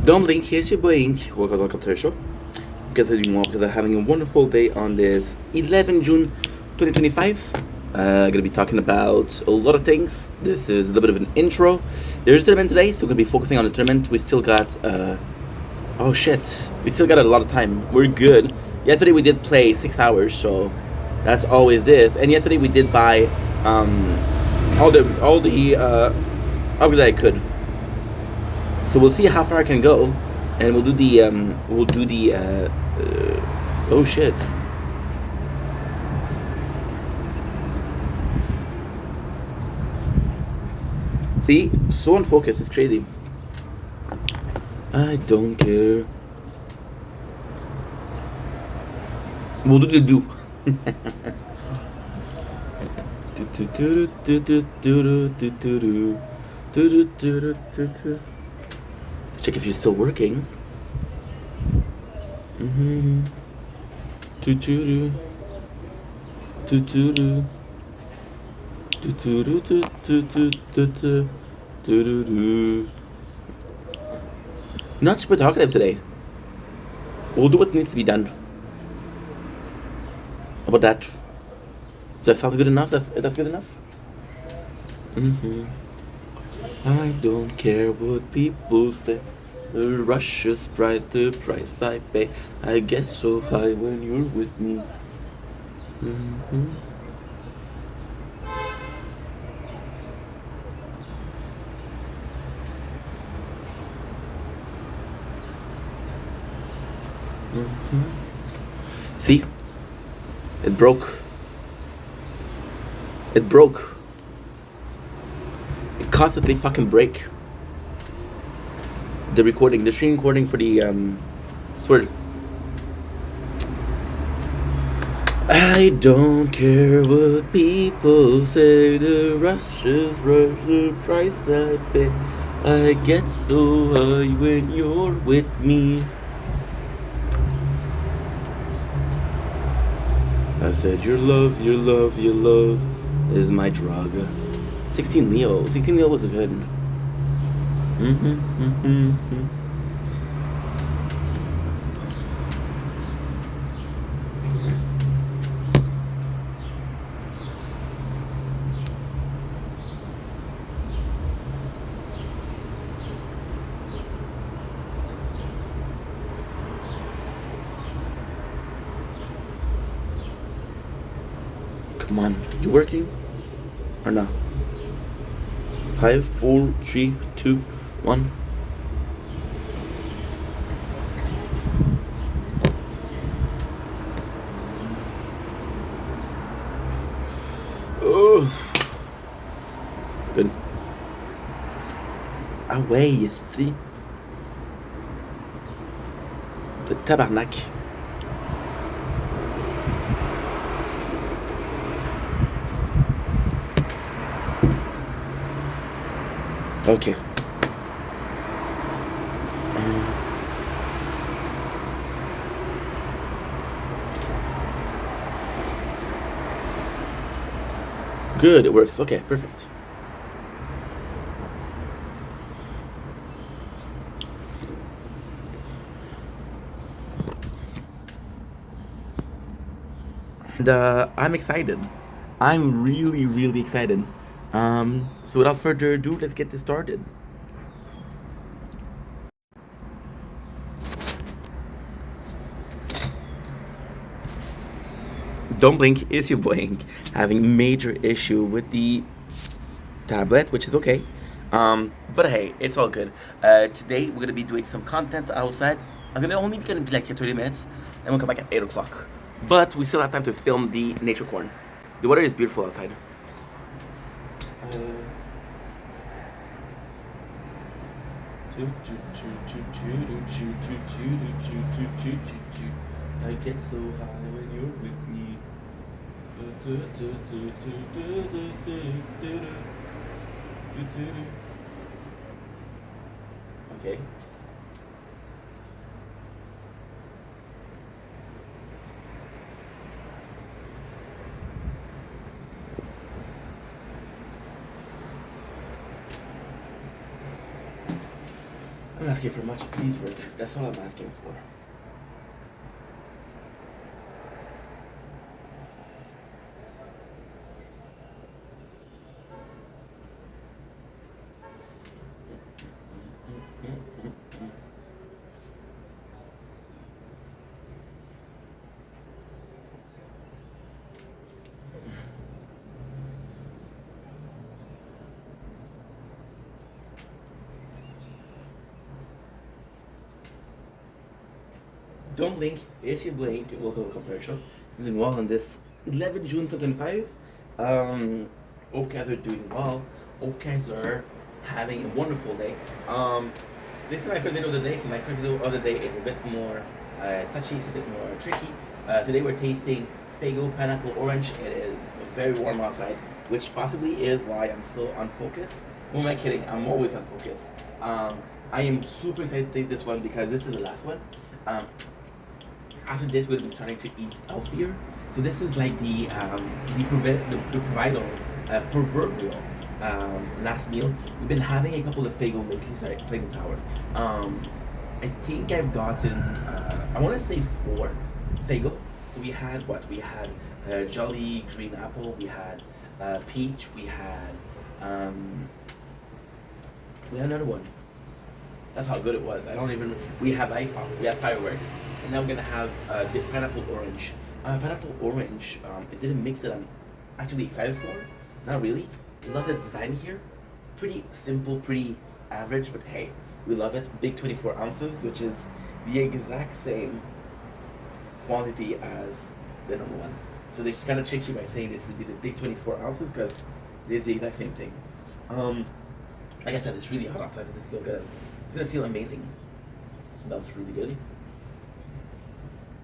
Don't blink, here's your boy Ink. Welcome to the show. Because I'm having a wonderful day on this 11 June 2025. Gonna be talking about a lot of things. This is a little bit of an intro. There's a tournament today, so we're gonna be focusing on the tournament. We still got oh shit. We still got a lot of time. We're good. Yesterday we did play 6 hours, so that's always this. And yesterday we did buy all the upgrades that I could. So we'll see how far I can go, and we'll do the oh shit. See, so unfocused, it's crazy. I don't care. We'll do the do. Check if you're still working. Mm-hmm. Do-do-do. Do-do-do. Do-do-do-do-do-do-do. Do-do-do. Not super talkative today. We'll do what needs to be done. How about that? Does that sound good enough? That's good enough? Mm-hmm. I don't care what people say. The Russia's price, the price I pay. I get so high when you're with me. Mm-hmm. Mm-hmm. See? It broke. It broke. It constantly fucking break. The screen recording for the sword. I don't care what people say. The Russia's the price I pay. I get so high when you're with me. I said your love, your love, your love is my drug. 16 Leo. 16 Leo was good. Come on, you working or not? 5, 4, 3, 2, 1. Oh, good. Ah ouais, si. Le tabarnak. Okay. Good, it works. Okay, perfect. And I'm excited. I'm really, really excited. So without further ado, let's get this started. Don't blink, it's your blink. Having major issue with the tablet, which is okay. But hey, it's all good. Today we're gonna be doing some content outside. I'm gonna be like here 30 minutes, and we'll come back at 8 o'clock. But we still have time to film the nature corn. The weather is beautiful outside. I get so high when you're with me. Okay. I'm not asking for much, please work. That's all I'm asking for. Don't blink, it's your blink. Welcome to Commercial. Doing well on this 11 June 2025. Hope guys are doing well. Hope guys are having a wonderful day. This is my first video of the day, so my first video of the day is a bit more touchy, it's a bit more tricky. Today we're tasting Faygo Pineapple Orange. It is very warm outside, which possibly is why I'm so unfocused. Who am I kidding? I'm always unfocused. I am super excited to taste this one because this is the last one. After this, we'll be starting to eat healthier. So this is like the proverbial last meal. We've been having a couple of Faygo lately. Sorry, playing the tower. I think I've gotten I want to say 4 Faygo. So we had what? We had Jolly Green Apple. We had Peach. We had another one. That's how good it was. I don't even. We have ice pop. We have fireworks. And now we're gonna have the pineapple orange. Pineapple orange. Is it a mix that I'm actually excited for? Not really. I love the design here. Pretty simple, pretty average, but hey, we love it. Big 24 ounces, which is the exact same quantity as the number one. So they kind of trick you by saying this would be the big 24 ounces because it is the exact same thing. Like I said, it's really hot outside, so this is still good. It's gonna feel amazing. It smells really good.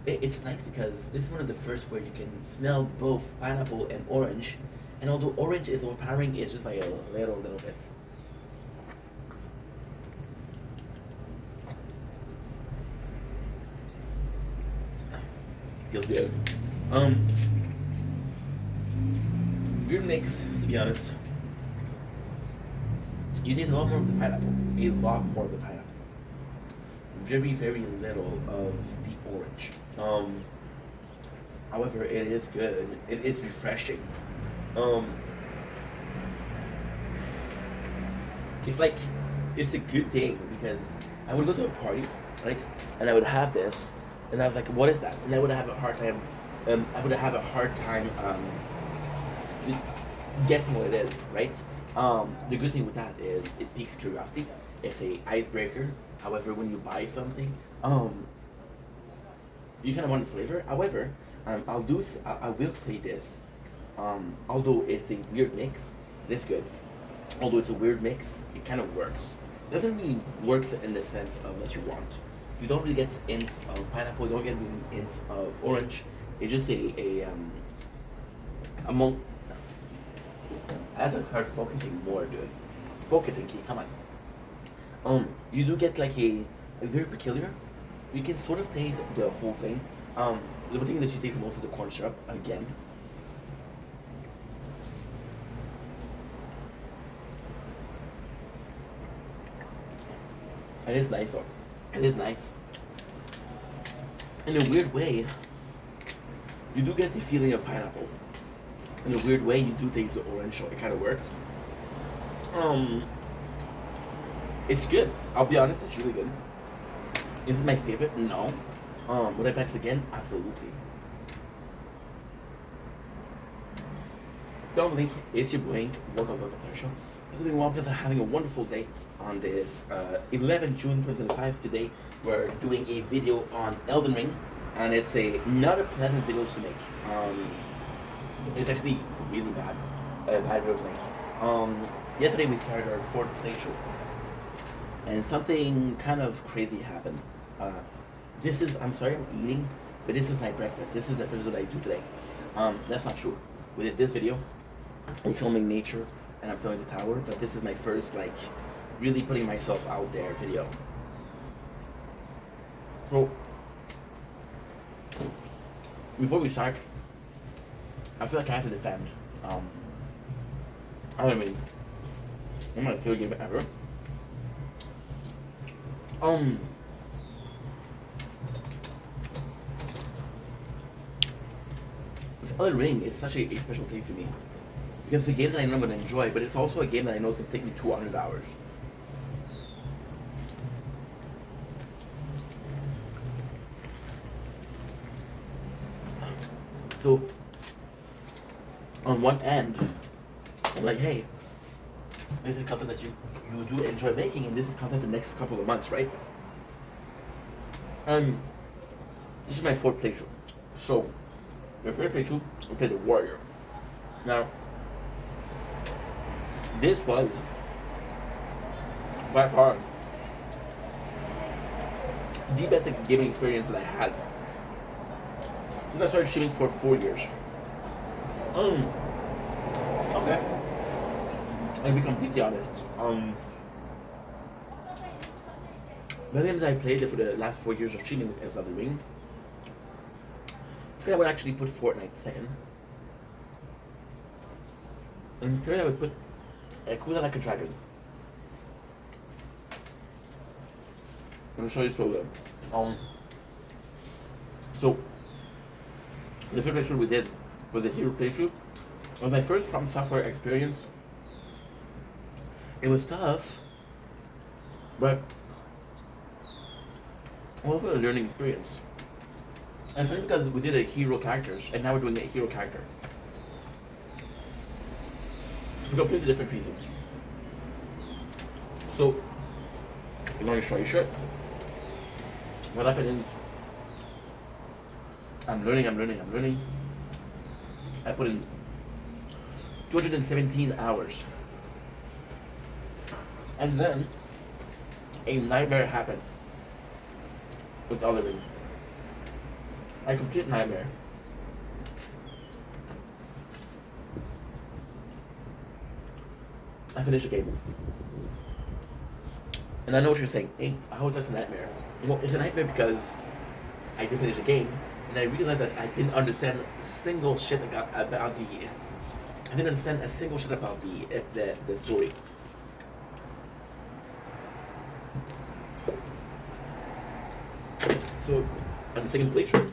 It's nice because this is one of the first where you can smell both pineapple and orange. And although orange is overpowering, it's just like a little bit. Feels good. Weird mix, to be honest. You taste a lot more of the pineapple. A lot more of the pineapple. Very, very little of the orange. However, it is good. It is refreshing. It's like, it's a good thing because I would go to a party, right? And I would have this, and I was like, what is that? And I would have a hard time, guessing what it is, right? The good thing with that is it piques curiosity. It's a icebreaker. However, when you buy something, you kind of want the flavor. However, I will say this. Although it's a weird mix, it is good. Although it's a weird mix, it kind of works. It doesn't really works in the sense of what you want. You don't really get hints of pineapple. You don't get really hints of orange. It's just a among. I have to start focusing more, dude. Focusing, key. Come on. You do get like a very peculiar. You can sort of taste the whole thing. The thing that you taste most is the corn syrup again. It is nice. It is nice. In a weird way, you do get the feeling of pineapple. In a weird way, you do taste the orange, so it kind of works. It's good. I'll be honest, it's really good. Is it my favorite? No. Would I buy this again? Absolutely. Don't blink. It's your blink. Welcome to the show. I'm doing well because I'm having a wonderful day on this 11 June 2025. Today we're doing a video on Elden Ring, and it's not a pleasant video to make. It's actually really bad video to make. Yesterday we started our 4th playthrough, and something kind of crazy happened. I'm sorry I'm eating, but this is my breakfast. This is the first video I do today. That's not true. We did this video, I'm filming nature, and I'm filming the tower, but this is my first, like, really putting myself out there video. So, before we start, I feel like I have to defend. I mean, I'm my favorite game ever. Um, Elden Ring is such a special thing for me because it's a game that I know I'm gonna enjoy, but it's also a game that I know it's gonna take me 200 hours. So, on one end, I'm like, hey, this is content that you do enjoy making, and this is content for the next couple of months, right? Um, this is my fourth playthrough. So, my first playthrough, I played the Warrior. Now, this was by far the best gaming experience that I had. I started streaming for 4 years. Okay. I'll be completely honest. The games I played for the last 4 years of streaming with Elden Ring, I would actually put Fortnite second. And third, I would put Yakuza Like a Dragon. I'm gonna show you so so the first playthrough we did was a hero playthrough. It was my first From Software experience. It was tough, but also a learning experience. And it's funny because we did a hero characters, and now we're doing a hero character. For completely different reasons. So, I'm going to show you short. What happened is, I'm learning. I put in 217 hours. And then, a nightmare happened with Elden Ring. A complete nightmare. I finished the game. And I know what you're saying. Hey, how is this a nightmare? Well, it's a nightmare because I did finish the game, and I realized that I didn't understand a single shit about the. I didn't understand a single shit about the story. So, on the second playthrough,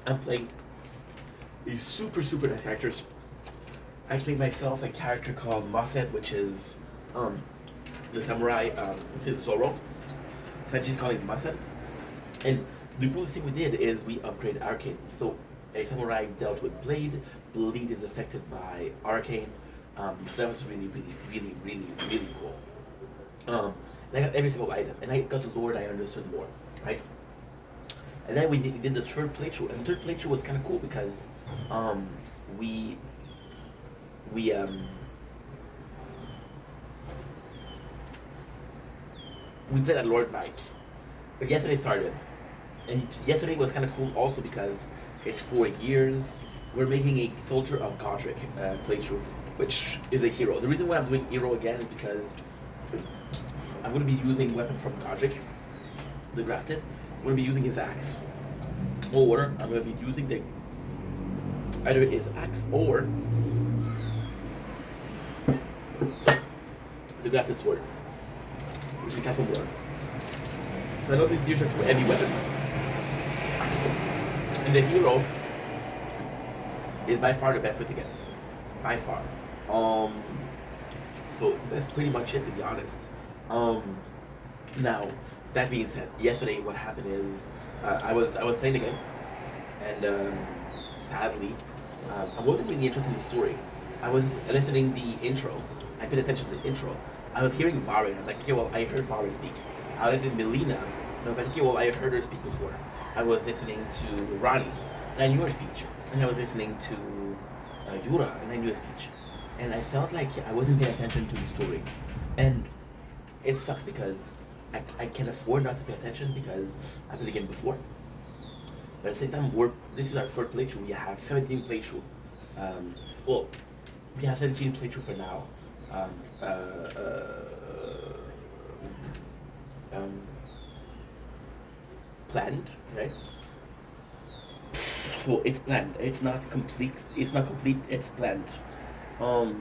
I'm playing a super nice characters. I played myself a character called Maset, which is the samurai. This is Zoro. So I just call him Maset. And the coolest thing we did is we upgraded Arcane. So a samurai dealt with Blade. Blade is affected by Arcane. So that was really cool. And I got every single item, and I got the lore and I understood more, right? And then we did the third playthrough, and the third playthrough was kind of cool because we played at Lord Vike. But yesterday started, and yesterday was kind of cool also because it's 4 years. We're making a Soldier of Godric playthrough, which is a hero. The reason why I'm doing hero again is because I'm going to be using weapon from Godric, the grafted. I'm going to be using his axe, or I'm going to be using either his axe or the grafted sword, which is Castle War. I know these are two heavy weapons, and the hero is by far the best way to get it, by far. So that's pretty much it, to be honest. Now, that being said, yesterday what happened is I was playing the game, and sadly, I wasn't really interested in the story. I was listening the intro. I paid attention to the intro. I was hearing Vari, and I was like, okay, well, I heard Vari speak. I was in Melina, and I was like, okay, well, I heard her speak before. I was listening to Rani, and I knew her speech. And I was listening to Yura, and I knew her speech. And I felt like I wasn't paying attention to the story. And it sucks because I can afford not to pay attention because I played the game before. But at the same time, this is our third playthrough. We have 17 playthrough. Well, we have 17 playthrough for now. Planned, right? So it's planned. It's not complete. It's not complete. It's planned. So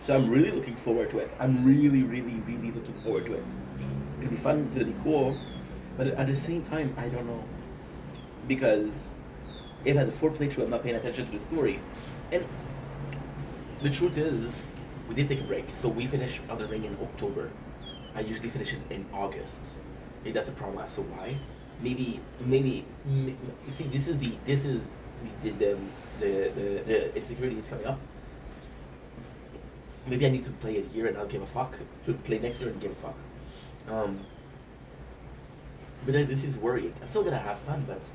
I'm really looking forward to it. I'm really looking forward to it. gonna be fun. It's gonna be cool. But at the same time, I don't know, because if at the fourth playthrough I'm not paying attention to the story, and the truth is, we did take a break. So we finished Elden Ring in October. I usually finish it in August. Maybe that's the problem. So why? You see, this is the insecurity is coming up. Maybe I need to play it here and I'll give a fuck. To play next year and give a fuck. But this is worrying. I'm still gonna have fun, but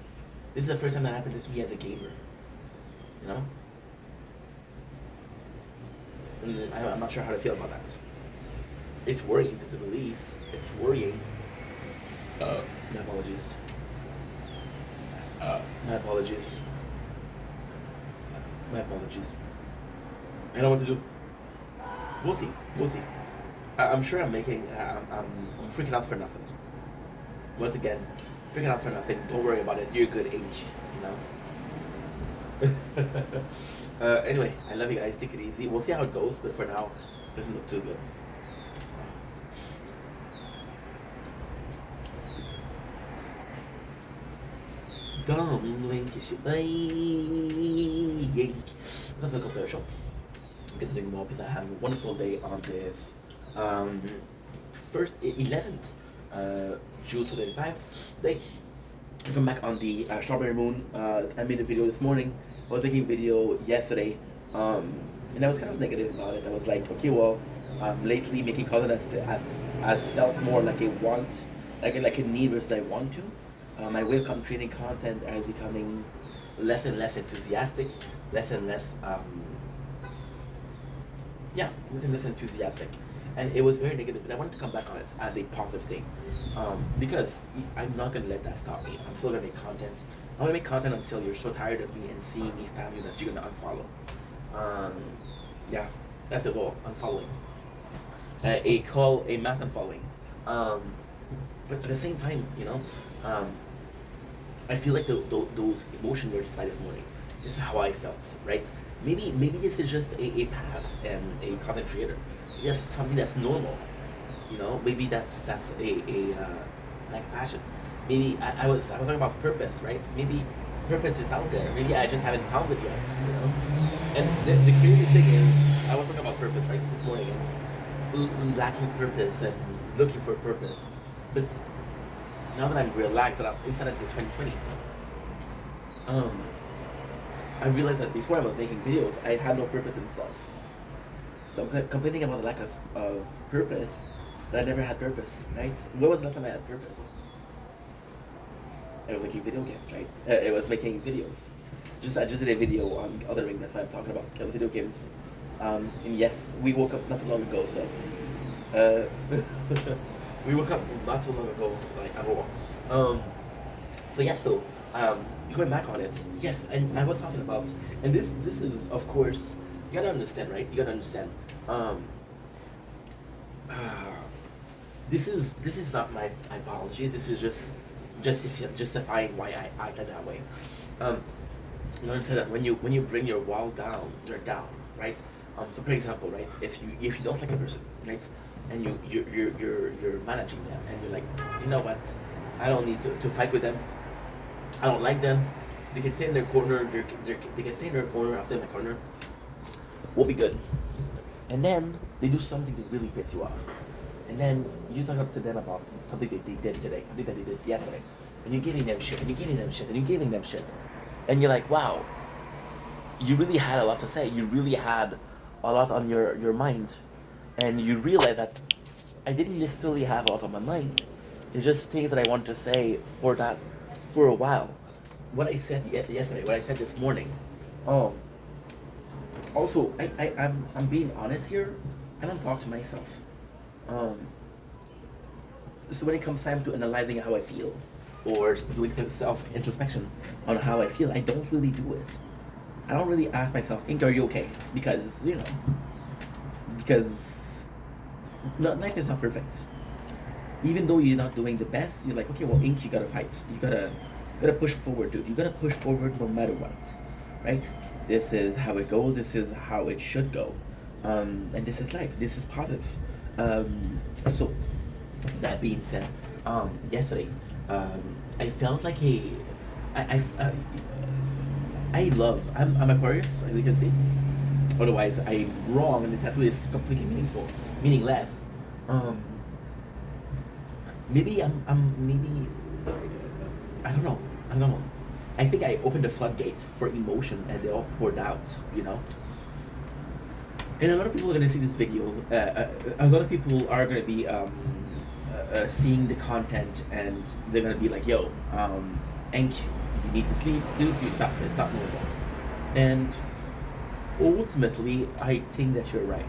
this is the first time that happened to me as a gamer. You know? And I'm not sure how to feel about that. It's worrying, to say the least. It's worrying. My apologies. My apologies. My apologies. I don't know what to do. We'll see. We'll see. I'm sure I'm making. I'm freaking out for nothing. Once again, freaking out for nothing. Don't worry about it. You're good, Ink. You know. Anyway, I love you guys. Take it easy. We'll see how it goes. But for now, it doesn't look too good. Darling Link, is your Ink. Let's look up the shop. I'm guessing you because I'm having a wonderful day on this 11th June 2025 day. I come back on the Strawberry Moon. I made a video this morning. I was making a video yesterday, and I was kind of negative about it. I was like, okay, well, lately making content has felt more like a want, like a need versus I want to. My way of creating content is becoming less and less enthusiastic, less and less enthusiastic, and it was very negative. But I wanted to come back on it as a positive thing, because I'm not gonna let that stop me. I'm still gonna make content. I'm gonna make content until you're so tired of me and seeing me spam you that you're gonna unfollow. Yeah, that's the goal. Unfollowing, a mass unfollowing. But at the same time, I feel like those emotions were just like this morning. This is how I felt, right? Maybe this is just a pass and a content creator. Yes, something that's normal. Maybe that's a like passion. Maybe I was talking about purpose, right? Maybe purpose is out there. Maybe I just haven't found it yet. And the craziest thing is, I was talking about purpose right this morning, and lacking purpose and looking for purpose. But now that I'm relaxed, that I'm inside of 2020, I realized that before I was making videos, I had no purpose in itself. So I'm complaining about the lack of purpose, but I never had purpose, right? When was the last time I had purpose? I was making video games, right? I was making videos. I just did a video on Elden Ring, that's why I'm talking about video games. And yes, we woke up not too long ago, so... we woke up not too long ago, like, at all. Going back on it, yes, and I was talking about, and this is, of course, you gotta understand, right? You gotta understand. This is not my apology. This is just justifying why I acted that way. You understand that when you bring your wall down, you're down, right? So for example, right, if you don't like a person, right, and you're managing them, and you're like, you know what, I don't need to fight with them. I don't like them. They can stay in their corner. They can stay in their corner. I'll stay in my corner. We'll be good. And then they do something that really piss you off. And then you talk up to them about something they did today, something that they did yesterday. And you're giving them shit, and you're giving them shit, and you're giving them shit. And you're like, wow, you really had a lot to say. You really had a lot on your mind. And you realize that I didn't necessarily have a lot on my mind. It's just things that I want to say for a while. What I said yesterday, what I said this morning. Also, I'm being honest here. I don't talk to myself. So when it comes time to analyzing how I feel, or doing some self-introspection on how I feel, I don't really do it. I don't really ask myself, Ink, are you okay? Because life is not perfect. Even though you're not doing the best, you're like, okay, well, Ink, you gotta fight. You gotta push forward, dude. You gotta push forward no matter what, right? This is how it goes. This is how it should go, and this is life. This is positive. So That being said, yesterday, I felt like I'm Aquarius, as you can see. Otherwise, I'm wrong, and the tattoo is completely meaningless. Um, maybe I don't know. I don't know. I think I opened the floodgates for emotion, and they all poured out. You know. And a lot of people are gonna see this video. A lot of people are gonna be seeing the content, and they're gonna be like, "Yo, Enk, you need to sleep, dude. It's not normal." And ultimately, I think that you're right.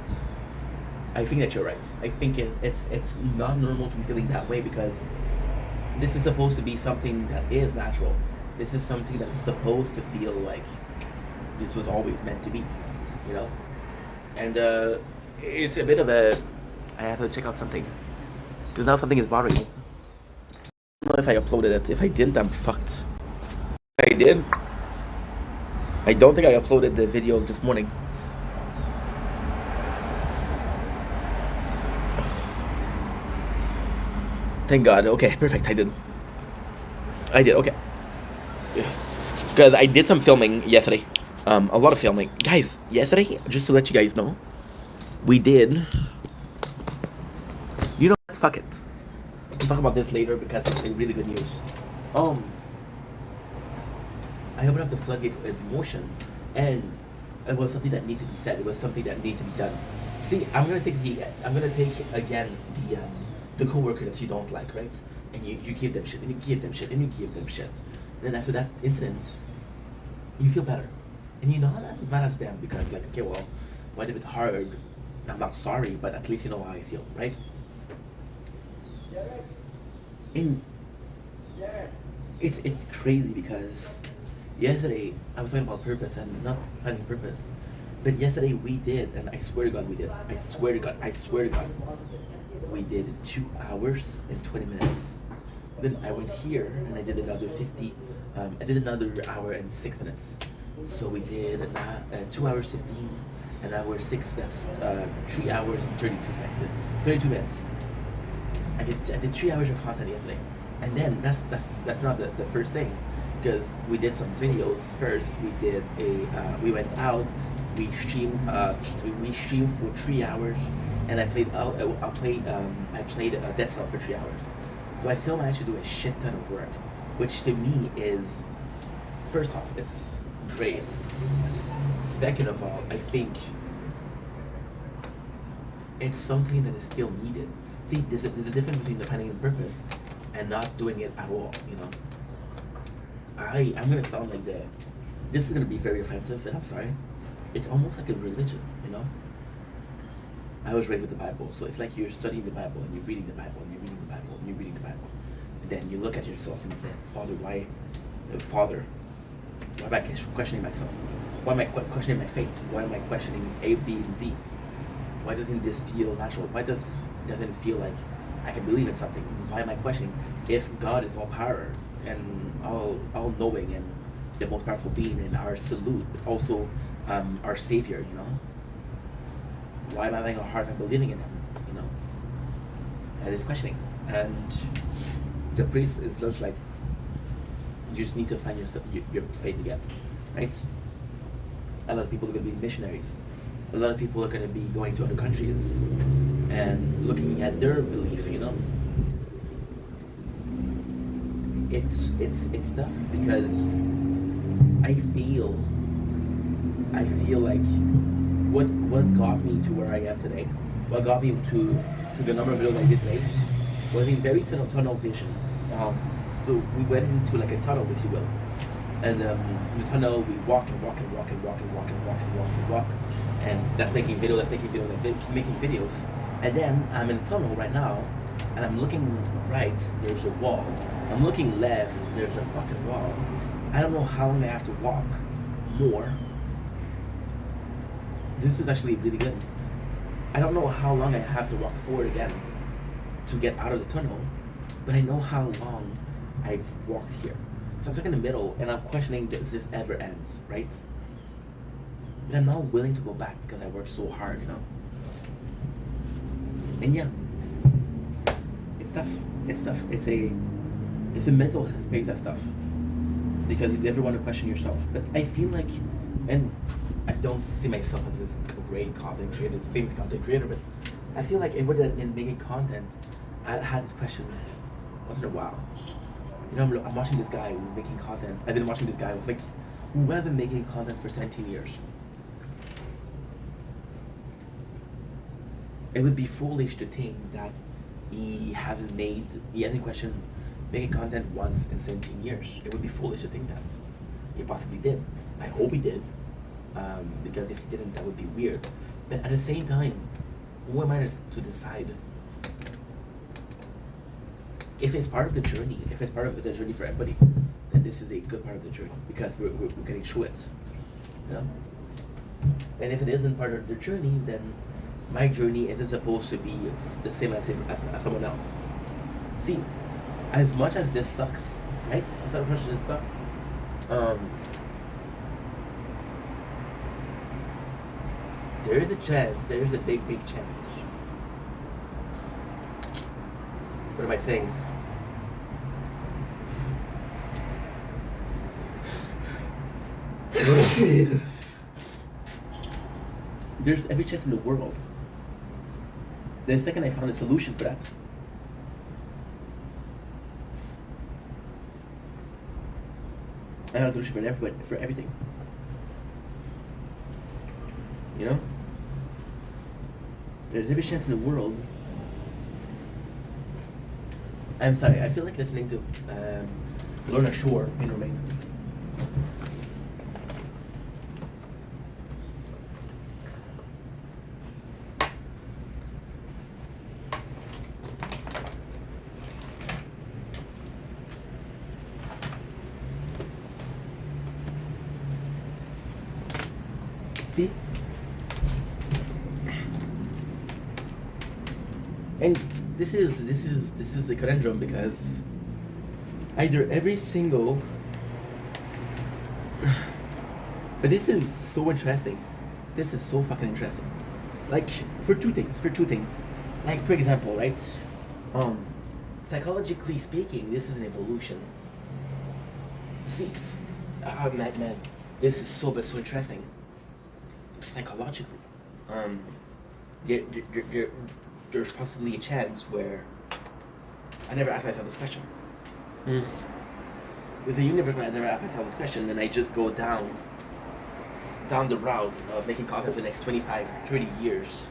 I think that you're right. I think it's not normal to be feeling that way, because this is supposed to be something that is natural. This is something that is supposed to feel like this was always meant to be, you know. And it's a bit of a. I have to check out something, because now something is bothering me. I don't know if I uploaded it. If I didn't, I'm fucked. If I did, I don't think I uploaded the video of this morning. Thank God. Okay, perfect. I did. Okay. Because I did some filming yesterday. A lot of filming. Guys, yesterday, just to let you guys know, we did. You know what? Fuck it. We'll talk about this later, because it's really good news. I opened up the floodgate of emotion, and it was something that needed to be said. It was something that needed to be done. See, I'm gonna take again the coworker that you don't like, right? And you give them shit, and you give them shit, and you give them shit. Then after that incident, you feel better, and you're not as mad as them, because like, okay, well, why did it hard? I'm not sorry, but at least you know how I feel, right? And it's crazy, because yesterday I was talking about purpose and not finding purpose, but yesterday we did, and I swear to God we did. I swear to God, we did 2 hours and 20 minutes. Then I went here and I did another 50. I did another hour and 6 minutes. So we did 2 hours 15, an hour 6. That's 3 hours and 32 minutes. I did 3 hours of content yesterday, and then that's not the first thing, because we did some videos first. We went out, we streamed for 3 hours, and I played Dead Cell for 3 hours. So I still managed to do a shit ton of work, which to me is, first off, it's great. Second of all, I think it's something that is still needed. See, there's a difference between finding a purpose and not doing it at all, you know. I'm gonna sound like this is gonna be very offensive, and I'm sorry. It's almost like a religion, you know. I was raised with the Bible, so it's like you're studying the Bible, and you're reading the Bible, and you're reading the Bible, and you're reading the Bible, and then you look at yourself and you say, Father, why am I questioning myself? Why am I questioning my faith? Why am I questioning A, B, and Z? Why doesn't this feel natural? Why doesn't it feel like I can believe in something? Why am I questioning if God is all power and all knowing and the most powerful being and our absolute, but also our Savior, you know? Why am I having a hard time believing in Him, you know? And it's questioning. And the priest is just like, you just need to find your faith again, right? A lot of people are going to be missionaries. A lot of people are going to be going to other countries and looking at their belief, you know. It's tough, because I feel like what got me to where I am today, what got me to the number of videos I did today, was a very tunnel vision. So we went into like a tunnel, if you will. And in the tunnel, we walk, and that's making videos, making videos. And then I'm in a tunnel right now, and I'm looking right, there's a wall. I'm looking left, there's a fucking wall. I don't know how long I have to walk more. This is actually really good. I don't know how long I have to walk forward again to get out of the tunnel, but I know how long I've walked here. So I'm stuck in the middle, and I'm questioning, does this ever end, right? But I'm not willing to go back, because I worked so hard, you know? And yeah, It's tough. It's tough. It's a mental space, that stuff, because you never want to question yourself. But I feel like, and I don't see myself as this great content creator, this famous content creator, but I feel like in making content, I had this question once in a while. You know, I'm watching this guy who's making content. I've been watching this guy who has been making content for 17 years. It would be foolish to think that he hasn't questioned making content once in 17 years. It would be foolish to think that. He possibly did. I hope he did. Because if he didn't, that would be weird. But at the same time, who am I to decide if it's part of the journey, if it's part of the journey for everybody, then this is a good part of the journey because we're getting through it. You know? And if it isn't part of the journey, then my journey isn't supposed to be the same as someone else. See, as much as this sucks, right? As much as this sucks, there is a chance, there is a big chance. What am I saying? There's every chance in the world. The second I found a solution for that, I have a solution for everybody, for everything. You know? There's every chance in the world. I'm sorry, I feel like listening to Lorna Shore in Romania. See? And this is a conundrum because either every single but this is so interesting. This is so fucking interesting. Like for two things. Like for example, right? Psychologically speaking, this is an evolution. See, man, this is so interesting. Psychologically, there's possibly a chance where I never asked myself this question. There's a universe where I never asked myself this question, and I just go down the route of making content for the next 25, 30 years,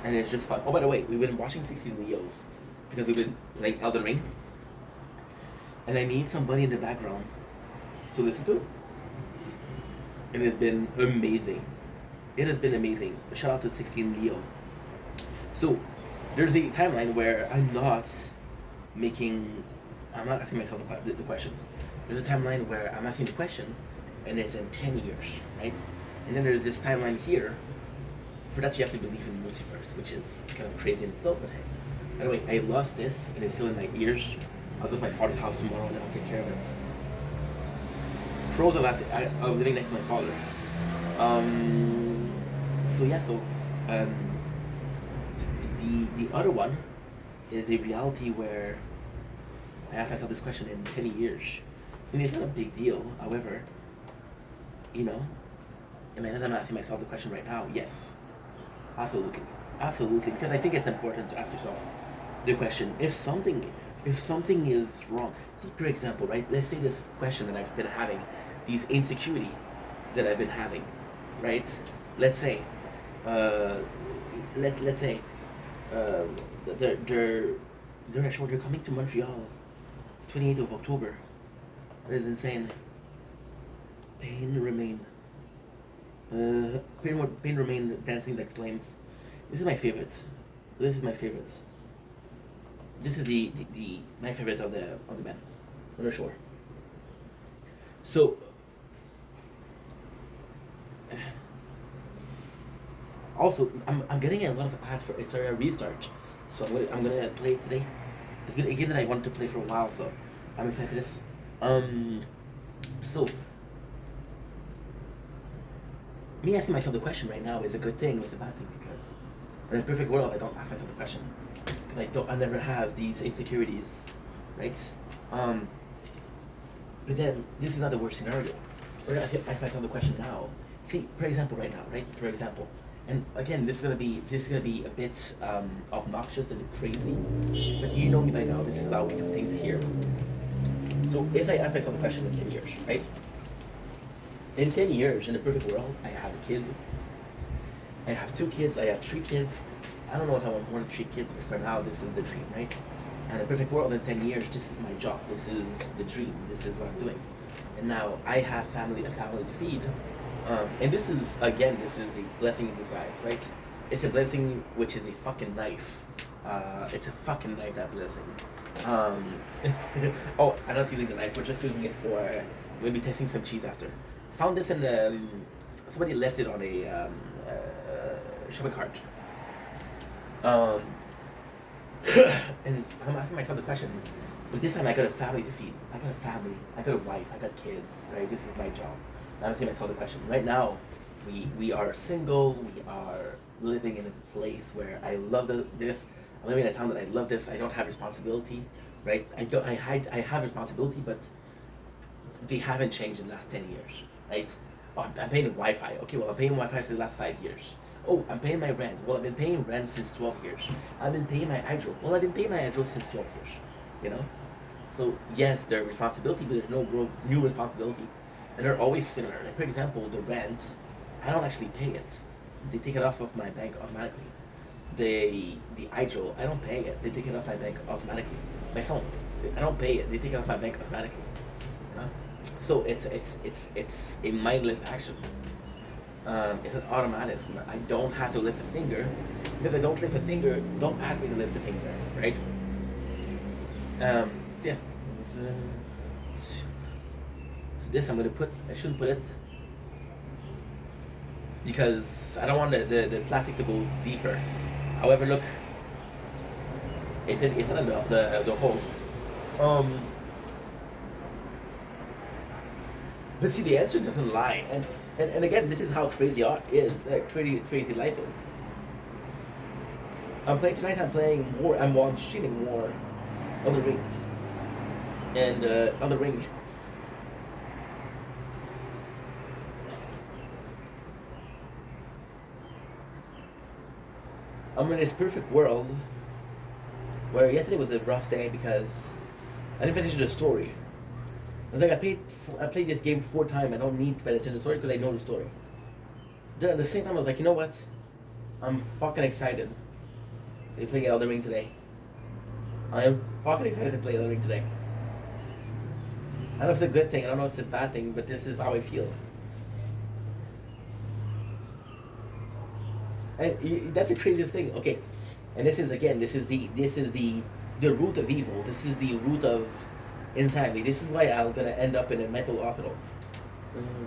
and it's just fun. Oh, by the way, we've been watching 16 Leos because we've been playing Elden Ring, and I need somebody in the background to listen to. And it's been amazing. It has been amazing. Shout out to 16 Leo. So, there's a timeline where I'm not asking myself the question. There's a timeline where I'm asking the question, and it's in 10 years, right? And then there's this timeline here. For that, you have to believe in the multiverse, which is kind of crazy in itself, but hey. By the way, I lost this, and it's still in my ears. I'll go to my father's house tomorrow, and I'll take care of it. Pros of living next to my father. The other one is a reality where I ask myself this question in 10 years. I mean, it's not a big deal. However, you know, am I not asking myself the question right now? Yes, absolutely, because I think it's important to ask yourself the question: if something is wrong. For example, right? Let's say this question that I've been having, these insecurity that I've been having, right? Let's say, they're coming to Montreal, 28th of October. That is insane. Pain remain. Pain remain. Dancing like flames. This is my favorite. This is my favorite. This is my favorite of the band, Lorna Shore. So. Also, I'm getting a lot of ads for It's a Restart, so I'm gonna play it today. It's been a game that I wanted to play for a while, so I'm excited for this. So me asking myself the question right now is a good thing, or it's a bad thing, because in a perfect world I don't ask myself the question. because I never have these insecurities, right? But then this is not the worst scenario. We're gonna ask myself the question now. See, for example, right now, right? For example, and again, this is gonna be a bit obnoxious and crazy, but you know me by now. This is how we do things here. So if I ask myself the question in 10 years, right? In 10 years, in a perfect world, I have a kid. I have 2 kids. I have 3 kids. I don't know if I want more than 3 kids, but for now, this is the dream, right? And in a perfect world, in 10 years, this is my job. This is the dream. This is what I'm doing. And now I have a family to feed. And this is a blessing in disguise, right? It's a blessing which is a fucking knife. It's a fucking knife, that blessing. Oh, I'm not using the knife. We're just using it for maybe testing some cheese after. Found this in the somebody left it on a shopping cart. And I'm asking myself the question, but this time I got a family to feed. I got a family. I got a wife. I got kids. Right? This is my job. And I'm asking myself the question. Right now, we are single. We are living in a place where I love this. I'm living in a town that I love this. I don't have responsibility. Right? I have responsibility, but they haven't changed in the last 10 years. Right? Oh, I'm paying Wi-Fi. Okay, well, I'm paying Wi-Fi for the last 5 years. Oh, I'm paying my rent. Well, I've been paying rent since 12 years. I've been paying my hydro. Well, I've been paying my hydro since 12 years. You know? So, yes, there's responsibility, but there's no new responsibility. And they're always similar. Like, for example, the rent, I don't actually pay it. They take it off of my bank automatically. The hydro, I don't pay it. They take it off my bank automatically. My phone, I don't pay it. They take it off my bank automatically. You know? So, it's a mindless action. It's an automatism. I don't have to lift a finger. Because I don't lift a finger, don't ask me to lift a finger, right? So yeah. So this I'm gonna put, I shouldn't put it because I don't want the plastic to go deeper. However, look, it's in the hole. But see, the answer doesn't lie, and again, this is how crazy art is, crazy life is. I'm playing tonight. I'm streaming more Elden Ring, and Elden Ring. I'm in this perfect world where yesterday was a rough day because I didn't finish the story. I was like, I played this game 4 times. I don't need to pay attention to the story because I know the story. Then at the same time, I was like, you know what? I'm fucking excited to play Elden Ring today. I am fucking excited to play Elden Ring today. I don't know if it's a good thing. I don't know if it's a bad thing, but this is how I feel. And that's the craziest thing. Okay, and this is the root of evil. This is the root of insanity. This is why I'm gonna end up in a mental hospital.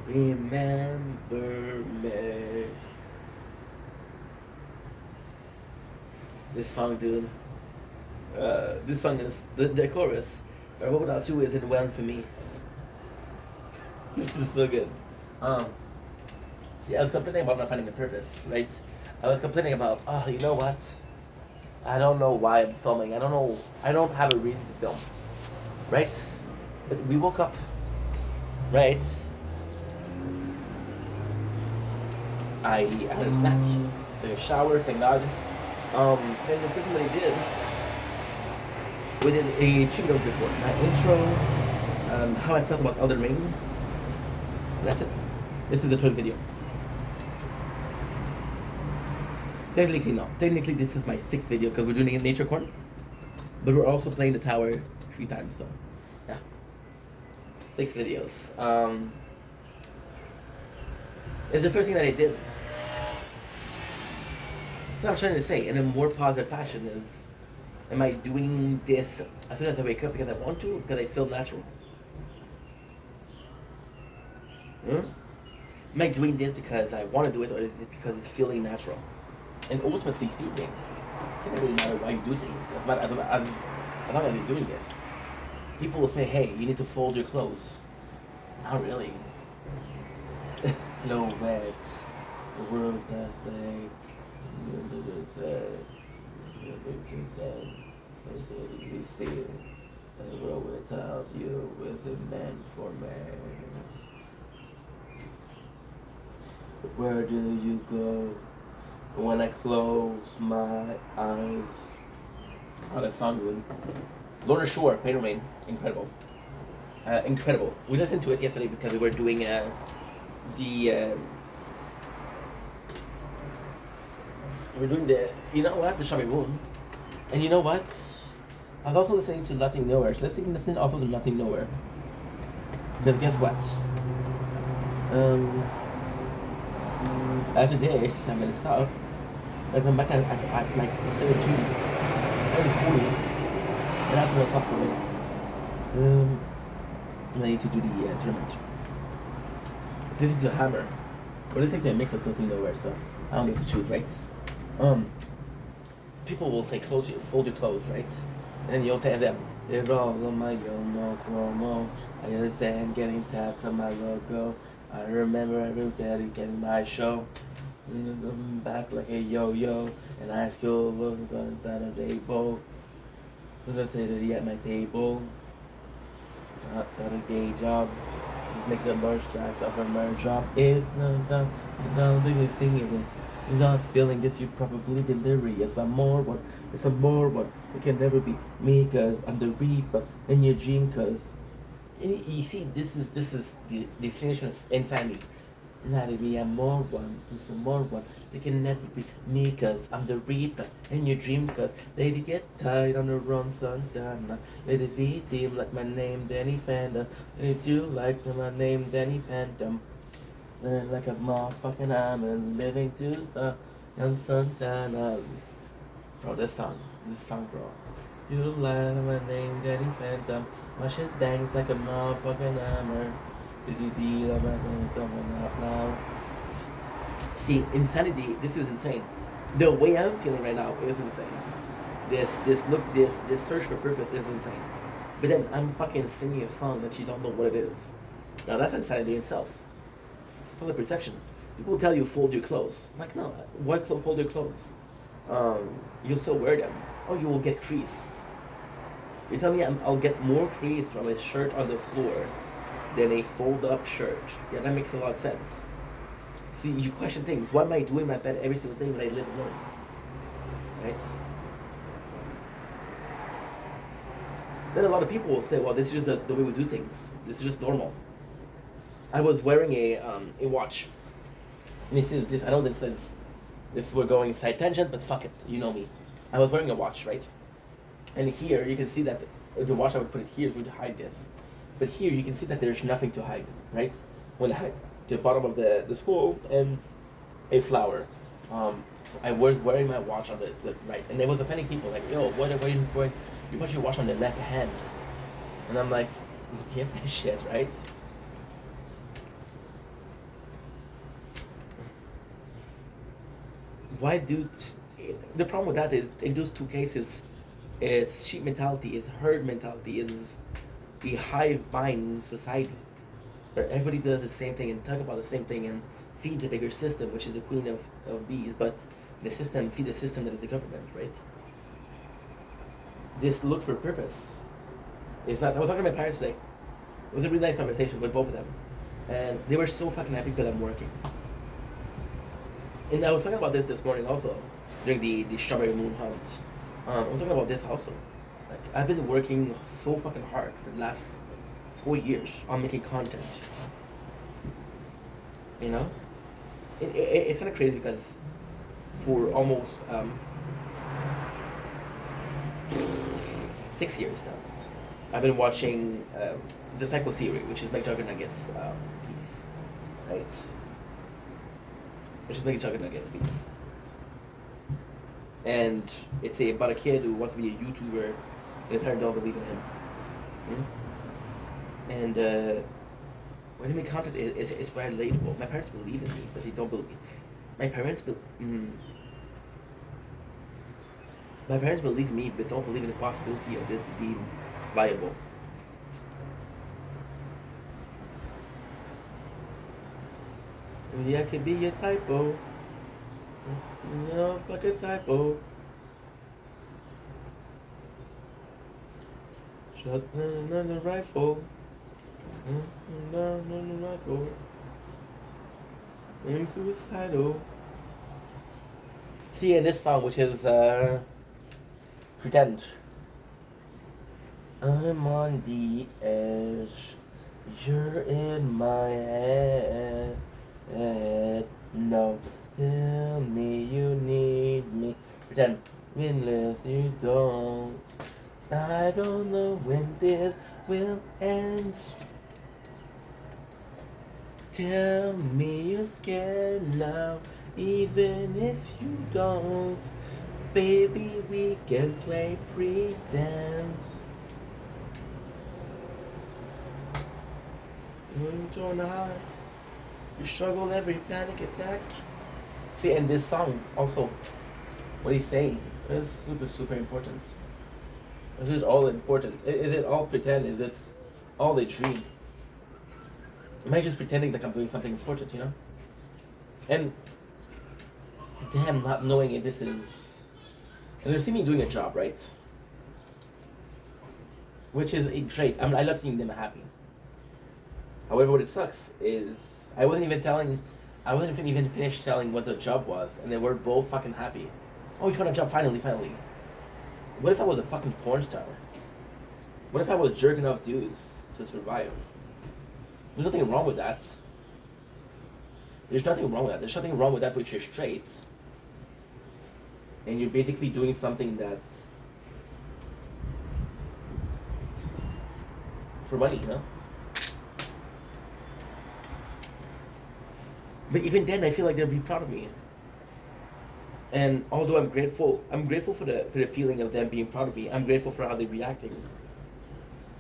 Remember me. This song, dude. This song is the chorus. I hope without you isn't well for me. This is so good. See, I was complaining about not finding a purpose, right? I was complaining about, oh, you know what? I don't know why I'm filming. I don't know. I don't have a reason to film, right? But we woke up, right? I had a snack, a shower, thank God. And the first thing that I did, we did a video before my intro, how I felt about Elden Ring. And that's it. This is the 12th video. Technically, no. Technically, this is my 6th video because we're doing a nature corner. But we're also playing the tower 3 times, so yeah. 6 videos. It's the first thing that I did. So I'm trying to say in a more positive fashion is, am I doing this as soon as I wake up because I want to, or because I feel natural? Am I doing this because I want to do it, or is it because it's feeling natural? And ultimately speaking, it doesn't really matter why you do things, as long as you're doing this. People will say, hey, you need to fold your clothes. Not really. No wet. The world does make. be seen. The world without you isn't meant for me. Where do you go when I close my eyes? Oh, that song good. Lorna Shore, Pain Remain, incredible. Incredible. We listened to it yesterday because we were doing the we're doing the the Shabby Moon, and you know what? I was also listening to Nothing Nowhere. So let's listen also to Nothing Nowhere. Because guess what? After this, I'm gonna stop. Like I'm back at like 17, 40, and that's what I talked about. I need to do the tournament. This is a hammer. But it's like a mix of Nothing Nowhere, so I don't get to choose, right? People will say fold your clothes, right? And then you'll tell them, it's all on my no chromo. I understand getting tats on my logo. I remember everybody getting my show. And then I'm back like a yo-yo. And high school was going down a table. Rotated at my table. Got a day job. Just make the merch dress off a merch job. It's no, the good thing is you're not feeling this, you're probably delirious. I'm more one, it's a more one. It can never be me, cause I'm the reaper in your dream, cause you see, this is the definition of insanity. Not to be a more one, just a more one. They can never be me, cause I'm the reaper in your dream, cause lady get tied on the wrong Santana. Lady V team like my name Danny Fanda. Lady you like my name Danny Phantom. Like a motherfucking I'm living to the young Santana. Bro, this song, bro. You like my name Danny Phantom. My shit bangs like a motherfucking hammer. Coming out now. See, insanity. This is insane. The way I'm feeling right now is insane. This search for purpose is insane. But then I'm fucking singing a song that you don't know what it is. Now that's insanity itself. For the perception, people tell you fold your clothes. I'm like, no, why fold your clothes? You'll still wear them. Oh, you will get crease. You're telling me I'll get more crease from a shirt on the floor than a fold-up shirt. Yeah, that makes a lot of sense. See, you question things. Why am I doing my bed every single day when I live alone? Right? Then a lot of people will say, well, this is just the way we do things. This is just normal. I was wearing a watch. And this I know this we're going side tangent, but fuck it, you know me. I was wearing a watch, right? And here you can see that the watch I would put it here would hide this. But here you can see that there's nothing to hide, right? When I hide the bottom of the skull and a flower. I was wearing my watch on the right, and it was offending people like, yo, what are you wearing? You put your watch on the left hand, and I'm like, give that shit, right? Why do the problem with that is in those two cases is sheep mentality, is herd mentality, is the hive mind society where everybody does the same thing and talk about the same thing and feed the bigger system, which is the queen of bees, but the system feed the system that is the government, right? This look for purpose is not. I was talking to my parents today. It was a really nice conversation with both of them, and they were so fucking happy because I'm working. And I was talking about this morning also, during the Strawberry Moon Hunt. I was talking about this also. Like, I've been working so fucking hard for the last 4 years on making content. You know? It's kind of crazy because for almost 6 years now, I've been watching the Psycho series, which is McJuggerNuggets piece. Right? Which is McJuggerNuggets piece. And it's about a kid who wants to be a YouTuber, and his parents don't believe in him. And when I make content, it's relatable. My parents believe in me, but they don't believe me. My parents believe in me, but don't believe in the possibility of this being viable. Yeah, it could be a typo. You know, it's like a typo. Shotgun and a rifle. Down on the rifle. I'm suicidal. See, in this song, which is Pretend. I'm on the edge. You're in my head. No, tell me you need me. Pretend. Unless you don't. I don't know when this will end. Tell me you're scared now, even if you don't. Baby, we can play pretend. You don't know. You struggle every panic attack. See, in this song also, what he's saying is super, super important. This is all important. Is it all pretend? Is it all a dream? Am I just pretending that I'm doing something important, you know? And damn, not knowing if this is. And you see me doing a job, right? Which is great. I love seeing them happy. However, what it sucks is I wasn't even finished telling what the job was, and they were both fucking happy. Oh, you found a job finally. What if I was a fucking porn star? What if I was jerking off dudes to survive? There's nothing wrong with that. There's nothing wrong with that. There's nothing wrong with that if you're straight. And you're basically doing something that's for money, you know? But even then, I feel like they'll be proud of me. And although I'm grateful for the feeling of them being proud of me. I'm grateful for how they're reacting.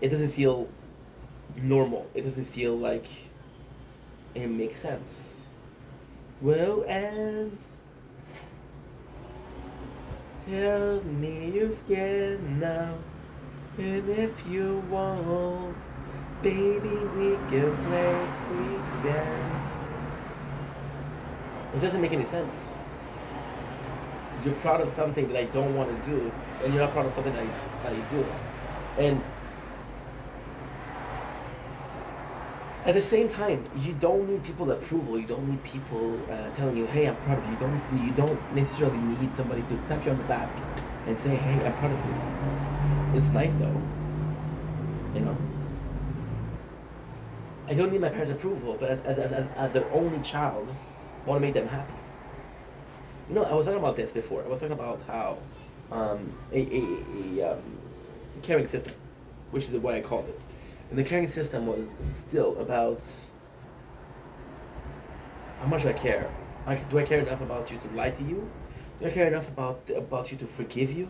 It doesn't feel normal. It doesn't feel like it makes sense. Well, and tell me you're scared now, and if you won't, baby, we can play pretend. It doesn't make any sense. You're proud of something that I don't want to do, and you're not proud of something that I do. And at the same time, you don't need people's approval. You don't need people telling you, "Hey, I'm proud of you." You don't necessarily need somebody to tap you on the back and say, "Hey, I'm proud of you." It's nice though, you know. I don't need my parents' approval, but as their only child, I want to make them happy. You know, I was talking about this before. I was talking about how a caring system, which is what I called it. And the caring system was still about how much do I care? Do I care enough about you to lie to you? Do I care enough about you to forgive you?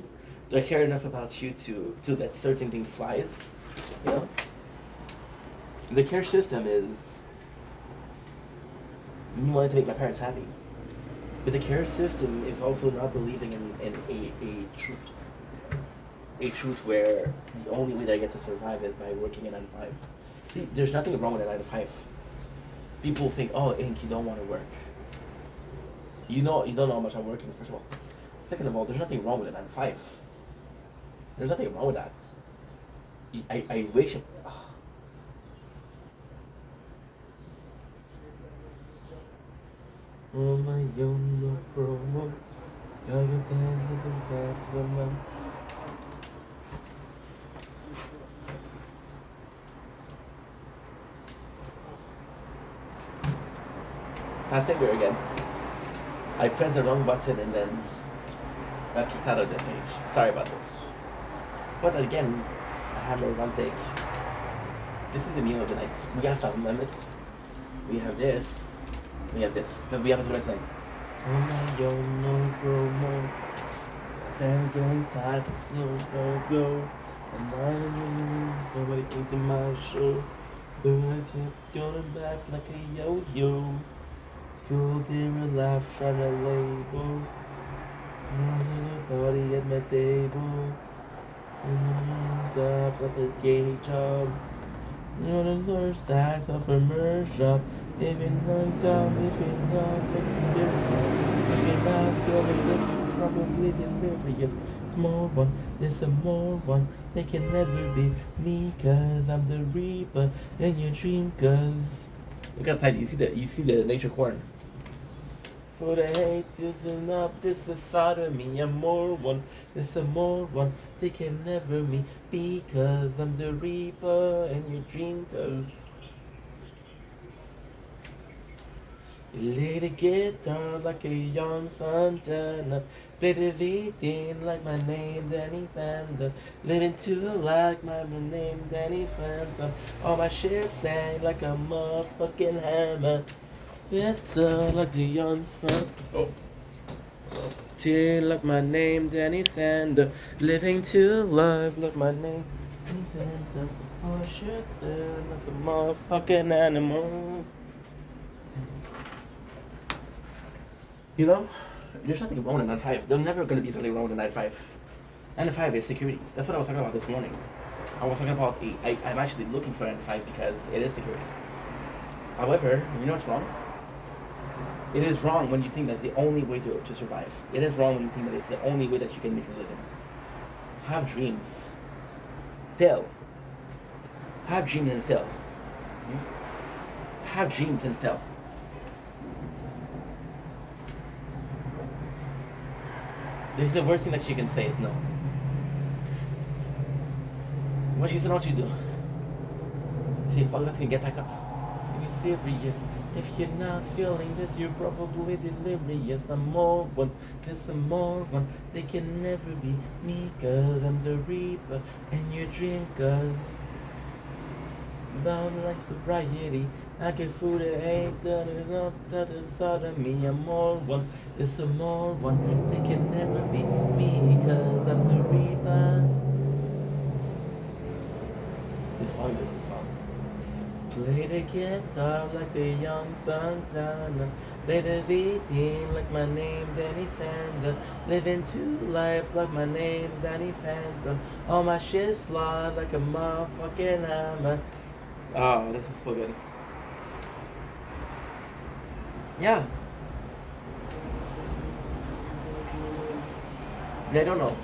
Do I care enough about you to let certain things fly? You know? The care system is me wanting to make my parents happy. But the care system is also not believing in a truth. A truth where the only way that I get to survive is by working a 9 to 5. See, there's nothing wrong with a 9 to 5. People think, oh, Ink, you don't want to work. You don't know how much I'm working, first of all. Second of all, there's nothing wrong with a 9 to 5. There's nothing wrong with that. I wish. Oh my own promo. Fast finger again. I pressed the wrong button and then got kicked out of the page. Sorry about this. But again, I hammer one take. This is the meal of the night. We got some limits. We have this. We have this. Because we have to do it tonight. Oh my own no promo. Fangirl thoughts no go. And I don't nobody came to my show. But I kept going back like a yo-yo. School dinner laugh trying to label. Nobody at my table. Up at the gay job. You know the north side of a merge up. Living like down, living up, living still. Living out, feeling this is probably delirious. Small one, There's some more one. They can never be me, cause I'm the reaper in your dream, cause. Look outside, you see the nature corn. For the hate, this is not, this is sodomy. I'm more one, this a more one. They can never me, because I'm the reaper in your dream, cause. Play the guitar like a young Santana. Play the beating like my name, Danny Phantom. Living too like my name, Danny Phantom. All my shit sang like a motherfucking hammer. It's like the young sun. Oh. Till like my name, Danny Phantom. Living too live like my name, Danny Phantom. All my shit sang like a motherfucking animal. You know, there's nothing wrong with 9 to 5. There's never going to be something wrong with 9 to 5. 9 to 5 is securities. That's what I was talking about this morning. I was talking about I'm actually looking for 9 to 5 because it is security. However, you know what's wrong? It is wrong when you think that's the only way to survive. It is wrong when you think that it's the only way that you can make a living. Have dreams. Fail. Have dreams and fail. Have dreams and fail. This is the worst thing that she can say is no. What she said, what you do? Say fuck that and get back up. If you're serious, if you're not feeling this, you're probably delirious. I'm more one, there's a more one. They can never be me, cause I'm the reaper and your dream, cause bound like sobriety. I get food that ain't done enough that is out of me. I'm more one, there's a more one. They can never be me, cause I'm the reaper. This song is a song. Play the guitar like the young Santana. Play the beating like my name, Danny Phantom. Living two life like my name, Danny Phantom. All my shit fly like a motherfucking hammer. Oh, this is so good. Yeah. I don't know.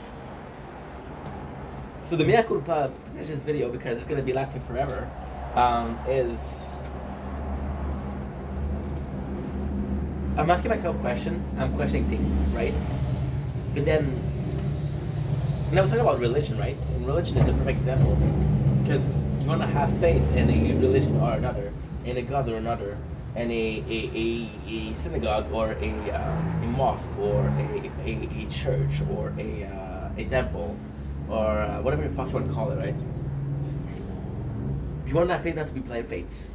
So the mea culpa to finish this video, because it's gonna be lasting forever, is I'm asking myself questions. I'm questioning things, right? But then, and I was talking about religion, right? And religion is a perfect example, because you wanna have faith in a religion or another, in a god or another, and a synagogue or a mosque or a church or a temple or whatever the fuck you want to call it, right? You want that faith not to be blind faith.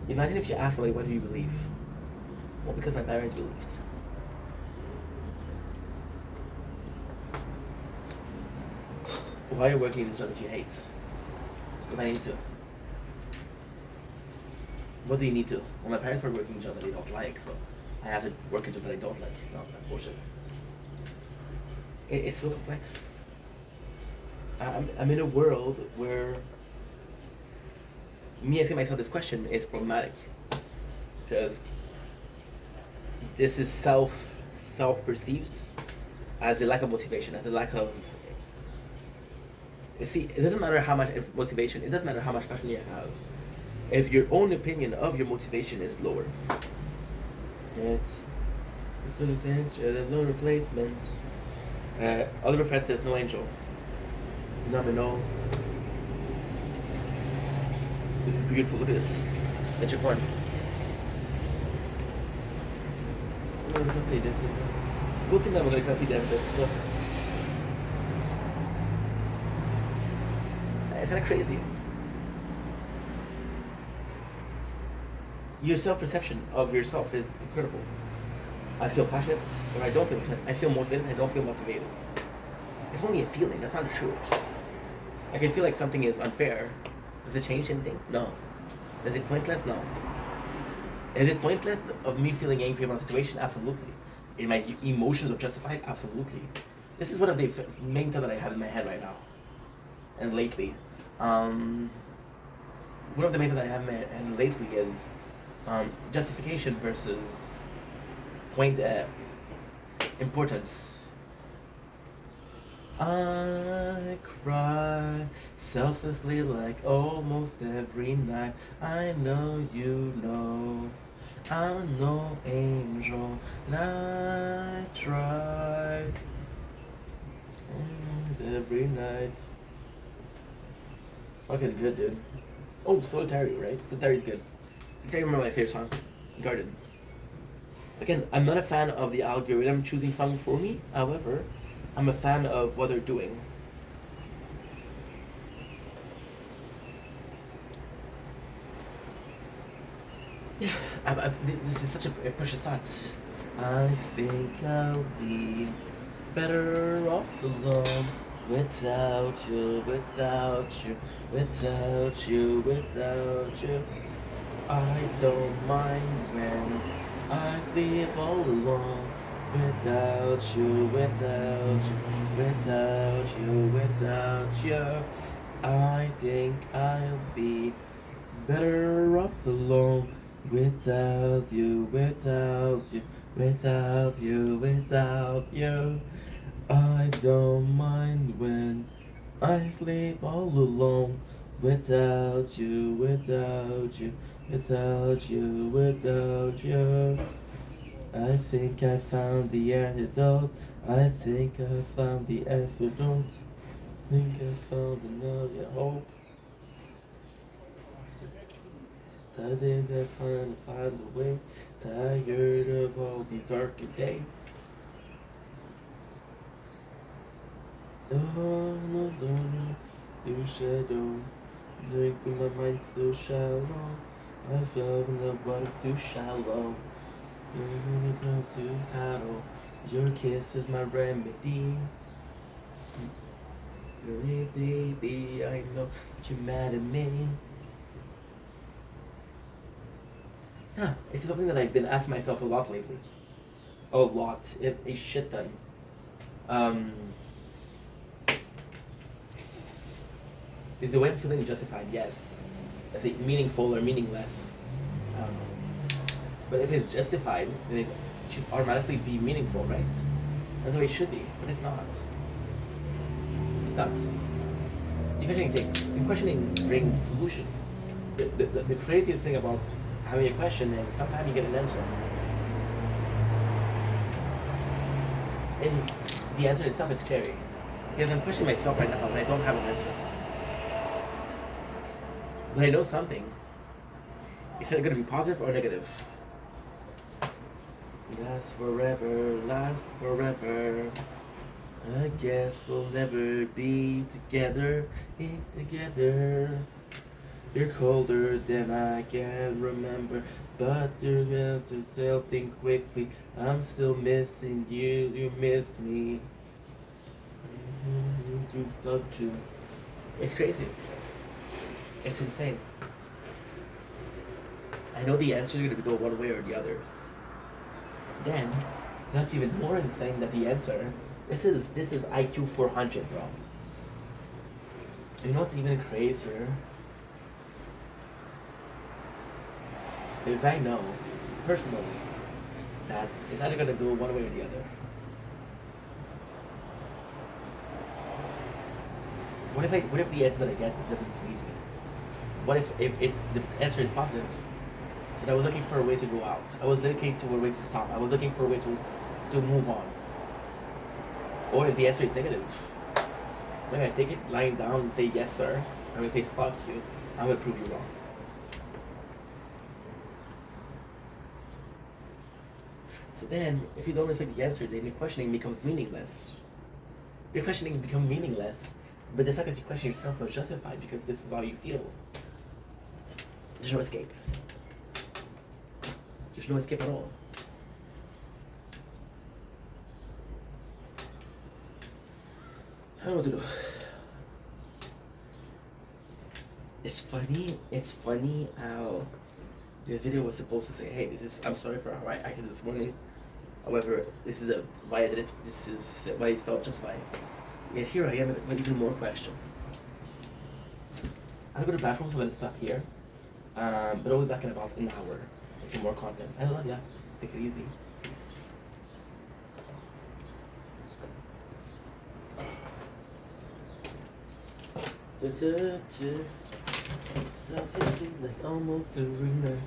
Imagine if you ask somebody, what do you believe? Well, because my parents believed. Why are you working in a job that you hate? If I need to. What do you need to? Well, my parents were working a job that they don't like, so I have to work a job that I don't like. No, that's bullshit. It's so complex. I'm in a world where me asking myself this question is problematic, because this is self-perceived as a lack of motivation, as a lack of. See, it doesn't matter how much motivation. It doesn't matter how much passion you have. If your own opinion of your motivation is lower, it's no attention, there's no replacement. Oliver Fred says no angel. No. This is beautiful. Look at this. Nature porn. Good thing that I'm gonna copy them, but so it's kind of crazy. Your self-perception of yourself is incredible. I feel passionate, or I don't feel passionate. I feel motivated, I don't feel motivated. It's only a feeling, that's not true. I can feel like something is unfair. Does it change anything? No. Is it pointless? No. Is it pointless of me feeling angry about a situation? Absolutely. Is my emotions are justified? Absolutely. This is one of the main things that I have in my head right now. And lately. One of the main things that I have in my head lately is justification versus importance. I cry selflessly like almost every night. I know you know I'm no angel, and I try every night. Fucking good, dude. Oh, Solitary, right? Solitary's good. Solitary, remember my favorite song, Garden. Again, I'm not a fan of the algorithm choosing songs for me. However, I'm a fan of what they're doing. Yeah, this is such a precious thought. I think I'll be better off alone without you, without you, without you, without you. I don't mind when I sleep all alone without you, without you, without you, without you. I think I'll be better off alone without you, without you, without you, without you. I don't mind when I sleep all alone without you, without you, without you, without you. I think I found the antidote. I think I found the antidote. Think I found another hope. I think I find a way. Tired of all these darker days. Oh, no, no, you shadow. Making my mind so shallow. I fell in the water too shallow. You're too hollow. Your kiss is my remedy. Really, baby, I know that you're mad at me. Yeah, it's something that I've been asking myself a lot lately. A lot. A shit ton. Is the way I'm feeling justified? Yes. Is it meaningful or meaningless? I don't know. But if it's justified, then it should automatically be meaningful, right? That's the way it should be, but it's not. It's not. Questioning brings solution. The craziest thing about having a question is sometimes you get an answer. And the answer itself is scary. Because I'm questioning myself right now and I don't have an answer. But I know something. Is it going to be positive or negative? Last forever, last forever. I guess we'll never be together, You're colder than I can remember, but you're going to tell things quickly. I'm still missing you, you miss me. You start to. It's crazy. It's insane. I know the answer is going to go one way or the other. Then, that's even more insane that the answer. This is IQ 400, bro. You know what's even crazier? Is I know, personally, that it's either going to go one way or the other. What if the answer that I get doesn't please me? What if it's the answer is positive? But I was looking for a way to go out. I was looking for a way to stop. I was looking for a way to move on. Or if the answer is negative, I'm gonna take it lying down and say yes sir. I'm gonna say fuck you. I'm gonna prove you wrong. So then, if you don't respect the answer, then your questioning becomes meaningless. Your questioning becomes meaningless, but the fact that you question yourself was justified because this is how you feel. There's no escape. There's no escape at all. I don't know what to do. It's funny how this video was supposed to say, hey, I'm sorry for how I acted this morning. However, this is why I did it, this is why it felt justified. Yet here I am with even more question. I'll go to the bathroom, so I'm gonna stop here. But I'll be back in about an hour with some more content. I love ya. Take it easy. Peace. Selfishly, like almost every night.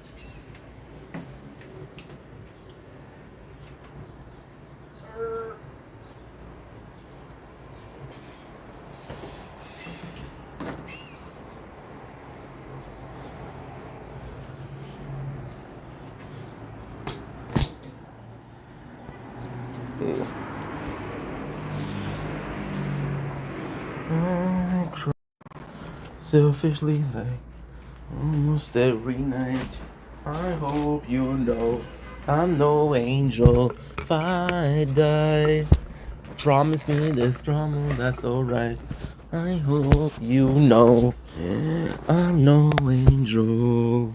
Selfishly, like almost every night. I hope you know I'm no angel. If I die, promise me this drama, that's alright. I hope you know I'm no angel.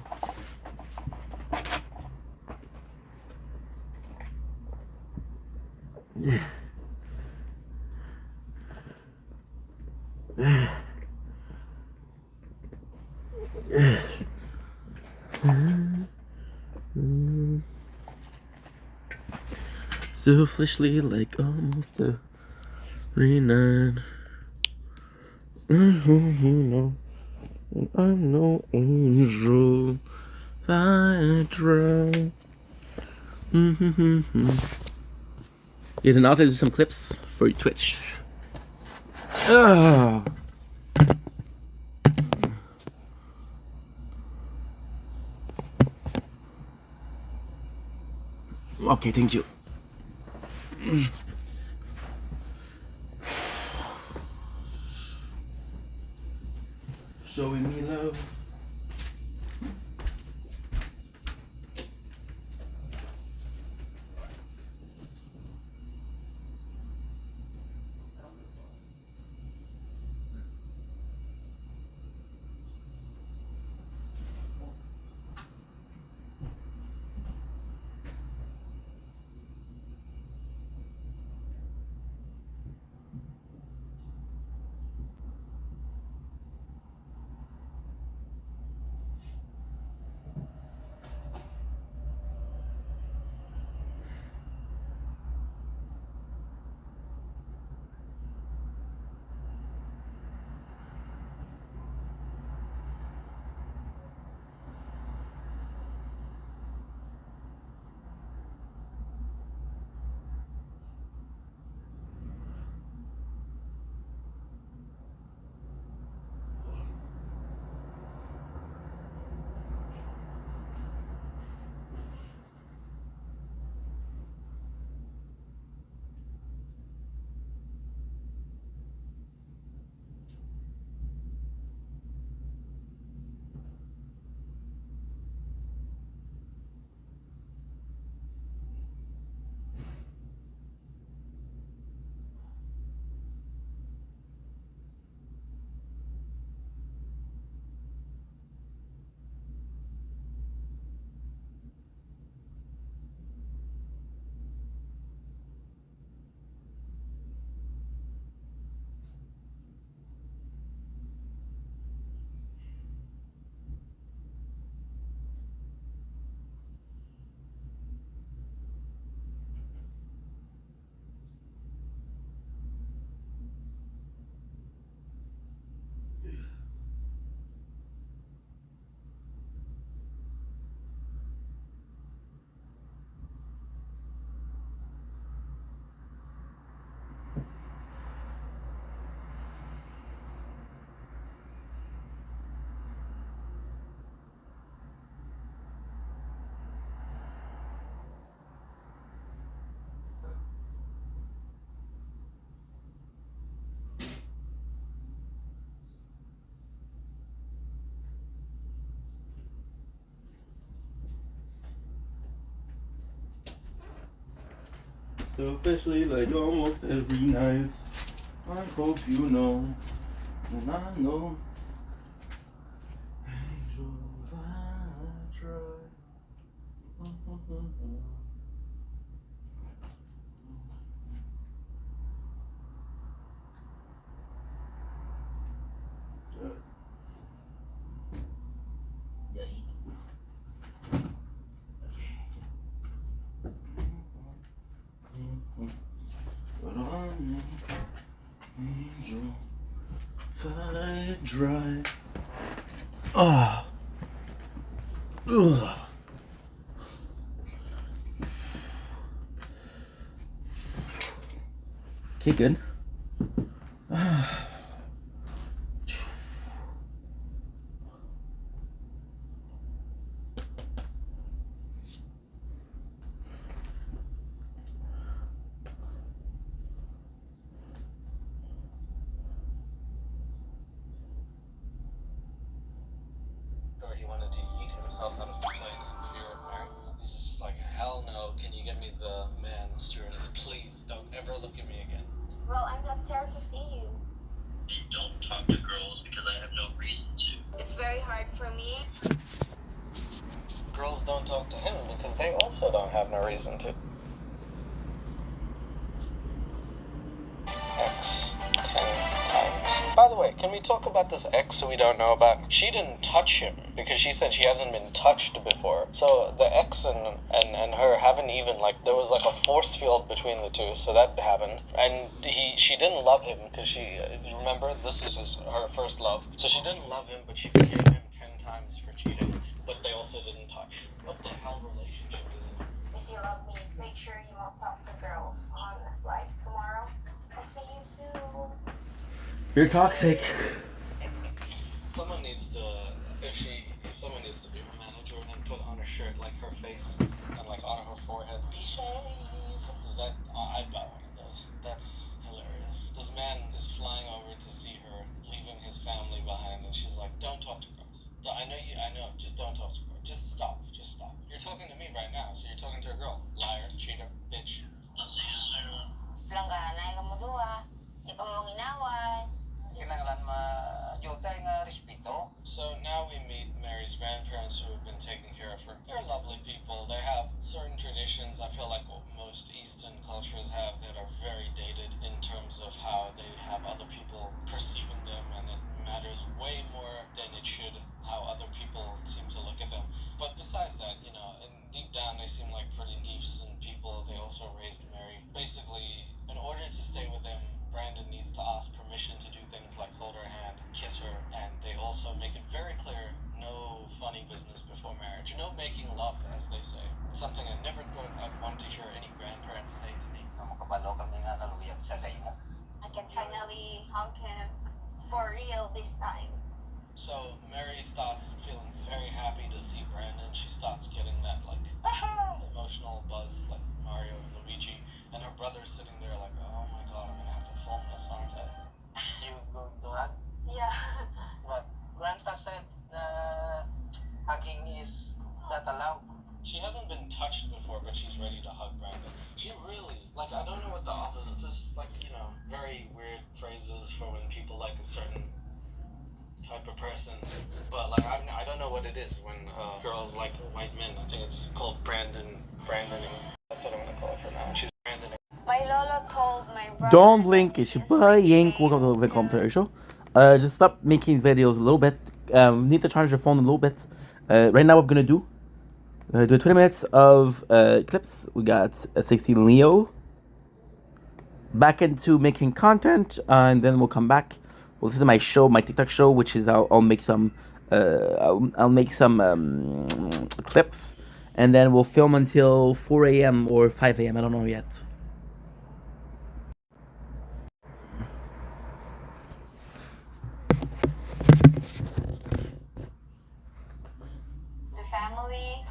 Selfishly, like almost every night. I hope you know I'm no angel. If I try. Yeah, then I'll do some clips for Twitch. Ah. Okay, thank you. Showing me love. Selfishly, like almost every night. I hope you know, and I know. Angel, if I try. But I'm an angel. If I it dry. Ah. Ugh. Okay, good. Or he wanted to yeet himself out of the plane in fear of Mary. He's just like, hell no, can you get me the man, stewardess? Please, don't ever look at me again. Well, I'm not there to see you. I don't talk to girls because I have no reason to. It's very hard for me. Girls don't talk to him because they also don't have no reason to. X 10 times. By the way, can we talk about this X we don't know about? She didn't touch him because she said she hasn't been touched before. So the X and her haven't even, like, there was like a force field between the two, so that happened. And she didn't love him because she, remember, this is her first love. So she didn't love him, but she forgave him 10 times for cheating, but they also didn't touch. What the hell relationship is it? If you love me, make sure you won't talk to girls on the flight tomorrow. I'll see you soon. You're toxic. Someone needs to, if someone needs to be her manager and then put on a shirt like her face and like on her forehead, behave. Is that, I'd buy one of those. That's hilarious. This man is flying over to see her, leaving his family behind, and she's like, don't talk to girls. I know, just don't talk to girls. Just stop. You're talking to me right now, so you're talking to a girl. Liar, cheater, bitch. Langganay ka mo doa. Di pa mo ginaway. Kinanglan ma-jutay nga respeto. So now we meet Mary's grandparents who have been taking care of her. They're lovely people. They have certain traditions I feel like most Eastern cultures have that are very dated in terms of how they have other people perceiving them, and it matters way more than it should how other people seem to look at them. But besides that, you know, and deep down they seem like pretty decent people. They also raised Mary. Basically, in order to stay with them, Brandon needs to ask permission to do things like hold her hand, kiss her, and they also make it very clear, no funny business before marriage. No making love, as they say. Something I never thought I'd want to hear any grandparents say to me. Makabalo kami nga naluyag sa imo. I can finally hug him for real this time. So Mary starts feeling very happy to see Brandon. She starts getting that like emotional buzz like Mario and Luigi, and her brother's sitting there like, oh my god, I'm gonna have to film this, aren't I? You go to hug? Yeah. But Grandpa said hugging is not allowed. She hasn't been touched before, but she's ready to hug Brandon. She really, like, I don't know what the opposite is, like, you know, very weird phrases for when people like a certain type of person. But, like, I don't know what it is when girls like white men. I think it's called Brandoning. That's what I'm gonna call it for now. She's Brandoning. My Lolo told my brother. Don't blink, it's your boy Yank. Welcome to the commentary show. Just stop making videos a little bit. Need to charge your phone a little bit. Right now, what we're gonna do 20 minutes of clips. We got 16 Leo. Back into making content, and then we'll come back. Well, this is my show, my TikTok show, which is I'll make some I'll make some clips, and then we'll film until 4 a.m. or 5 a.m. I don't know yet. The family.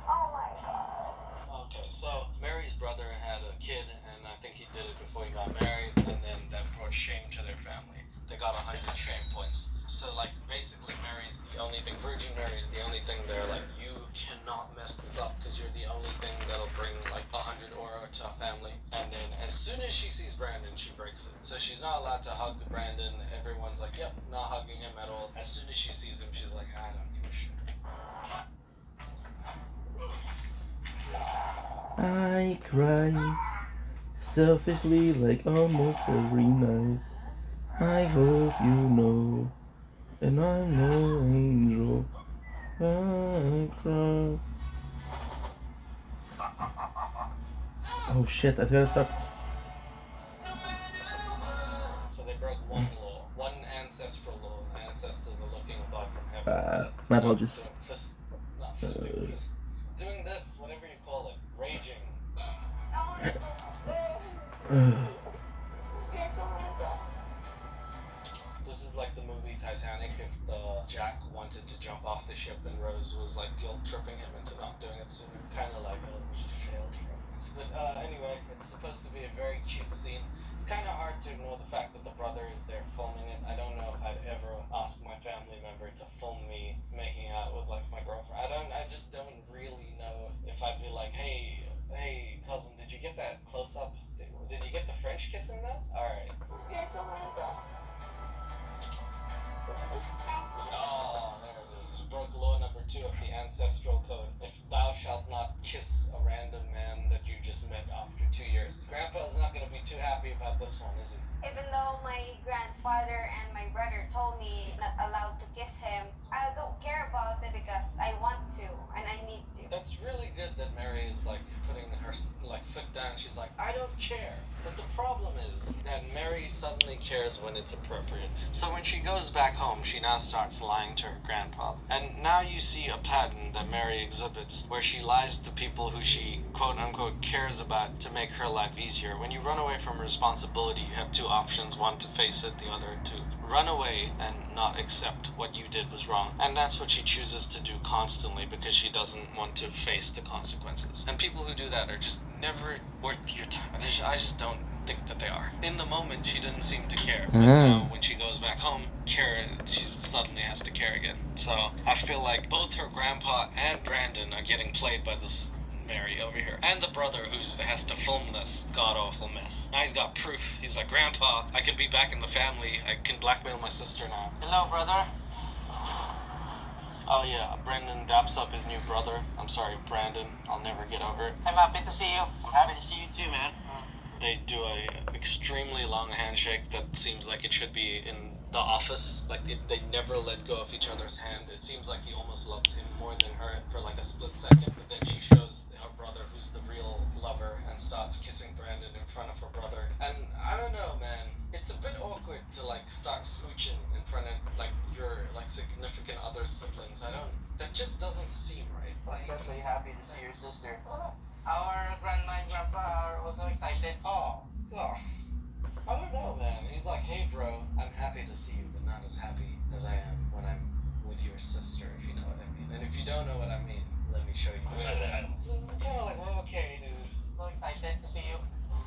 Oh my god. Okay, so Mary's brother had a kid, and I think he did it before he got married, and then that brought shame to their family. They got 100 shame points. So, like, basically, Mary's the only thing, Virgin Mary's the only thing they're like, you cannot mess this up because you're the only thing that'll bring, like, 100 aura to a family. And then as soon as she sees Brandon, she breaks it. So she's not allowed to hug Brandon. Everyone's like, yep, not hugging him at all. As soon as she sees him, she's like, I don't give a shit. I cry selfishly like almost every night. I hope you know, and I'm no angel. I cry. Oh shit, I think I stopped. So they broke one law, one ancestral law, and ancestors are looking above from heaven. My apologies. Doing this, whatever you call it, raging. This is like the movie Titanic if the Jack wanted to jump off the ship and Rose was like guilt tripping him into not doing it sooner. Kind of like just failed from this. But anyway, it's supposed to be a very cute scene. It's kind of hard to ignore the fact that the brother is there filming it. I don't know if I'd ever ask my family member to film me making out with like my girlfriend. I just don't really know if I'd be like, hey cousin, did you get that close up? Did you get the French kiss in that? All right. Oh, there it is. Broke law number 2 of the ancestral code. If thou shalt not kiss a random man that you just met after 2 years. Grandpa's not going to be too happy about this one, is he? Even though my grandfather and my brother told me not allowed to kiss him, I don't care about it because I want to and I need to. That's really good that Mary is like putting her like foot down. She's like, I don't care. But the problem is that Mary suddenly cares when it's appropriate. So when she goes back home, she now starts lying to her grandpa. And now you see a pattern that Mary exhibits where she lies to people who she quote unquote cares about to make her life easier. When you run away from responsibility, you have 2 options. One, to face it, the other to run away and not accept what you did was wrong. And that's what she chooses to do constantly because she doesn't want to face the consequences. And people who do that are just never worth your time. I just don't think that they are. In the moment, she didn't seem to care. But now, when she goes back home, she suddenly has to care again. So I feel like both her grandpa and Brandon are getting played by this Mary over here. And the brother who has to film this god-awful mess. Now he's got proof. He's like, Grandpa, I could be back in the family. I can blackmail my sister now. Hello, brother. Oh yeah, Brandon daps up his new brother. I'm sorry, Brandon. I'll never get over it. I'm happy to see you. I'm happy to see you too, man. They do a extremely long handshake that seems like it should be in The Office. Like they never let go of each other's hand. It seems like he almost loves him more than her for like a split second. But then she shows her brother, who's the real lover, and starts kissing Brandon in front of her brother. And I don't know, man. It's a bit awkward to like start smooching in front of like your like significant other siblings. That just doesn't seem right. I'm especially happy to see your sister. Our grandma and grandpa are also excited. Oh, I don't know, man. He's like, hey, bro, I'm happy to see you, but not as happy as I am when I'm with your sister, if you know what I mean. And if you don't know what I mean, let me show you. Just kind of like, well, okay, dude. So excited to see you.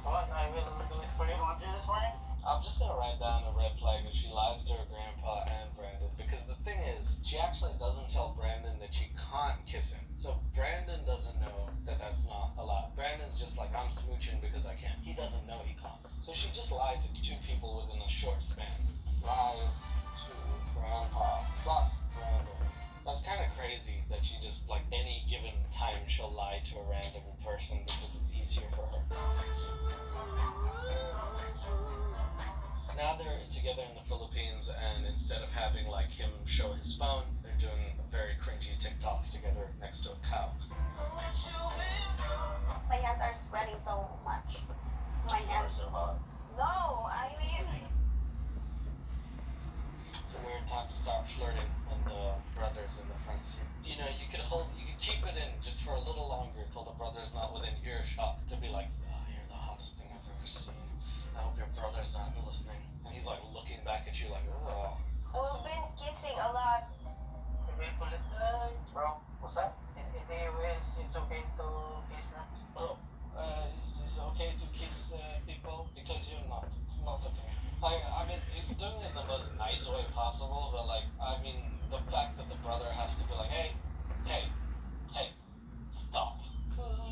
What? I will do it for you. Want to do this for me? I'm just gonna write down a red flag if she lies to her grandpa and Brandon, because the thing is, she actually doesn't tell Brandon that she can't kiss him. So Brandon doesn't know that that's not allowed. Brandon's just like, I'm smooching because I can. He doesn't know he can't. So she just lied to 2 people within a short span. Lies to grandpa plus Brandon. That's kind of crazy that she just, like, any given time she'll lie to a random person because it's easier for her. Now they're together in the Philippines, and instead of having like him show his phone, they're doing very cringy TikToks together next to a cow. My hands are sweating so much. My hands. No, I mean. It's a weird time to start flirting when the brother's in the front seat. You know, you could keep it in just for a little longer till the brother's not within earshot to be like, oh, you're the hottest thing I've ever seen. I hope your brother's not listening. And he's like looking back at you like, oh. We've been kissing a lot. Bro, what's up? It's okay to kiss now. Oh, it's okay to kiss people because you're not. It's not okay. I mean, he's doing it in the most nice way possible, but like, I mean, the fact that the brother has to be like, hey, stop.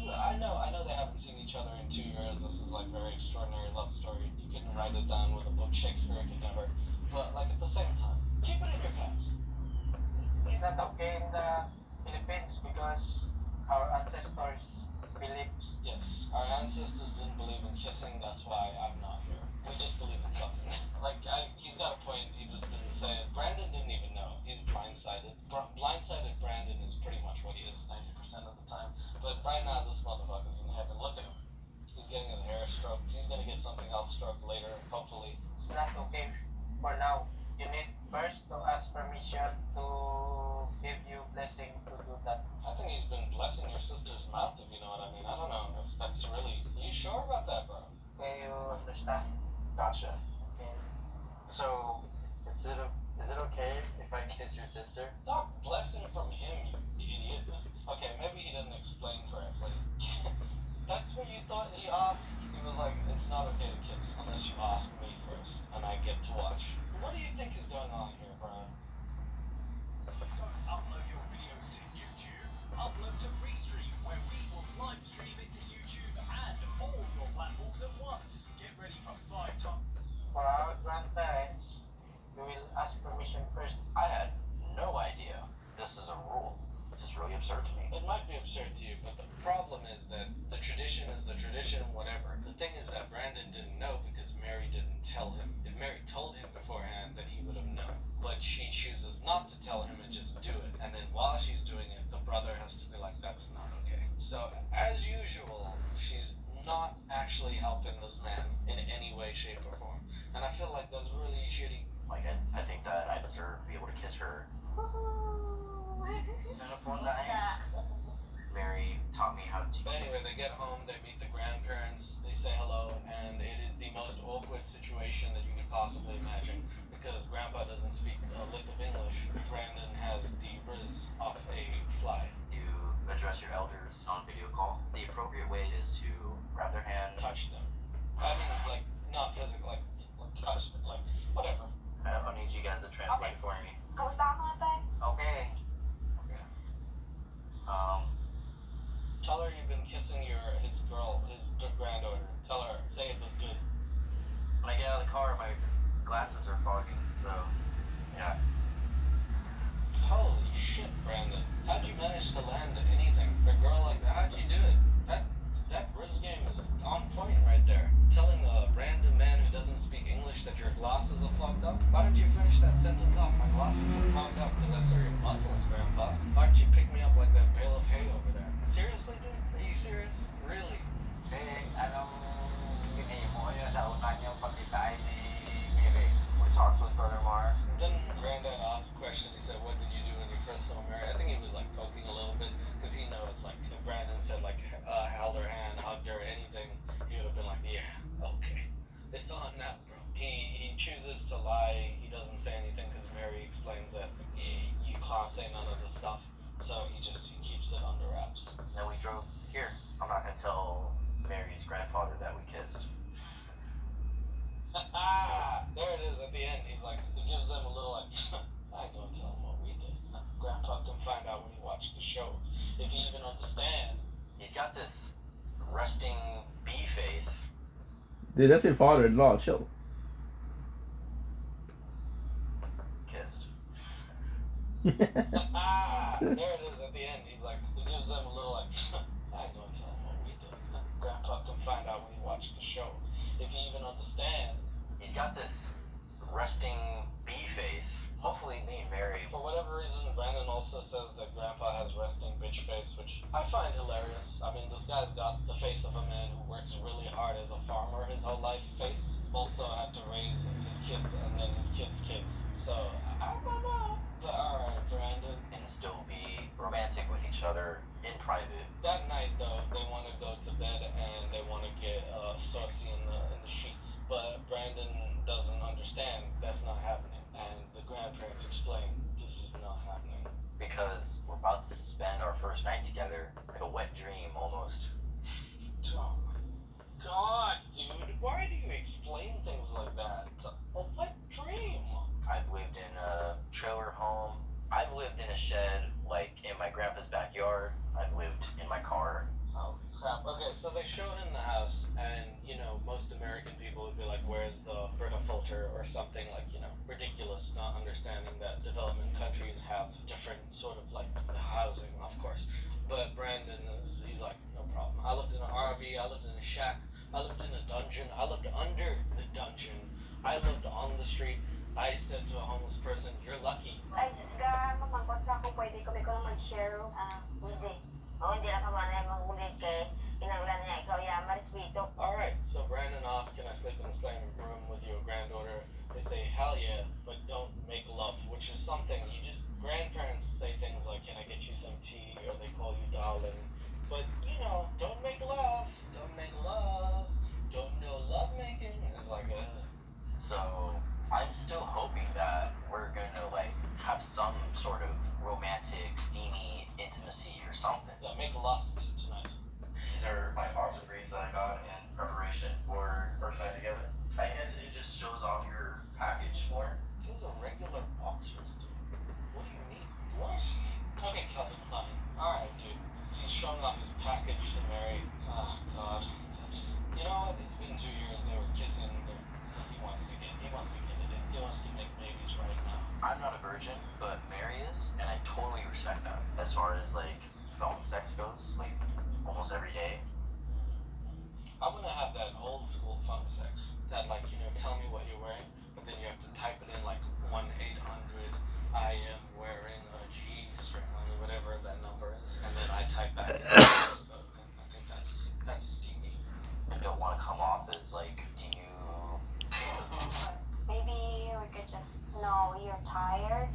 I know they haven't seen each other in 2 years. This is like very extraordinary love story. You couldn't write it down with a book. Shakespeare could never. But like at the same time, keep it in your pants. It's not okay in the Philippines because our ancestors believed. Yes, our ancestors didn't believe in kissing. That's why I'm not here. We just believe in fucking. He's got a point. He just didn't say it. Brandon didn't even know. He's blindsided. Blindsided Brandon is pretty much what he is 90% of the time. But right now, this motherfucker's in heaven. Look at him. He's getting his hair stroked. He's gonna get something else stroked later, hopefully. It's not okay for now. You need first to ask for not okay to kiss unless you ask me first and I get to watch. What do you think is going on here, Brian? Don't upload your videos to YouTube. Upload to Restream, where we will live stream it to YouTube and all your platforms at once. Get ready for 5 times. For our grandparents, we will ask permission first. I had no idea this is a rule. It's just really absurd to me. It might be absurd to you, but the problem is that the tradition is the tradition, whatever. The thing is that Brandon didn't know because Mary didn't tell him. If Mary told him beforehand, then he would have known. But she chooses not to tell him and just do it. And then while she's doing it, the brother has to be like, that's not okay. So, as usual, she's not actually helping this man in any way, shape, or form. And I feel like that's really shitty. Like, I think that I deserve to be able to kiss her. Mary taught me how to. But anyway, they get home, they meet the grandparents, they say hello, and it is the most awkward situation that you could possibly imagine because Grandpa doesn't speak a lick of English. Brandon has the riz off a fly. You address your elders on video call. The appropriate way is to grab their hand. Touch them. I mean, like, not physical, like touch, like, whatever. I need you guys to translate for me. Kamusta ka nga, tay? Okay. Tell her you've been kissing his granddaughter. Tell her, say it was good. When I get out of the car, my glasses are fogging, so yeah. Holy shit, Brandon. How'd you manage to land anything? A girl like that, how'd you do it? That risk game is on point right there. Telling a random man who doesn't speak English that your glasses are fogged up? Why don't you finish that sentence off? My glasses are fogged up because I saw your muscles, Grandpa. Why don't you pick me up like that bale of hay over there? Seriously, dude? Are you serious? Really? Anong mo yun sa una niyong pagkitain ni Miri? We talked with Brother Mar. Then Granddad asked a question. He said, what did you do when you first saw Mary? I think he was like poking a little bit because he knows like if Brandon said like held her hand, hugged her, anything, he would have been like, yeah, okay. It's on now, bro. He chooses to lie. He doesn't say anything because Mary explains that you can't say none of the stuff. So he keeps it under wraps. Then we drove here. I'm not gonna tell Mary's grandfather that we kissed. There it is at the end. He's like, he gives them a little like, I ain't gonna tell him what we did. Grandpa can find out when he watched the show. If he even understand. He's got this resting bee face. Dude, that's your father-in-law. Chill. Kissed. There it is at the end. He's like, he gives them a little like, I ain't gonna tell him what we did. Grandpa can find out when he watched the show. If he even understand. He's got this resting bee face. Hopefully me and Mary. For whatever reason, Brandon also says that Grandpa has resting bitch face, which I find hilarious. I mean, this guy's got the face of a man who works really hard as a farmer his whole life. Face also had to raise his kids and then his kids' kids. So, I don't know. But alright, Brandon. And still be romantic with each other in private. That night, though, they want to go to bed and they want to get saucy in the sheets. But Brandon doesn't understand that's not happening. And the grandparents explain this is not happening. Because we're about to spend our first night together, like a wet dream almost. Oh my god, dude. Why do you explain things like that? A wet dream. I've lived in a trailer home. I've lived in a shed, like in my grandpa's backyard. I've lived in my car. Oh crap. Okay, so they show him the house, and you know, most American people would be like, where's the Brita filter or something, like, you know, ridiculous, not understanding that development countries have different sort of like housing, of course. But Brandon he's like, no problem. I lived in an RV, I lived in a shack, I lived in a dungeon, I lived under the dungeon, I lived on the street. I said to a homeless person, you're lucky. Ay, mamangkot na ako, pwede ko lang mag-share. Hindi. Hindi ako manay mag-ulit kay inanglan niya ikaw yaman, respeto. Alright, so Brandon asks, can I sleep in the same room with your granddaughter? They say, hell yeah, but don't make love, which is something grandparents say things like, can I get you some tea, or they call you darling. But, you know, don't make love, don't make love, don't know love making. It's like So I'm still hoping that we're gonna like have some sort of romantic, steamy intimacy or something. yeah, make lust tonight. These are my awesome breeds that I got in preparation celebration for first night together? I guess it just shows off your package more. Those are regular boxers, dude. What do you mean? What? Okay, Calvin Klein. Alright, dude. He's showing off his package to Mary. Oh, God. That's... You know what? It's been 2 years. They were kissing. He wants to get it in. He wants to make babies right now. I'm not a virgin, but Mary is, and I totally respect that. As far as like phone sex goes, like almost every day. I'm gonna have that old school phone sex. That, like, you know, tell me what you're wearing, but then you have to type it in like 1-800 I am wearing a G-string or whatever that number is, and then I type back in the text code. I think that's steamy. I don't want to come off as like, do you? Maybe we could just know you're tired.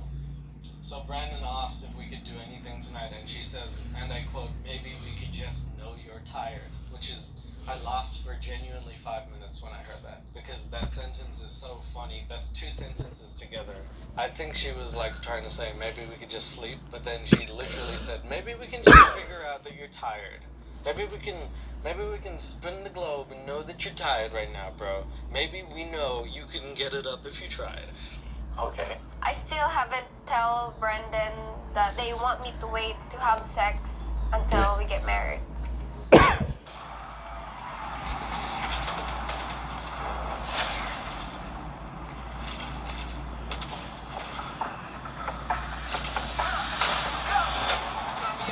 So Brandon asked if we could do anything tonight, and she says, and I quote, maybe we could just know you're tired, which is, I laughed for genuinely 5 minutes when I heard that, because that sentence is so funny. That's 2 sentences together. I think she was like trying to say, maybe we could just sleep, but then she literally said, maybe we can just figure out that you're tired. Maybe we can spin the globe and know that you're tired right now, bro. Maybe we know you can get it up if you tried. Okay. I still haven't tell Brendan that they want me to wait to have sex until we get married.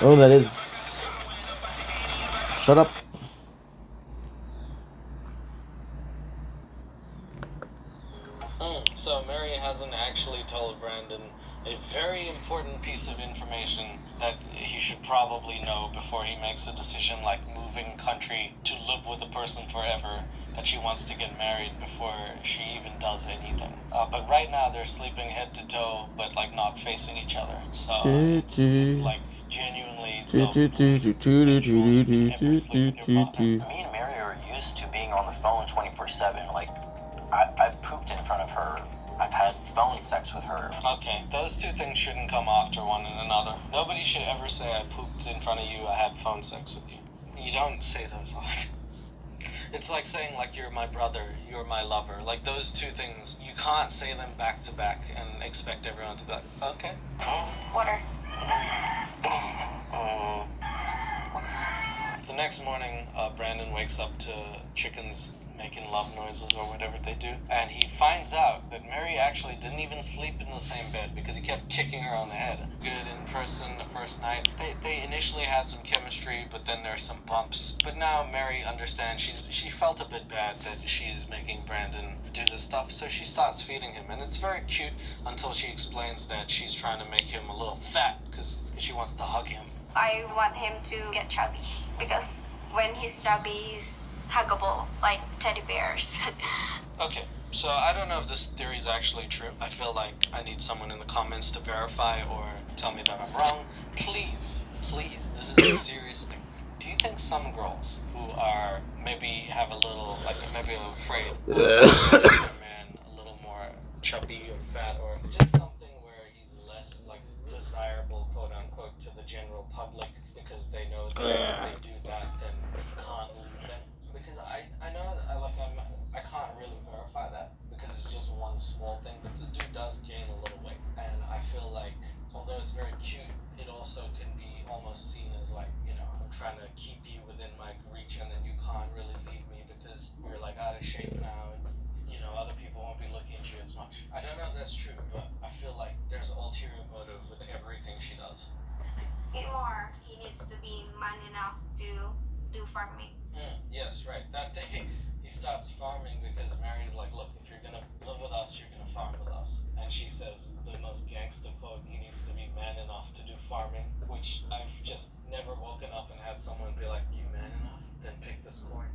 Oh, that is. Shut up. So Mary hasn't actually told Brandon a very important piece of information that he should probably know before he makes a decision like moving country to live with a person forever, that she wants to get married before she even does anything. But right now they're sleeping head to toe, but like not facing each other. So it's like genuinely the most sexual you can ever sleep with your partner. Me and Mary are used to being on the phone 24/7. Like, I've pooped in front of her. I've had phone sex with her. Okay, those 2 things shouldn't come after one another. Nobody should ever say I pooped in front of you, I had phone sex with you. You don't say those often. It's like saying like you're my brother, you're my lover. Like those 2 things, you can't say them back to back and expect everyone to be like, okay. Water. The next morning, Brandon wakes up to chickens making love noises or whatever they do, and he finds out that Mary actually didn't even sleep in the same bed because he kept kicking her on the head. Good in person the first night. They initially had some chemistry, but then there's some bumps. But now Mary understands she felt a bit bad that she's making Brandon do this stuff, so she starts feeding him, and it's very cute until she explains that she's trying to make him a little fat because she wants to hug him. I want him to get chubby because when he's chubby, he's huggable like teddy bears. Okay, so I don't know if this theory is actually true. I feel like I need someone in the comments to verify or tell me that I'm wrong. Please, this is a serious thing. Do you think some girls who are maybe have a little, like maybe afraid of their man a little more chubby or fat, or just something where he's less like desirable, quote unquote, to the general public because they know that if they do that, then you can't leave them? Because I know that I can't really verify that because it's just one small thing, but this dude does gain a little weight, and I feel like although it's very cute, it also can be almost seen as like, you know, I'm trying to keep you within my reach, and then you can't really leave me because you're like out of shape now, and you know other people won't be looking at you as much. I don't know if that's true, but I feel like there's ulterior motive with everything she does. More, he needs to be man enough to do farming. Yes, right. That day, he starts farming because Mary's like, look, if you're gonna live with us, you're gonna farm with us. And she says the most gangster quote, he needs to be man enough to do farming, which I've just never woken up and had someone be like, you man enough? Then pick this corn.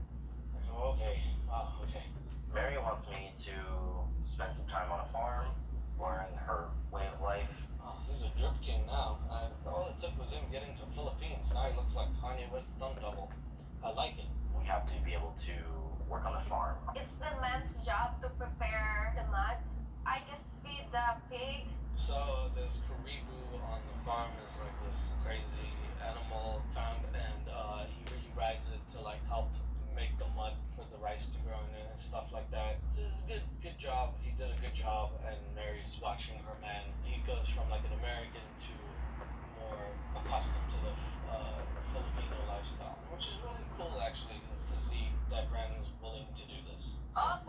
Like, oh, okay. Oh, okay. Mary wants me to spend some time on a farm, learn her way of life. Oh, he's a drip king now. All it took was him getting to Philippines. Now he looks like Kanye West's stunt double. I like it. We have to be able to work on the farm. It's the man's job to prepare the mud. I just feed the pigs. So this Caribou on the farm is like this crazy animal found, and he rides it to like help make the mud for the rice to growing in and stuff like that. So this is a good job. He did a good job, and Mary's watching her man. He goes from like an American to more accustomed to the Filipino lifestyle, which is really cool actually to see that Brandon's willing to do this. As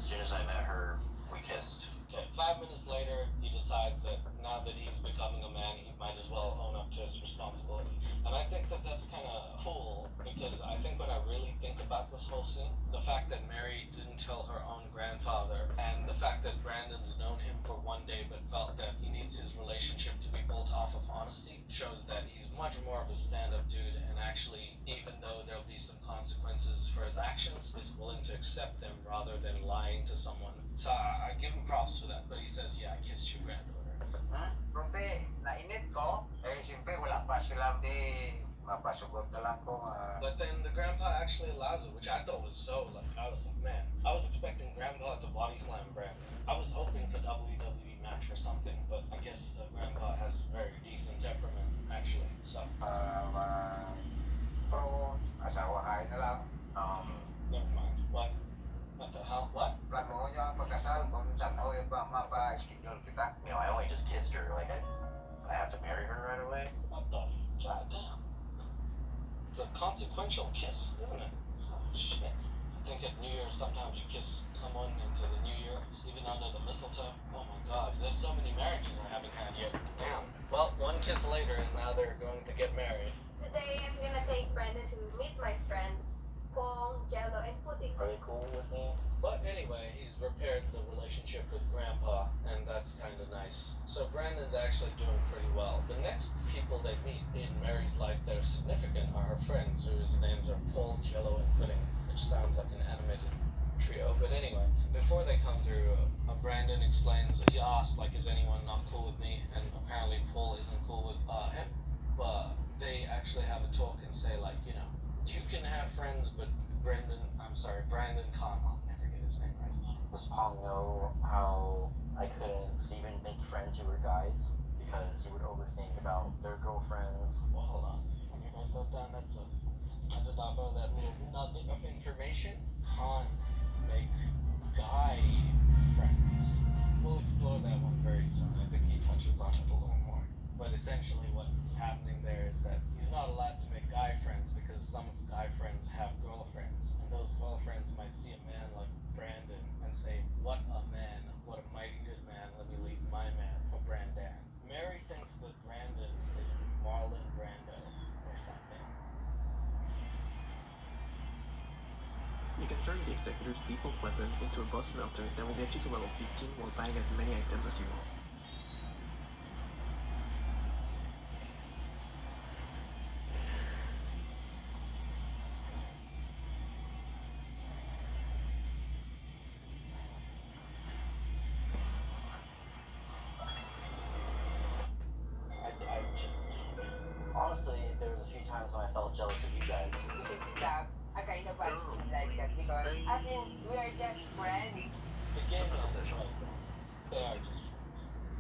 soon as I met her, we kissed. Okay, 5 minutes later, he decides that now that he's becoming a man, he might as well own up to his responsibility. And I think that that's kind of cool, because I think when I really think about this whole scene, the fact that Mary didn't tell her own grandfather, and the fact that Brandon's known him for one day but felt that he needs his relationship to be built off of honesty, shows that he's much more of a stand-up dude, and actually, even though there'll be some consequences for his actions, is willing to accept them rather than lying to someone. So I give him props for that, but he says, yeah, I kissed your granddaughter. Prote, nainit ko. Siyempre wala pa silang mapasugot na lang ko. But then the grandpa actually allows it, which I thought was so, I was like, man, I was expecting grandpa to body slam Brandon. I was hoping for WWE match or something, but I guess grandpa has very decent temperament, actually, so. Pro, asawahay na lang. Never mind. What? What the hell? What? Plano nyo ang pagkasal kung saan ako yung mapa-schedule kita. You know, I only just kissed her. Like, I have to marry her right away. What the? God damn. It's a consequential kiss, isn't it? Oh, shit. I think at New Year, sometimes you kiss someone into the New Year, even under the mistletoe. Oh my god, there's so many marriages I haven't had yet. Damn. Well, one kiss later, and now they're going to get married. Today I'm gonna take Brandon to meet my friends, Paul, Jello, and Pudding. Are they cool with me? But anyway, he's repaired the relationship with Grandpa, and that's kind of nice. So Brandon's actually doing pretty well. The next people they meet in Mary's life that are significant are her friends, whose names are Paul, Jello, and Pudding, which sounds like an animated trio. But anyway, before they come through, Brandon explains, he asks, like, is anyone not cool with me? And apparently Paul isn't cool with him. But they actually have a talk and say, like, you know, you can have friends, but Brandon can't. I'll never get his name right. Does Paul know how I couldn't even make friends who were guys because he would overthink about their girlfriends? Well, hold on. Let me write that down. I did not know that little nugget of information. Can't make guy friends. We'll explore that one very soon. I think he touches on it a little more. But essentially what's happening there is that he's not allowed to make guy friends because some guy friends have girlfriends. And those girlfriends might see a man like Brandon and say, what a man, what a mighty good man, let me leave my man for Brandon. Mary thinks that Brandon is Marlon Brando or something. You can turn the Executor's default weapon into a boss melter that will get you to level 15 while buying as many items as you want. Honestly, there was a few times when I felt jealous of you guys. That, I kind of like that because As in, we are just friends. The game is right. They are just.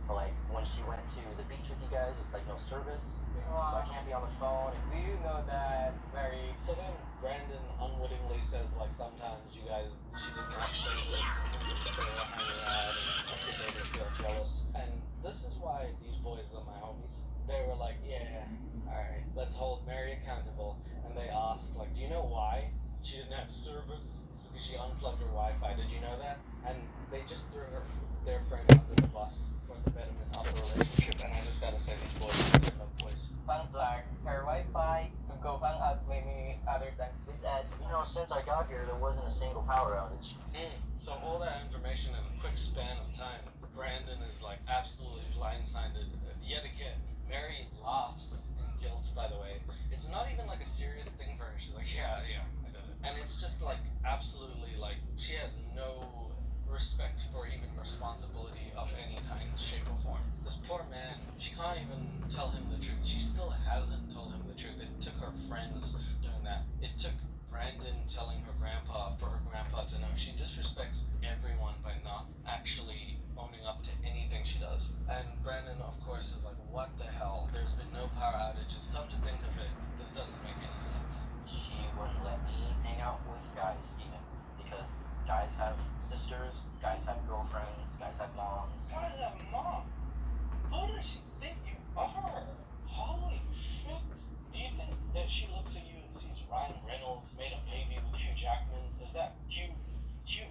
But like when she went to the beach with you guys, it's like no service, so I can't be on the phone. do you know that Mary So then Brandon unwittingly says, like, sometimes you guys, she didn't have service, they were hanging out and she made her feel jealous. And this is why these boys are my homies. They were like, yeah, alright, let's hold Mary accountable. And they asked, like, do you know why she didn't have service? It's because she unplugged her Wi-Fi. Did you know that? And they just threw their friend under the bus for the betterment of the relationship. And I just gotta say, these boys are stand-up boys. pang plug her Wi-Fi to go hang out maybe other than with us. You know, since I got here, there wasn't a single power outage. So all that information in a quick span of time, Brandon is like absolutely blindsided yet again. Mary laughs in guilt, by the way. It's not even like a serious thing for her. She's like, yeah, I did it. And it's just like absolutely like she has no respect for even responsibility of any kind, shape, or form. This poor man, she can't even tell him the truth. She still hasn't told him the truth. It took her friends doing that. It took Brandon telling her grandpa for her grandpa to know. She disrespects everyone by not actually owning up to anything she does. And Brandon, of course, is like, what the hell? There's been no power outages. Come to think of it, this doesn't make any sense. She wouldn't let me hang out with guys even, because guys have sisters, guys have girlfriends, guys have moms. Guys have mom. Who does she think you are? Holy shit. Do you think that she looks at you and sees Ryan Reynolds made a baby with Hugh Jackman? Is that Hugh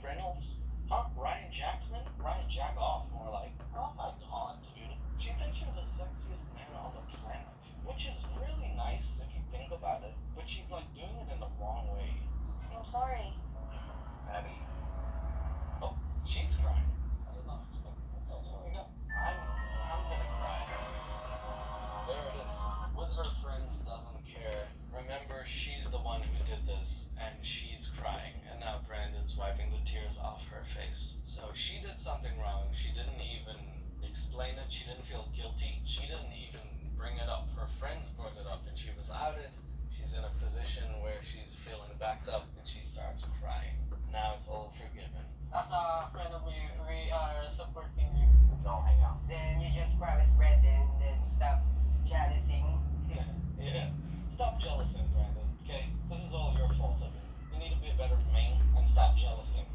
Reynolds? Huh? Ryan Jackman? Ryan Jack off, more like. Oh my god, dude. She thinks you're the sexiest man on the planet. Which is really nice if you think about it. But she's like doing it in the wrong way. I'm sorry. Abby, Oh, she's crying. I did not expect that. Oh, there we go. I'm gonna cry. There it is. With her friends, doesn't care. Remember, she's the one who did this, and she's crying. And now Brandon's wiping the tears off her face. So she did something wrong. She didn't even explain it. She didn't feel guilty. She didn't even bring it up. Her friends brought it up, and she was outed. She's in a position where she's feeling backed up, and she starts crying. Now it's all forgiven. As a friend of you, we are supporting you. don't hang out. Then you just promise Brendan, then stop jealousing. Yeah. Stop jealousing, Brandon. Okay? This is all your fault of it. You need to be a better man and stop jealousing.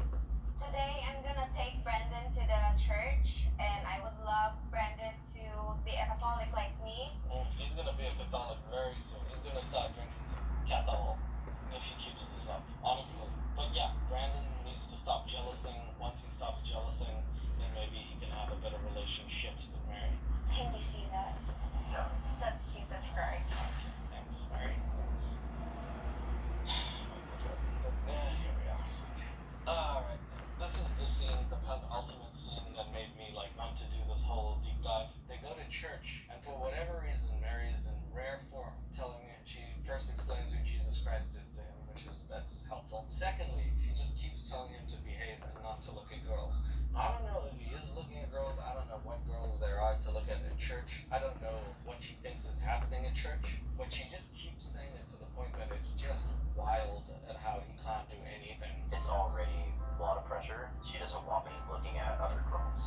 Today I'm gonna take Brandon to the church, and I would love Brandon to be a Catholic like me. He's gonna be a Catholic very soon. He's gonna start drinking Cathol if he keeps this up, honestly. But yeah, Brandon needs to stop jealousing. Once he stops jealousing, then maybe he can have a better relationship with Mary. Can you see that? Yeah. That's Jesus Christ. Thanks, Mary. Thanks. Yeah, here we are. Alright, this is the scene, the penultimate scene that made me want to do this whole deep dive. They go to church, and for whatever reason, Mary is in rare form, telling me she first explains who Jesus Christ is to him, that's helpful. Secondly, she just keeps telling him to behave and not to look at girls. I don't know if he is looking at girls. I don't know what girls there are to look at in church. I don't know what she thinks is happening at church, but she just keeps saying it to the point that it's just wild at how he can't do anything. It's already a lot of pressure. She doesn't want me looking at other girls.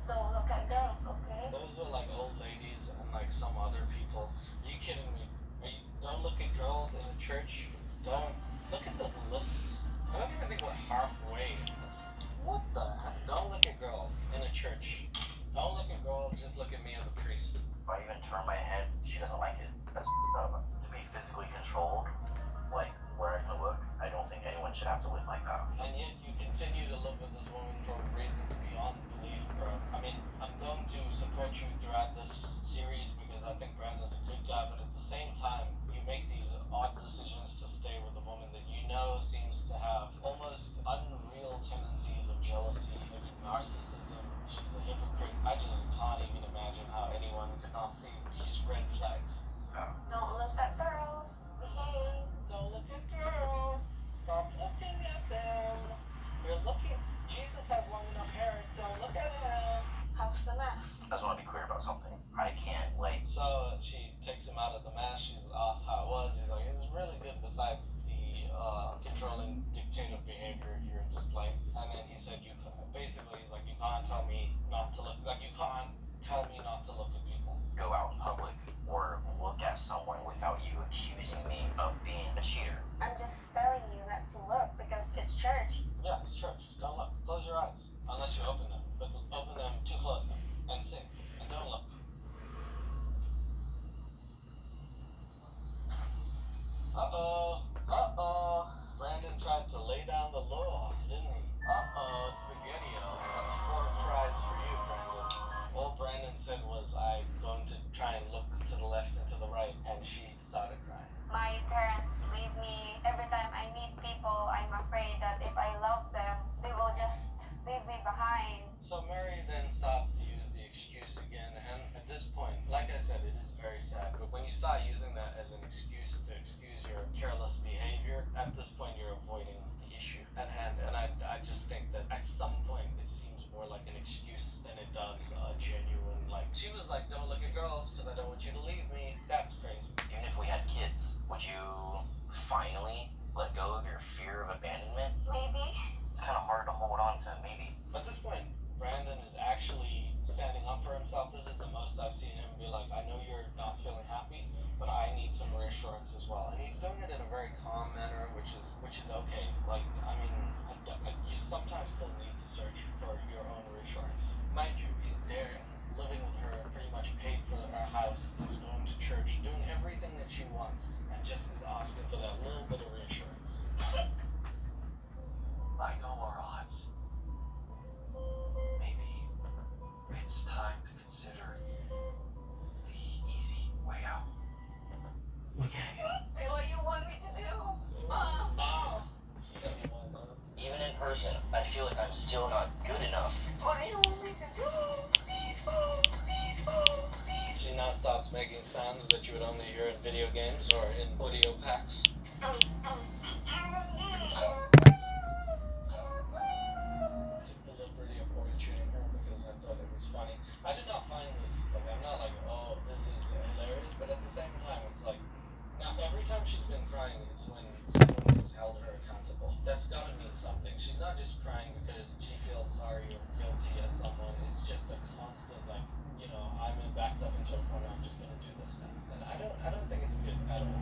Don't look at girls, okay? Those are old ladies and some other people. Are you kidding me? Don't look at girls in the church. Don't look at this list. I don't even think we're halfway. What the heck? Don't look at girls in a church. Don't look at girls, just look at me as a priest. If I even turn my head, she doesn't like it. That's up. To be physically controlled, where I can look, I don't think anyone should have to live like that. And yet you continue to live with this woman for reasons beyond belief, bro. I mean, I'm going to support you throughout this series because I think Brandon's a good guy, but at the same time, you make these odd decisions to stay with a woman that you know seems to have almost unreal tendencies of jealousy, maybe narcissism. She's a hypocrite. I just can't even imagine how anyone could not see these red flags. Don't look at girls. Behave. Don't look at girls. Stop looking at them. You're looking. Jesus has long enough hair. Don't look at him. How's the math? I just want to be clear about something. I can't, So she takes him out of the mass. She's asked how it was. He's like, it's really good besides the controlling dictative behavior you're displaying. And then he said, he's like, you can't tell me not to look. You can't tell me not to look at people. go out in public or look at someone without you accusing me of being a cheater. I'm just telling you not to look because it's church. Yeah, it's church. Don't look. Close your eyes. Unless you open them. But open them to close them. And sing. And don't look. Uh-oh. Brandon tried to lay down the law, didn't he? Uh-oh, Spaghetti-O. That's 4 tries for you, Brandon. All Brandon said was, I'm going to try and look to the left and to the right, and she started crying. My parents leave me. Every time I meet people, I'm afraid that if I love them, they will just leave me behind. So Mary then starts to use the excuse again, and at this point, like I said, it is very sad, but when you start using that as an excuse to excuse your careless behavior, at this point you're avoiding the issue at hand, and I just think that at some point it seems more like an excuse than it does a genuine, she was like, don't look at girls because I don't want you to leave me. That's crazy. Even if we had kids, would you finally let go of your fear of abandonment? Maybe. It's kind of hard to hold on to, maybe. But this past, I've seen him be like, I know you're not feeling happy, but I need some reassurance as well. And he's doing it in a very calm manner, which is okay. Like, I mean, you sometimes still need to search for your own reassurance. Mind you, he's there, living with her, pretty much paid for her house, is going to church, doing everything that she wants, and just is asking for that little bit of reassurance. I know our odds. Maybe it's time to consider the easy way out. Okay. Say what you want me to do. Even in person, I feel like I'm still not good enough. What do you want me to do? She now starts making sounds that you would only hear in video games or in audio packs. Took the liberty of audio tuning her because I thought it was funny. I did not find this, like, I'm not like, oh, this is hilarious, but at the same time, it's like, now every time she's been crying, it's when someone has held her accountable. That's gotta mean something. She's not just crying because she feels sorry or guilty at someone. It's just a constant, like, you know, I'm backed up into a corner. I'm just gonna do this now, and I don't think it's good at all.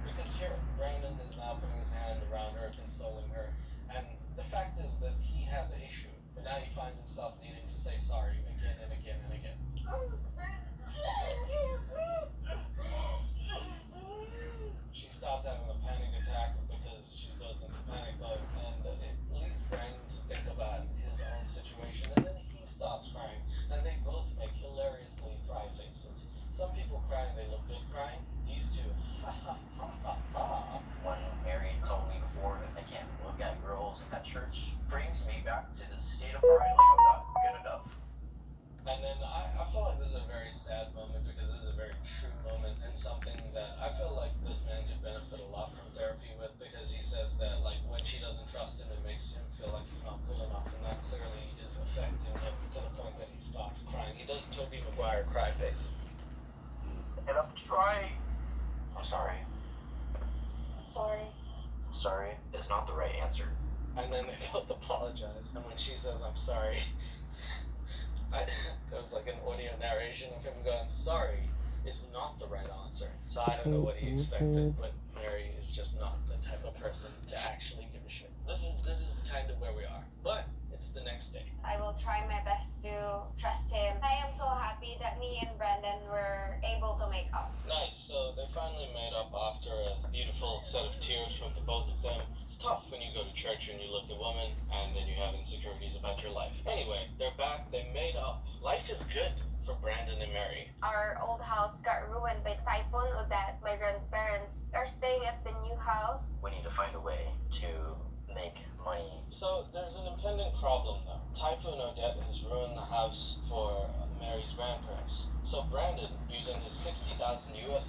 Because here, Brandon is now putting his hand around her, consoling her, and the fact is that he had the issue, but now he finds himself needing to say sorry again and again and again. She starts having a panic attack because she goes into panic mode, and it leads Brandon to think about his own situation, and then he starts crying, and they both make hilariously cry faces. Some people cry and they look good crying. These two, ha ha ha ha ha. When Mary told me before that I can't look at girls at church, brings me back to the state of pride, like I'm not good enough. And then I feel like this is a very sad moment because this is a very true moment and something that I feel like this man could benefit a lot from therapy with, because he says that, like, when she doesn't trust him, it makes him feel like he's not good enough, and that clearly is affecting him to the point that he starts crying. He does Tobey Maguire cry face. And I'm trying. I'm sorry. Sorry. Sorry is not the right answer. And then they both apologize, and when she says, I'm sorry, there was like an audio narration of him going, sorry is not the right answer. So I don't know what he expected, but Mary is just not the type of person to actually give a shit. This is kind of where we are, but it's the next day. I will try my best to trust him. I am so happy that me and Brandon were able to make up. Nice, so they finally made up after a beautiful set of tears from the both of them. It's tough when you go to church and you look at women and then you have insecurities about your life. Anyway, they're back, they made up. Life is good for Brandon and Mary. Our old house got ruined by Typhoon Odette. My grandparents are staying at the new house. We need to find a way to make money. So there's an impending problem though. Typhoon Odette has ruined the house for Mary's grandparents. So Brandon, using his $60,000 US,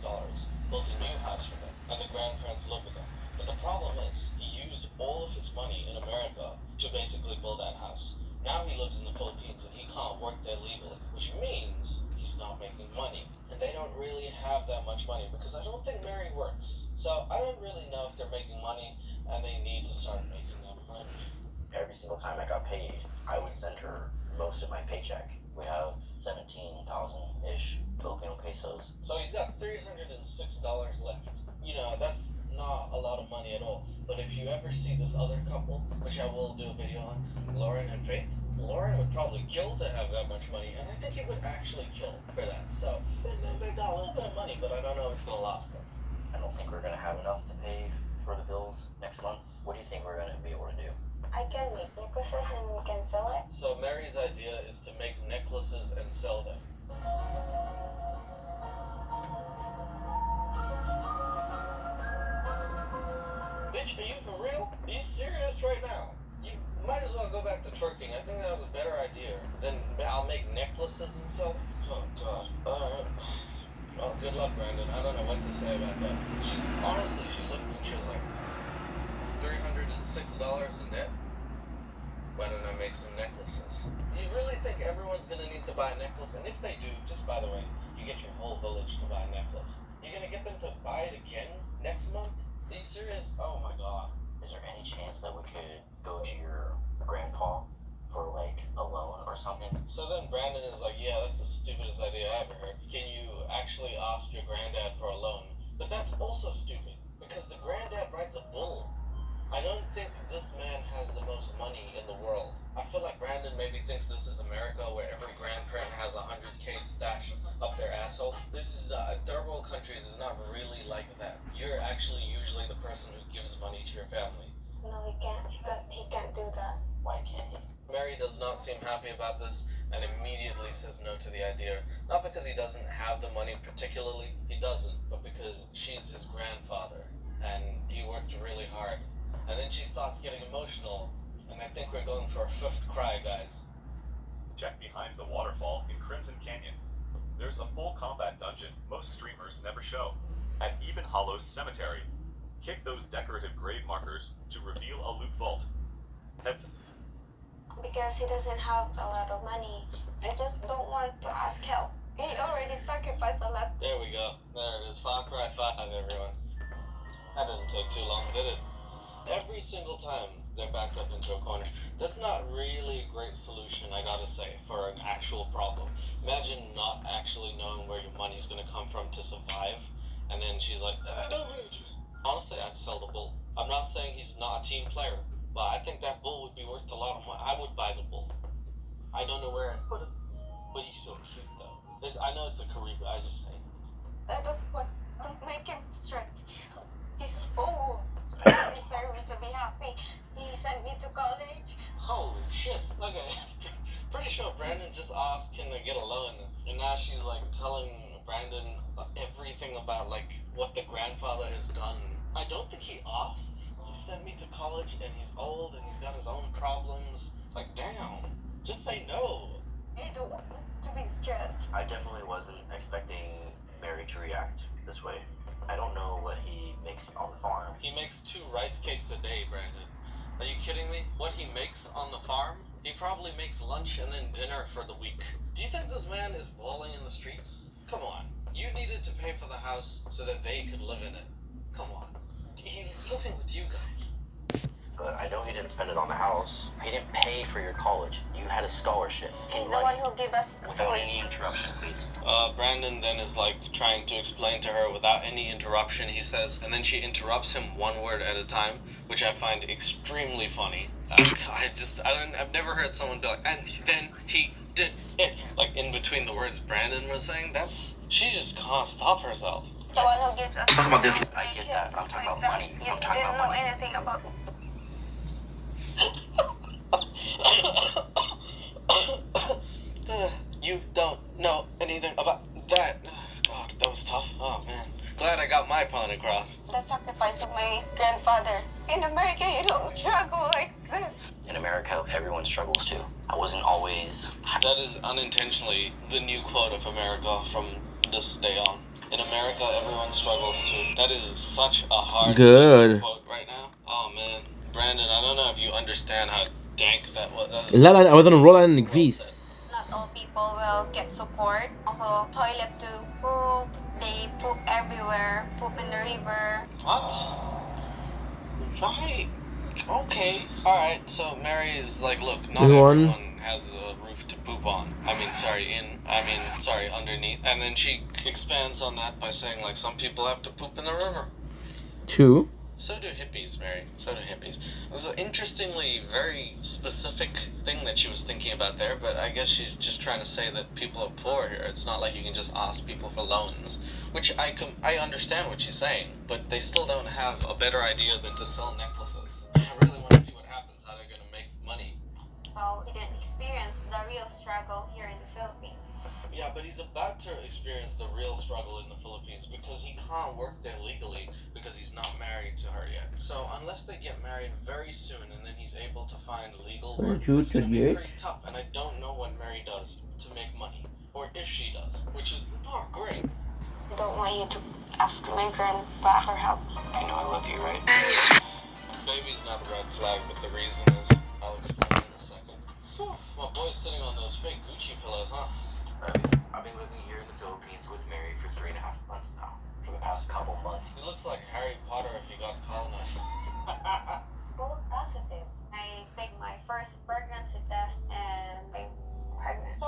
built a new house for them, and the grandparents live with them. But the problem is, he used all of his money in America to basically build that house. Now he lives in the Philippines and he can't work there legally, which means he's not making money. And they don't really have that much money because I don't think Mary works. So I don't really know if they're making money, and they need to start making that money. Every single time I got paid, I would send her most of my paycheck. We have 17,000-ish Filipino pesos. So he's got $306 left. You know, that's not a lot of money at all. But if you ever see this other couple, which I will do a video on, Lauren and Faith, Lauren would probably kill to have that much money, and I think he would actually kill for that. So they got a little bit of money, but I don't know if it's gonna last them. I don't think we're gonna have enough to pay for the bills next month. What do you think we're gonna be able to do? I can make necklaces and we can sell it. So Mary's idea is to make necklaces and sell them. Bitch, are you for real? Are you serious right now? You might as well go back to twerking. I think that was a better idea. Then I'll make necklaces and sell them? Oh god. Alright. Oh, good luck, Brandon. I don't know what to say about that. Honestly, she looked and she was like, $306 in debt? Why don't I make some necklaces? Do you really think everyone's gonna need to buy a necklace? And if they do, just by the way, you get your whole village to buy a necklace. You're gonna get them to buy it again next month? Are you serious? Oh my god. Is there any chance that we could go to your grandpa for like a loan or something? So then Brandon is like, yeah, that's the stupidest idea I ever heard. Can you actually ask your granddad for a loan? But that's also stupid, because the granddad rides a bull. I don't think this man has the most money in the world. I feel like Brandon maybe thinks this is America, where every grandparent has 100K stashed up their asshole. This is third world countries is not really like that. You're actually usually the person who gives money to your family. No, he can't. He can't do that. Why can't he? Mary does not seem happy about this and immediately says no to the idea. Not because he doesn't have the money particularly, he doesn't, but because she's his grandfather and he worked really hard. And then she starts getting emotional, and I think we're going for a fifth cry, guys. Check behind the waterfall in Crimson Canyon. There's a full combat dungeon most streamers never show. At Even Hollows Cemetery. Kick those decorative grave markers to reveal a loot vault. Heads Because he doesn't have a lot of money. I just don't want to ask help. He already sacrificed a lot. There we go. There it is. Far Cry 5, everyone. That didn't take too long, did it? Every single time they're backed up into a corner. That's not really a great solution, I gotta say, for an actual problem. Imagine not actually knowing where your money's gonna come from to survive, and then she's like, I don't want to do it. Honestly, I'd sell the bull. I'm not saying he's not a team player, but I think that bull would be worth a lot of money. I would buy the bull. I don't know where I'd put him, but he's so cute though. I know it's a Kariba, I just say. I don't want to make him stressed. He's old. He deserves to be happy. He sent me to college. Holy shit. Okay. Pretty sure Brandon just asked him to get a loan, and now she's like telling Brandon everything about like what the grandfather has done. I don't think he asked. He sent me to college and he's old and he's got his own problems. It's like, damn. Just say no. I don't want to be stressed. I definitely wasn't expecting Mary to react this way. I don't know what he makes on the farm. He makes 2 rice cakes a day, Brandon. Are you kidding me? What he makes on the farm? He probably makes lunch and then dinner for the week. Do you think this man is balling in the streets? Come on. You needed to pay for the house so that they could live in it. Come on. He's living with you guys. But I know he didn't spend it on the house. He didn't pay for your college. You had a scholarship. He's the one who gave us Without any interruption, please. Brandon then is like trying to explain to her without any interruption, he says, and then she interrupts him one word at a time, which I find extremely funny. I've never heard someone be like, and then he did it, like in between the words Brandon was saying. She just can't stop herself. the one who gives us. Talk about this. I get that, but I'm talking about money. You I'm talking didn't about know money. anything about. You don't know anything about that. God, that was tough. Oh man. Glad I got my point across. The sacrifice of my grandfather. In America, you don't struggle like this. In America, everyone struggles too. I wasn't always. That is unintentionally the new quote of America from this day on. In America, everyone struggles too. That is such a hard Good. quote right now. Oh man. Brandon, I don't know if you understand how dank that was. I was on a roll in Greece. Not all people will get support. Also, toilet to poop. They poop everywhere. Poop in the river. What? Right. Okay. Alright, so Mary is like, look, not Everyone. everyone has a roof to poop on. Underneath. And then she expands on that by saying, like, some people have to poop in the river. 2. So do hippies, Mary. So do hippies. It was an interestingly very specific thing that she was thinking about there, but I guess she's just trying to say that people are poor here. It's not like you can just ask people for loans, which I understand what she's saying, but they still don't have a better idea than to sell necklaces. I really want to see what happens, how they're going to make money. So he didn't experience the real struggle here in the Philippines. Yeah, but he's about to experience the real struggle in the Philippines because he can't work there legally because he's not married to her yet. So unless they get married very soon and then he's able to find legal work, it's going to be pretty tough. And I don't know what Mary does to make money, or if she does, which is not great. I don't want you to ask my grandpa for help. I know I love you, right? Baby's not a red flag, but the reason is, I'll explain in a second. Whew, my boy's sitting on those fake Gucci pillows, huh? I've been living here in the Philippines with Mary for 3.5 months now. For the past couple months. He looks like Harry Potter if he got colonized. Both positive. I take my first pregnancy test and I'm pregnant.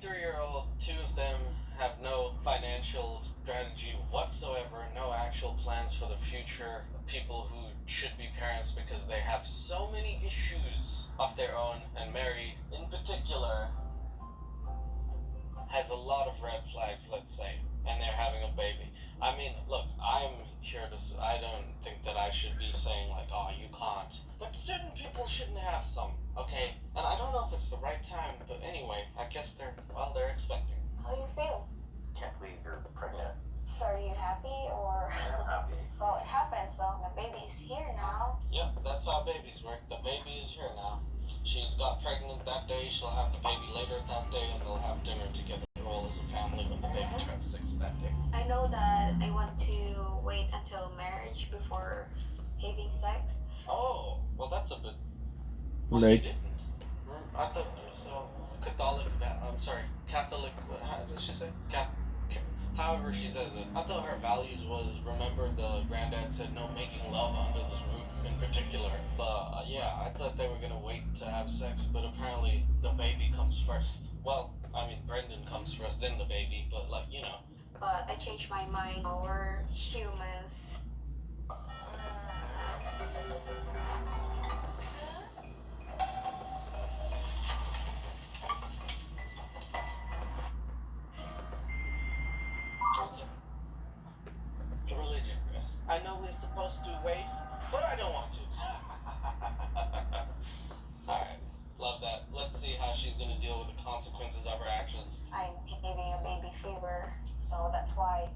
23-year-old, two of them have no financial strategy whatsoever, no actual plans for the future. People who should be parents because they have so many issues of their own, and Mary, in particular, has a lot of red flags, let's say, and they're having a baby. I mean, look, I'm here to. I don't think that I should be saying like, oh, you can't. But certain people shouldn't have some, okay? And I don't know if it's the right time, but anyway, I guess they're expecting. How do you feel? Can't believe you're pregnant. So are you happy or? I'm happy. Well, it happens though. The baby's here now. Yep, that's how babies work. The baby is here now. She's got pregnant that day, she'll have the baby later that day, and they'll have dinner together all as a family when the baby turns 6 that day. I know that I want to wait until marriage before having sex. Oh, well that's a bit... Like- you didn't. I thought so. Catholic, Catholic, how did she say? However she says it. I thought her values was, remember the granddad said no making love under this roof in particular. But yeah, I thought they were gonna wait to have sex, but apparently the baby comes first. Well, I mean, Brendan comes first, then the baby, but like, you know. But I changed my mind. We're humans. Religion. I know we're supposed to wait, but I don't want to. Alright, love that. Let's see how she's gonna deal with the consequences of her actions. I'm having a baby fever, so that's why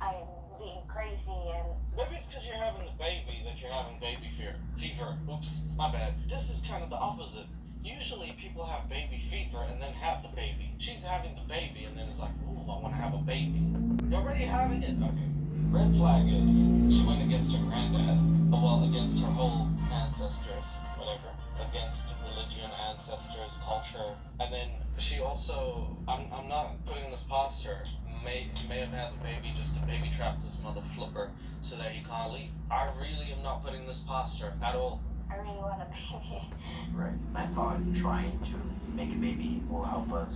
I'm being crazy and Maybe it's because you're having the baby that you're having baby fever. Oops, my bad. This is kind of the opposite. Usually people have baby fever and then have the baby. She's having the baby and then it's like, ooh, I want to have a baby. You're already having it. Okay. Red flag is she went against her granddad. Well, against her whole ancestors, whatever. Against religion, ancestors, culture. And then she also, I'm not putting this past her, may have had the baby just to baby trap this mother flipper so that he can't leave. I really am not putting this past her at all. I really want a baby. Right. I thought trying to make a baby will help us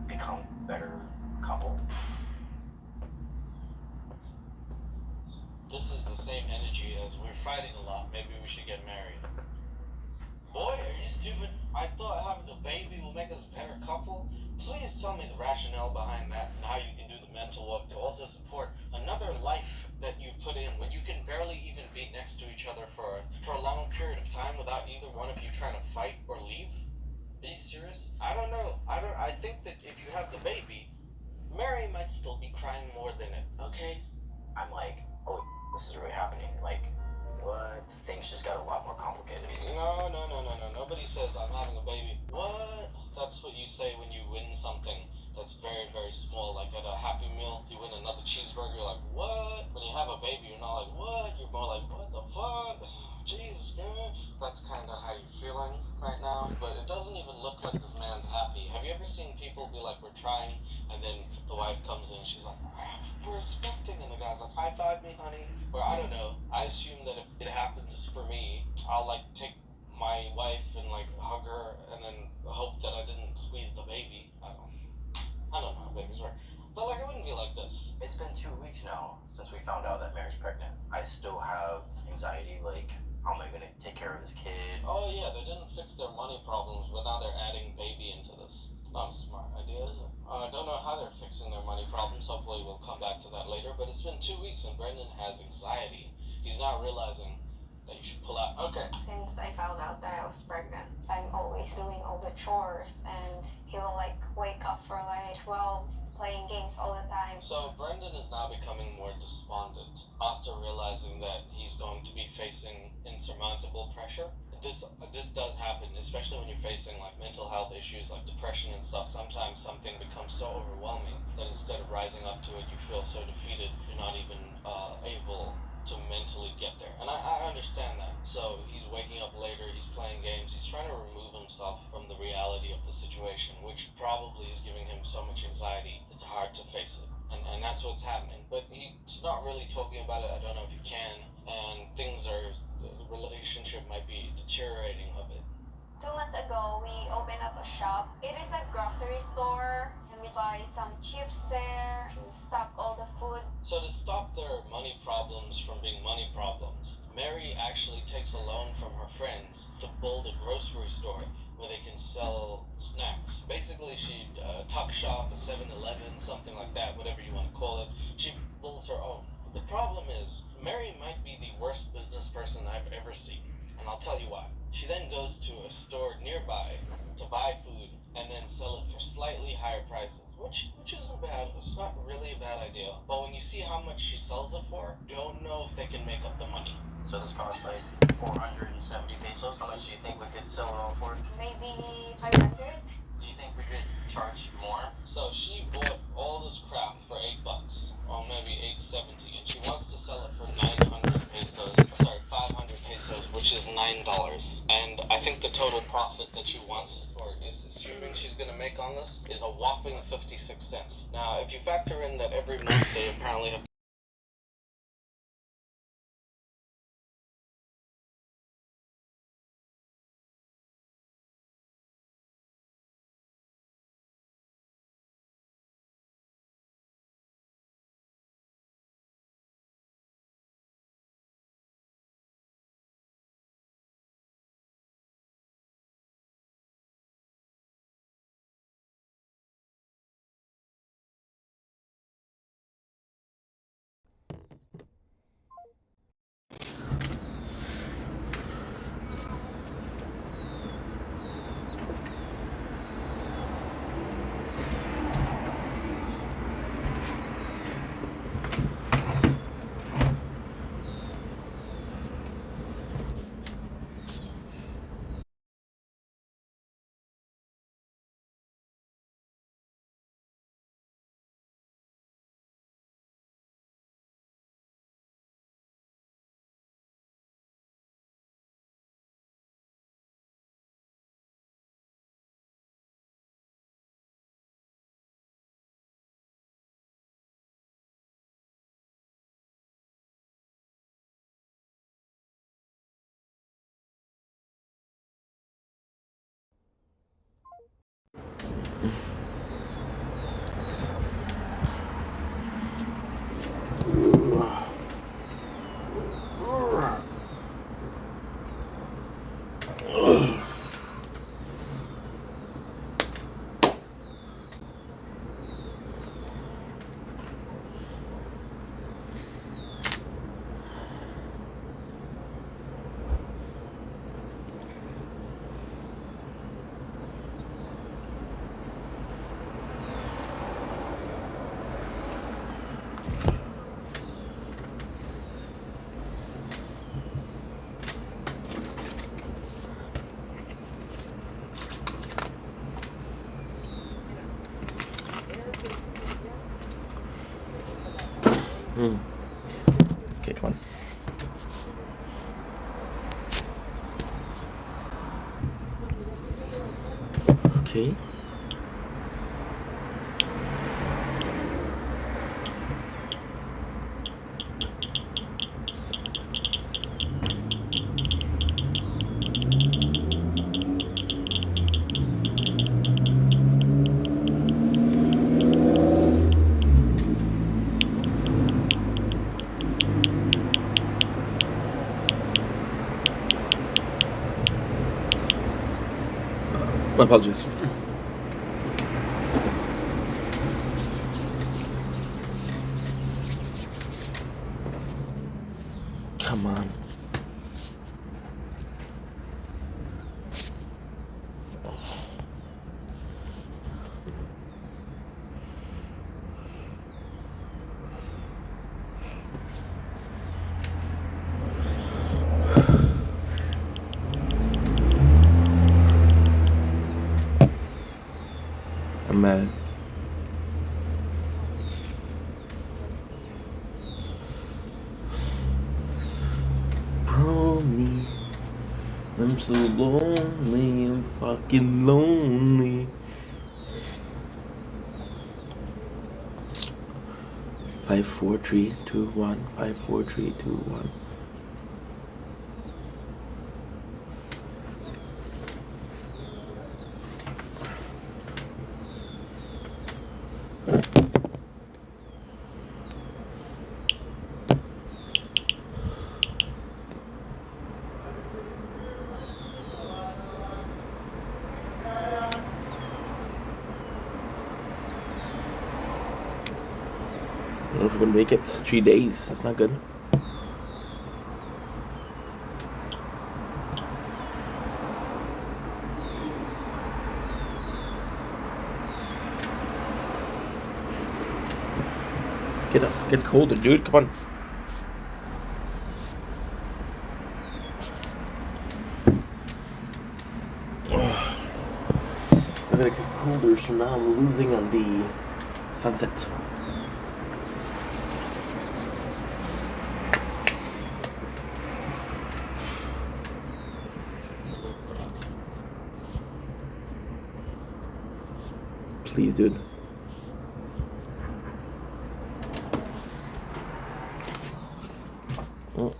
become a better couple. This is the same energy as we're fighting a lot. Maybe we should get married. Boy, are you stupid? I thought having a baby will make us a better couple. Please tell me the rationale behind that and how you can do the mental work to also support another life that you've put in when you can barely even be next to each other for a long period of time without either one of you trying to fight or leave. Are you serious? I don't know. I think that if you have the baby, Mary might still be crying more than it, okay? I'm like, oh, this is really happening. Like, what? Things just got a lot more complicated. No. Nobody says I'm having a baby. What? That's what you say when you win something that's very, very small. Like at a Happy Meal, you win another cheeseburger, you're like, what? When you have a baby, you're not like, what? You're more like, what the fuck? Jesus, man. That's kind of how you're feeling right now. But it doesn't even look like this man's happy. Have you ever seen people be like, we're trying, and then the wife comes in, she's like, we're expecting, and the guy's like, high five me, honey. Or I don't know. I assume that if it happens for me, I'll like take my wife and like hug her, and then hope that I didn't squeeze the baby. I don't know how babies work. But like, I wouldn't be like this. It's been 2 weeks now since we found out that Mary's pregnant. I still have anxiety, like, how am I gonna take care of this kid? Oh yeah, they didn't fix their money problems, but now they're adding baby into this. Not a smart idea, is it? I don't know how they're fixing their money problems. Hopefully we'll come back to that later. But it's been 2 weeks and Brendan has anxiety. He's not realizing that you should pull out. Okay. Since I found out that I was pregnant, I'm always doing all the chores and he will like wake up for like 12 playing games all the time. So Brendan is now becoming more despondent after realizing that he's going to be facing insurmountable pressure. This does happen, especially when you're facing like mental health issues like depression and stuff. Sometimes something becomes so overwhelming that instead of rising up to it, you feel so defeated you're not even able to mentally get there. And I understand that. So he's waking up later, he's playing games, he's trying to remove himself from the reality of the situation, which probably is giving him so much anxiety, it's hard to face it. And that's what's happening. But he's not really talking about it, I don't know if he can, and the relationship might be deteriorating a bit. 2 months ago, we opened up a shop shop. It is a grocery store, and we buy some chips there to stock all the food. So to stop their money problems from being money problems, Mary actually takes a loan from her friends to build a grocery store where they can sell snacks. Basically, she tuck shop, a 7-Eleven, something like that, whatever you want to call it. She builds her own. The problem is, Mary might be the worst business person I've ever seen, and I'll tell you why. She then goes to a store nearby to buy food and then sell it for slightly higher prices, which isn't bad. It's not really a bad idea. But when you see how much she sells it for, you don't know if they can make up the money. So this costs like 470 pesos. How much do you think we could sell it all for? Maybe 500. Do you think we could charge more? So she bought all this crap for $8, or maybe $8.70, and she wants to sell it for 500 pesos, which is $9. And I think the total profit that she wants, or is assuming she's gonna make on this, is a whopping 56 cents. Now, if you factor in that every month they apparently have Okay, come on. Okay. My apologies. Come on. I'm mad. Bro, me. I'm so lonely. I'm fucking lonely. 5, 4, 3, 2, 1. 5, 4, 3, 2, 1. don't know if we're gonna make it 3 days. That's not good. Get up, get colder, dude. Come on. I'm gonna get colder, so now I'm losing on the sunset. Please, dude. Oh.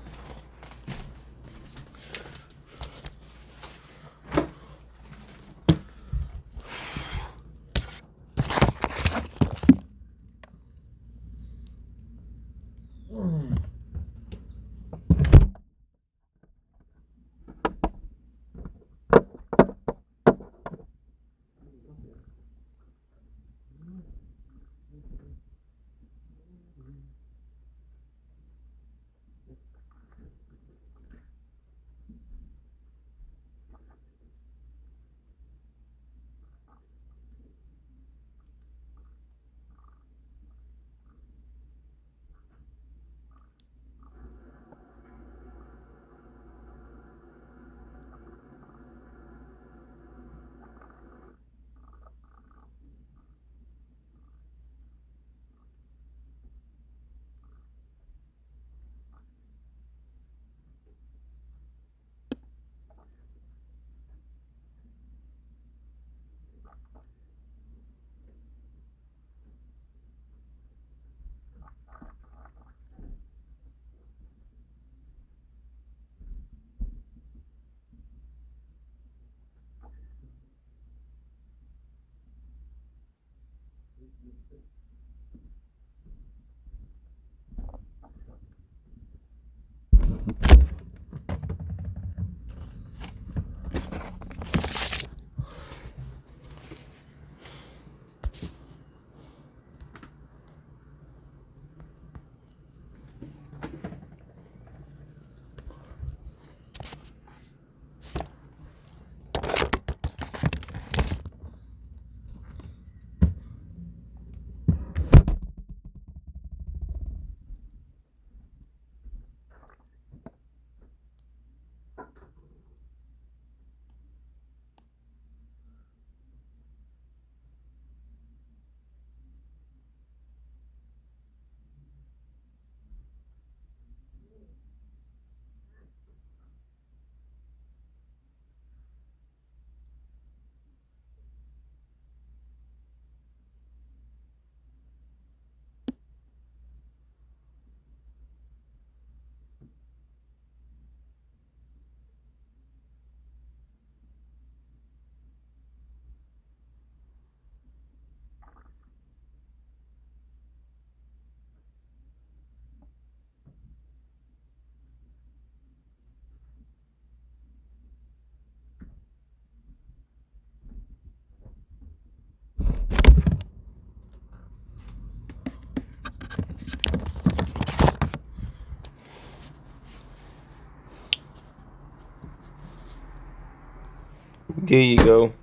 There you go.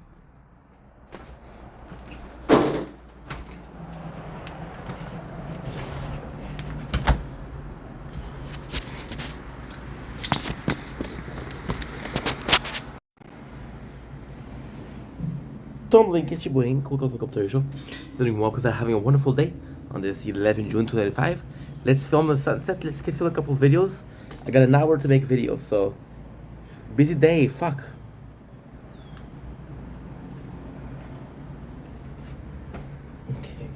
Tom Link, it's your boy, welcome to the show. Doing well because I'm having a wonderful day on this 11 June 2025. Let's film the sunset. Let's film a couple of videos. I got an hour to make videos, so busy day. Fuck. Okay.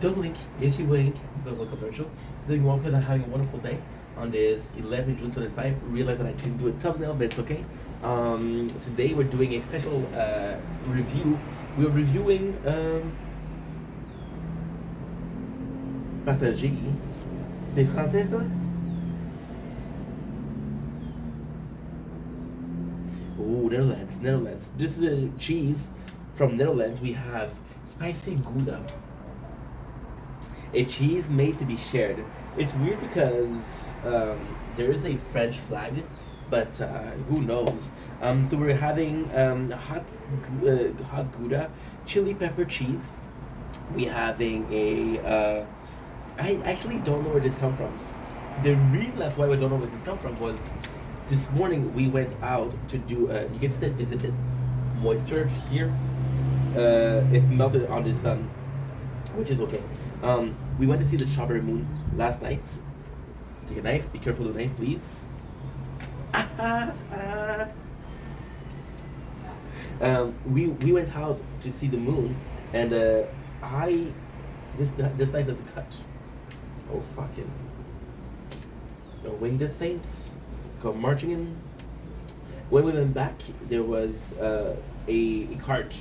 Don't link, yes you link, welcome to the show. Doing well because I'm having a wonderful day on this 11 June 25. Realize that I didn't do a thumbnail, but it's okay. Today we're doing a special review. We're reviewing Passager. C'est français ça? Oh, Netherlands. This is a cheese from Netherlands. We have spicy Gouda. A cheese made to be shared. It's weird because there is a French flag, but who knows? So we're having hot Gouda, chili pepper cheese. We're having a. I actually don't know where this comes from. The reason that's why we don't know where this comes from was this morning we went out to do. You can see that there's a bit moisture here. It melted on the sun, which is okay. We went to see the strawberry moon last night. Take a knife. Be careful with the knife, please. We went out to see the moon, and this knife doesn't cut. Oh fucking! The winged saints come marching in. When we went back, there was a cart,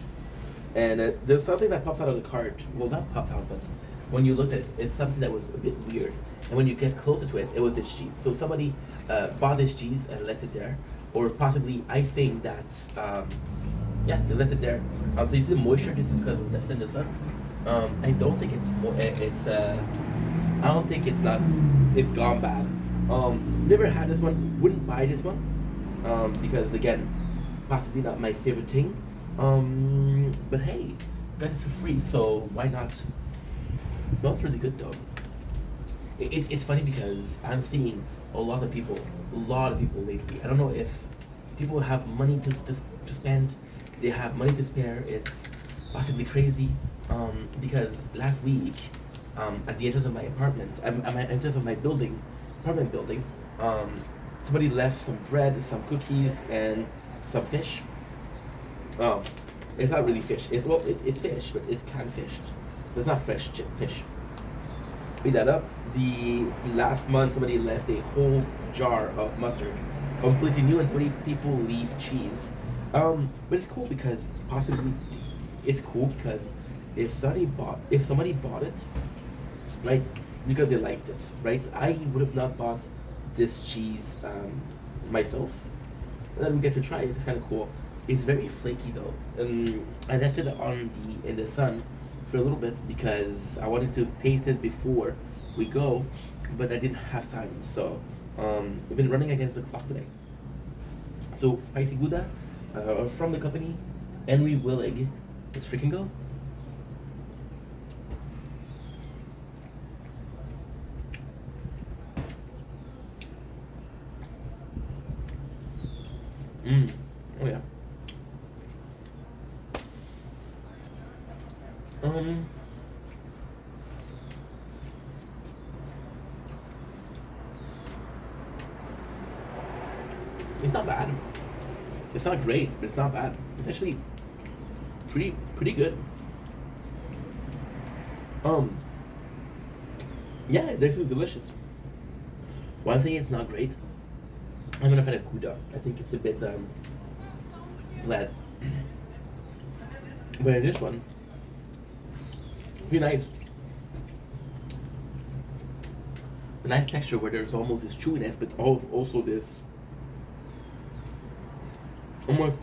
and there's something that popped out of the cart. Well, not popped out, but when you looked at it, it's something that was a bit weird. And when you get closer to it, it was this cheese. So somebody bought this cheese and left it there, or possibly I think that yeah, they left it there. So you see the moisture just because of that's in the sun. I don't think I don't think it's gone bad. Never had this one. Wouldn't buy this one. Because again, possibly not my favorite thing. But hey, got this for free, so why not? It smells really good though. It's funny because I'm seeing a lot of people lately. I don't know if people have money to spend. They have money to spare. It's possibly crazy. Because last week, at the entrance of my apartment, at my entrance of my apartment building, somebody left some bread, some cookies, and some fish. It's not really fish. It's fish, but it's canned fish. It's not fresh fish. Pick that up. The last month, somebody left a whole jar of mustard, completely new, and so many people leave cheese. But it's cool because if somebody bought it, right, because they liked it, right, I would have not bought this cheese myself. Let them get to try it. It's kind of cool. It's very flaky though, and I left it in the sun for a little bit because I wanted to taste it before we go, but I didn't have time. So we've been running against the clock today. So spicy Gouda from the company Henry Willig. Let's freaking go. Oh yeah. It's not bad. It's not great, but it's not bad. It's actually pretty good. Yeah, this is delicious. One thing it's not great. I'm gonna find a Gouda. I think it's a bit bland. But in this one, pretty nice. A nice texture where there's almost this chewiness, but also this almost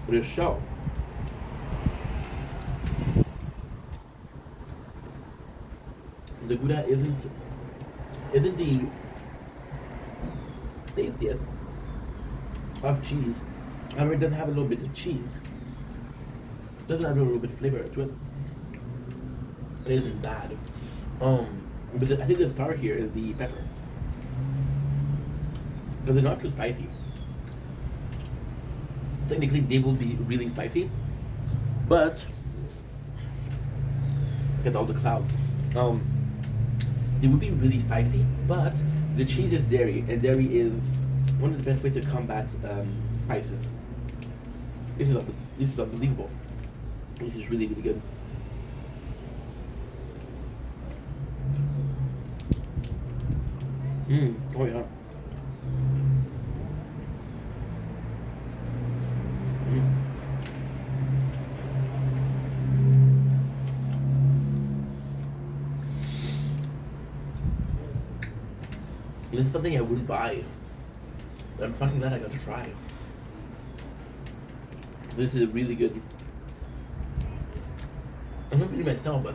this shell. The Gouda isn't the tastiest of cheese. However, it does have a little bit of cheese. It doesn't have a little bit of flavor to it. It isn't bad. But I think the star here is the pepper. Because they're not too spicy. Technically, they will be really spicy, but look at all the clouds. They would be really spicy, but the cheese is dairy, and dairy is one of the best ways to combat spices. This is unbelievable. This is really good. Oh yeah. This is something I wouldn't buy. But I'm fucking glad I got to try. This is really good. I'm not putting myself, but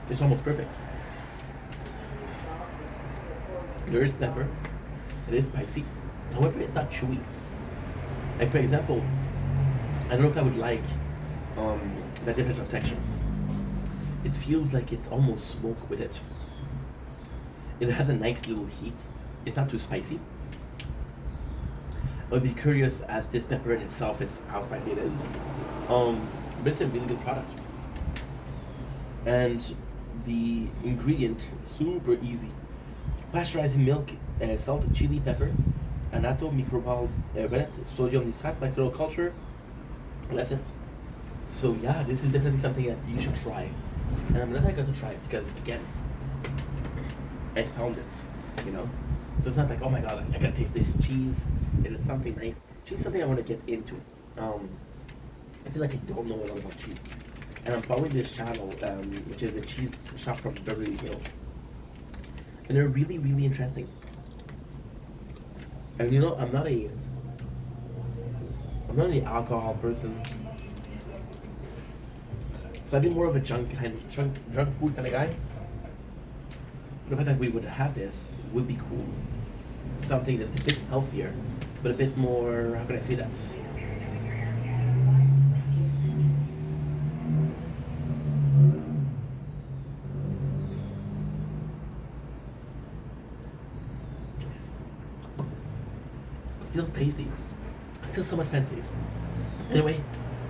it's almost perfect. There is pepper. It is spicy. However, it's not chewy. Like, for example, I don't know if I would like that difference of texture. It feels like it's almost smoke with it. It has a nice little heat. It's not too spicy. I would be curious as this pepper in itself is how spicy it is. But it's a really good product. And the ingredient, super easy. Pasteurized milk, salt, chili, pepper, annatto, microbial rennet, sodium nitrate, bacterial culture. And that's it. So yeah, this is definitely something that you should try. And I'm glad I got to try it because, again, I found it, you know? So it's not like, oh my god, I gotta taste this cheese. It is something nice. Cheese is something I want to get into. I feel like I don't know a lot about cheese. And I'm following this channel, which is a cheese shop from Beverly Hills. And they're really, really interesting. And you know, I'm not an alcohol person. So I've been more of a junk food kind of guy. The fact that we would have this would be cool. Something that's a bit healthier, but a bit more, how can I say that? Still tasty. Still somewhat fancy. Anyway,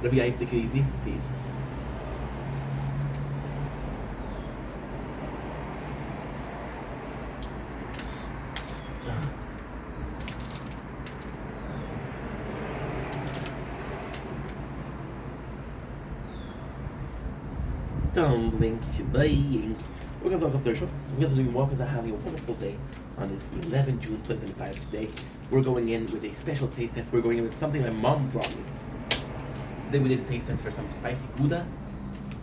love you guys, take it easy. Peace. Tumbling, playing. We're gonna talk up there, show. We're gonna do more because I'm having a wonderful day on this 11 June 2025 today. We're going in with a special taste test. We're going in with something my mom brought me. Then we did a taste test for some spicy Gouda.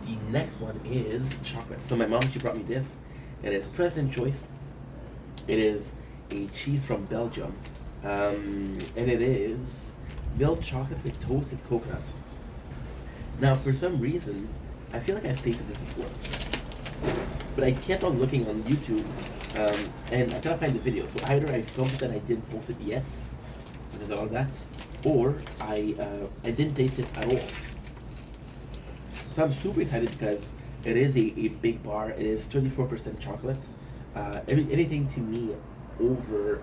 The next one is chocolate. So my mom, she brought me this. It is President Choice. It is a cheese from Belgium. And it is milk chocolate with toasted coconut. Now, for some reason, I feel like I've tasted this before. But I kept on looking on YouTube, and I can't find the video. So either I filmed it and I didn't post it yet, so there's a lot of that, or I didn't taste it at all. So I'm super excited because it is a big bar. It is 34% chocolate. Anything to me over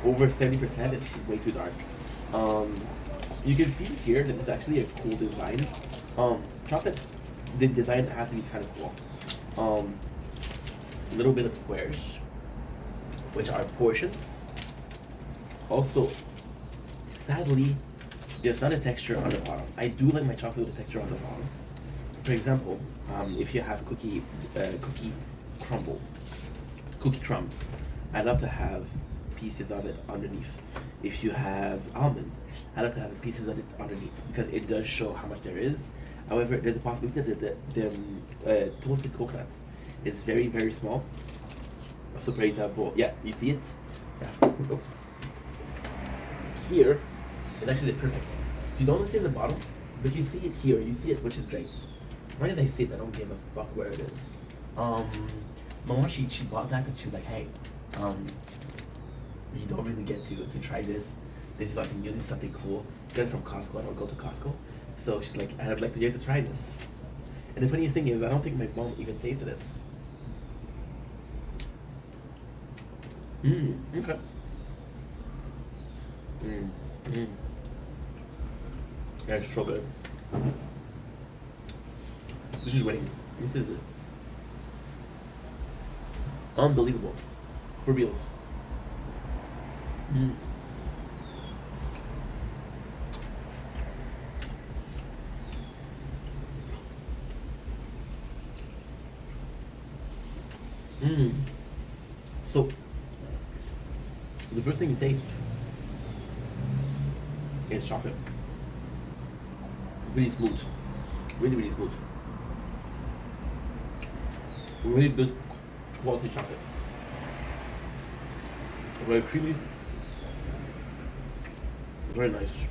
70% is way too dark. You can see here that it's actually a cool design. Chocolate, the design has to be kind of cool. Little bit of squares, which are portions. Also, sadly, there's not a texture on the bottom. I do like my chocolate with a texture on the bottom. For example, if you have cookie crumbs, I love to have pieces of it underneath. If you have almond, I like to have pieces of it underneath because it does show how much there is. However, there's a possibility that the toasted coconut is very, very small. So, for example, yeah, you see it? Yeah. Oops. Here is actually perfect. You don't see it in the bottom, but you see it here. You see it, which is great. As long as I see it, I don't give a fuck where it is. My mom, she bought that and she was like, hey, you don't really get to try this. This is something new, this is something cool. Get it from Costco. I don't go to Costco. So she's like, I'd like to get to try this. And the funniest thing is, I don't think my mom even tasted this. Okay. Yeah, it's so good. This is winning. This is it. Unbelievable. For reals. So, the first thing you taste is chocolate. Really smooth. Really, really smooth. Really good quality chocolate. Very creamy. Very nice.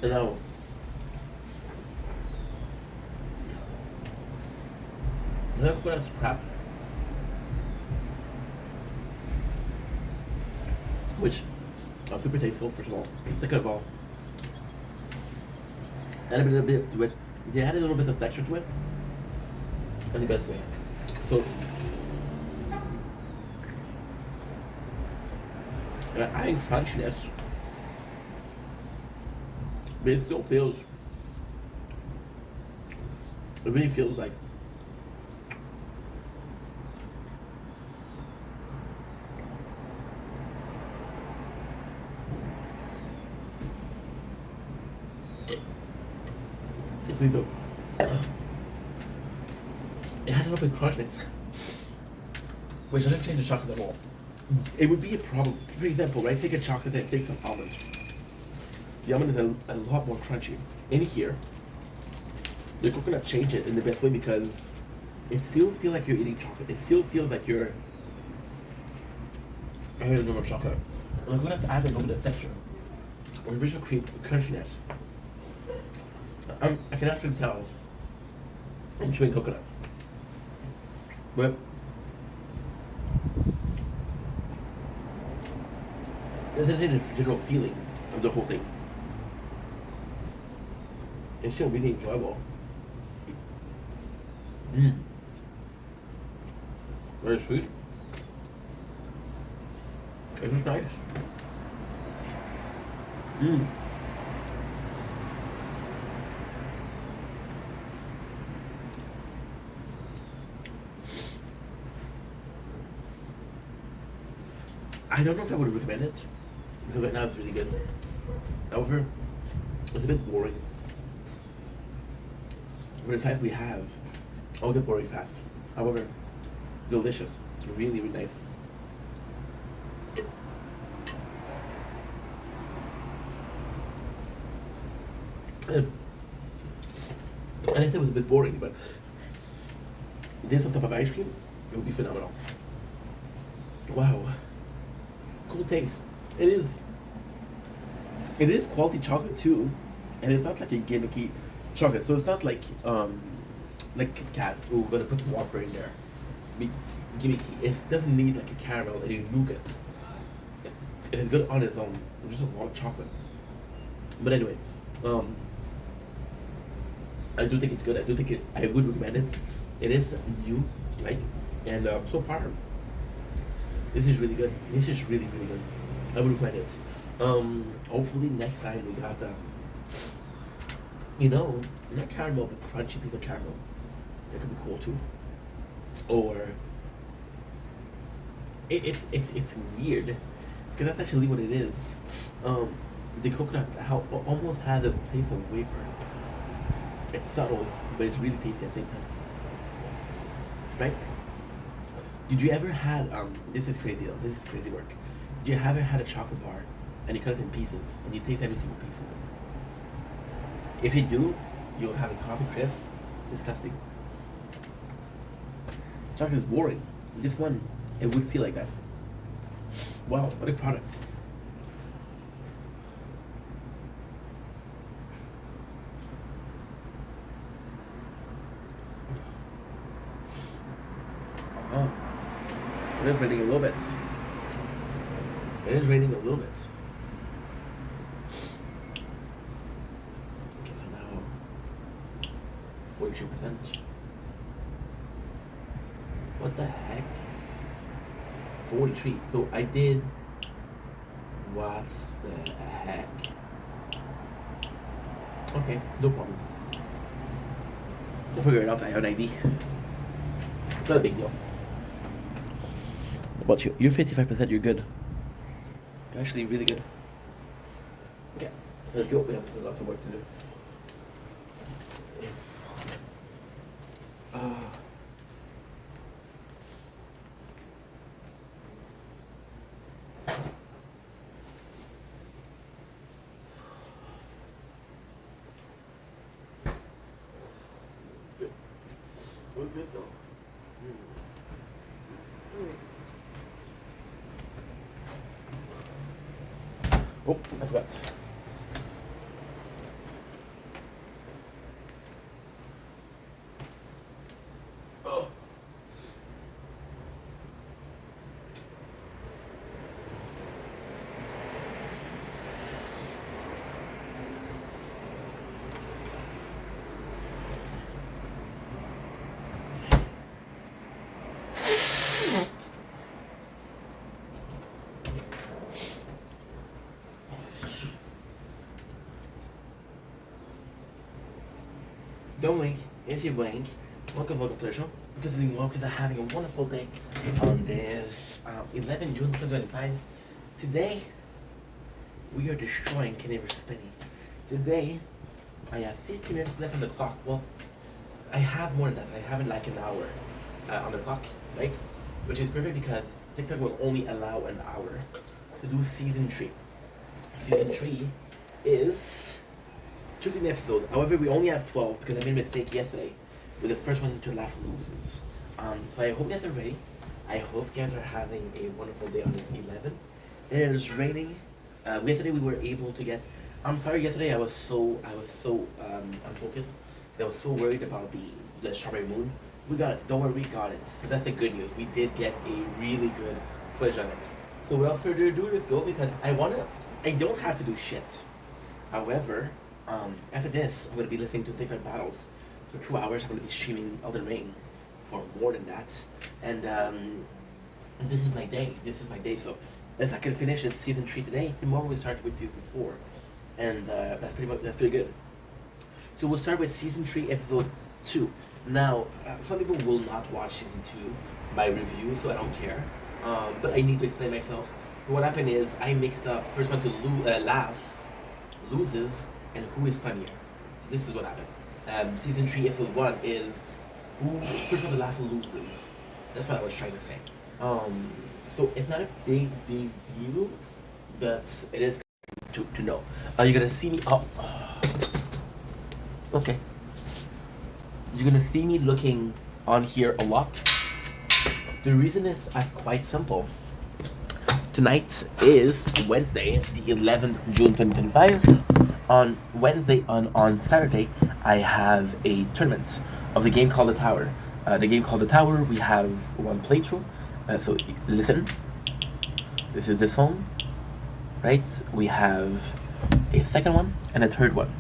And now, another coconut crap, which are super tasteful, first of all. Second of all, add a bit to it. They add a little bit of texture to it in the best way. So, adding crunchiness, but it still feels, it really feels like it's really good. It has a little bit of crunchiness, which doesn't change the chocolate at all. It would be a problem. For example, right? Take a chocolate and take some almond. The almond is a lot more crunchy. In here, the coconut changed it in the best way because it still feels like you're eating chocolate. It still feels like you're eating normal chocolate. And I'm gonna have to add a little bit of texture. Original cream crunchiness. I can actually tell I'm chewing coconut. But there's a general feeling of the whole thing. It's still really enjoyable. Very sweet. It's just nice. I don't know if I would recommend it because right now it's really good. However, it's a bit boring. For the size we have, I'll get boring fast. However, delicious. Really, really nice. And I said it was a bit boring, but this on top of ice cream, it would be phenomenal. Wow. Cool taste. It is quality chocolate too, and it's not like a gimmicky chocolate. So it's not like Kit Kats. Oh, we're gonna put wafer in there. Gimmicky. It doesn't need like a caramel and a nougat. It is good on its own. Just a lot of chocolate. But anyway, I do think it's good. I would recommend it. It is new, right? And so far, this is really good. This is really, really good. I would recommend it. Hopefully next time we got, not caramel, but crunchy piece of caramel. That could be cool too. Or it's weird because that's actually what it is. The coconut almost has a taste of wafer. It's subtle, but it's really tasty at the same time. Right? Did you ever had this is crazy though, this is crazy work. Did you ever had a chocolate bar and you cut it in pieces and you taste every single pieces? If you do, you'll have a coffee crisp. Disgusting. Chocolate is boring. This one, it would feel like that. Wow, what a product. Oh. It is raining a little bit. It is raining a little bit. Okay, so now 42%. What the heck? 43. So I did. What's the heck? Okay, no problem. We'll figure it out. I have an ID. Not a big deal. What about you? You're 55%, you're good. You're actually really good. Okay, let's go. We have a lot of work to do. We're good though. I forgot. Oh. Don't blink. It's your blink. Welcome to the show. Because I'm having a wonderful day on this 11 June 2025. Today, we are destroying Canadian Spinning. Today, I have 50 minutes left on the clock. Well, I have more than that. I have like an hour on the clock, right? Which is perfect because TikTok will only allow an hour to do season 3. Season 3 is 13 episodes. However, we only have 12 because I made a mistake yesterday with the first one to last loses. So I hope you guys are ready. I hope you guys are having a wonderful day on this 11. It is raining. Yesterday we were able to get. I'm sorry. Yesterday I was so unfocused. I was so worried about the strawberry moon. We got it. Don't worry, we got it. So that's the good news. We did get a really good footage of it. So without further ado, let's go because I don't have to do shit. However, after this, I'm going to be listening to TikTok battles for 2 hours. I'm going to be streaming Elden Ring for more than that. And this is my day. So if I can finish it season 3 today, tomorrow we start with season 4. And that's pretty good. So we'll start with season 3, episode 2. Now, some people will not watch season 2 by review, so I don't care. But I need to explain myself. So what happened is I mixed up first one to laugh loses and who is funnier. This is what happened. Season 3, episode 1 is who first one to laugh loses. That's what I was trying to say. So it's not a big deal, but it is to know. You're gonna see me. Okay. You're gonna see me looking on here a lot. The reason is quite simple. Tonight is Wednesday, the 11th June 2025. On Wednesday, on Saturday, I have a tournament of the game called The Tower. The game called The Tower, we have one playthrough. So listen, this is this phone, right? We have a second one and a third one.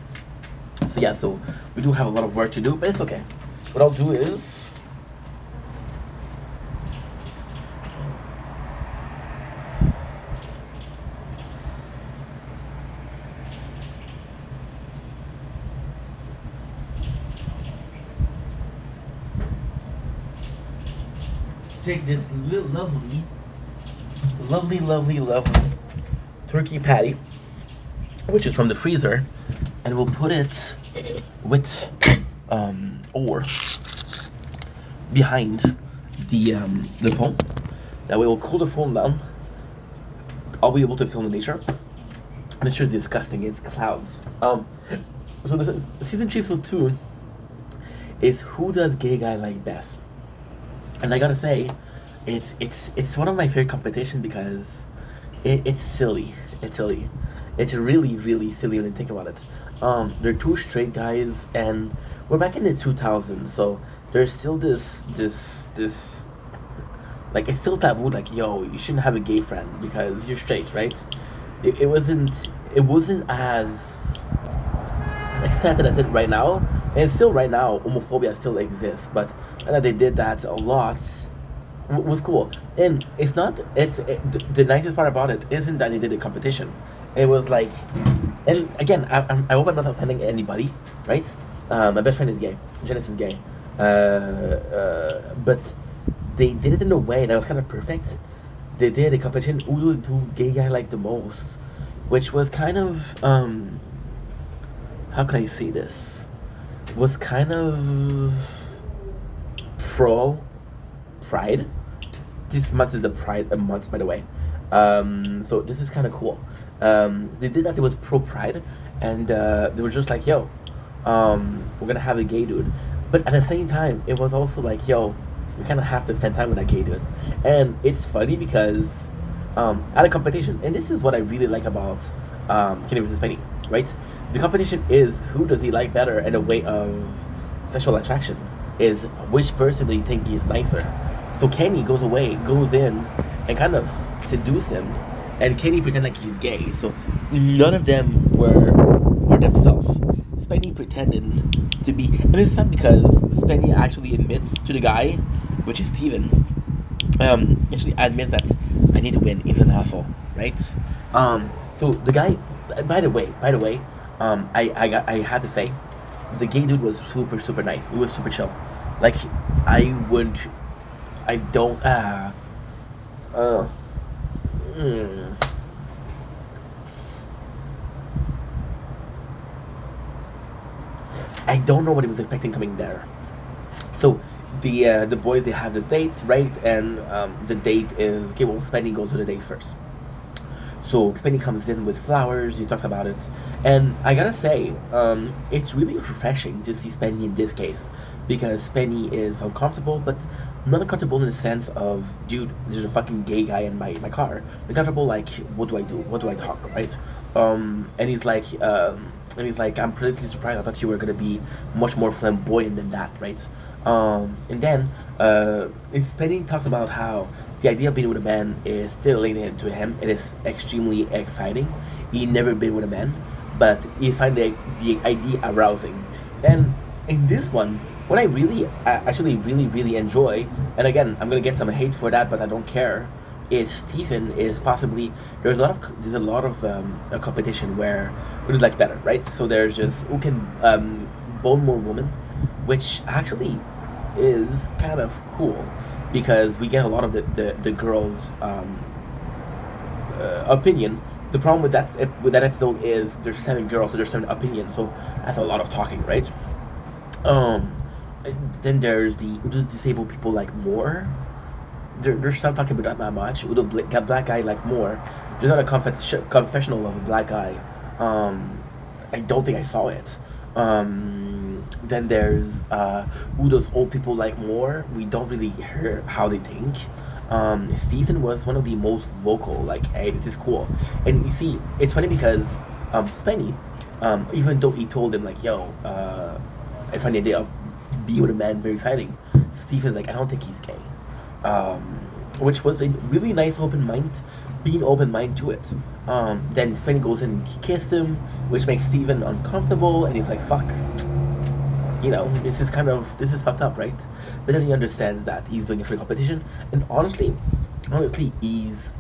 So yeah, so we do have a lot of work to do, but it's okay. What I'll do is take this lovely turkey patty, which is from the freezer, and we'll put it with or behind the phone. That way we'll cool the phone down. I'll be able to film the nature. This is disgusting. It's clouds. So the season 3 episode 2 is who does gay guy like best. And I gotta say, it's one of my favorite competitions because it's silly. It's silly. It's really silly when you think about it. They're two straight guys, and we're back in the 2000s, so there's still this like it's still taboo. Like, yo, you shouldn't have a gay friend because you're straight, right? It wasn't as accepted as it right now, and still right now homophobia still exists, but that they did that a lot was cool. And the nicest part about it isn't that they did a competition. It was like, and again, I hope I'm not offending anybody, right? My best friend is gay, Janice is gay, but they did it in a way that was kind of perfect. They did a competition who do gay guy like the most, which was kind of how can I say this? Was kind of pro pride. This month is the pride month, by the way. So this is kind of cool. They did that. It was pro pride, and they were just like, yo, we're gonna have a gay dude, but at the same time it was also like, yo, we kind of have to spend time with that gay dude. And it's funny because at a competition, and this is what I really like about Kenny versus Penny, right? The competition is who does he like better in a way of sexual attraction. Is which person do you think is nicer? So Kenny goes in, and kind of seduce him, and Kenny pretend like he's gay. So none of them were themselves. Spenny pretended to be, and it's not because Spenny actually admits to the guy, which is Steven. Actually admits that I need to win. He's an asshole, right? So the guy. By the way, I have to say, the gay dude was super nice. It was super chill. Like I don't. I don't know what he was expecting coming there. So the boys, they have this date, right? And the date is okay. Well, Spenny goes to the date first. So Spenny comes in with flowers. He talks about it, and I gotta say, it's really refreshing to see Spenny in this case, because Spenny is uncomfortable, but not uncomfortable in the sense of, dude, there's a fucking gay guy in my car. Uncomfortable like, what do I do? What do I talk? Right? And he's like, I'm pretty surprised. I thought you were gonna be much more flamboyant than that, right? And then Spenny talks about how the idea of being with a man is still alien to him. It is extremely exciting. He never been with a man, but he find the idea arousing. And in this one, what I really enjoy, and again, I'm gonna get some hate for that, but I don't care, is Stephen is possibly, there's a lot of a competition where who's like better, right? So there's just who can bone more women, which actually is kind of cool, because we get a lot of the girls' opinion. The problem with that episode is there's 7 girls, so there's 7 opinions, so that's a lot of talking, right? Then there's the disabled people like more. They're not talking about that much. With a black guy like more. There's not a confessional of a black guy. I don't think I saw it. Then there's who those old people like more. We don't really hear how they think. Stephen was one of the most vocal, like, hey, this is cool. And you see, it's funny because Spenny, even though he told him like, yo, I find the idea of being with a man very exciting, Stephen's like, I don't think he's gay. Which was a really nice being open mind to it. Then Spenny goes in and kissed him, which makes Steven uncomfortable, and he's like, fuck, you know, this is fucked up, right? But then he understands that he's doing it for the competition, and honestly, he's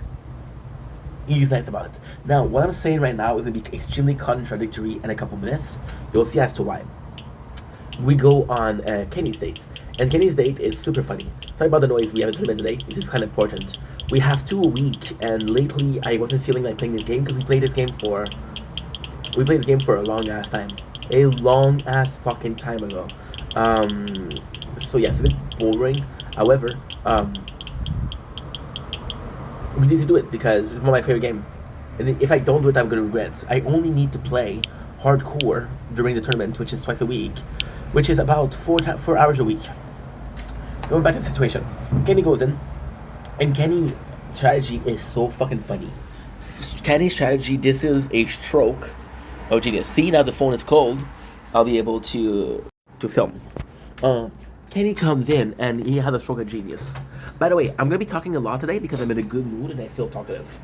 nice about it. Now, what I'm saying right now is going to be extremely contradictory in a couple minutes. You'll see as to why. We go on Kenny's date, and Kenny's date is super funny. Sorry about the noise, we have a tournament today. This is kind of important. We have 2 a week, and lately I wasn't feeling like playing this game, because we played this game for a long ass time. A long ass fucking time ago. So yeah, it's a bit boring. However, we need to do it because it's one of my favorite games. And if I don't do it, I'm gonna regret. I only need to play hardcore during the tournament, which is twice a week, which is about 4 hours a week. Going back to the situation, Kenny goes in, and Kenny's strategy is so fucking funny. Kenny's strategy, this is a stroke of genius. See, now the phone is cold. I'll be able to film. Kenny comes in, and he has a stroke of genius. By the way, I'm going to be talking a lot today because I'm in a good mood and I feel talkative.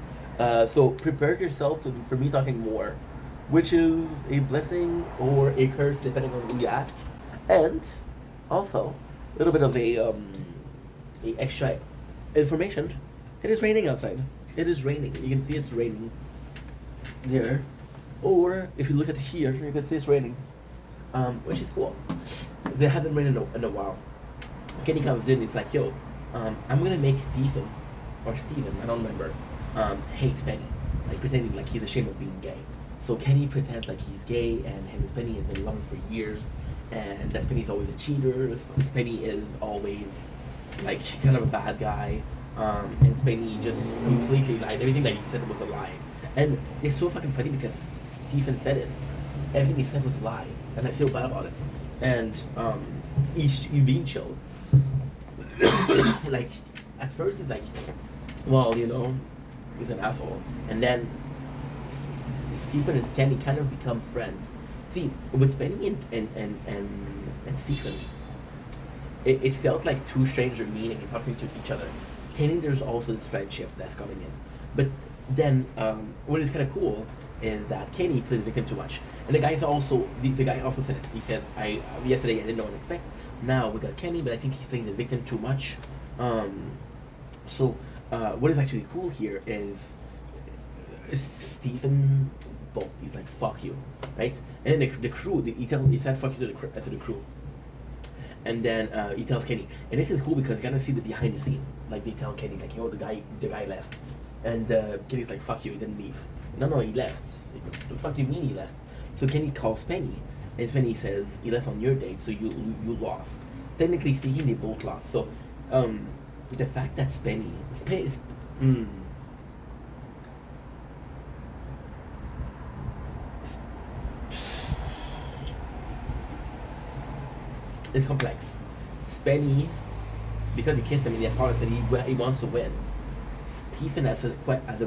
So prepare yourself for me talking more, which is a blessing or a curse depending on who you ask. And also, a little bit of a extra information. It is raining outside. It is raining. You can see it's raining there. Or if you look at here, you can see it's raining, which is cool. They haven't rained in a while. Kenny comes in. It's like, yo, I'm gonna make Steven, I don't remember, hate Spenny, like pretending like he's ashamed of being gay. So Kenny pretends like he's gay, and him and Spenny have been loving for years, and that Spenny's always a cheater. Spenny is always like kind of a bad guy, and Spenny just completely lied. Everything that he said was a lie, and it's so fucking funny because Stephen said it. Everything he said was a lie, and I feel bad about it. And he's being chill. Like at first it's like, well, you know, he's an asshole, and then Stephen and Kenny kind of become friends. See, with Spenny and Stephen, it felt like two strangers meeting and talking to each other. Kenny, there's also this friendship that's coming in. But then, what is kind of cool is that Kenny plays victim too much. And the guy also said it. He said, yesterday I didn't know what to expect. Now we got Kenny, but I think he's playing the victim too much. So what is actually cool here is Stephen bolt. He's like, fuck you, right? And then the crew, he said fuck you to the crew. And then he tells Kenny, and this is cool because you gotta see the behind the scene. Like they tell Kenny, like, yo, the guy left, and Kenny's like, fuck you, he didn't leave. No, he left. Like, what the fuck do you mean he left? So Kenny calls Spenny, and Spenny says he left on your date, so you lost. Technically speaking, they both lost. So the fact that Spenny is it's complex. Spenny, because he kissed him in the apartment, said he wants to win. Stephen has a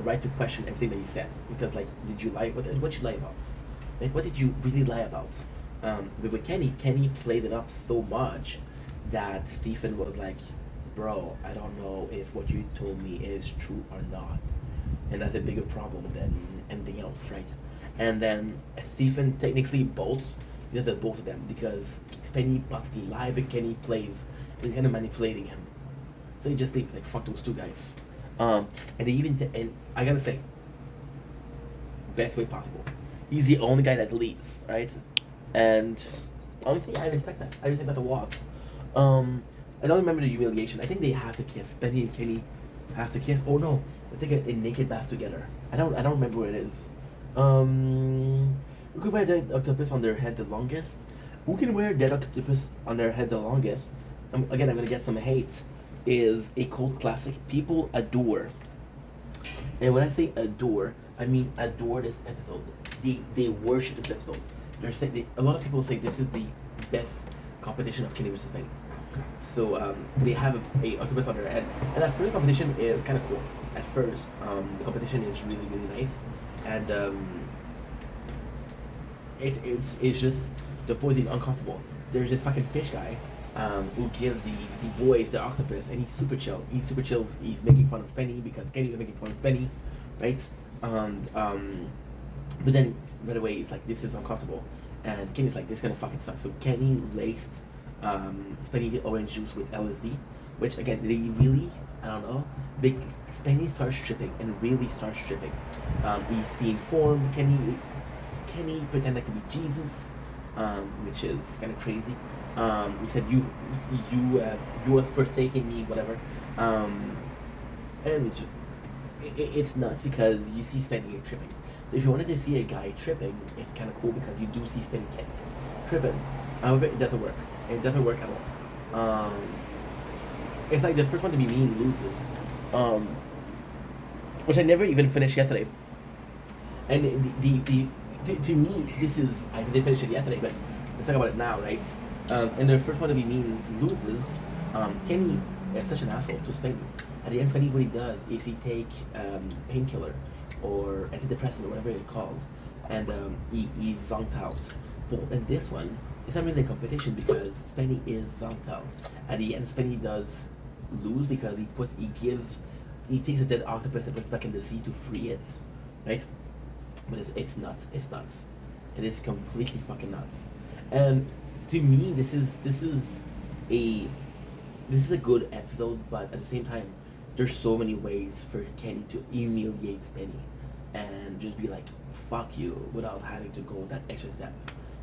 right to question everything that he said, because like, did you lie? What you lie about? Like, what did you really lie about? But with Kenny played it up so much that Stephen was like, bro, I don't know if what you told me is true or not, and that's a bigger problem than anything else, right? And then Stephen technically bolts. He does both of them because Spenny possibly lied, but Kenny plays and he's kind of manipulating him. So he just leaves, like, fuck those two guys. And they and I gotta say, best way possible. He's the only guy that leaves, right? And honestly, I respect that. I respect that a lot. I don't remember the humiliation. I think they have to kiss. Spenny and Kenny have to kiss. Oh no, they take a naked bath together. I don't remember where it is. Who can wear that octopus on their head the longest? Who can wear that octopus on their head the longest? Again, I'm gonna get some hate. Is a cult classic people adore. And when I say adore, I mean adore this episode. They worship this episode. They're saying a lot of people say this is the best competition of Kenny vs. Spenny. So they have a octopus on their head, and that first competition is kind of cool. At first, the competition is really nice, and it's just the boys being uncomfortable. There's this fucking fish guy who gives the boys the octopus, and he's super chill. He's making fun of Spenny because Kenny was making fun of Spenny, right? But then right away it's like, this is uncomfortable, and Kenny's like, this is gonna fucking suck. So Kenny laced Spenny orange juice with LSD, which again, they really, I don't know, Spenny starts stripping and really starts stripping. He's seeing form. Kenny pretended to be Jesus, which is kind of crazy. He said, you are forsaking me, whatever. And it's nuts because you see Spenny tripping. So if you wanted to see a guy tripping, it's kind of cool because you do see Spenny tripping. However, it doesn't work. It doesn't work at all. It's like the first one to be mean loses. Which I never even finished yesterday. And to me, this is, I didn't finish it yesterday, but let's talk about it now, right? And the first one to be mean loses. Kenny is such an asshole to Spenny. At the end, Spenny, what he does is he take painkiller or antidepressant or whatever it's called, and he's zonked out. Well, in this one, it's not really a competition because Spenny is zonked out. At the end, Spenny does lose because he takes a dead octopus and puts it back in the sea to free it, right? But it's nuts. It's nuts. It is completely fucking nuts. And to me, this is a good episode, but at the same time, there's so many ways for Kenny to humiliate Spenny and just be like, fuck you, without having to go that extra step,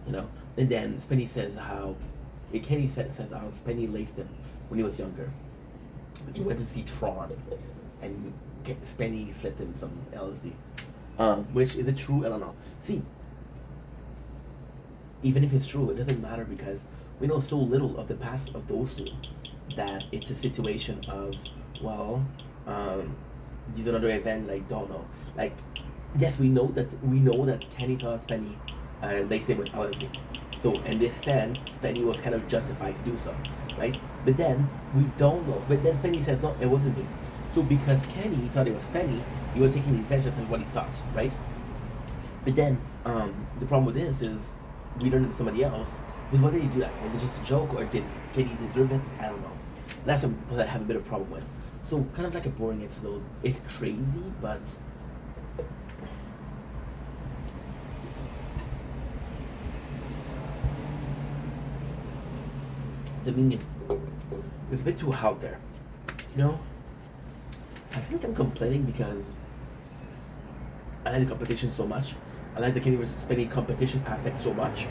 you know? And then Kenny says how Spenny laced him when he was younger. He went to see Tron, and Spenny slipped him some LSD. Which, is it true? I don't know. See, even if it's true, it doesn't matter because we know so little of the past of those two that it's a situation of, well, these are another event that I don't know. Like, yes, we know that Kenny thought Spenny laced him with LSD. So in this sense, Spenny was kind of justified to do so, right? But then we don't know. But then Spenny says, no, it wasn't me. So because Kenny thought it was Spenny, he was taking revenge on what he thought, right? But then, the problem with this is we learned it to somebody else. But why did he do that? Was it just a joke, or did he deserve it? I don't know. That's what I have a bit of problem with. So kind of like a boring episode. It's crazy, but the meaning is a bit too out there. You know, I feel like I'm complaining because I like the competition so much. I like the Kenny versus Spenny competition aspect so much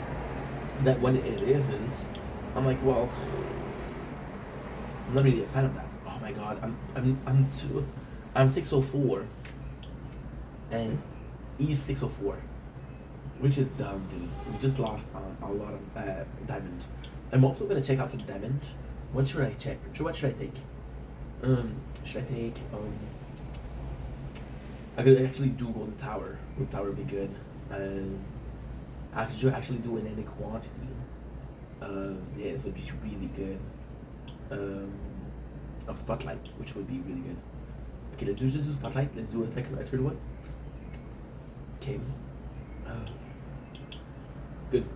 that when it isn't, I'm like, well, I'm not really a fan of that. Oh my god, I'm 604 and he's 604, which is dumb, dude. We just lost a lot of diamond. I'm also gonna check out for diamond. What should I check? What should I take? Should I take I could actually do Golden Tower. Golden Tower would be good. Should I actually do in any quantity? Yeah, it would be really good. Of Spotlight, which would be really good. Okay, let's just do Spotlight. Let's do a third one. Okay. Good.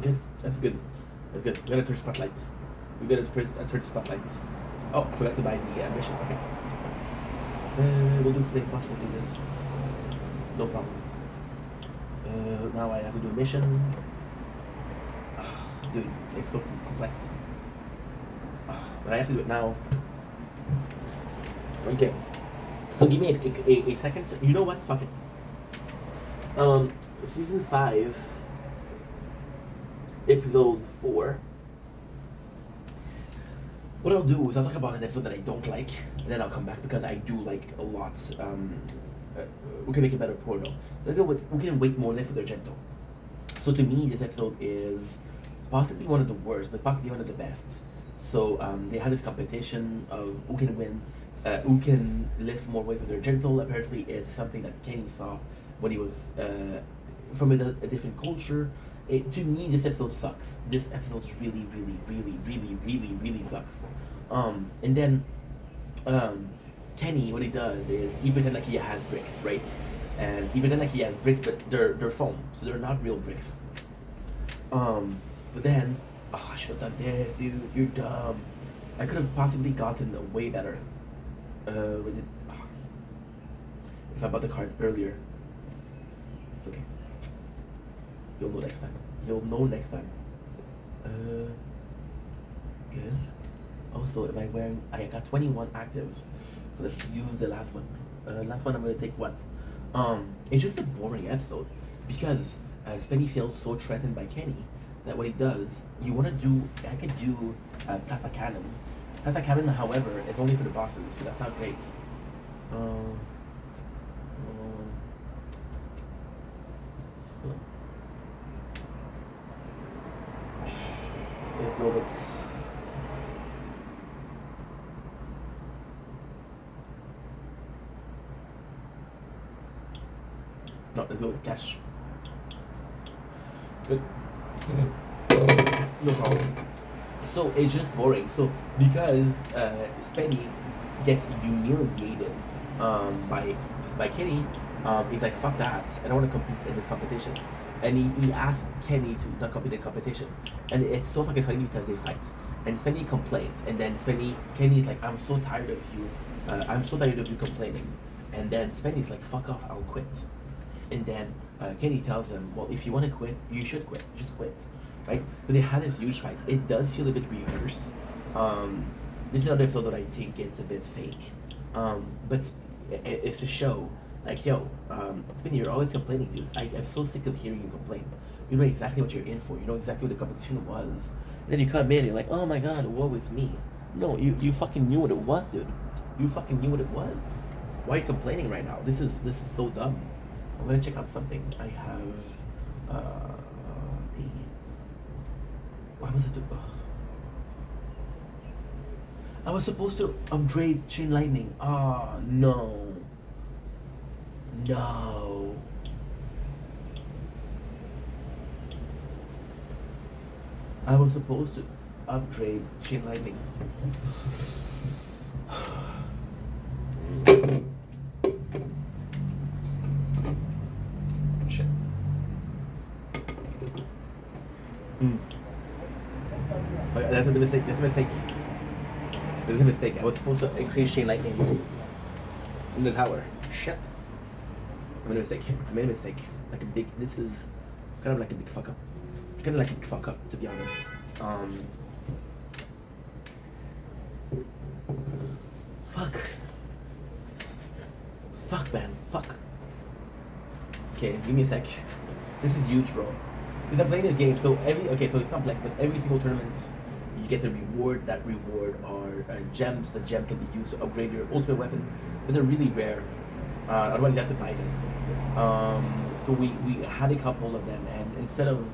Good. That's good. That's good. We got a third Spotlight. We got a third Spotlight. Oh, I forgot to buy the mission. Okay. We'll do Flame Pot. We'll do this. No problem. Now I have to do a mission. Dude, it's so complex. But I have to do it now. Okay. So give me a second. You know what? Fuck it. Season 5, episode 4. What I'll do is I'll talk about an episode that I don't like, and then I'll come back because I do like a lot. We can make a better porno. Let's go with we can wait more than for their gentle. So to me, this episode is possibly one of the worst, but possibly one of the best. So they had this competition of who can win, who can lift more weight with their gentle. Apparently, it's something that Kenny saw when he was from a different culture. To me, this episode sucks. This episode really sucks. And then Kenny, what he does is he pretends like he has bricks, right? And he pretends like he has bricks, but they're foam, so they're not real bricks. But then, I should have done this, dude. You're dumb. I could have possibly gotten a way better. With it. If I bought the card earlier. It's okay. You'll know next time. You'll know next time. Good. Also, am I wearing? I got 21 active. So let's use the last one. Last one I'm gonna take what? It's just a boring episode because Spenny feels so threatened by Kenny that what he does, you wanna do, I could do Plasma Cannon. Plasma Cannon, however, is only for the bosses, so that's not great. Let's go with no, let's go with cash. Good. No problem. So it's just boring. So because Spenny gets humiliated by Kenny, he's like, fuck that. I don't want to compete in this competition. And he asks Kenny to not compete in competition. And it's so fucking funny because they fight. And Spenny complains. And then Kenny's like, I'm so tired of you. I'm so tired of you complaining. And then Spenny's like, fuck off, I'll quit. And then Kenny tells him, well, if you want to quit, you should quit. Just quit. Right? But they had this huge fight. It does feel a bit rehearsed. This is another episode that I think it's a bit fake. But it's a show. Like, yo, Spenny, you're always complaining, dude. I'm so sick of hearing you complain. You know exactly what you're in for. You know exactly what the competition was. And then you come in and you're like, oh my god, woe is me. No, you fucking knew what it was, dude. You fucking knew what it was. Why are you complaining right now? This is so dumb. I'm gonna check out something. I have what was it? I was supposed to upgrade Chain Lightning. Ah, no. No. I was supposed to upgrade Chain Lightning. Okay, that's a mistake. That's a mistake. There's a mistake. I was supposed to increase Chain Lightning in the tower. Shit. I made a mistake. I made a mistake. Like a big. This is kind of like a big fuck up. Kind of like a big fuck up, to be honest. Fuck. Fuck, man. Fuck. Okay, give me a sec. This is huge, bro. Because I'm playing this game, so so it's complex, but every single tournament you get a reward. That reward are gems. The gem can be used to upgrade your ultimate weapon, but they're really rare. Otherwise you have to buy them. So we had a couple of them, and instead of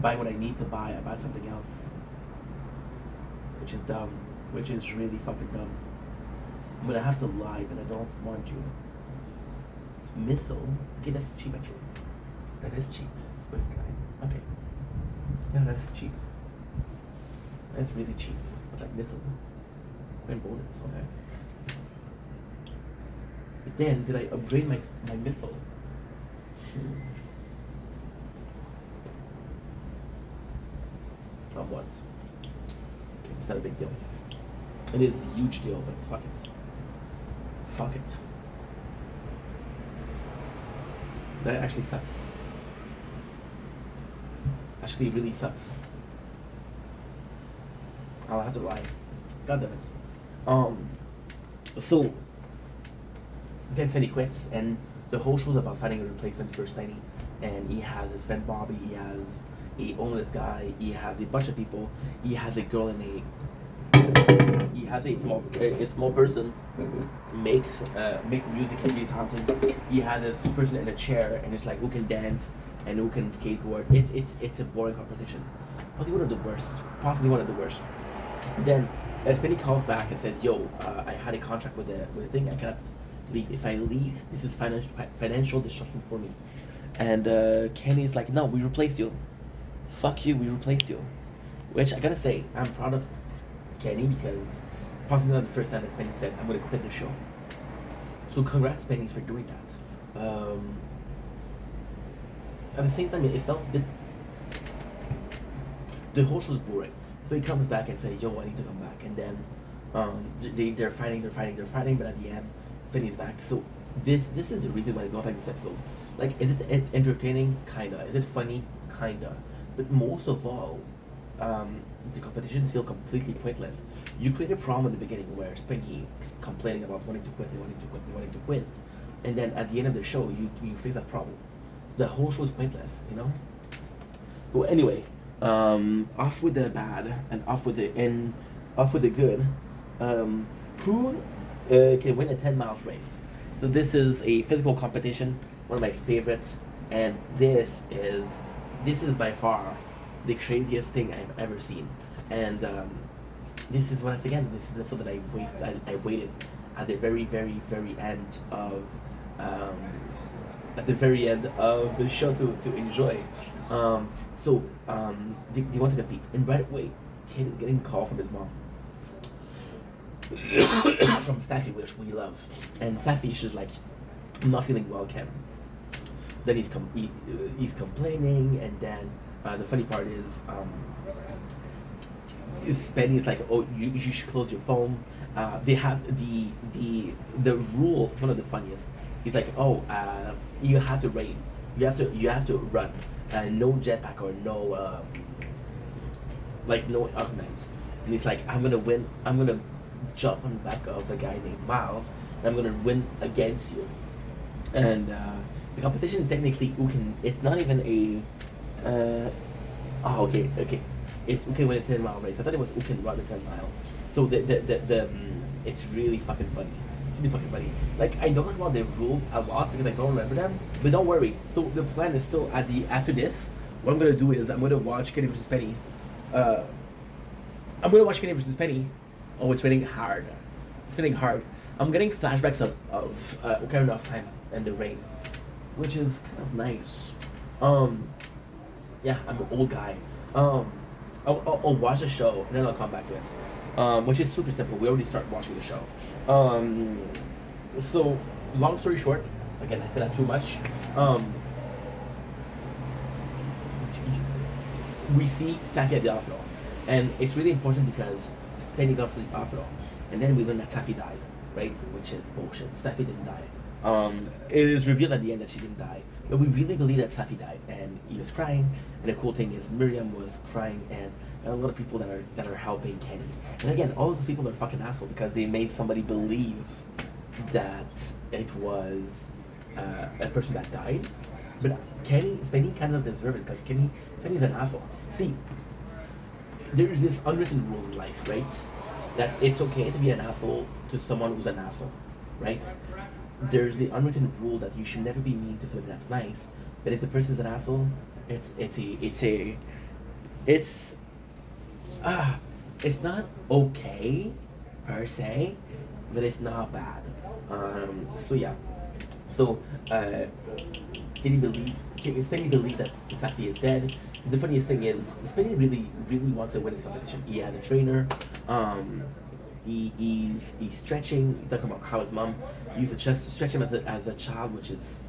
buying what I need to buy, I buy something else. Which is dumb. Which is really fucking dumb. I'm gonna have to lie, but I don't want to. It's missile. Okay, that's cheap actually. That is cheap. Let's put it like, okay. Yeah, that's cheap. That's really cheap. It's like missile. And bonus, okay. But then, did I upgrade my missile? Somewhat. Okay, it's not a big deal. It is a huge deal, but fuck it. Fuck it. That actually sucks. Actually, it really sucks. I'll have to lie. God damn it. So then Spenny quits, and the whole show's about finding a replacement for Spenny. And he has his friend Bobby, he has a homeless guy, he has a bunch of people, he has a girl in he has a small person make music, he's really talented. He has this person in a chair, and it's like who can dance and who can skateboard. It's a boring competition. Possibly one of the worst. Then Spenny calls back and says, "Yo, I had a contract with the thing. I cannot leave. If I leave, this is financial destruction for me." And Kenny's like, "No, we replaced you. Fuck you, we replaced you." Which I gotta say, I'm proud of Kenny, because possibly not the first time that Spenny said, "I'm gonna quit the show." So congrats, Spenny, for doing that. At the same time, it felt a bit. The whole show is boring. So he comes back and says, "Yo, I need to come back." And then they're fighting, but at the end, Spenny's back. So this is the reason why I don't like this episode. Like, is it entertaining? Kinda. Is it funny? Kinda. But most of all, the competitions feel completely pointless. You create a problem in the beginning where Spenny is complaining about wanting to quit, and then at the end of the show, you face that problem. The whole show is pointless, you know? Well, anyway, off with the bad and off with the good. Who can win a 10 miles race? So this is a physical competition, one of my favorites, and this is by far the craziest thing I've ever seen. And this is once again, this is an episode that I waited at the very, very, very end of the show to enjoy. So do you want to compete? And right away, Ken getting a call from his mom. From Staffy, which we love. And Staffy, she's like, "I'm not feeling well, Ken." Then he's complaining, and then the funny part is Spenny's like, "Oh, you should close your phone." They have the rule. One of the funniest. He's like, "Oh, you have to rain. You have to run. No jetpack or no no augment." And he's like, "I'm gonna win. I'm gonna jump on the back of a guy named Miles, and I'm gonna win against you." And the competition technically, it's not even a. Okay. It's who can win a 10-mile race. I thought it was who can run a 10 mile. So it's really fucking funny. It's really fucking funny. Like, I don't know about the rule a lot because I don't remember them. But don't worry. So the plan is still after this. What I'm gonna do is I'm gonna watch Kenny vs. Penny. I'm gonna watch Kenny vs. Penny. Oh, it's raining hard. I'm getting flashbacks of Ocarina of Time and the rain, which is kind of nice. Yeah, I'm an old guy. I'll watch the show and then I'll come back to it, which is super simple. We already started watching the show. So long story short, again, I said that too much. we see Safi at the hospital, and it's really important because Spenny goes to the hospital, and then we learn that Safi died, right? Which is bullshit. Safi didn't die. It is revealed at the end that she didn't die, but we really believe that Safi died, and he was crying. And the cool thing is Miriam was crying, and a lot of people that are helping Kenny. And again, all of these people are fucking assholes because they made somebody believe that it was a person that died. But Spenny kind of deserved it because Kenny's an asshole. See, there's this unwritten rule in life, right? That it's okay to be an asshole to someone who's an asshole, right? There's the unwritten rule that you should never be mean to somebody that's nice. But if the person's an asshole, it's not okay per se, but it's not bad. Spenny believe that Safi is dead. The funniest thing is Spenny really wants to win this competition. He has a trainer. He's stretching. He's talking about how his mom used to stretch him as a child, which is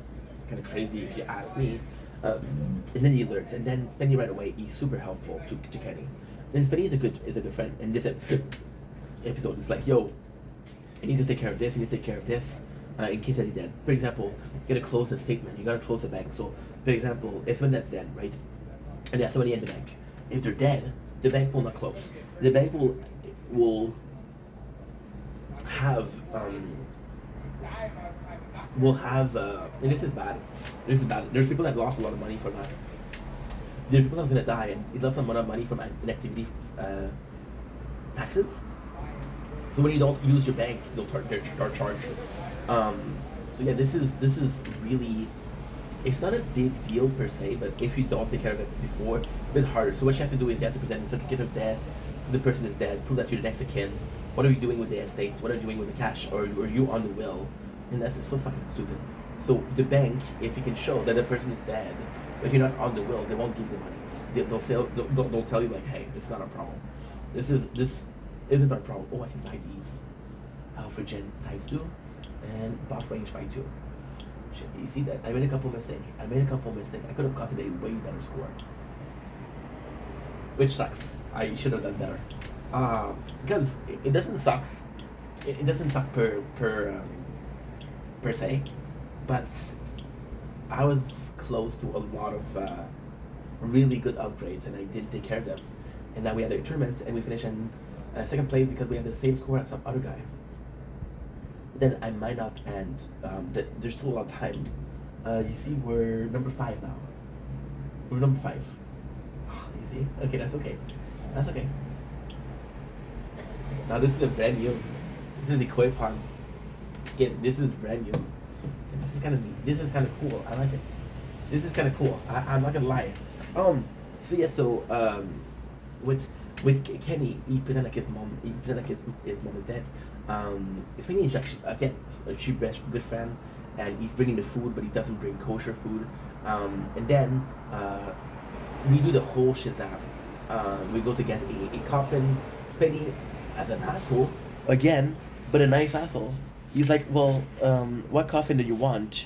kind of crazy if you ask me. And then he learns, and then Spenny right away he's super helpful to Kenny. Then Spenny is a good friend, and this episode is like, yo, you need to take care of this, you need to take care of this, in case that he's dead. For example, you gotta close the statement, you gotta close the bank. So, for example, if someone that's dead, right, and there's somebody in the bank, if they're dead, the bank will not close. The bank will have and this is bad. There's people that lost a lot of money from that. There's people that's gonna die and they lost a lot of money from inactivity taxes. So when you don't use your bank, they'll start charging. So yeah, this is really, it's not a big deal per se, but if you don't take care of it before, it's a bit harder. So what you have to do is you have to present a certificate of death, so the person is dead, prove that you're the next of kin. What are you doing with the estates? What are you doing with the cash? Or are you on the will? And that's just so fucking stupid. So the bank, if you can show that the person is dead, but you're not on the will, they won't give you the money. They'll tell you like, hey, it's not our problem. This isn't our problem. Oh, I can buy these for Gen times 2 and boss range by 2. Shit, you see that? I made a couple mistakes. I could have gotten a way better score, which sucks. I should have done better. Because it doesn't suck. It doesn't suck per se, but I was close to a lot of really good upgrades, and I didn't take care of them. And now we had a tournament, and we finished in second place because we have the same score as some other guy. Then I might not end. There's still a lot of time. You see, we're number 5 now. We're number 5. You see? Okay, that's okay. That's okay. Now this is a brand new. This is the koi pond. Again, this is brand new. This is kind of cool. I like it. This is kind of cool. I'm not gonna lie. With Kenny, he pretended like his mom. He pretended like his mom is dead. It's actually again she best good friend, and he's bringing the food, but he doesn't bring kosher food. And then we do the whole shizam. We go to get a coffin. Spenny as an asshole again, but a nice asshole. He's like, well, what coffin do you want?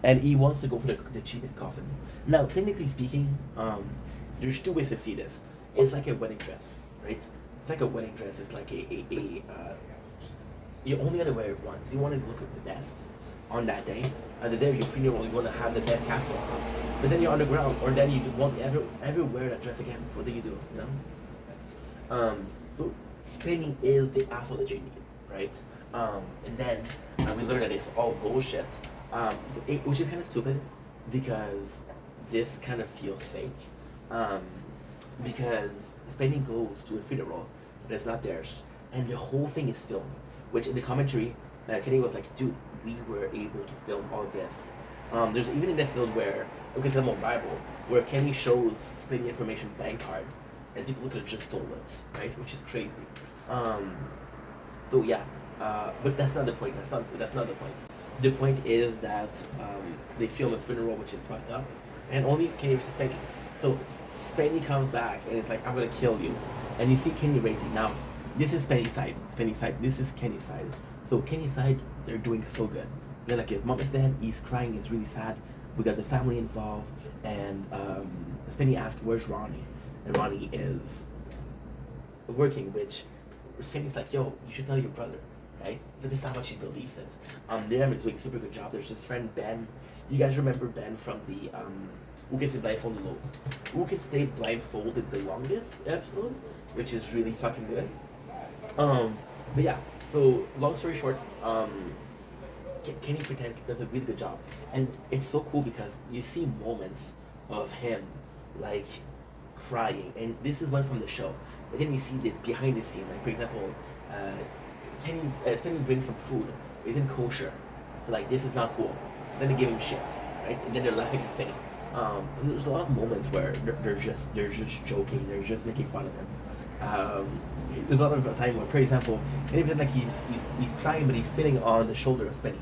And he wants to go for the cheapest coffin. Now, technically speaking, there's 2 ways to see this. It's like a wedding dress, right? It's like a wedding dress. It's like you only gotta wear it once. You want to look at the best on that day. On the day of your funeral, you want to have the best casket. But then you're underground, or then you won't ever wear that dress again. So what do? You know? So Spenny is the asshole that you need, right? And then we learn that it's all bullshit, which is kind of stupid because this kind of feels fake. Because Spenny goes to a funeral, but it's not theirs, and the whole thing is filmed. Which in the commentary, Kenny was like, "Dude, we were able to film all of this." There's even an episode where, look at the Bible, where Kenny shows Spenny information bank card, and people could have just stole it, right? Which is crazy. So yeah, but that's not the point. That's not the point. The point is that they film a funeral, which is fucked up, and only Kenny versus Spenny. So Spenny comes back and it's like, "I'm gonna kill you," and you see Kenny racing. Now, this is Spenny's side. This is Kenny's side. So Kenny's side, they're doing so good. Then like his mom is dead. He's crying. He's really sad. We got the family involved, and Spenny asks, "Where's Ronnie?" and Ronnie is working, which Spenny's like, yo, you should tell your brother, right? So this is how much she believes it. Liam is doing a super good job. There's his friend Ben. You guys remember Ben from the Who Can Stay Blindfolded Who Can Stay Blindfolded the Longest episode, which is really fucking good. But yeah, so long story short, Kenny Pretends does a really good job, and it's so cool because you see moments of him like crying, and this is one from the show. But then you see the behind the scene, like for example, Kenny brings some food, isn't kosher, so like this is not cool. Then they give him shit, right? And then they're laughing at Spenny. There's a lot of moments where they're just joking, they're just making fun of him. There's a lot of time where, for example, anytime like he's crying but he's spitting on the shoulder of Spenny,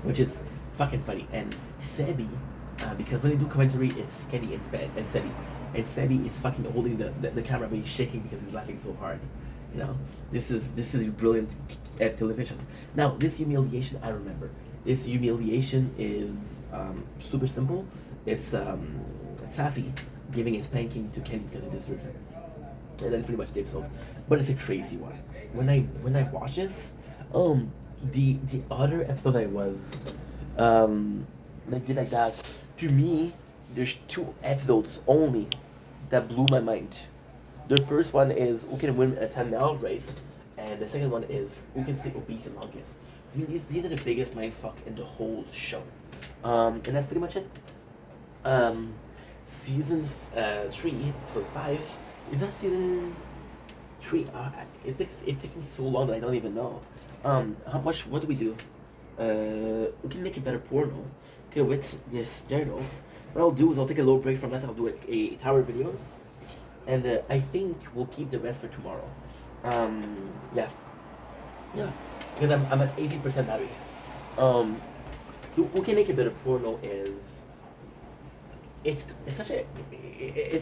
which is fucking funny. And Sebi, because when they do commentary, it's Kenny and Sebi, and Sebi is fucking holding the camera but he's shaking because he's laughing so hard. You know, this is brilliant television. Now this humiliation, I remember. This humiliation is super simple. It's Safi giving a spanking to Kenny because he deserves it. And that's pretty much the episode. But it's a crazy one. When I watch this, the other episode I was like did like that, to me, there's 2 episodes only that blew my mind. The first one is who can win a 10-mile race, and the second one is who can stay obese and longest. I mean, these are the biggest mindfuck in the whole show. And that's pretty much it. Season 3, episode 5. Is that season 3? It takes me so long that I don't even know. What do we do? We can make a better porno. Okay, with this journals. What I'll do is I'll take a little break from that. I'll do a tower videos, and I think we'll keep the rest for tomorrow. Yeah, because I'm at 80% battery. So we can make a better porno is it's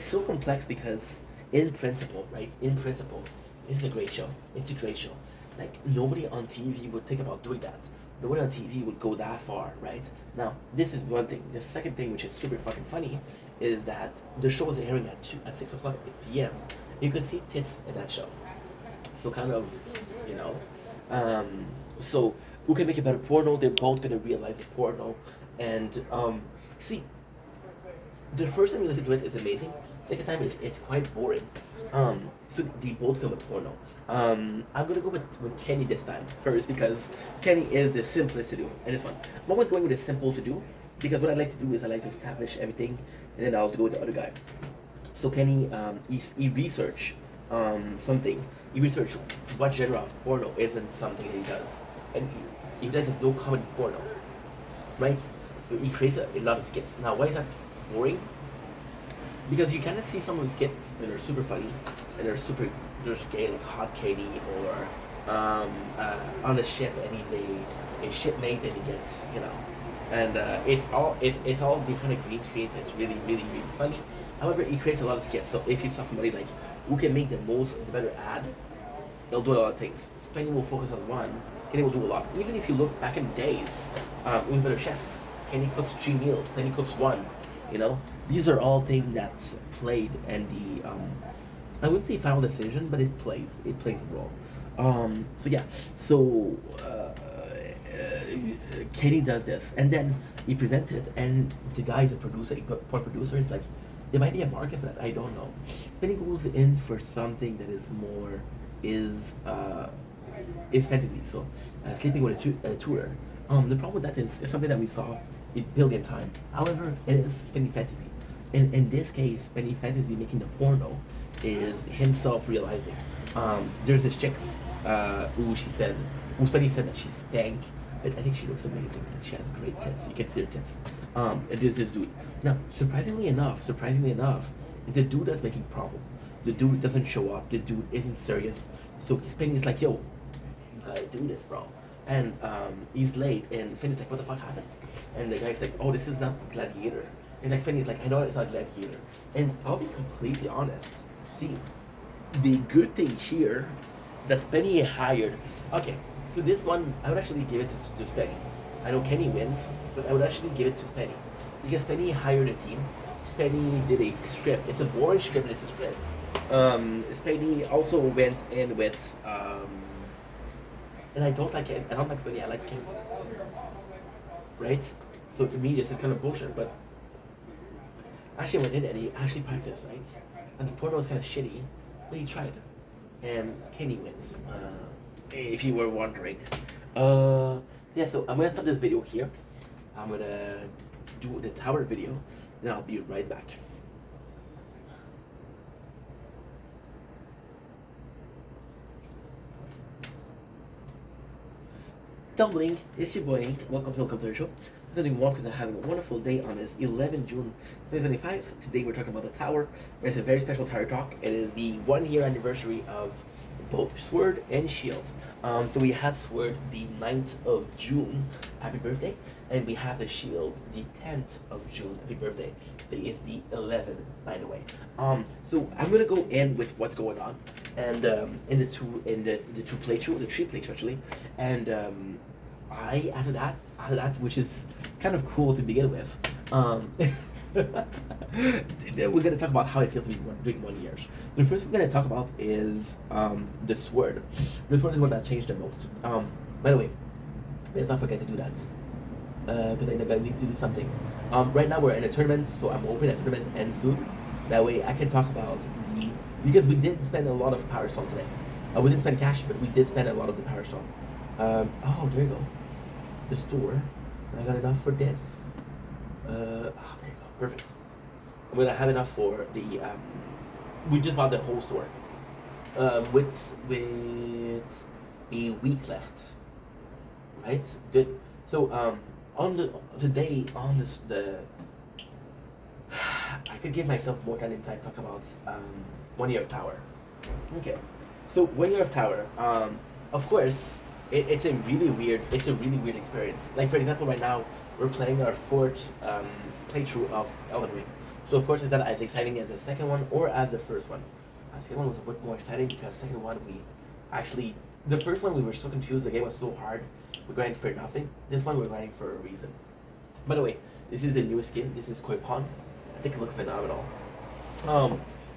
so complex because in principle, right? In principle, this is a great show. It's a great show. Like nobody on TV would think about doing that. Nobody on TV would go that far, right? Now, this is one thing. The second thing, which is super fucking funny, is that the show is airing at 6 o'clock p.m. You can see tits in that show. So kind of, you know. So who can make a better porno? They're both gonna realize the porno, and see. The first time you listen to it is amazing. Second time it's quite boring. So they both film a porno. I'm gonna go with Kenny this time first because Kenny is the simplest to do and it's fun. I'm always going with the simple to do because what I like to do is I like to establish everything and then I'll go with the other guy. So Kenny, he research something. He research what genre of porno isn't something that he does, and he does no comedy porno, right? So he creates a lot of skits. Now, why is that boring? Because you kind of see some of the skits that are super funny and there's gay like Hot Katie or on a ship and he's a shipmate and he gets, you know, and it's all behind a green screen, so it's really funny. However, he creates a lot of skits. So if you saw somebody like who can make the better ad, they'll do a lot of things. Spenny will focus on one, Kenny will do a lot. Even if you look back in the days, with Better Chef, Kenny cooks 3 meals, Kenny cooks 1. You know, these are all things that's played, and the I wouldn't say final decision, but it plays a role. So yeah, so Kenny does this, and then he presents it, and the guy is a producer, a producer. It's like there might be a market for that. I don't know. Then he goes in for something that is more is fantasy. So sleeping with a tutor. The problem with that is it's something that we saw a billion times. However, it is spending fantasy. In this case, spending fantasy making the porno is himself realizing. There's this chick who Spenny said that she stank, but I think she looks amazing and she has great tits. You can see her tits. It is this dude. Now, surprisingly enough, is the dude that's making problem. The dude doesn't show up. The dude isn't serious. So Spenny's like, yo, you gotta do this, bro. And he's late, and Spenny's like, what the fuck happened? And the guy's like, oh, this is not Gladiator. And like Spenny's like, I know it's not Gladiator. And I'll be completely honest. See, the good thing here that Spenny hired. Okay, so this one I would actually give it to Spenny. I know Kenny wins, but I would actually give it to Spenny because Spenny hired a team Spenny did a strip. It's a boring strip, and it's a strip. Spenny also went in with, and I don't like it. I don't like Spenny. I like Kim. Right? So to me, this is kind of bullshit. But Ashley went in and he actually practiced, right? And the porno was kind of shitty, but he tried. And Kenny wins. If you were wondering. Yeah, so I'm gonna start this video here. I'm gonna do the tower video, then I'll be right back. Doubling, it's your boy Ink. Welcome to the show. Today Walkers are having a wonderful day on this 11 June 2025. Today we're talking about the tower. It's a very special tower talk. It is the 1 year anniversary of both Sword and Shield. So we have Sword the 9th of June, happy birthday, and we have the Shield the 10th of June, happy birthday. Today is the 11th, by the way. So I'm gonna go in with what's going on, and in the two playthrough, the three playthrough actually, and after that, which is kind of cool to begin with. Then we're gonna talk about how it feels to be doing 1 year. The first we're gonna talk about is the sword. The sword is what that changed the most. By the way, let's not forget to do that because I know I need to do something. Right now we're in a tournament, so I'm hoping that tournament ends soon. That way I can talk about because we did spend a lot of Power Stone today. We didn't spend cash, but we did spend a lot of the Power Stone. Oh, there you go. The store. I got enough for this. There you go. Perfect. I'm gonna have enough for the. We just bought the whole store. With a week left. Right. Good. So on today on this I could give myself more time if I talk about 1 year of tower. Okay. So 1 year of tower. Of course. It's a really weird experience. Like for example, right now we're playing our 4th playthrough of Elden Ring. So of course, it's not as exciting as the second one or as the first one. The second one was a bit more exciting because the second one the first one we were so confused. The game was so hard. We grinded for nothing. This one we're grinding for a reason. By the way, this is the newest skin. This is Koi Pond. I think it looks phenomenal.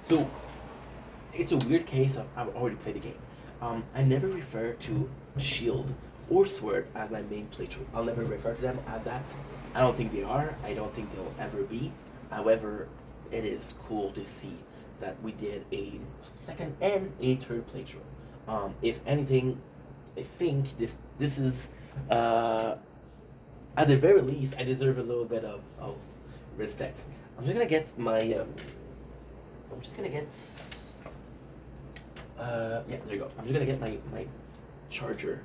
So it's a weird case of I've already played the game. I never refer to Shield or Sword as my main playthrough. I'll never refer to them as that. I don't think they are. I don't think they'll ever be. However, it is cool to see that we did a second and a third playthrough. If anything, I think this is at the very least I deserve a little bit of respect. I'm just gonna get my yeah, there you go. I'm just gonna get my charger.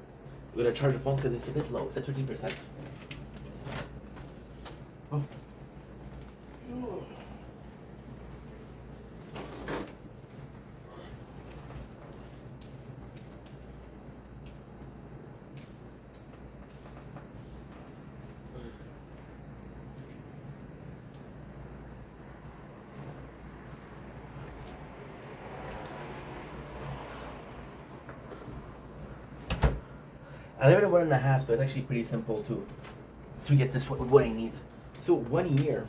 I'm gonna charge the phone because it's a bit low. It's at 13%. Oh. I live in 1.5, so it's actually pretty simple to get this what I need. So 1 year.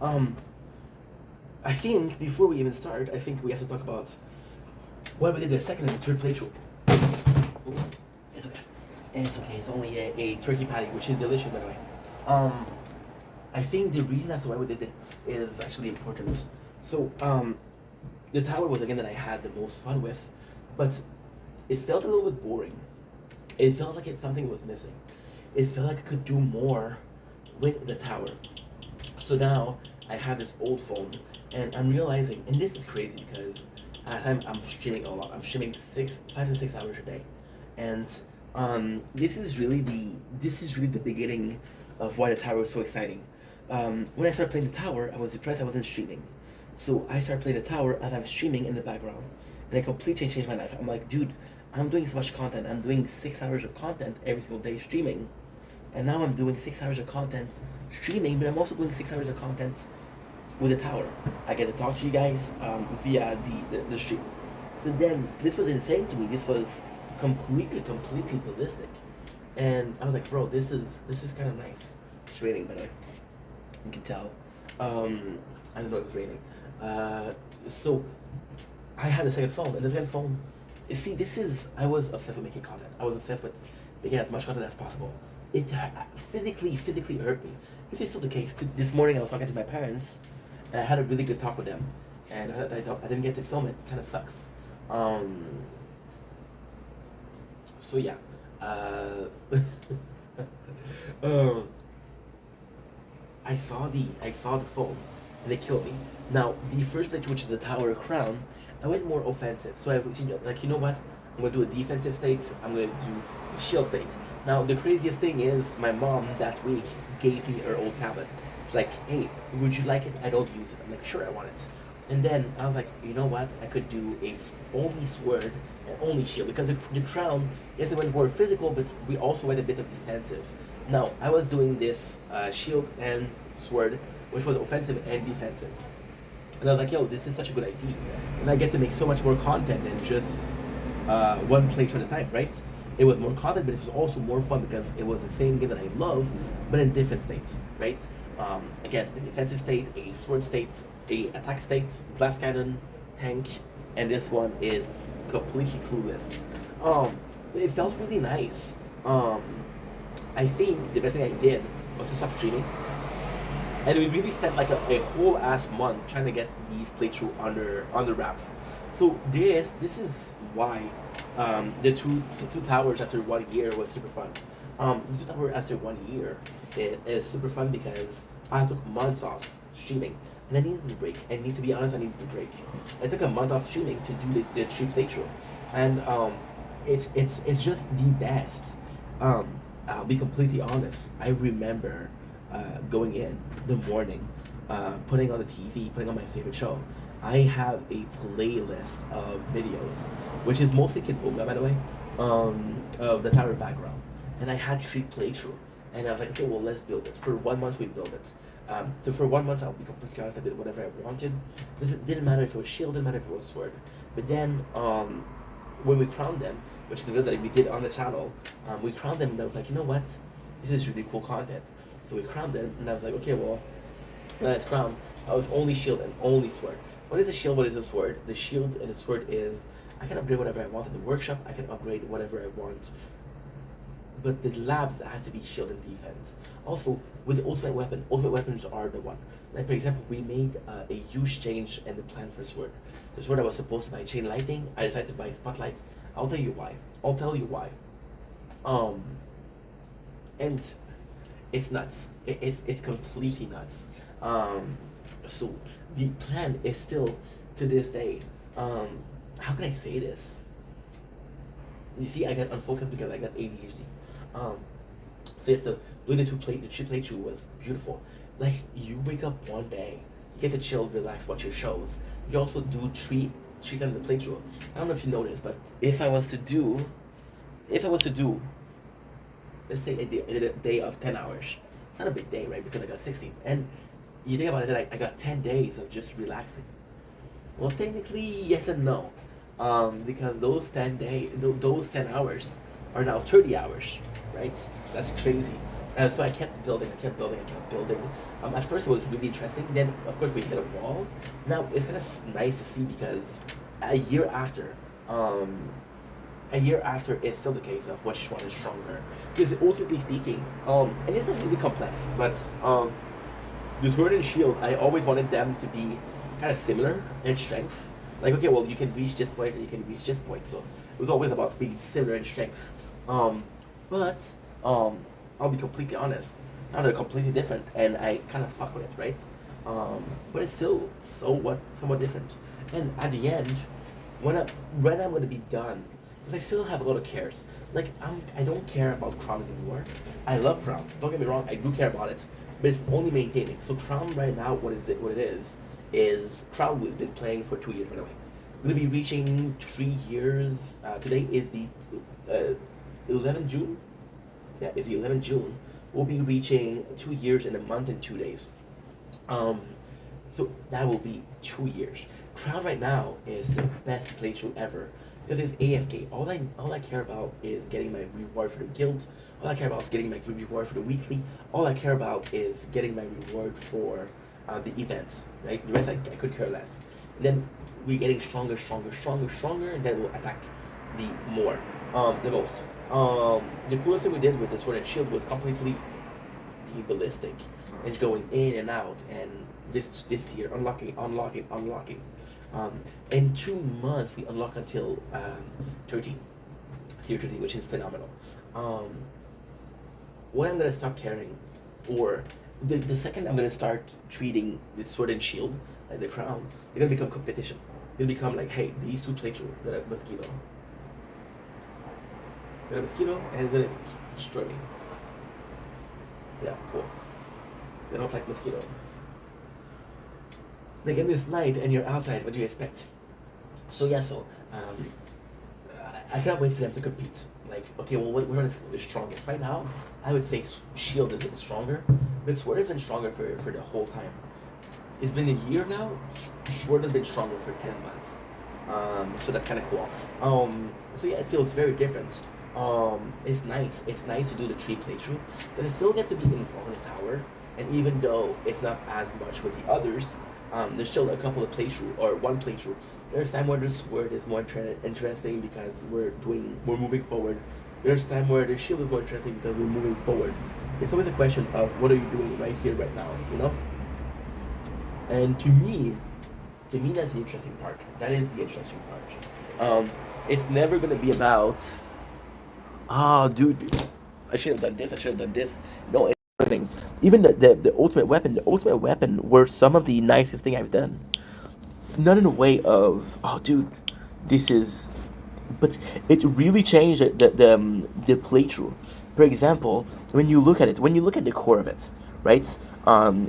I think before we even start, I think we have to talk about why we did the second and third playthrough. Oops, it's okay. It's okay. It's only a turkey patty, which is delicious, by the way. I think the reason as to why we did it is actually important. So the tower was the game that I had the most fun with, but it felt a little bit boring. It felt like something was missing. It felt like I could do more with the tower. So now I have this old phone, and I'm realizing, and this is crazy because I'm streaming a lot. I'm streaming 5 to 6 hours a day, and this is really the beginning of why the tower was so exciting. When I started playing the tower, I was depressed. I wasn't streaming, so I started playing the tower as I'm streaming in the background, and it completely changed my life. I'm like, dude, I'm doing so much content. I'm doing 6 hours of content every single day streaming. And now I'm doing 6 hours of content streaming, but I'm also doing 6 hours of content with the tower. I get to talk to you guys via the stream. So then, this was insane to me. This was completely ballistic. And I was like, bro, this is kind of nice. Trading, by the way. You can tell. I don't know, it was raining. So I had the second phone, and the second phone. You see, this is I was obsessed with making content. I was obsessed with making as much content as possible. It physically hurt me. This is still the case. This morning I was talking to my parents, and I had a really good talk with them, and I didn't get to film it. Kind of sucks. So yeah. um, I saw the phone, and it killed me. Now the first playthrough, which is the Tower of Crown, I went more offensive. So I was, like, you know what? I'm gonna do a defensive state. I'm gonna do a shield state. Now the craziest thing is my mom that week gave me her old tablet. She's like, hey, would you like it? I don't use it. I'm like, sure, I want it. And then I was like, you know what? I could do only sword and only shield because the crown, yes, it went more physical, but we also went a bit of defensive. Now I was doing this shield and sword, which was offensive and defensive. And I was like, yo, this is such a good idea. And I get to make so much more content than just one playthrough at a time, right? It was more content, but it was also more fun because it was the same game that I love, but in different states, right? Again, the defensive state, a sword state, a attack state, blast cannon, tank, and this one is completely clueless. It felt really nice. I think the best thing I did was to stop streaming. And we really spent like a whole ass month trying to get these playthrough under wraps. So this is why the two towers after 1 year was super fun. The two towers after 1 year is super fun because I took months off streaming and I needed a break. And to be honest, I needed a break. I took a month off streaming to do the tree playthrough, and it's just the best. I'll be completely honest. I remember going in the morning, putting on the TV, putting on my favorite show. I have a playlist of videos, which is mostly Kid Booga, by the way, of the Tower background. And I had Tree playthrough, and I was like, okay, well, let's build it. For 1 month, we built it. So for 1 month, I'll be completely honest, I did whatever I wanted. It didn't matter if it was shield, didn't matter if it was sword. But then, when we crowned them, which is the video that we did on the channel, we crowned them, and I was like, you know what? This is really cool content. So we crowned them, and I was like, okay, well, when it's crowned, I was only shield and only sword. What is a shield? What is a sword? The shield and the sword is, I can upgrade whatever I want in the workshop, I can upgrade whatever I want. But the labs, that has to be shield and defense. Also, with the ultimate weapons are the one. Like, for example, we made a huge change in the plan for sword. The sword I was supposed to buy chain lightning, I decided to buy spotlight. I'll tell you why. And it's nuts. It's completely nuts. So the plan is still to this day. How can I say this? You see, I got unfocused because I got ADHD. So yes, doing the tree playthrough was beautiful. Like, you wake up one day, you get to chill, relax, watch your shows. You also do treat them the playthrough. I don't know if you noticed, but if I was to do, let's say a day of 10 hours, it's not a big day, right? Because I got 16, and you think about it, I got 10 days of just relaxing. Well, technically, yes and no, because those 10 hours are now 30 hours, right? That's crazy. And so I kept building. At first it was really interesting. Then, of course, we hit a wall. Now it's kind of nice to see because a year after, it's still the case of which one is stronger. Because ultimately speaking, and it's not really complex, but the sword and shield, I always wanted them to be kind of similar in strength. Like, okay, well, you can reach this point and you can reach this point. So it was always about being similar in strength. But I'll be completely honest. Now they're completely different, and I kind of fuck with it, right? But it's still somewhat different. And at the end, when I'm gonna be done, because I still have a lot of cares. Like, I don't care about Crown anymore. I love Crown. Don't get me wrong, I do care about it, but it's only maintaining. So Crown right now, what it is Crown we've been playing for 2 years, by the way. We're gonna be reaching 3 years. Today is the 11th June. Yeah, it's the 11th June. We'll be reaching 2 years in a month and 2 days. So that will be 2 years. Crown right now is the best playthrough ever because it's AFK. All I care about is getting my reward for the guild. All I care about is getting my reward for the weekly. All I care about is getting my reward for the event, right? The rest I could care less. And then we're getting stronger, and then we'll attack the most. The coolest thing we did with the sword and shield was completely ballistic and going in and out, and this tier unlocking. In 2 months we unlock until 13, tier 13, which is phenomenal. When I'm gonna stop caring, or the second I'm gonna start treating the sword and shield like the crown, it's gonna become competition. It's gonna become like, hey, these two playthrough got a mosquito. Got a mosquito and it's gonna destroy me. Yeah, cool. They don't like mosquito. Like in this night and you're outside, what do you expect? So yeah, I cannot wait for them to compete. Like, okay, well, which one is the strongest? Right now, I would say Shield is a bit stronger, but Sword has been stronger for the whole time. It's been a year now. Sword has been stronger for 10 months. So that's kind of cool. So yeah, it feels very different. It's nice. It's nice to do the tree playthrough, but I still get to be involved in the tower. And even though it's not as much with the others, there's still a couple of playthrough or one playthrough. There's time where the sword is more interesting because we're moving forward. There's time where the shield is more interesting because we're moving forward. It's always a question of what are you doing right here, right now, you know? And to me, that's the interesting part. That is the interesting part. It's never gonna be about, dude, I should have done this. No, it's nothing. Even the ultimate weapon were some of the nicest thing I've done. Not in a way of, oh dude, this is, but it really changed the playthrough. For example, when you look at the core of it, right?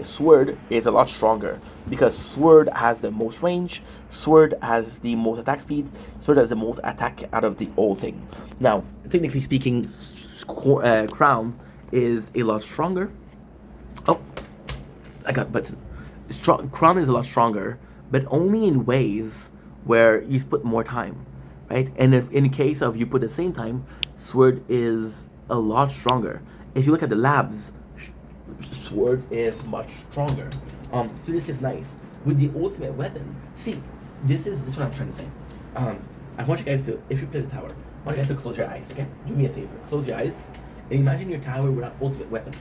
Sword is a lot stronger because Sword has the most range, Sword has the most attack speed, Sword has the most attack out of the whole thing. Now, technically speaking, Crown is a lot stronger. Oh, I got button. Crown is a lot stronger, but only in ways where you put more time, right? And if in case of you put the same time, Sword is a lot stronger. If you look at the labs, Sword is much stronger. So this is nice. With the ultimate weapon, see, this is what I'm trying to say. I want you guys to, if you play the tower, I want you guys to close your eyes, okay? Do me a favor, close your eyes, and imagine your tower without ultimate weapon,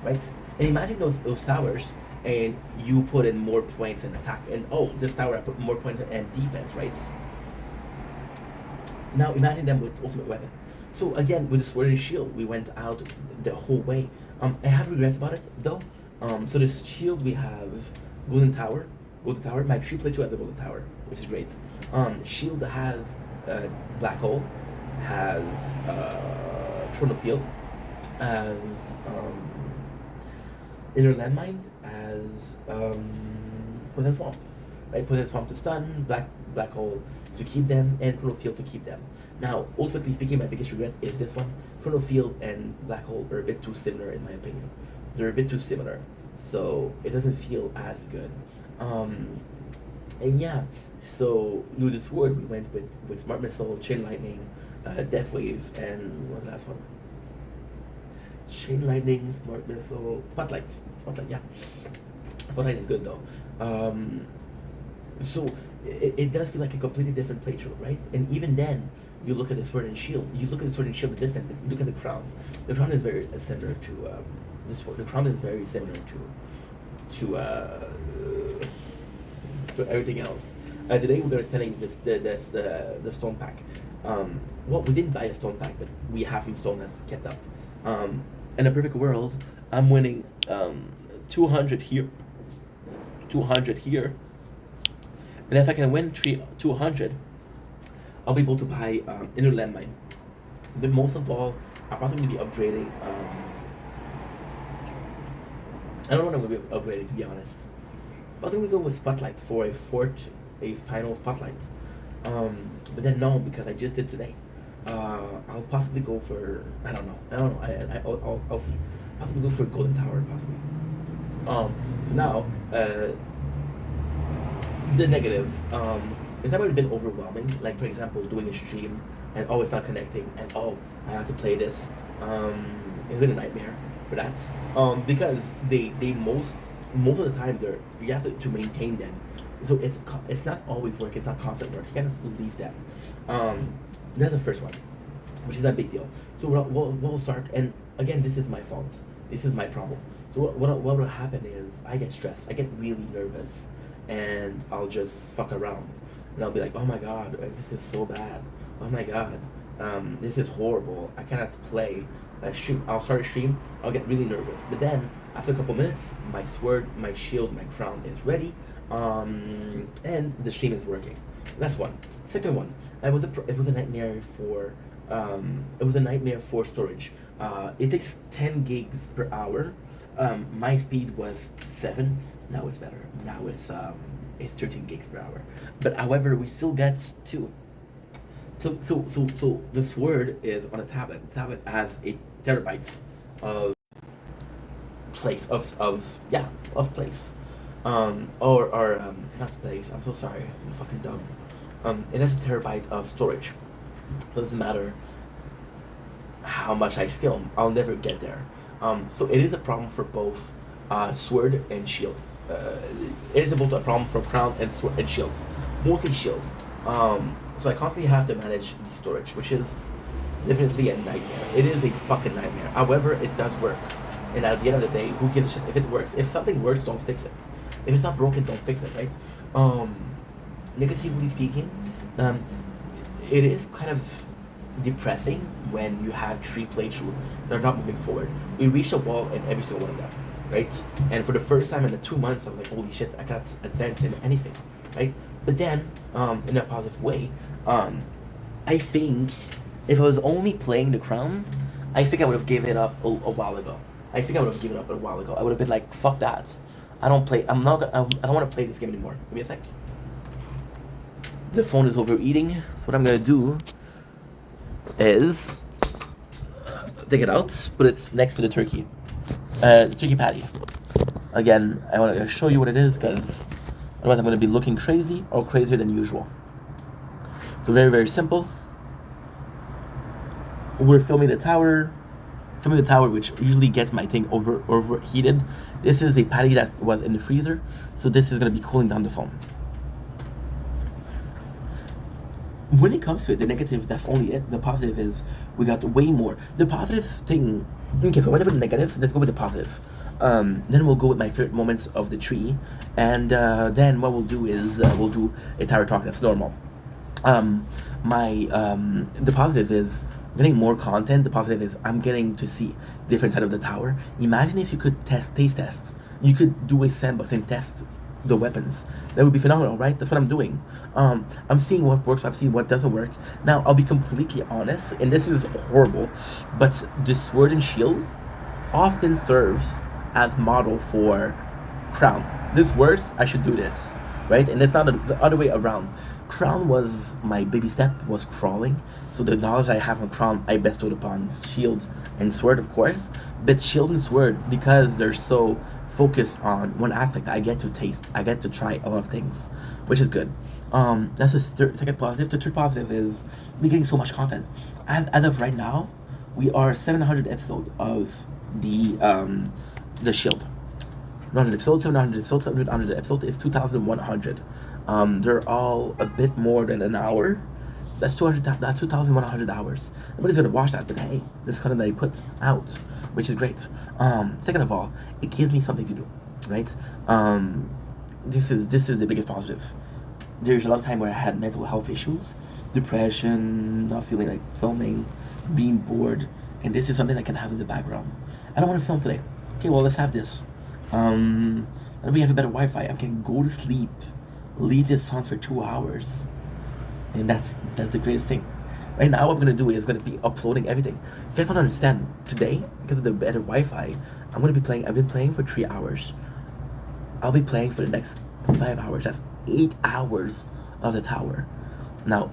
right? And imagine those towers, and you put in more points in attack, and oh, this tower I put more points in defense, right? Now imagine them with ultimate weapon. So again, with the sword and shield, we went out the whole way. I have regrets about it though. So this shield we have Golden Tower. My tree playthrough has a Golden Tower, which is great. Shield has Black Hole, has Throne of Field, as Inner Landmine, as Poison Swamp. Right, Poison Swamp to stun, Black Hole to keep them, and Throne of Field to keep them. Now, ultimately speaking, my biggest regret is this one. Throne of Field and Black Hole are a bit too similar in my opinion. They're a bit too similar, so it doesn't feel as good. And yeah, so with the sword we went with Smart Missile, Chain Lightning, Death Wave, and what was the last one? Chain Lightning, Smart Missile, Spotlight, yeah. Spotlight is good though. So it does feel like a completely different playthrough, right? And even then, you look at the sword and shield. You look at the sword and shield different. You look at the crown. The crown is very similar to the sword. The crown is very similar to everything else. Today we're gonna be spending the stone pack. Well, we didn't buy a stone pack, but we have some stone that's kept up. In a perfect world, I'm winning 200 here, 200 here. And if I can win 200, I'll be able to buy Inner Landmine. But most of all, I'm probably going to be upgrading. I don't know what I'm going to be upgrading, to be honest. I think we're going to go with Spotlight for a final Spotlight. But then no, because I just did today. I'll possibly go for, I don't know. I'll see. Possibly go for Golden Tower, possibly. So now, the negative. The time it's been overwhelming. Like for example, doing a stream and oh, it's not connecting, and oh, I have to play this. It's been a nightmare for that. Because they most most of the time you have to maintain them. So it's not always work. It's not constant work. You can't leave them. That's the first one, which is a big deal. So we'll start. And again, this is my fault. This is my problem. So what will happen is I get stressed. I get really nervous, and I'll just fuck around, and I'll be like, oh my god, this is so bad. Oh my god, this is horrible. I cannot play. I'll start a stream. I'll get really nervous, but then after a couple minutes, my sword, my shield, my crown is ready, and the stream is working. That's one. Second one, it was a nightmare for storage. It takes 10 gigs per hour. My speed was 7. Now it's better. Now it's 13 gigs per hour. But however, we still get 2. So the sword is on a tablet. The tablet has 8 terabytes of place of place. Not space. I'm so sorry. I'm fucking dumb. It has a terabyte of storage. So it doesn't matter how much I film. I'll never get there. So it is a problem for both sword and shield. It is both a problem for crown and sword and shield. Mostly shield. So I constantly have to manage the storage, which is definitely a nightmare. It is a fucking nightmare. However, it does work. And at the end of the day, who gives a shit if it works? If something works, don't fix it. If it's not broken, don't fix it, right? Negatively speaking, it is kind of depressing when you have 3 playthroughs that are not moving forward. We reached a wall in every single one of them, right? And for the first time in the 2 months, I was like, holy shit, I can't advance in anything, right? But then, in a positive way, I think if I was only playing the crown, I think I would have given it up a while ago. I would have been like, fuck that. I don't want to play this game anymore. Give me a sec. The phone is overeating, so what I'm gonna do is take it out, put it next to the turkey patty. Again, I want to show you what it is, because otherwise I'm going to be looking crazy or crazier than usual. So very, very simple. We're filming the tower, which usually gets my thing overheated. This is a patty that was in the freezer, so this is going to be cooling down the phone. When it comes to it, the negative, that's only it. The positive is we got way more. The positive thing, okay, so whenever the negative, let's go with the positive. Then we'll go with my favorite moments of the tree, and then what we'll do is we'll do a tower talk. That's normal. The positive is getting more content. The positive is I'm getting to see different side of the tower. Imagine if you could taste tests. You could do a sandbox and test the weapons. That would be phenomenal, right? That's what I'm doing. I'm seeing what works, I'm seeing what doesn't work. Now, I'll be completely honest, and this is horrible, but the sword and shield often serves as model for crown. This works, I should do this, right? And it's not the other way around. Crown was my baby step, was crawling. So the knowledge I have on crown, I bestowed upon shield and sword, of course. But shield and sword, because they're so focused on one aspect, I get to taste, I get to try a lot of things, which is good. That's the second positive. The third positive is we're getting so much content. As of right now, we are 700 episodes of the shield. 100 episodes, 700 episodes, 700 episodes is 2,100. They're all a bit more than an hour. That's 2,100 hours. Nobody's gonna watch that, but hey, this is content that I put out, which is great. Second of all, it gives me something to do, right? This is the biggest positive. There's a lot of time where I had mental health issues, depression, not feeling like filming, being bored, and this is something I can have in the background. I don't want to film today. Okay, well, let's have this. And we have a better Wi-Fi. I can go to sleep, leave this on for 2 hours, and that's the greatest thing. Right now, what I'm gonna do is gonna be uploading everything. You guys don't understand. Today, because of the better Wi-Fi, I'm gonna be playing. I've been playing for 3 hours. I'll be playing for the next 5 hours. That's 8 hours of the tower. Now,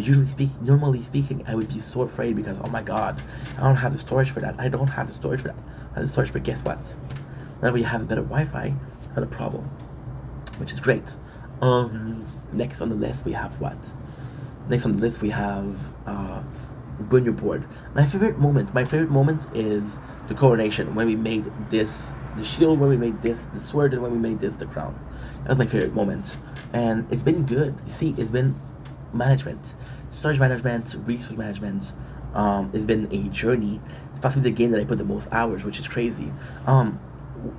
normally speaking, I would be so afraid because, oh my god, I don't have the storage for that. I have the storage, but guess what? Whenever you have a better Wi-Fi, it's not a problem, which is great. Next on the list we have what? Next on the list we have when you're bored. My favorite moment is the coronation, when we made this the shield, when we made this the sword, and when we made this the crown. That was my favorite moment, and it's been good. You see, it's been management, storage management, resource management. It's been a journey. It's possibly the game that I put the most hours, which is crazy.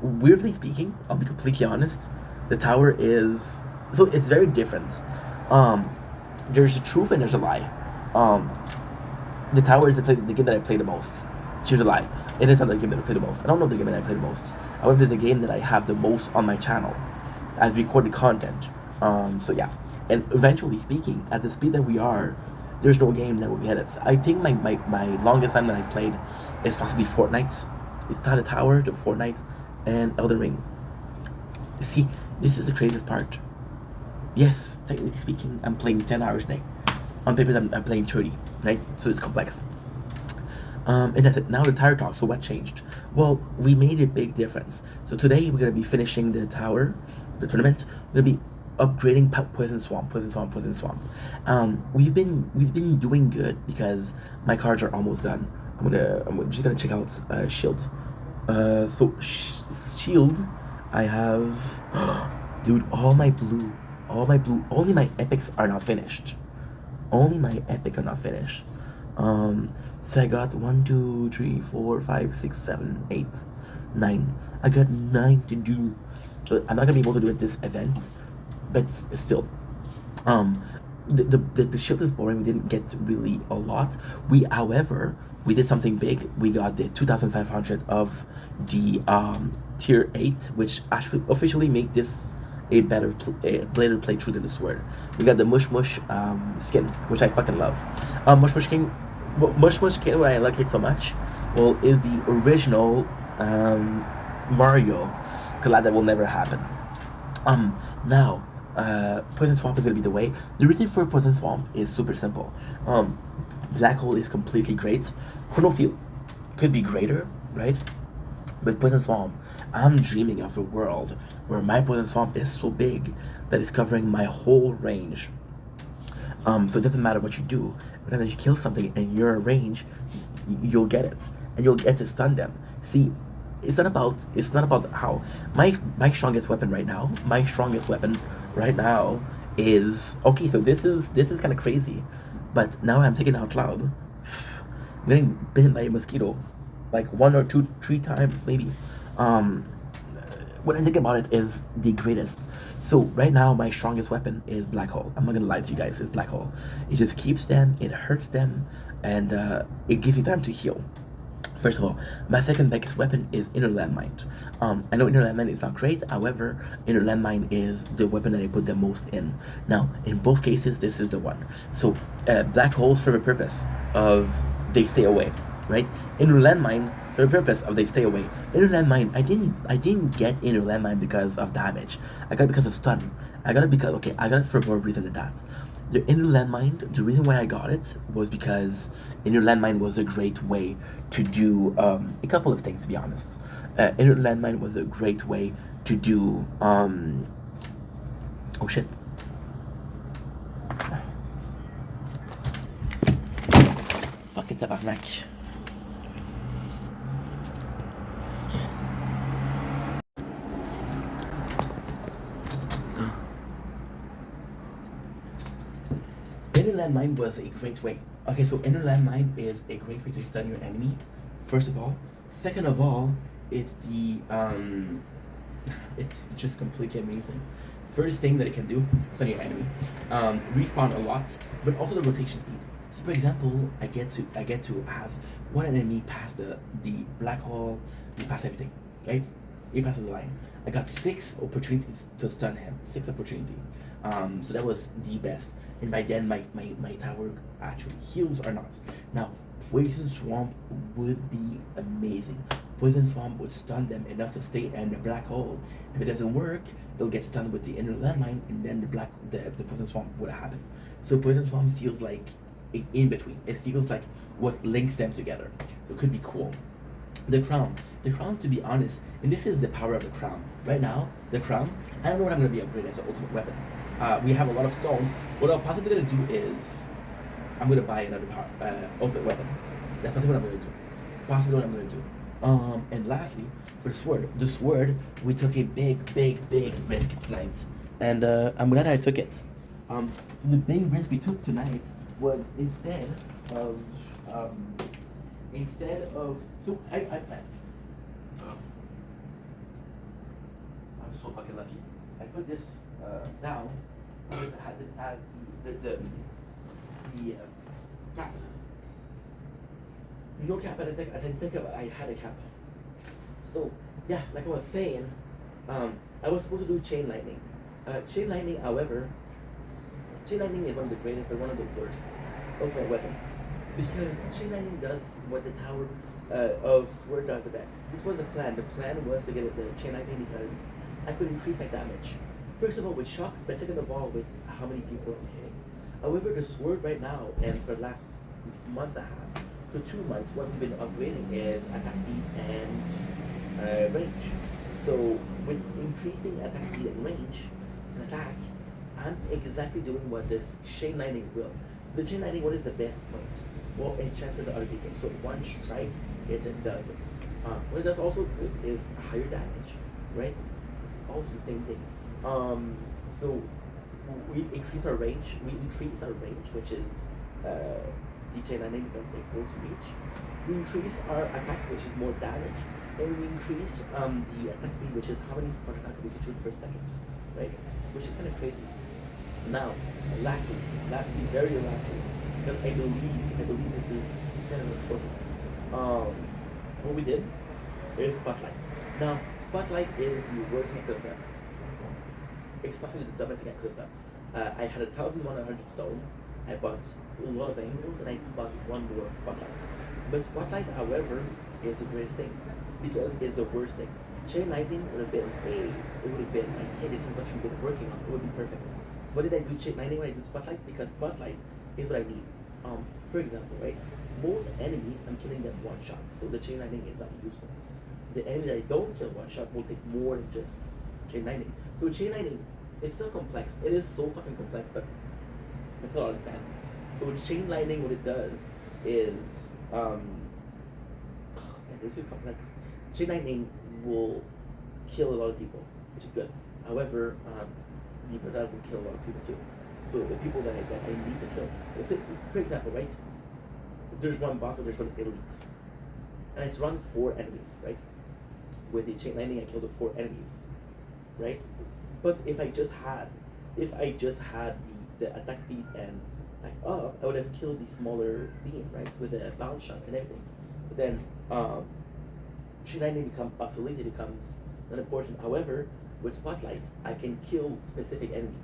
Weirdly speaking, I'll be completely honest, the tower is so it's very different. There's a truth and there's a lie. The tower is the game that I play the most. Here's a lie. It is not the game that I play the most. I don't know the game that I play the most. However, it's a game that I have the most on my channel as recorded content. So yeah. And eventually speaking, at the speed that we are, there's no game that will get it. I think my longest time that I've played is possibly Fortnite. It's not a tower, the Fortnite, and Elden Ring. See, this is the craziest part. Yes, technically speaking, I'm playing 10 hours a day. On paper, I'm playing 30, right? So it's complex. And that's it. Now the tower talk. So what changed? Well, we made a big difference. So today we're gonna be finishing the tower, the tournament. We're gonna be upgrading Poison Swamp. We've been doing good because my cards are almost done. I'm just gonna check out Shield. Shield, I have, dude, all my blue. Only my epics are not finished. So I got 1, 2, 3, 4, 5, 6, 7, 8, 9. I got 9 to do. So I'm not gonna be able to do it this event, but still. The shield is boring. We didn't get really a lot. However, we did something big. We got the 2,500 of the tier 8, which actually officially make this a better playthrough than the sword. We got the Mush Mush skin, which I fucking love. Mush Mush skin, why I like it so much, well, is the original Mario collab that will never happen. Now, Poison Swamp is gonna be the way. The reason for Poison Swamp is super simple. Black Hole is completely great. Chronofield could be greater, right? With Poison Swamp, I'm dreaming of a world where my Poison Swamp is so big that it's covering my whole range. So it doesn't matter what you do. Whenever you kill something and you're in range, you'll get it, and you'll get to stun them. See, it's not about how my strongest weapon right now. My strongest weapon right now is okay. So this is kind of crazy, but now I'm taking out Cloud. I'm getting bitten by a mosquito, like 1 or 2, 3 times maybe. When I think about it, is the greatest. So right now, my strongest weapon is Black Hole. I'm not gonna lie to you guys, it's Black Hole. It just keeps them, it hurts them, and it gives me time to heal. First of all, my second biggest weapon is Inner Landmine. I know Inner Landmine is not great, however, Inner Landmine is the weapon that I put the most in. Now, in both cases, this is the one. So, Black Holes serve a purpose of they stay away, right? Inner Landmine for the purpose of they stay away. Inner Landmine, I didn't get Inner Landmine because of damage. I got it because of stun. I got it for more reason than that. The Inner Landmine, the reason why I got it was because Inner Landmine was a great way to do a couple of things, to be honest. Inner Landmine was a great way to do oh shit. Fuck it, tabarnak. Inner Landmine was a great way. Okay, so Inner Landmine is a great way to stun your enemy, first of all. Second of all, it's it's just completely amazing. First thing that it can do, stun your enemy. Respawn a lot, but also the rotation speed. So for example, I get to have one enemy pass the black hole, he pass everything, right? He passes the line. I got 6 opportunities to stun him. 6 opportunities. So that was the best. And by then my tower actually heals or not. Now, Poison Swamp would be amazing. Poison Swamp would stun them enough to stay in the black hole. If it doesn't work, they'll get stunned with the Inner Landmine, and then the Poison Swamp would happen. So Poison Swamp feels like in between. It feels like what links them together. It could be cool. The crown, to be honest, and this is the power of the crown. Right now, the crown, I don't know what I'm going to be upgraded as an ultimate weapon. We have a lot of stone. What I'm possibly going to do is I'm gonna buy another ultimate weapon. That's possibly what I'm gonna do. Possibly what I'm gonna do. And lastly, for the sword, we took a big risk tonight, and I'm glad I took it. The big risk we took tonight was instead of so I'm so fucking lucky. I put this down. I had the cap. No cap, but I didn't think I had a cap. So yeah, like I was saying, I was supposed to do chain lightning. Chain lightning, however, chain lightning is one of the greatest, but one of the worst ultimate weapon, because chain lightning does what the tower of sword does the best. This was the plan. The plan was to get the chain lightning because I could increase my damage. First of all with shock, but second of all with how many people I'm hitting. However, the sword right now, and for the last month and a half to 2 months, what we've been upgrading is attack speed and range. So with increasing attack speed and range and attack, I'm exactly doing what this chain lightning will. The chain lightning, what is the best point? Well, it transfers to other people. So one strike, it does it. What it does also is higher damage, right? It's also the same thing. So we increase our range, which is the chain lightning because it goes to reach. We increase our attack, which is more damage, and we increase the attack speed, which is how many projectiles we can shoot per second, right? Which is kind of crazy. Now, lastly, very lastly, because I believe this is kind of important. What we did is Spotlight. Now, Spotlight is the worst thing I could have done. It's possibly the dumbest thing I could have done. I had 1,100 stone. I bought a lot of angles, and I bought one more Spotlight. But Spotlight, however, is the greatest thing because it's the worst thing. Chain lightning would have been like, hey, this is what you've been working on. It would be perfect. What did I do chain lightning when I do Spotlight? Because Spotlight is what I need. For example, right? Most enemies, I'm killing them one shot, so the chain lightning is not useful. The enemy that I don't kill one shot will take more than just chain lightning. So chain lightning is so complex. It is so fucking complex, but it makes a lot of sense. So with chain lightning, what it does is, and this is complex. Chain lightning will kill a lot of people, which is good. However, the projectile will kill a lot of people too. So the people that I need to kill. For example, right? There's one boss or there's one elite, and it's run 4 enemies, right? With the chain lightning, I killed the 4 enemies, right? But if I just had the attack speed and attack up, I would have killed the smaller being, right? With a bounce shot and everything. But then chain lightning becomes obsolete. It becomes not important. However, with Spotlight, I can kill specific enemy.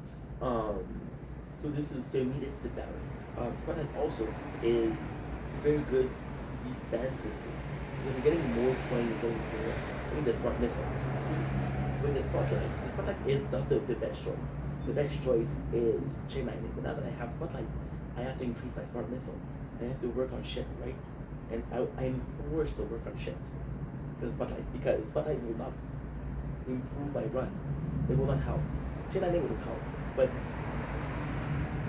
So this is, to me, this is the better. Spotlight also is very good defensively because you're getting more point, you're getting more. I mean, the smart missile. See, with the Spotlight is not the best choice. The best choice is chain lightning. But now that I have Spotlight, I have to increase my smart missile. I have to work on shit, right? And I'm forced to work on shit because Spotlight will not improve my run. It will not help. Chain lightning would have helped, but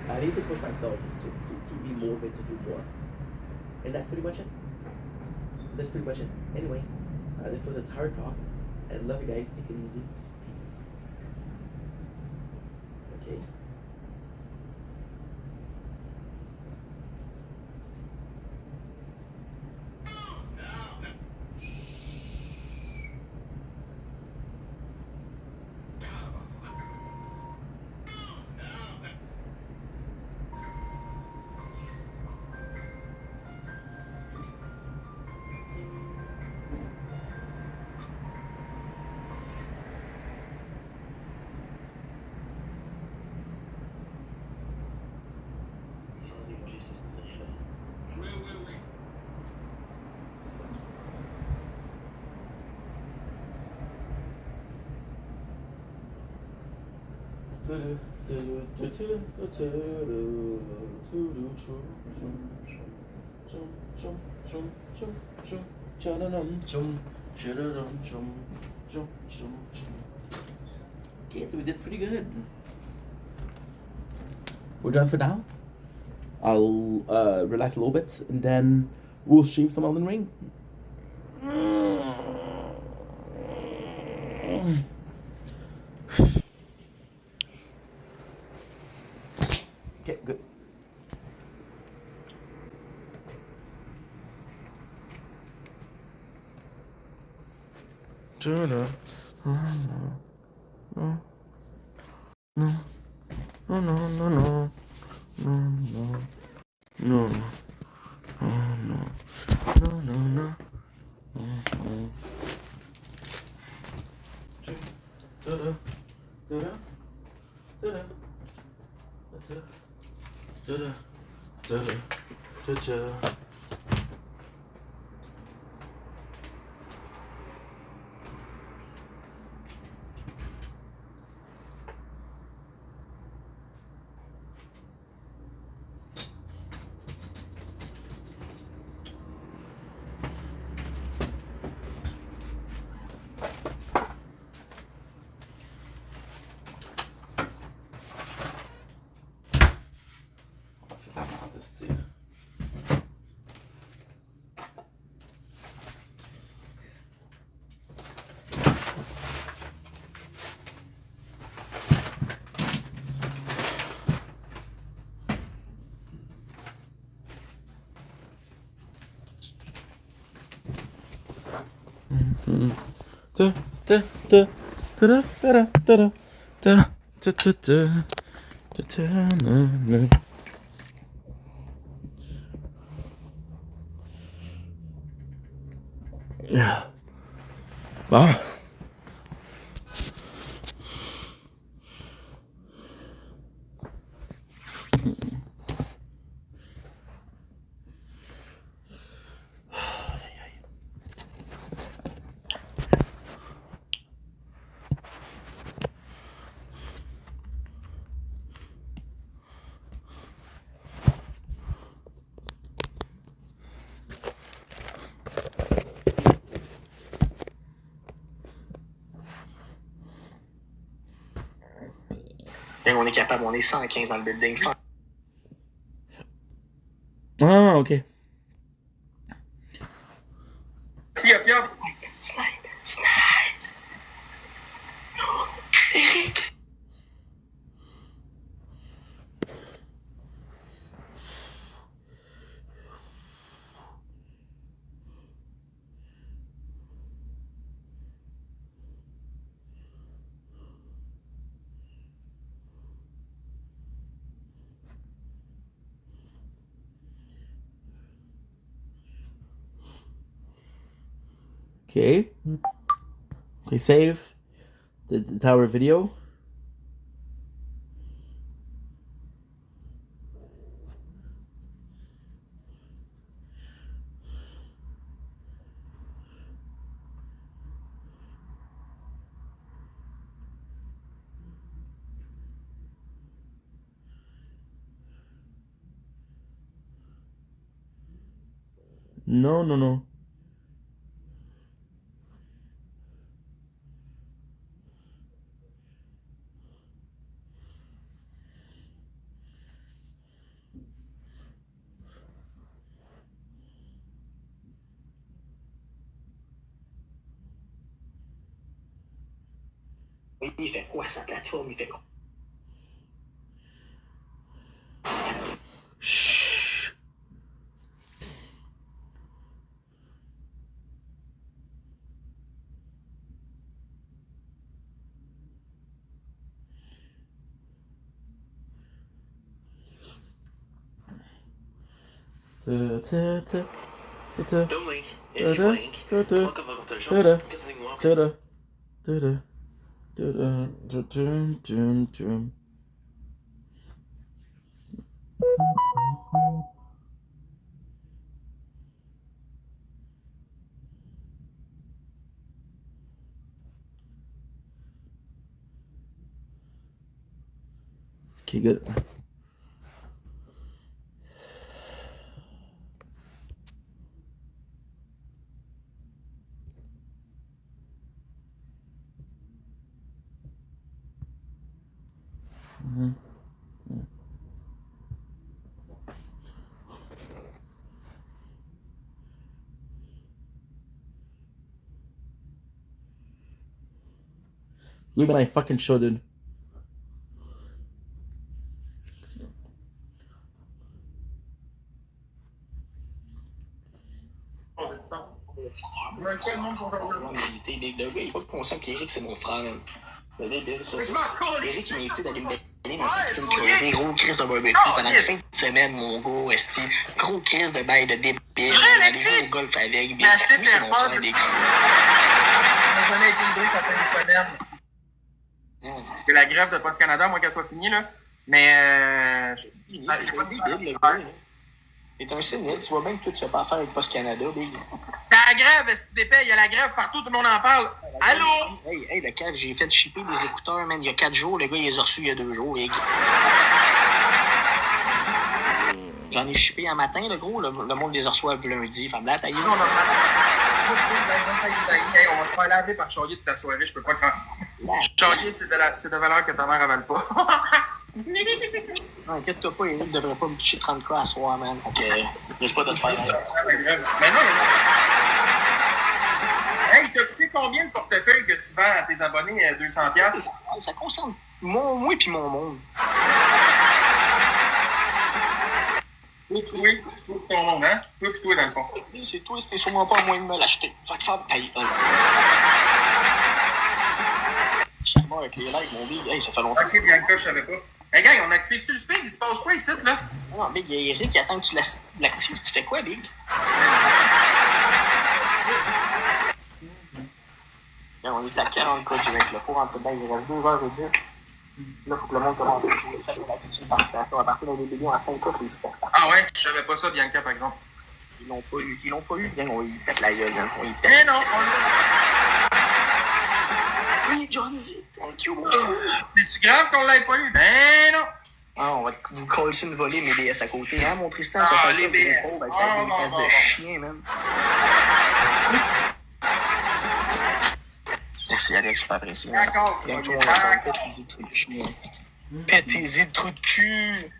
I need to push myself to be motivated to do more. And that's pretty much it. Anyway, this was a Tower Talk. I love you guys. Take it easy. Peace. Okay. Okay, so we did pretty good. We're done for now. I'll relax a little bit, and then we'll stream some Elden Ring. Okay, good. No. Let's see. Yeah. Wow. On est capable, on est 115 dans le building. Ah, ok. Snipe! Snipe! Eric! Okay. Okay, save the tower video. No. Il fait quoi sa plateforme? Il fait quoi? Shh. Don't blink. If you blink, block of augmentation. Okay, good. Even I fucking shouldn't. Le gars, il est pas conscient qu'Eric, c'est mon frère, man. Le débile, ça. Eric, il m'a invité d'aller me baigner dans sa piscine creusée. Gros crise de barbecue pendant la fin de semaine, mon gars, esti. Gros crise de bail de débile. On allait jouer au golf avec. Lui, c'est mon frère, Alexis. On n'a jamais été livré, ça fait une semaine. Que la grève de Post Canada, moi, qu'elle soit finie, là. Mais j'ai pas de débile, le gars. T'es un cynique, tu vois bien que toi, tu fais pas affaire avec Post Canada, big. C'est la grève, si tu dépais, il y a la grève partout, tout le monde en parle. Allô? Hey, le cave, j'ai fait shipper des écouteurs, man, il y a 4 jours, le gars, il les a reçus il y a 2 jours, big. J'en ai shippé un matin, le gros, le monde les reçoit lundi, femme là, taillé. Non, on va se faire laver par Charlier toute la soirée, je peux pas le faire. Charlier, c'est de valeur que ta mère avale pas. Non, inquiète-toi pas, Eric devrait pas me picher 30 croix à soir, man. Donc, laisse pas de te faire là. Mais non, hey, t'as coûté combien de portefeuilles que tu vends à tes abonnés à 200$? Ça concerne moi et puis mon monde. Toi, ton monde, hein? Toi, dans le fond. C'est toi, c'était sûrement pas à moi de me l'acheter. Va te faire tailler. Je suis mort avec les likes, mon big. Hey, ça fait longtemps. Ok, Bianca, je savais pas. Hey, gars, on active-tu le speed? Il se passe quoi ici, là? Non, big, il y a Eric qui attend que tu l'actives. Tu fais quoi, big? Là, on est à 40 cas direct. Il faut rentrer dedans. Il reste 2h10. Là, il faut que le monde commence à jouer. Une participation à partir d'un début à 5 cas, c'est 7. Ah ouais? Je savais pas ça, Bianca, par exemple. Ils l'ont pas eu. Bien, on y pète la gueule. Hein. On y pète. Eh non! Oui, John Z, thank you, mon fou. C'est-tu grave qu'on l'ait pas eu? Ben non! Ah, on va vous coller une volée, mes BS à côté, hein, mon Tristan? Ça fait les BS. Avec ta vitesse de chien, man. Merci, Alex, super apprécié. D'accord. Bientôt, on va faire péter trous de chien. Péter le trou de cul.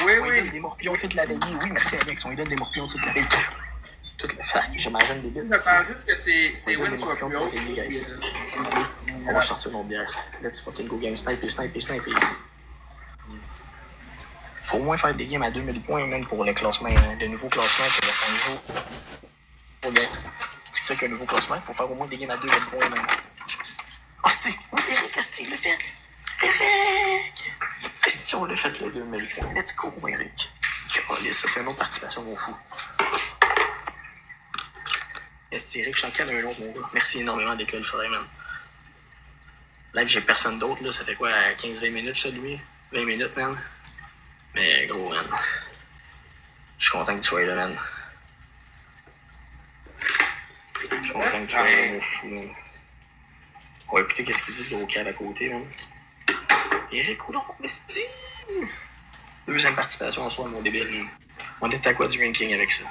Oui, On lui donne des morpions toute la veille. Oui, merci, Alex. On lui donne des morpions toute la veille. Toute la fac, j'imagine des billes. Je pense juste que c'est win soit plus haut. On va sortir nos bières. Let's fucking go game. Sniper. Faut au moins faire des games à 2000 points, même pour le classement, le nouveau classement pour le 5 jours. Pour bien. C'est que un nouveau classement, il faut faire au moins des games à 2000 points, même. Hostie! Oui, Eric, hostie, le fait! Eric! Hostie, on l'a fait le 2000 points. Let's go, Eric. Oh, ça, c'est une autre participation, mon fou. Hostie, Eric, je t'en calme un autre, mon gars. Merci énormément d'être là, le frère, man. Live, j'ai personne d'autre, là. Ça fait quoi, 15-20 minutes, ça, lui? 20 minutes, man. Mais gros, man. Je suis content que tu sois là, man. Je suis content que tu sois là, mon fou, man. On va écouter qu'est-ce qu'il dit, le gros cave à côté, man. Eric Coulon, esti! Deuxième participation en soi, mon débile, man. On est à quoi du ranking avec ça?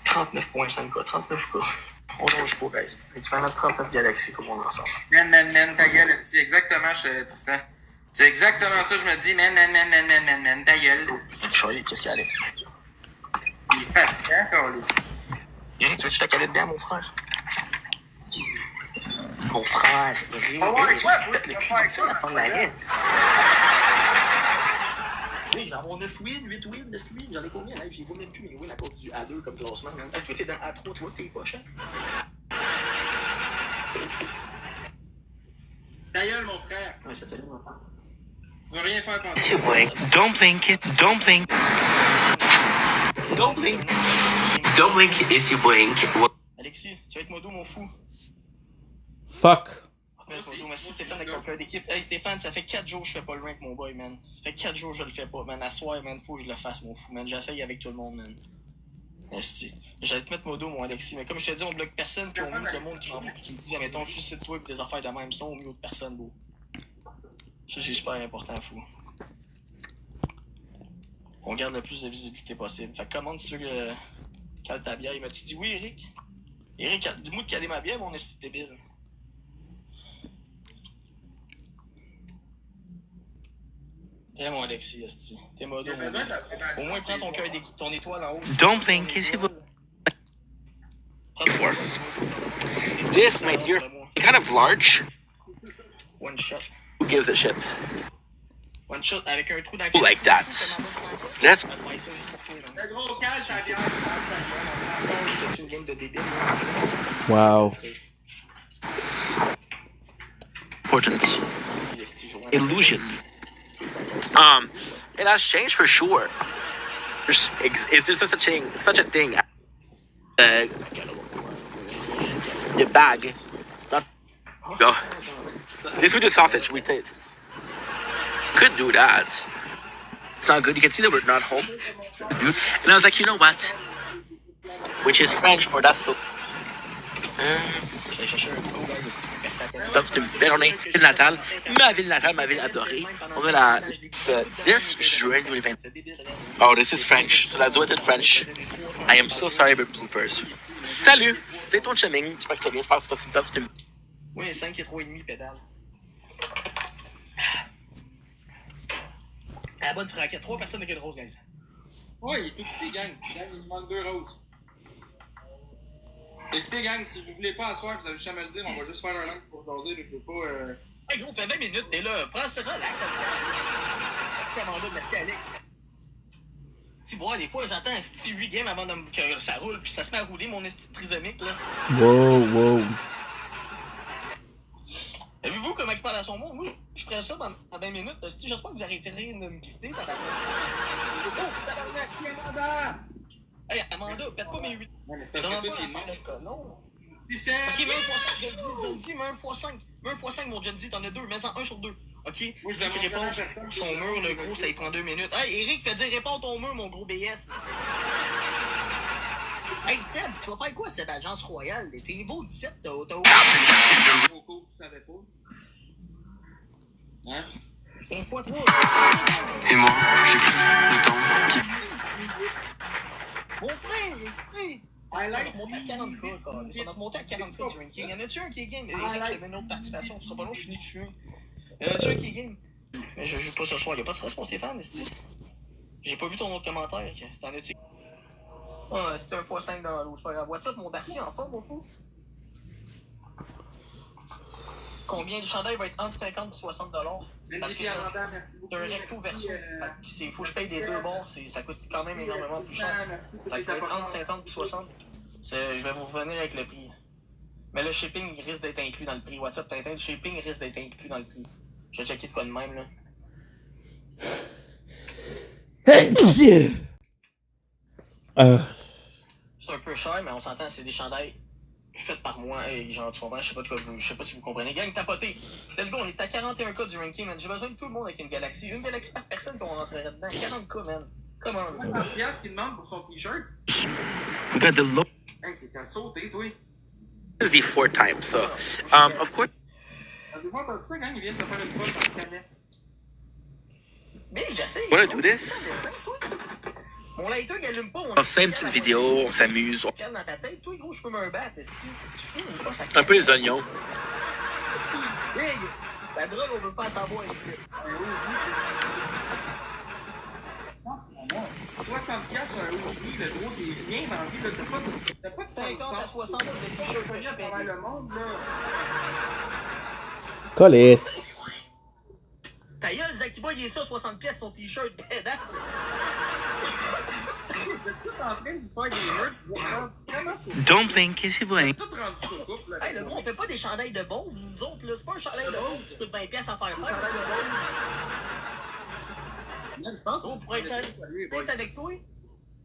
39.5K, 39K. On longe pas, guys. Équivalent de 39 galaxies, tout le monde ensemble. Man, ta gueule, c'est exactement, Tristan. C'est exactement ça, je me dis, man, ta gueule. Charlie, qu'est-ce qu'il y a, Alex? Il est fatigant, Carlis. Eric, tu veux que je te calette bien, mon frère? Mon frère, Eric, peut-être le cul de ça, la fin de l'arrêt. Oui, je vais avoir 9 wins, 8 wins, 9 wins. J'en ai combien, là? J'ai pas même plus mes wins à cause du A2 comme classement. Hey, tu étais dans A3, tu vois que t'es poche, hein? Ta gueule, mon frère. Ouais, ça tient longtemps. Tu vas rien faire contre You blink. Don't blink it. Don't blink. Don't blink. Don't blink if you blink. Alexis, tu vas être modo, mon fou. Fuck. Merci Stéphane avec ton cœur d'équipe. Hey Stéphane, ça fait 4 jours que je fais pas le rank, mon boy, man. Ça fait 4 jours que je le fais pas, man. À soir, man, faut que je le fasse, mon fou, man. J'essaye avec tout le monde, man. Merci. J'allais te mettre modo, mon Alexis, mais comme je te dis, on bloque personne, puis on mute le monde qui me dit, admettons, suicide-toi et des affaires de même. Sinon, on mute personne, beau. Ça, c'est super important, fou. On garde le plus de visibilité possible. Fait que commande sur cale ta bière. Il m'a-tu dit oui, Eric? Eric, dis-moi de caler ma bière, mon esti débile. T'es mon Alexis, esti. T'es modo, mon gars. Au moins, prends ton cœur d'équipe, ton étoile en haut. Don't blink if you blink. Before. This, my dear, kind of large. One shot. Who gives a shit? One shot avec un trou dans Who like that? Let's. Le gros calme, ça vient. C'est une game de débile. Wow. Important. Illusion. It has changed for sure. Is there such a thing? Your bag. Not. No. This with the sausage we taste. Could do that. It's not good. You can see that we're not home. And I was like, you know what? Which is French for that food. That's une belle journée. Ville natale. Ma ville natale, ma ville adorée. On est la 10 juin 2020. Oh, this is French. So I'll do it in French. I am so sorry about bloopers. Salut, c'est ton cheming. J'espère que tu vas bien. J'espère que c'est une... Oui, 5 et 3,5 pédales. À la bonne fraquette. 3 personnes avec une rose, guys. Ouais, il est tout petit, gang. Gang, il manque 2 roses. Écoutez, gang, si vous voulez pas asseoir, vous avez juste à me le dire, on va juste faire un live pour jaser, je veux pas... Hey gros, fait 20 minutes, t'es là. Prends ce relax, merci Amanda, merci Alex. Si bon, des fois, j'entends un style 8 game avant que ça roule, puis ça se met à rouler, mon esti trisomique, là. Wow. Avez-vous comment il parle à son monde? Moi, je ferais ça dans 20 minutes. J'espère que vous arrêterez de me gifter, tabarnak. Oh, tabarnak! Hey, Amanda, pète pas mes 8. Ouais, mais c'est parce que toi, tu es non. 17! Ok, mets 1 x 5, Gen Z, mets 1 x 5. Mets 1 x 5, mon Gen Z, t'en as 2, mets-en 1 sur 2. Ok? Moi, je dis qu'il demande répond son mur, le gros, ça y prend 2 minutes. Hey, Eric, fais dire réponds ton mur, mon gros BS. Hey, Seb, tu vas faire quoi, cette agence royale? T'es niveau 17, t'as Gros coup, tu savais pas. Hein? 1 x 3. Et moi, j'ai pris le temps qui... Mon frère, esti! On a monté à 40K, quoi. On a monté à 40K du ranking. Y'en a-tu un qui est game? Je te mets une autre participation. Ce sera pas long, je finis de tuer. Y'en a-tu un qui est game? Mais je joue pas ce soir. Y'a pas de stress pour Stéphane, esti. J'ai pas vu ton autre commentaire. T'en as-tu? Ah, c'était 1 x 5 dans l'eau. C'est pas grave. What's up, mon Darcy en forme, mon fou? Combien? Le chandail va être entre 50 et 60 $. Parce que c'est un recto verso. Il faut que je paye des deux bords. Ça coûte quand même énormément plus cher. Fait que va être entre 50 et 60. Je vais vous revenir avec le prix. Mais le shipping risque d'être inclus dans le prix. WhatsApp Tintin, le shipping risque d'être inclus dans le prix. Je vais checker de quoi de même, là. C'est un peu cher, mais on s'entend, c'est des chandails faits par moi. Et genre, tu comprends, je sais pas si vous comprenez. Gang, tapotez. Let's go, on est à 41K du ranking, man. J'ai besoin de tout le monde avec une galaxie. Une galaxie par personne qu'on rentrerait dedans. 40K, man. Come on. C'est un piastre qu'il demande pour son t-shirt. We got the low. Hey, t'es qu'à sauter, toi. This is the 4th time, so of course. Avez-vous entendu ça, gang? Il vient de se faire une poche dans la canette. Mais j'essaie. Wanna do this? Mon lighter, il allume pas. On fait une petite vidéo, on s'amuse. Tu calmes dans ta tête, toi, gros, je peux me rebattre, esti. Un peu les oignons. Big! La drogue, on veut pas savoir ici. 60$ sur un hoodie, le gros, t'es rien dans la vie, là. T'as pas de 50 à 60 pour des t-shirts que je fais. à le monde, là. Colis. Ta gueule, Zakiba, il est ça, 60$ son t-shirt, pédant. Vous êtes tous en train de vous faire des merch, vous êtes vraiment sur... Dumpling, qu'est-ce que vous voulez? Tout rendu sur couple, là. Hey, le gros, on fait pas des chandails de beauf, nous autres, là. C'est pas un chandail de beauf qui coûte 20$ à faire faire. Je pense qu'on pourrait être avec toi.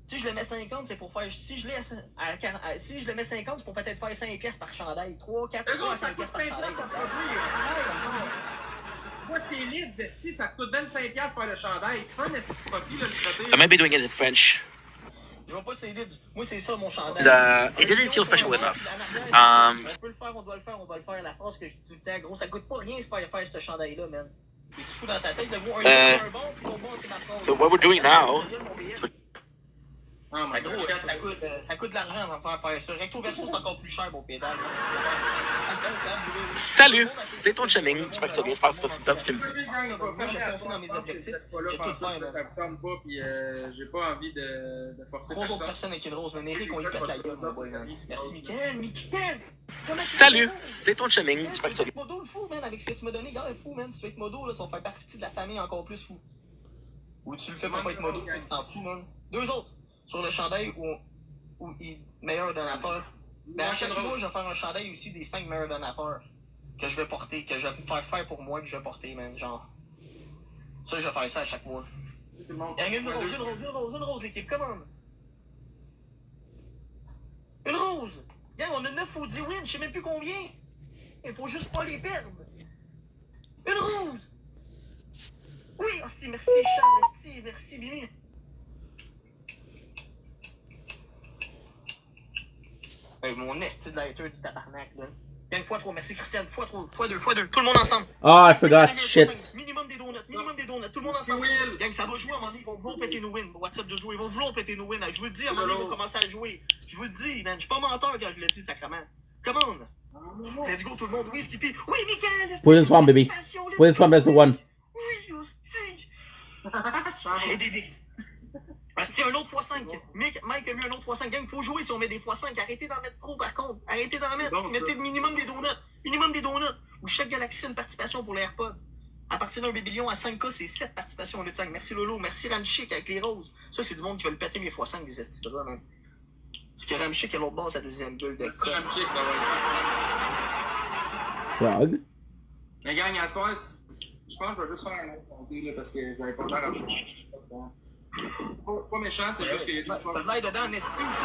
Si je le mets 50, c'est pour faire. Si je le mets 50, c'est pour peut-être faire 5$ par chandail. 3, 4, 3, 5$ par chandail. Ça produit. Moi, chez Lids, esti, ça te coûte 25$ faire le chandail. Tu fais un esti de profit, là, le côté. I might be doing it in French. Je vois pas c'est Lids. Moi, c'est ça, mon chandail. It didn't feel special enough. On peut le faire, on doit le faire, on va le faire. La phrase que je dis tout le temps, gros, ça coûte pas rien de faire ce chandail-là, man. Et tu fous dans ta tête, le gros, un bon, c'est ma phrase. So what we're doing now... Non, mais Gros, ça coûte de l'argent avant de faire ça. Recto verso, c'est encore plus cher, mon pédale. Salut, c'est ton chilling. J'espère que tu vas bien. Je pense que c'est parce que. Moi, j'ai pensé dans mes objectifs. J'ai tout fait, là. Ça me tente pas, puis j'ai pas envie de forcer 3 autres personne. personnes avec une rose, mais Eric, on y pète la gueule, mon boy, man. Merci, Mickaël. Mickaël! Salut, c'est ton chilling. J'espère que tu vas bien. Modo, le fou, man, avec ce que tu m'as donné, gars, le fou, man. Si tu fais être modo, là, tu vas faire partie de la famille encore plus fou. Ou tu le fais pour pas être modo, tu t'en fous, man. 2 autres. Sur le chandail où il meilleur donateur. Mais à chaque mois, je vais faire un chandail aussi des 5 meilleurs donateurs que je vais porter, que je vais faire pour moi, que je vais porter, man. Genre. Ça, je vais faire ça à chaque mois. Une rose, l'équipe, comment? Une rose! Regarde, on a 9 ou 10 wins, je sais même plus combien. Il faut juste pas les perdre. Une rose! Oui, hostie, merci Charles, hostie, merci Mimi. Hey, mon esti de lighter du tabarnak, là. Gang fois 3, merci Christiane, fois 3, fois 2, tout le monde ensemble. Oh, I forgot, shit. Minimum des donuts, tout le monde ensemble. Gang, ça va jouer à un moment donné, ils vont vouloir péter nos wins. WhatsApp Jojo, ils vont vouloir péter nos wins. Je vous le dis, à un moment donné, ils vont commencer à jouer. Je vous le dis, man, je suis pas menteur quand je le dis, sacrément. Commande. Let's go, tout le monde. Oui, Skippy. Oui, Mickaël. Put this one, baby. Put this one, that's the one. Oui, hostie. Et des bigs. Hostie, un autre x5. Mike a mis un autre x5. Gang, faut jouer si on met des x5. Arrêtez d'en mettre trop, par contre. Arrêtez d'en mettre. Bon, mettez le minimum des donuts. Ou chaque galaxie a une participation pour les AirPods. À partir d'un bébé-lion à 5K, c'est 7 participations au lieu de 5. Merci Lolo. Merci Ramchick avec les roses. Ça, c'est du monde qui veut le péter mes x5, des estis de là, même. Parce que Ramchick est l'autre bord, sa deuxième bulle de C'est Ramchick, là, ouais. Frog. Mais gang, à soir, je pense que je vais juste faire un autre compté, là, parce que j'avais pas l'air à pas méchant, c'est juste qu'il y a des soirs. T'as de l'air dedans en esti aussi.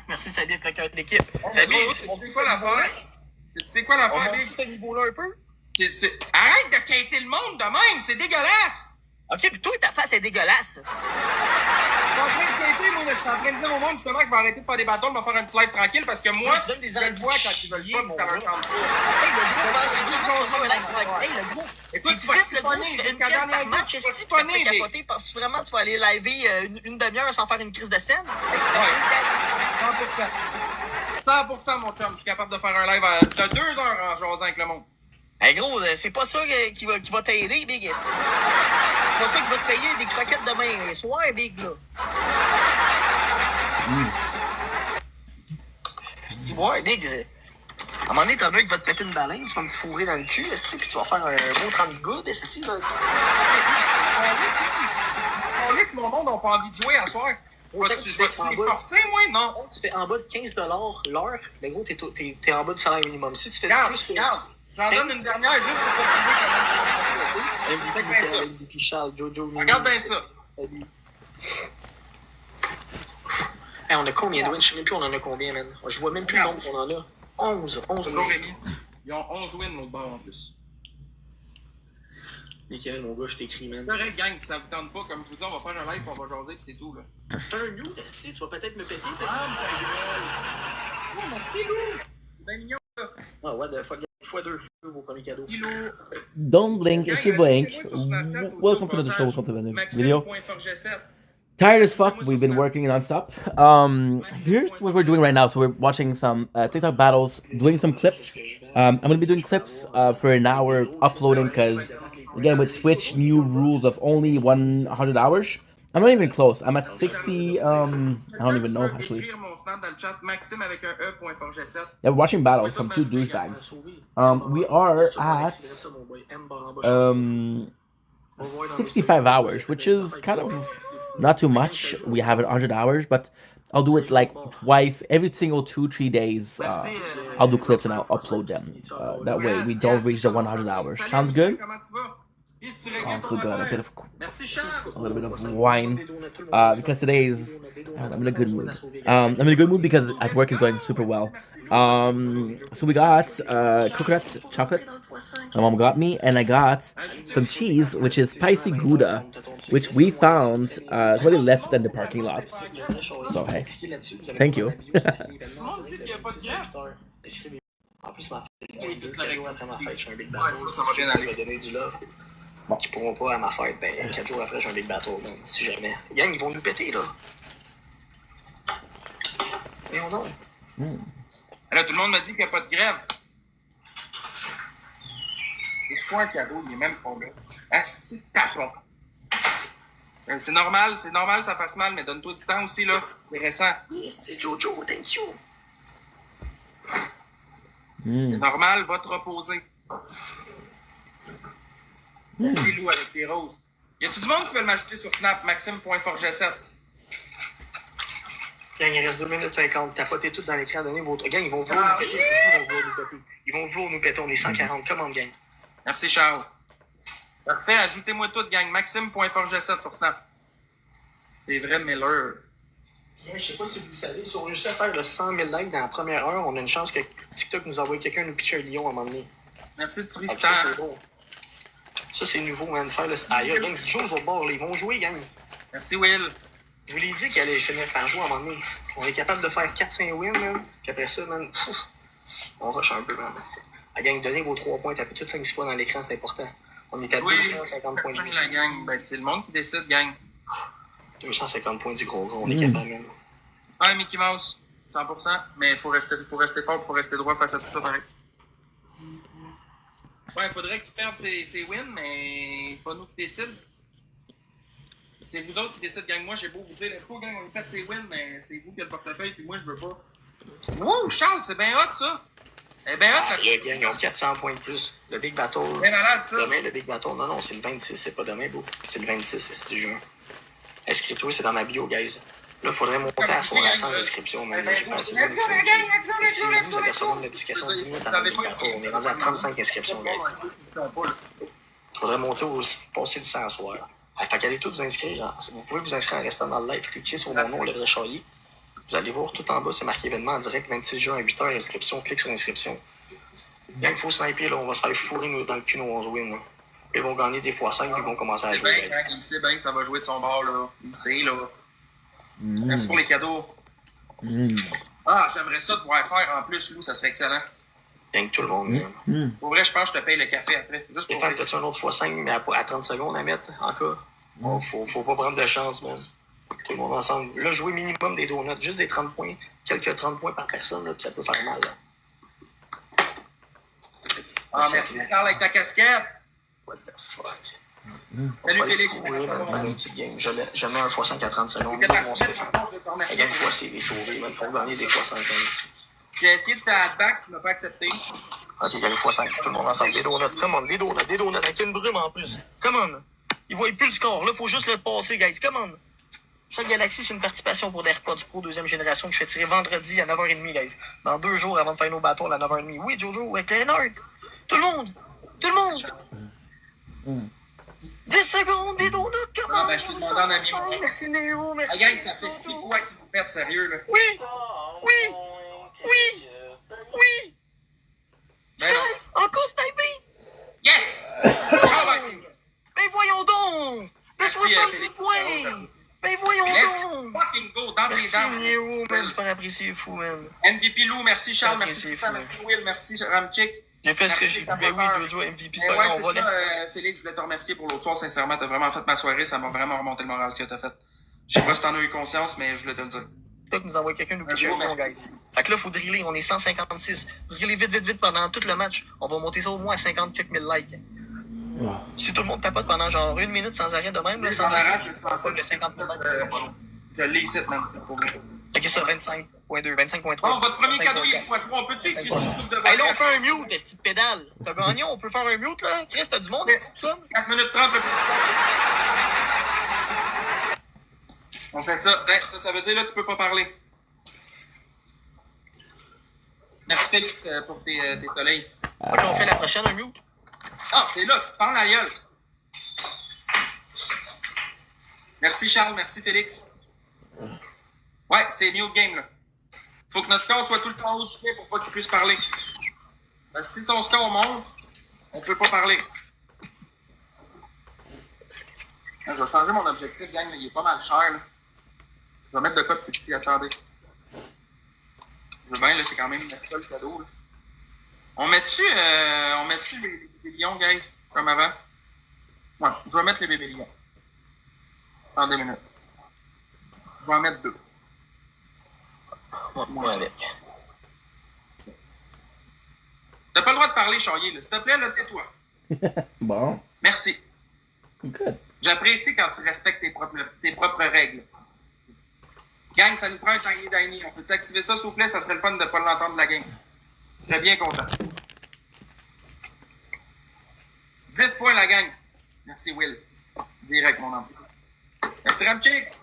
Merci Sabine, le cœur de l'équipe. Sabine, tu sais quoi l'affaire? Tu sais quoi l'affaire, Big? ce niveau-là un peu? Arrête de quitter le monde de même, c'est dégueulasse! Ok, pis toi, ta face est dégueulasse. Je suis en train de quitter, moi, je suis en train de dire au monde justement que je vais arrêter de faire des battles, je vais faire un petit live tranquille parce que moi, je le vois quand ils veulent pas, pis ça leur tente pas. Hey, le gros, le gros. Écoute, tu tu vas sais, le gros, tu fais une pièce par match, est-ce que ça te fait capoter? Penses-tu vraiment que tu vas aller liver une demi-heure sans faire une crise de scène? 100%, mon chum, je suis capable de faire un live de 2 heures en jasant avec le monde. Hey gros, c'est pas ça qui va t'aider, Big. C'est pas ça qui va te payer des croquettes demain soir, Big, là. Je dis, ouais, Big, à un moment donné, t'en as un qui va te péter une baleine, tu vas me fourrer dans le cul, esti, puis tu vas faire un gros 30 good, esti, là. On laisse mon monde, on pas envie de jouer à soir. Vas-tu les forcer, moi? Non. Tu fais en bas de 15$ l'heure, mais gros, t'es en bas du salaire minimum. Si tu fais plus que... Regarde. J'en donne une dernière juste pour te prouver comment ça. MVP Charles, Jojo. Regarde bien ça. Hey, on a combien de wins? Je sais même plus on en a combien, man. Je vois même plus le nombre qu'on en a. 11 wins. Ils ont 11 wins l'autre bord en plus. Mickaël, mon gars, je t'écris, man. C'est correct, gang, si ça vous tente pas, comme je vous dis, on va faire un live et on va jaser pis c'est tout, là. T'as un Lou, Testi, tu vas peut-être me péter. Ah, oh, merci, Lou! C'est bien mignon, là. Ah, what the fuck. x2 vos premiers cadeaux. Don't blink if you blink. Welcome to the show. Welcome to the new video. Tired as fuck. We've been working non-stop. Here's what we're doing right now. So we're watching some TikTok battles, doing some clips. I'm gonna be doing clips for an hour, uploading because again with Twitch new rules of only 100 hours. I'm not even close. I'm at 60. I don't even know actually. Yeah, we're watching battles from 2 douchebags. We are at 65 hours, which is kind of not too much. We have it 100 hours, but I'll do it like twice, every single 2-3 days. I'll do clips and I'll upload them. That way we don't reach the 100 hours. Sounds good? Also got a little bit of wine because today is I'm in a good mood. I'm in a good mood because at work is going super well. So we got coconut chocolate. My mom got me, and I got some cheese, which is spicy Gouda, which we found somebody left in the parking lot. So hey, thank you. Bon. Qui pourront pas à ma fête. Ben, 4 jours après, j'ai un Big Battle, man. Si jamais. Gang, ils vont nous péter, là. Mais on non. Là, tout le monde me dit qu'il n'y a pas de grève. C'est pas un cadeau, il est même pas là. Asti de tapon. C'est normal, ça fasse mal, mais donne-toi du temps aussi, là. C'est récent. Yes, Jojo, thank you. C'est normal, va te reposer. Petit loup avec les roses. Y a-tu du monde qui veut m'ajouter sur Snap? Maxime.forget7. Gang, il reste 2 minutes 50. Tapotez tout dans l'écran, donnez votre. Gang, ils vont vouloir nous péter, je te dis, ils vont vouloir nous péter. Ils vont vouloir nous péter, on est 140. Commande, gang. Merci, Charles. Parfait, ajoutez-moi tout, gang. Maxime.forget7 sur Snap. C'est vrai, Miller. Bien, je sais pas si vous le savez, si on réussit à faire le 100 000 likes dans la première heure, on a une chance que TikTok nous envoie quelqu'un nous pitcher un lion à un moment donné. Merci, Tristan. Ça, c'est beau. Ça, c'est nouveau, man. Faire le. Aïe, gang, ils jouent au bord, là. Ils vont jouer, gang. Merci, Will. Je vous l'ai dit qu'il allait finir par jouer à un moment donné. On est capable de faire 4-5 wins, man. Puis après ça, man, on rush un peu, man. La gang, donnez vos 3 points, tapez tout 5-6 fois dans l'écran, c'est important. On est à 250 points de la gang. Ben, c'est le monde qui décide, gang. 250 points du gros, on est capable, man. Ouais, Mickey Mouse, 100%. Mais il faut rester fort, il faut rester droit face à tout ça, pareil. Ouais, il faudrait qu'il perde ses wins, mais c'est pas nous qui décident. C'est vous autres qui décident, gang. Moi, j'ai beau vous dire, let's go, gang, on perd ses wins, mais c'est vous qui avez le portefeuille, puis moi, je veux pas. Wow, Charles, c'est bien hot, ça! Eh bien hot, le gang, ils ont 400 points de plus. Le Big Battle. C'est malade, ça! Demain, le Big Battle. Non, c'est le 26, c'est pas demain, bro. C'est le 26, c'est 6 juin. Inscris-toi, c'est dans ma bio, guys. Là, il faudrait monter à soir à 100 inscriptions, mais là, j'ai pas assez de inscriptions. Vous allez recevoir une notification de 10 minutes avant le Big Battle. On est rendu à 35 inscriptions, guys. Il faudrait monter au passer le 100 à soir. Fait qu'allez tous vous inscrire. Vous pouvez vous inscrire en restant dans le live. Cliquez sur mon nom, le vrai Charlie. Vous allez voir tout en bas, c'est marqué événement en direct, 26 juin à 8h, inscription. Clique sur inscription. Bien qu'il faut sniper, là, on va se faire fourrer dans le cul nos 11 wins. Ils vont gagner des fois 5 puis ils vont commencer à jouer. Il sait bien que ça va jouer de son bord, là. Il sait, là. Merci pour les cadeaux. Ah, j'aimerais ça de pouvoir faire en plus, Lou, ça serait excellent. Bien que tout le monde. Pour vrai, je pense que je te paye le café après. Juste pour Stéphane, t'as-tu un autre x5, mais à 30 secondes à mettre encore? Oh, faut pas prendre de chance, man. Tout le monde ensemble. Là, jouer minimum des donuts, juste des 30 points, quelques 30 points par personne, là, puis ça peut faire mal. Là. Ah, merci, Carl, avec ta casquette. What the fuck? Salut, Félix. Une petite game. Je mets un x5 à 30 secondes. Mon Stéphane. La game fois, c'est des sauvés, man. Faut gagner des x5. J'ai essayé de t'abattre, tu m'as pas accepté. Ok, il y a le x5. Tout le monde ensemble. Des donuts. Come on, des donuts. Avec une brume en plus. Come on. Ils voient plus le score. Là, faut juste le passer, guys. Come on. Chaque Galaxy, c'est une participation pour des AirPods Pro 2e génération que je fais tirer vendredi à 9h30, guys. Dans 2 jours avant de faire nos battles à 9h30. Oui, Jojo, avec Leonard. Tout le monde. 10 secondes, des donuts, comment? Ah, ben, je te demande en ami. Merci, Néo, merci. Ah, gang, ça fait 6 fois qu'ils nous perdent sérieux, là. Oui. Snipe! Encore snipé! Yes! Ben voyons donc! De 70 points! Ben voyons donc! Fucking go, dans les Merci, dents. Néo, man, super apprécié, fou, man. MVP Lou, merci Charles, merci Apprécié, Tristan, fou, merci Will, merci Ramchick. J'ai fait ce que j'ai pu. Ben oui, Jojo, MVP, c'est pas grave, on va là. Félix, je voulais te remercier pour l'autre soir, sincèrement, t'as vraiment fait ma soirée, ça m'a vraiment remonté le moral ce que t'as fait. Je sais pas si t'en as eu conscience, mais je voulais te le dire. TikTok nous envoie quelqu'un nous pitcher un lion, guys. Fait que là, faut driller, on est 156. Driller vite pendant tout le match. On va monter ça au moins à 50 quelques mille likes. Si tout le monde tapote pendant genre 1 minute sans arrêt de même, là, sans arrêt, le 50 000 likes. Je l'ai ici, man, pour vrai. Ok, ça, 25.2, 25.3. Bon, votre premier cadeau, il est x3. On peut-tu écrire sur le truc de Hey, là, on fait un mute, esti de pédale. T'as gagné, on peut faire un mute, là. Chris, t'as du monde, esti de com. 4 minutes 30, le petit. On fait ça. Ça veut dire, là, tu peux pas parler. Merci, Félix, pour tes soleils. Ok, on fait la prochaine, un mute. Ah, c'est là, tu te fermes la gueule. Merci, Charles. Merci, Félix. Ouais, c'est new game, là. Faut que notre score soit tout le temps haut pour pas qu'il puisse parler. Si son score monte, on peut pas parler. Je vais changer mon objectif, gang. Il est pas mal cher, là. Je vais mettre de quoi de plus petit, attendez. Je veux bien, là, c'est quand même pas le cadeau, là. On met-tu les lions, guys, comme avant? Ouais, je vais mettre les bébés lions. En 2 minutes. Je vais en mettre 2. Moi avec. T'as pas le droit de parler, Charrier, là. S'il te plaît, là, tais-toi. Bon. Merci. Good. J'apprécie quand tu respectes tes propres règles. Gang, ça nous prend un Tiny Diny. On peut-tu activer ça, s'il vous plaît? Ça serait le fun de ne pas l'entendre, la gang. Je serais bien content. 10 points, la gang. Merci, Will. Direct, mon enfant. Merci, Ramchix.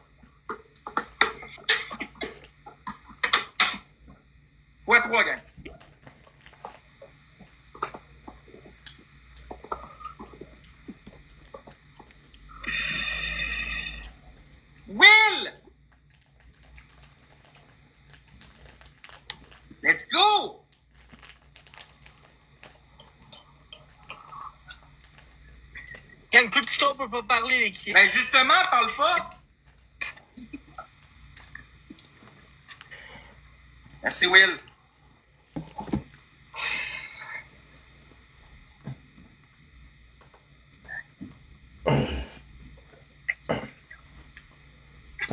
Fois 3, gang. Will! Let's go! Gang, plus petit qu'on peut pas parler, l'équipe. Ben justement, parle pas! Merci, Will.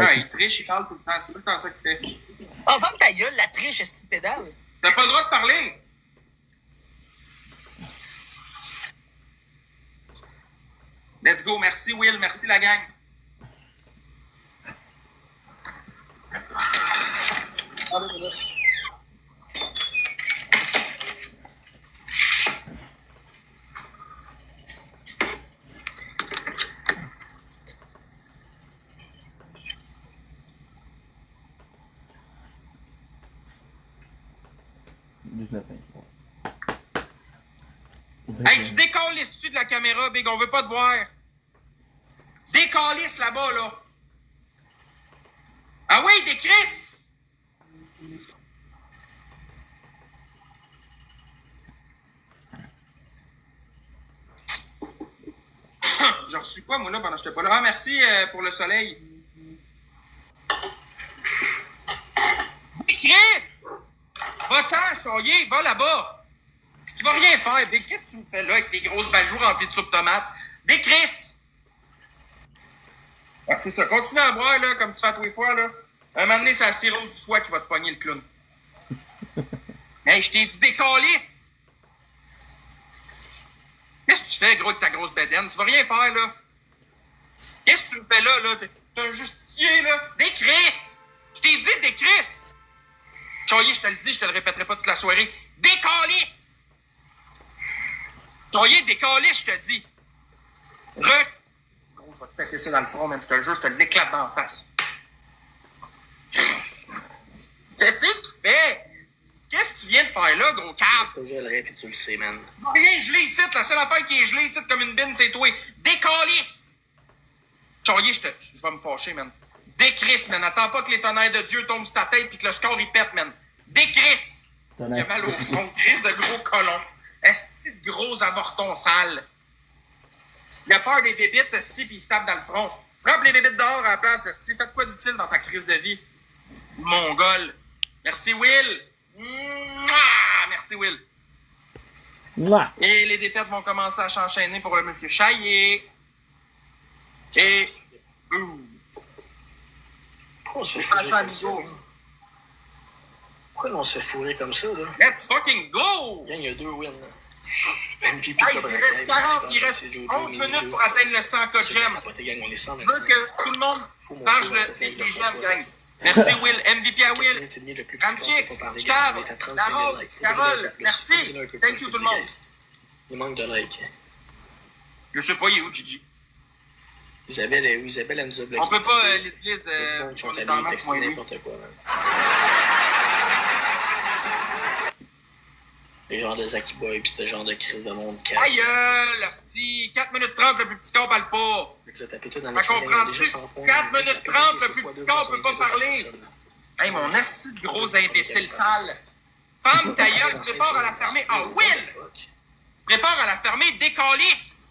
Ah, il triche, il parle tout le temps. C'est tout le temps ça qu'il fait. Oh, vends ta gueule, la triche, est-ce que pédale? T'as pas le droit de parler! Let's go. Merci, Will. Merci, la gang. Hey, tu décalisses-tu de la caméra, Big? On veut pas te voir. Décalisse là-bas, là. Ah oui, des Chris! J'ai reçu quoi, moi, là, pendant que j'étais pas là? Ah, merci pour le soleil. Des Chris! Va-t'en, Charrier, va là-bas. Tu vas rien faire, Big. Qu'est-ce que tu me fais là avec tes grosses bajoux remplies de soupe tomate? Des Chris! Ah, c'est ça. Continue à boire, là, comme tu fais à tous les fois, là. Un moment donné, c'est la cirrhose du foie qui va te pogner le clown. Hey, je t'ai dit des calices! Qu'est-ce que tu fais, gros, avec ta grosse bédaine? Tu vas rien faire, là. Qu'est-ce que tu me fais là, là? T'es un justicier, là. Des Chris! Je t'ai dit des Chris! Charrier, je te le dis, je te le répéterai pas toute la soirée. Des calices! Charrier, des calices, je te dis. Gros, je vais te péter ça dans le front, même, je te le jure, je te l'éclate dans la face. Qu'est-ce que tu fais? Qu'est-ce que tu viens de faire là, gros cave? Je te gèlerai, puis tu le sais, man. Rien gelé ici, la seule affaire qui est gelée ici comme une bine, c'est toi. Des calices! Charrier, je vais me fâcher, man. Des Chris, man. Attends pas que les tonnerres de Dieu tombent sur ta tête puis que le score, il pète, man. Des Chris! Il a mal au front. Chris de gros colon. Esti de gros avortons sales. Il a peur des bébites, esti, puis il se tape dans le front. Frappe les bébites dehors à la place, esti. Faites quoi d'utile dans ta crise de vie? Mongol. Merci, Will. Mouah! Merci, Will. Mouah. Et les défaites vont commencer à s'enchaîner pour le monsieur Chaillé. Et... Pourquoi on se fait fourrer comme ça? Pourquoi on se fait fourrer comme ça, là? Let's fucking go! Il y a 2 wins, là. MVP, il reste 40, il reste 11 minutes pour atteindre le 100 k j'aime. Je veux que tout le monde parle les j'aime, gang. Merci, Will. MVP à Will. Ramchix, Star, Larose, Carole, merci. Thank you, tout le monde. Il manque de like. Je sais pas, il est où, Gigi? Isabelle, elle nous a bloqué. On peut pas l'utiliser, on est dans n'importe quoi, man. Les genres de Zaki Boy pis ce genre de crise de monde calme. Aïe, hostie! 4 minutes 30, le plus petit score parle pas! Fait que là, tapez tout dans les comprends-tu? 4 minutes 30, le plus petit score peut pas parler! Hey, mon asti de gros imbécile sale! Femme, ta gueule, prépare à la fermer! Ah, Will! Prépare à la fermer, décalisse!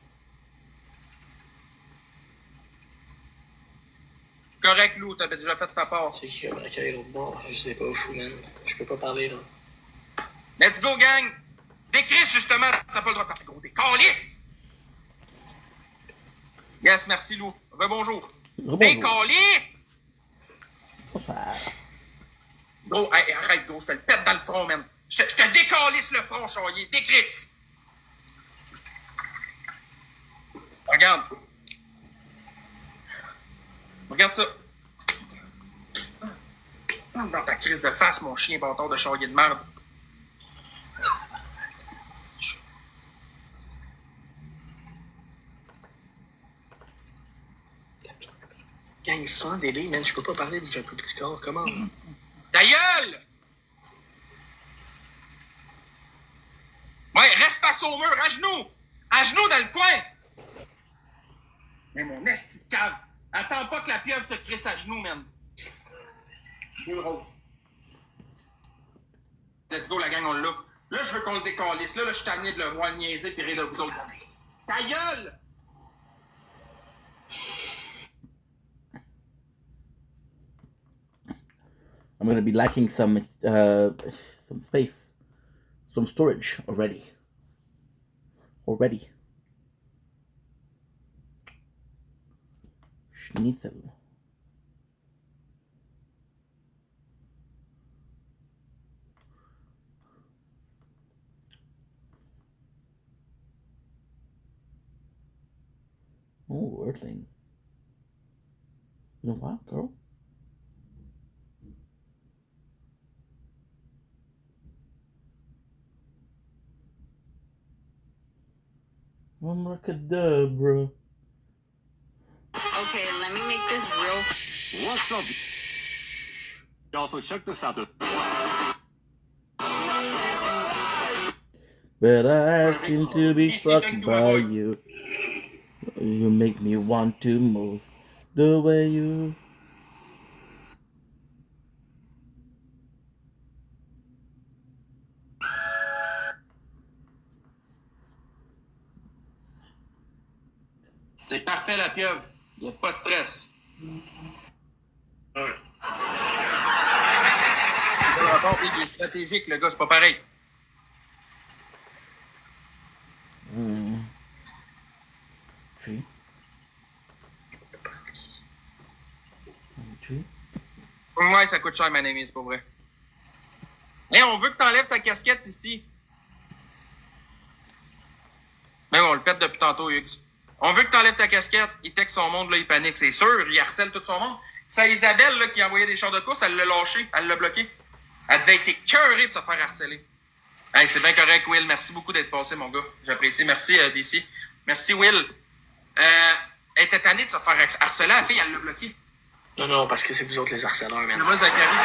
Correct, Lou, t'avais déjà fait ta part. C'est qui qui a braqué l'autre bord? Je sais pas, fou, man. Je peux pas parler, là. Let's go, gang! Des Chris, justement, t'as pas le droit de parler, gros, des calices! Yes, merci Lou. Rebonjour. Rebonjour. Décalisse! Ah. Gros, hey, arrête, gros, je te le pète dans le front, man. Je te décalisse le front, charrier. Décrisse! Regarde. Regarde ça. Dans ta crise de face, mon chien bâtard de charrier de merde. Gang, fendez-les, man. Je peux pas parler avec un plus petit corps. Comment? Ta gueule! Ouais, reste face au mur, à genoux! À genoux dans le coin! Mais mon esti de cave! Attends pas que la pieuvre te crisse à genoux, man! Une rose. Let's go, la gang, on l'a. Là, je veux qu'on le décalisse. Là, je suis tanné de le voir niaiser pis rire de vous autres. Ta gueule! I'm gonna be lacking some space, some storage already. Schnitzel. Oh, Earthling. You know what, girl? Abracadabra. Okay, let me make this real. What's up? Also, check this out. But I seem to be struck by you. You make me want to move the way you. C'est parfait, la pieuvre. Y a pas de stress. Le rapport il est stratégique, le gars, c'est pas pareil. Tree. Tree. Ouais, ça coûte cher, man, c'est pas vrai. Hey, on veut que t'enlèves ta casquette ici. Mais on le pète depuis tantôt, Hughes. On veut que t'enlèves ta casquette. Il texte son monde, là, il panique, c'est sûr. Il harcèle tout son monde. C'est Isabelle, là, qui envoyait des chars de course, elle l'a lâché, elle l'a bloqué. Elle devait être écœurée de se faire harceler. Hey, c'est bien correct, Will. Merci beaucoup d'être passé, mon gars. J'apprécie. Merci, DC. Merci, Will. Elle était tannée de se faire harceler. La fille, elle l'a bloqué. Non, parce que c'est vous autres les harceleurs, man. Moi, Zachary.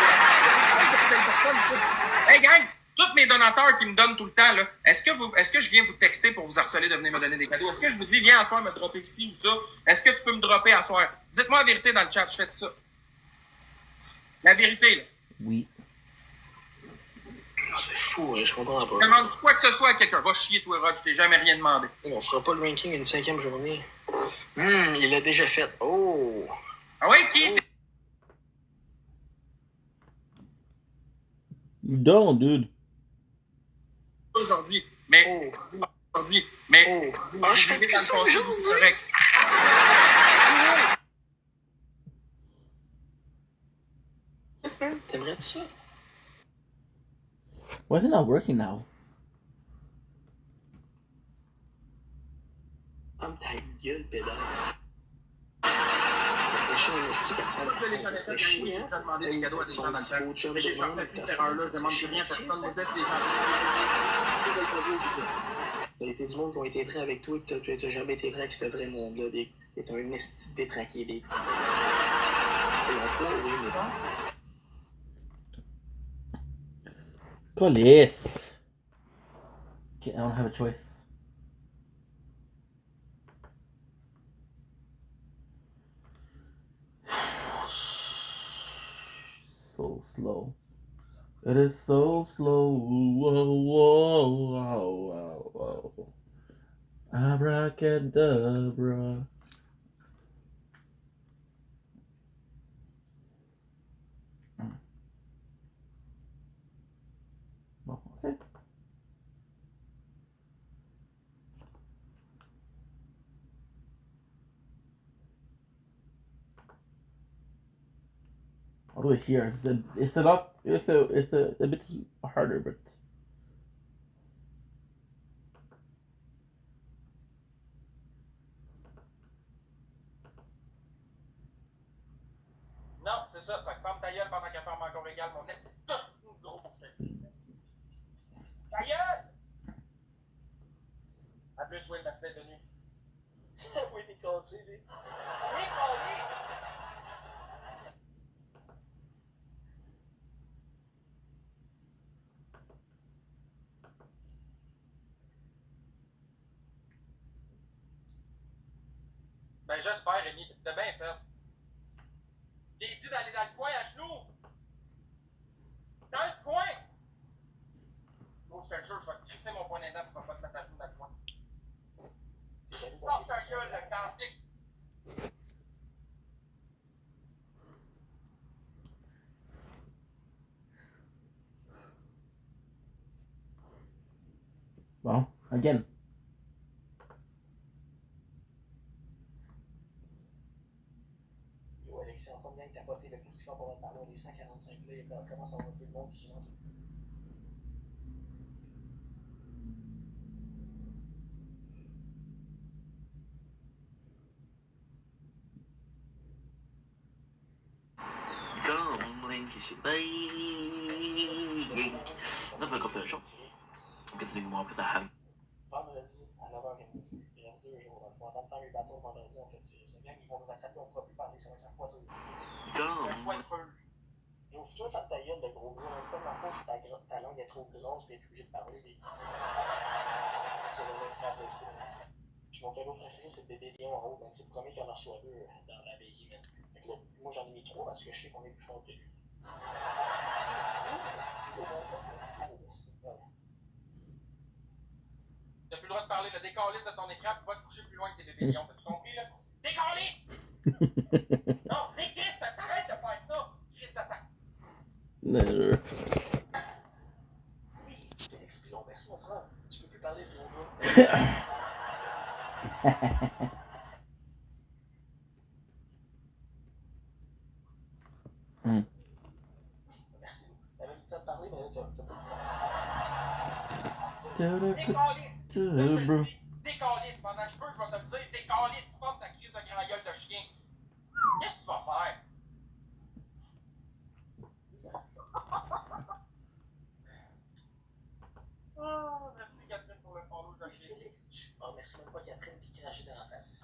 Hey, gang! Tous mes donateurs qui me donnent tout le temps, là, est-ce que je viens vous texter pour vous harceler de venir me donner des cadeaux? Est-ce que je vous dis, viens à soir me dropper ici ou ça? Est-ce que tu peux me dropper à soir? Dites-moi la vérité dans le chat, je fais ça. La vérité, là. Oui. C'est fou, hein, je comprends pas. Demande-tu quoi que ce soit à quelqu'un? Va chier, toi, Rod, je t'ai jamais rien demandé. On fera pas le ranking une 5e journée. Il l'a déjà fait. Oh! Ah oui, qui c'est? Don't, dude. Aujourd'hui. Mais. Aujourd'hui. Mais. Ah, je fais plus ça aujourd'hui. C'est correct. T'aimerais-tu ça? Why is it not working now? Ferme ta gueule, pédale. Ça fait chier, un esti à faire la Ça fait chier, hein? j'ai demandé des cadeaux à des gens dans le chat. Son beau chum Mais j'ai de pas même, fait ta cette erreur-là. Je femme, demande ça plus fait rien à chier, personne. ça. Je laisse les gens. Ça a été du monde qui ont été vrais avec toi, et tu n'as jamais été vrai avec ce vrai monde-là, Big. T'es un esti détraqué, Big. Et on fait, oui, mais bon. Colis. Okay, I don't have a choice. So slow. It is so slow. Whoa, whoa, whoa, whoa, whoa. Abracadabra. Oh, okay. I'll do it here. It's a lot. It's a bit harder, but. Non, c'est ça. Fait que ferme ta gueule pendant qu'elle ferme encore égal, mon esti de gros ta gueule! À plus, Will, merci d'être venu. Oui, t'es cassé, lui. Oui, cassé! Ben, j'espère, Rémi. T'as bien fait. J'ai dit d'aller dans le coin à genoux. Dans le coin! Bon, je fais le jeu, je vais te crisser mon point d'index, tu vas pas te mettre à genoux dans le coin. Porte ta gueule, le cantique! Bon, again. Yo, Alexis, en forme bien que t'as pas été le petit corps pour notre parler des 145 livres. Comment ça va tout le monde qui rentre? Notre compétition. Continuing more because I have. Vendredi, à 9h30. Il reste 2 jours. On va faire les bateaux vendredi, on fait tirer ça. Bien qu'ils vont nous attraper, on pourra plus parler, ça va être un fois deux. Un fois deux. Et au futur, fais ta gueule, le gros gars. C'est comme la fois où ta langue est trop grosse, puis tu es obligé de parler. Puis... c'est le snap de ça. Puis mon cadeau préféré, c'est le bébé lion en haut. Ben, c'est le premier qu'il en reçoit 2 dans l'abbaye. Fait que là, moi, j'en ai mis 3 parce que je sais qu'on est plus fort que lui. T'as plus le droit de parler, le décalisse de ton écran, puis va te coucher plus loin que tes bébés lions. T'as-tu compris, là? Décalisse! Non, décrisse, t'arrêtes de faire ça! Crise d'attaque! Never. Oui, Félix Pilon, merci mon frère. Tu peux plus parler de ton gars. Merci. T'avais le temps de parler, mais là, t'as pas le temps. Décalisse, pendant que je peux, je vais te le dire. Décalisse, porte ta crise de grand gueule de chien. Qu'est-ce que tu vas faire? Oh, merci Catherine pour le follow, j'apprécie. Oh, merci même pas Catherine qui crachait dans la face.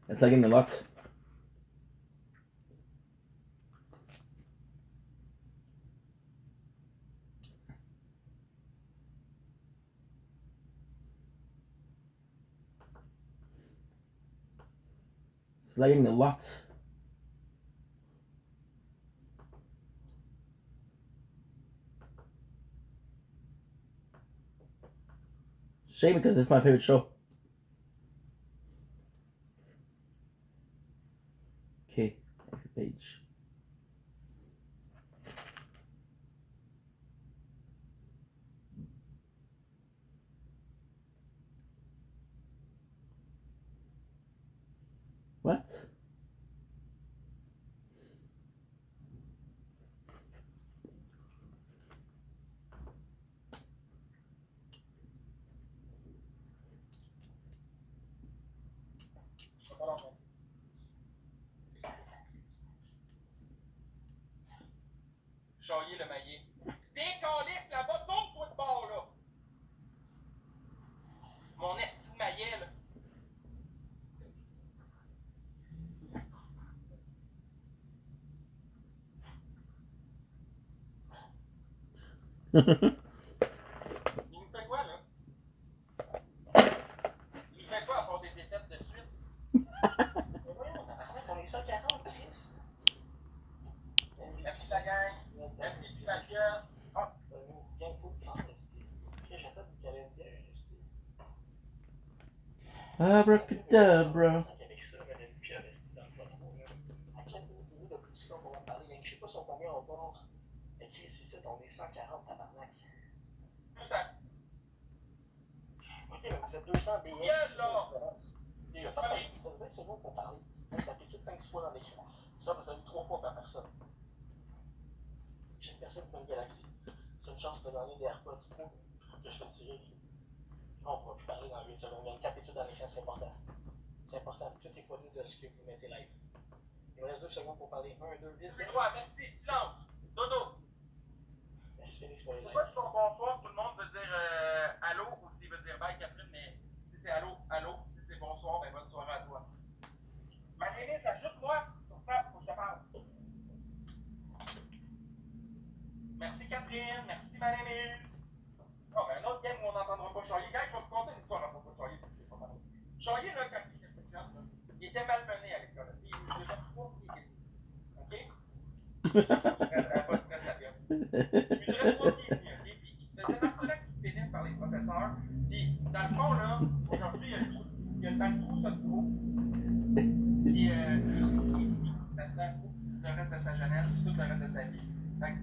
It's lagging a lot. It's lagging a lot. Shame because it's my favorite show. Okay, next page. What? Chailler le maillet. Décalisse là-bas, tourne-toi de bord, là. Mon esti de maillet, là. Il nous fait quoi, là? Il nous fait quoi à part des défaites de suite? Mais voyons, on est 140, Chris. Merci la gang. Merci la gueule. Ah, bien fou de prendre, esti. J'ai fait une câlin bien, esti. Abracadabra. Avec ça, il y avait une pieuvre, esti, dans le photon, là. Ok. 140, tabarnak. Plus ça. Ok, mais vous êtes 200 BS. Yes, là! Il y a pas de 20 secondes pour parler. Tapez tout 5 fois dans l'écran. Ça vous donne 3 fois par personne. J'ai une personne qui a une galaxie. C'est une chance de gagner des AirPods Pro que je fais tirer. On ne pourra plus parler dans 8 secondes. Mais tapez tout dans l'écran, c'est important. C'est important. Tout est connu de ce que vous mettez live. Il me reste 2 secondes pour parler. 1, 2, vite. Benoît, merci, silence. Dodo. Merci Félix pour les lives. Pourquoi tu ton bonsoir, tout le monde veut dire allô ou s'il veut dire bye, Catherine, mais si c'est allô, allô, si c'est bonsoir, ben bonne soirée à toi. Ma Nénis, ajoute-moi sur Snap, faut que je te parle. Merci Catherine, merci ma Nénis. Oh, ben un autre game où on n'entendra pas Charlie. Gars, je vais vous conter une histoire à propos de Charlie. Charlie, là, quand il était petit, là, il était malmené à l'école. Il mesurait 3 pieds et demi. OK? Il mesurait 3 pieds et demi, OK? Puis il se faisait marteler avec le pénis par les professeurs. Puis, dans le fond, là, aujourd'hui, il y a dans le trou, ça de gros. Puis, il là-dedans, le reste de sa jeunesse, tout le reste de sa vie. Fait que,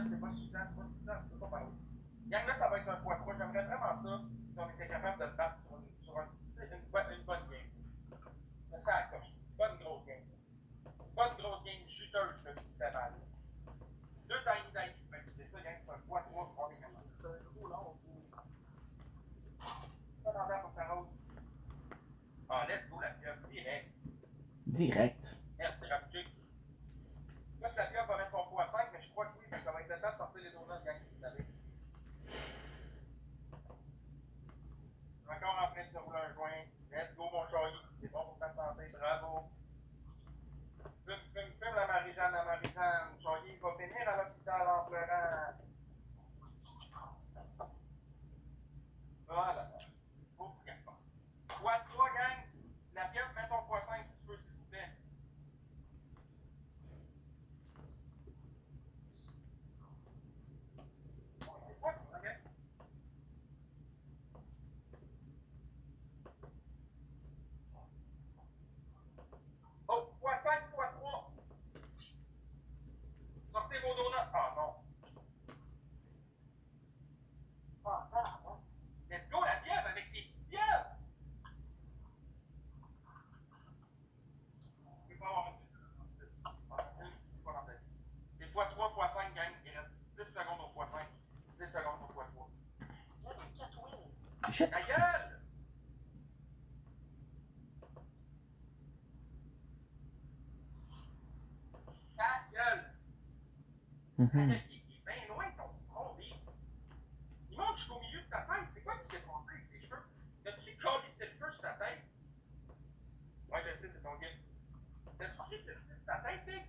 c'est pas suffisant, tu peux pas parler. Gang, là, ça va être un fois 3. J'aimerais vraiment ça si on était capable de le battre sur une bonne game. Mais ça accroche. Bonne grosse game. Bonne grosse game juteuse, là, qui fait mal. 2 tiny tiny. C'est ça, gang, c'est un fois 3, on est capable. C'est un gros long. Pas d'envers pour ta rose. Ah, let's go, la pieuvre, direct. Direct. Merci, Rapchix. Là, si la pieuvre va mettre son x5, mais je crois que oui, ça va être le temps de sortir les donuts, gang, si vous savez. Encore en train de se rouler un joint. Let's go, mon Charlie. C'est bon pour ta santé, bravo. Fume la Marie-Jeanne, Charlie, il va finir à l'hôpital en pleurant. Voilà. Pauvre petit garçon. Fois 3, gang. La pieuvre, mets ton x5 si tu peux, s'il vous plaît. Oh, x5, x3. Sortez vos donuts. Ah non. Ah non. Let's go, la pieuvre avec tes petites pieuvres. Je peux pas avoir une petite. C'est x3, x5, gang. Il reste 10 secondes au x5. 10 secondes au x3. Ta gueule! Ta gueule! Il est bien loin ton front, lui. Il monte jusqu'au milieu de ta tête. C'est quoi qui s'est passé avec tes cheveux? T'as-tu collissé le feu sur ta tête? Ouais, je sais, c'est ton gift. T'as-tu collissé le feu sur ta tête, Vic?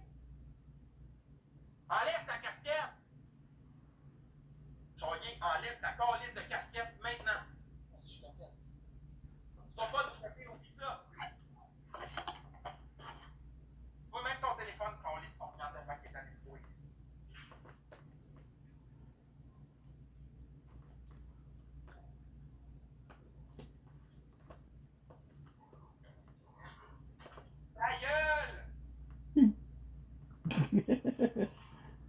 Enlève ta casquette! Charlie, enlève ta calice de casquette maintenant. Tu vas pas nous taper, oublie ça. Tu vois même ton téléphone calice son plan de paquet d'aller jouer. Ta gueule!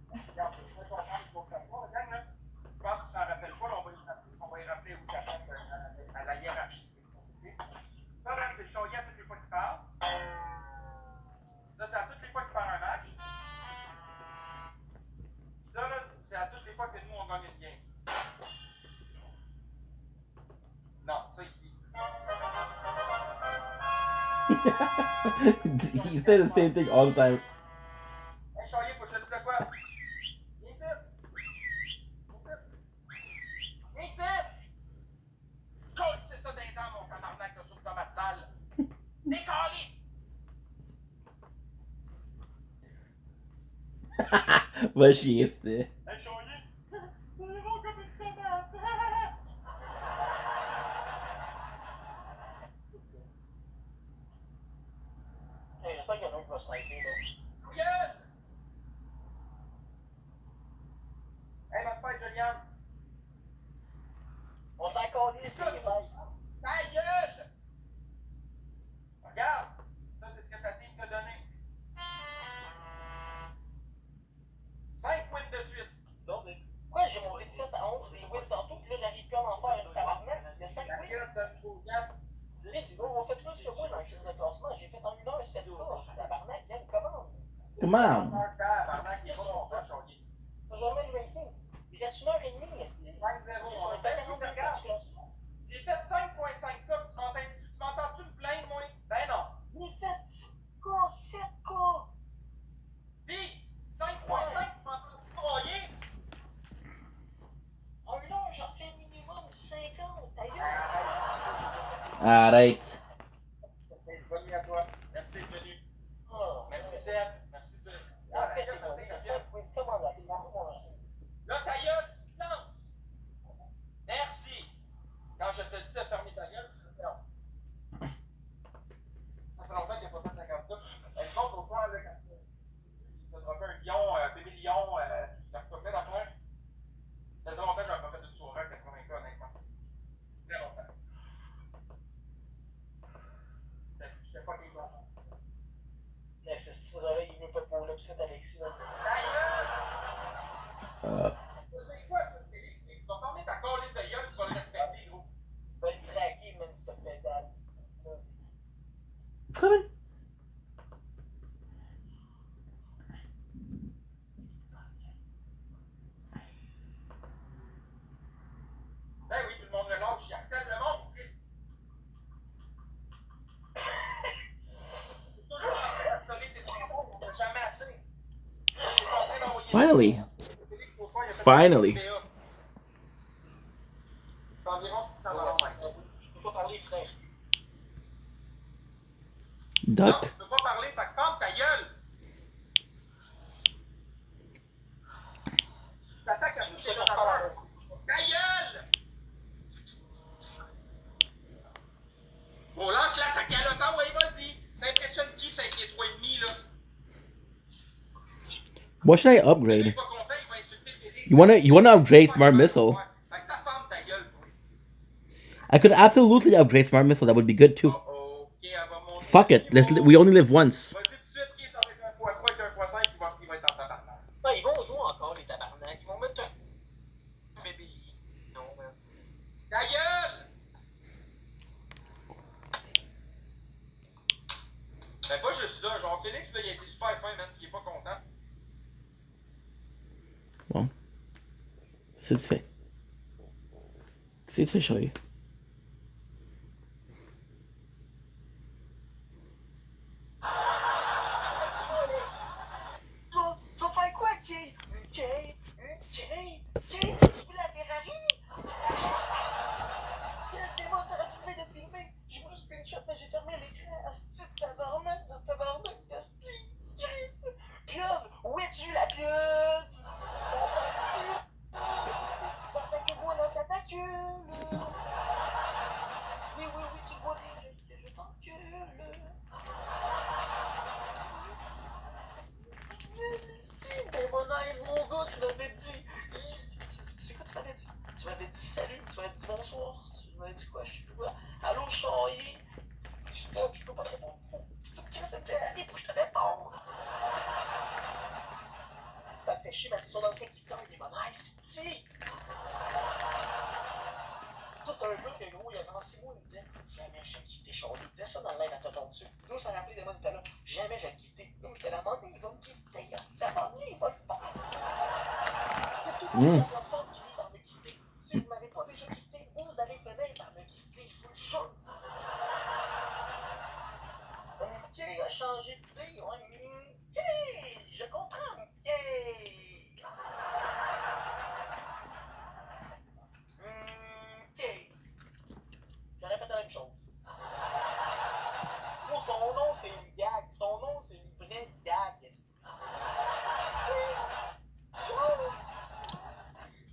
Regarde, je vais comprendre ce qu'on fait. Bon, gang, là, je pense que ça ne rappelle pas, là, on va y rappeler où ça passe à la hiérarchie. Okay? Ça, là, c'est Charlie à toutes les fois qu'il parle. Ça, c'est à toutes les fois qu'il parle un match. Ça, là, c'est à toutes les fois que nous, on gagne une game. Non, ça ici. He said the same thing all the time. Hey, Charlie, faut que je te dise de quoi? Viens ici. Viens ici. Colle, c'est ça d'un dents, mon tabarnak de soupe tomate sale. Décalisse. Va chier, c'est. Hey, Charlie. Il est bon comme une tomate. Hey, j'espère qu'il y en a un qui va sniper, là. Gueule! Hey, bonne fête, Juliane. On s'en calisse, les mecs. Ta gueule! Regarde, ça c'est ce que ta team t'a donné. C'est bon, on fait plus que moi dans le crise de classement. J'ai fait en 1 heure 7 pas. Tabarnak, Yann, comment? Come on. Tabarnak, il est bon, c'est pas jamais le ranking. Il reste 1h30, est-ce que c'est 5-0. J'ai fait 5.5K, tu m'entends-tu me plaindre, moi? Ben non. Il fait 6K, 7K. Pis, 5.5, tu m'entends-tu broyer? En 1 heure, j'en fais minimum 50. D'ailleurs. Arrête. Bonne nuit à toi. Merci d'être venu. Merci Seb. Merci de. En fait, c'est bon. Comment là? Là, ta gueule, silence. Merci. Quand je te dis de fermer ta gueule, tu le fermes. Ça fait longtemps qu'il n'a pas fait 50 coups. Elle compte au soir, là, quand il a droppé un lion, un bébé lion, quand tu as plein d'affaires. Ça faisait longtemps que je n'avais pas fait une soirée à 80 cas, honnêtement. Très longtemps. Je fais pas les gars. Mais ce style-là, il veut pas pour le psy d'Alexis. Ta gueule! Tu sais quoi, Félix? Tu vas fermer ta calice de gueule, tu vas le respecter, gros. Tu vas le traquer, man, s'il te plaît, Dan. Come Ben oui, tout le monde le lâche, il harcèle le monde, Chris. C'est toujours harceler ses travaux, on n'a jamais assez. Finally. Finally. C'est environ 600 $. Je peux pas parler, frère. Non, Duck. tu peux pas parler, fait que ferme ta gueule. T'attaques à tout tes affaires. Ta gueule! Bon, lance la sac à l'auto, ouais, vas-y. Ça impressionne qui, 5 et 3,5, là? What should I upgrade? Il est pas content, il va insulter Félix. You wanna upgrade Smart Missile? Fait que ta femme, ta gueule, toi. I could absolutely upgrade Smart Missile. That would be good too. Ok, elle va monter. Fuck it. We only live once. Vas-y tout de suite, qui ça va être 1x3 et 1x5, il va être en tabarnak. Non, ils vont jouer encore, les tabarnak. Ils vont mettre un bébé. Non, man. Ta gueule! Ben pas juste ça, genre Félix, là, il a été super fin, man, il est pas content. Bon. C'est fait. C'est fait, chérie. Tu vas faire quoi, Kay? Kay? Tu veux la Ferrari? Qu'est-ce que moi, t'aurais dû faire de filmer? J'ai voulu screenshot, mais j'ai fermé l'écran. Asti de tabarnak, asti. Chris. Pieuvre, où es-tu, la pieuvre? T'attaques-moi dans ta gueule. Oui, tu le vois déjà, je t'encule. Démonise, mon gars, tu m'avais dit. C'est quoi tu m'avais dit? Tu m'avais dit salut, tu m'avais dit bonsoir. Tu m'avais dit quoi? Je sais plus quoi. Allô, Charlie? Je peux pas te répondre. Tu me casses, ça me fait aller pour que je te réponde. T'as fait chier, mais c'est son ancien qui tombe, démonise, c'est. Toi, c'est un gars que gros, il y a genre 6 mois, il me disait jamais je vais quitter Charlie. Il disait ça dans le live à Tonton dessus. Là, ça rappelait des mots de là. Jamais je vais le quitter. Là, j'étais là, mon il va me quitter. À un moment donné, il va le faire. C'est tout le plateforme qui finit par me quitter. Si vous m'avez pas déjà quitté, vous allez finir par me quitter. Je vous le jure. Ok, a changé d'idée. Ok, je comprends. Ok. J'aurais fait la même chose. Pour son nom, c'est une gag. Son nom, c'est une vraie gag.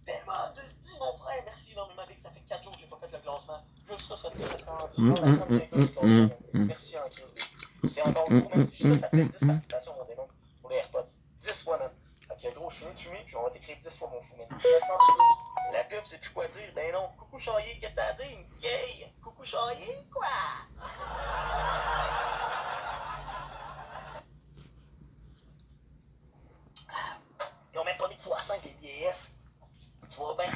Tellement de style, mon frère. Merci énormément, Vic. Ça fait 4 jours que j'ai pas fait le classement. Juste ça me fait 30. Merci en crise. C'est encore gros, même. Ça fait 10 participations, mon démon. Pour les AirPods. 10 fois, même. Fait que gros, je suis tué, puis on va t'écrire 10 fois mon fou, man. La pub, c'est plus quoi dire. Ben non. Coucou Charrier, qu'est-ce que t'as à dire? Gay. Coucou Charrier, quoi? Ils ont même pas mis de x5 les BS. Tu vois bien?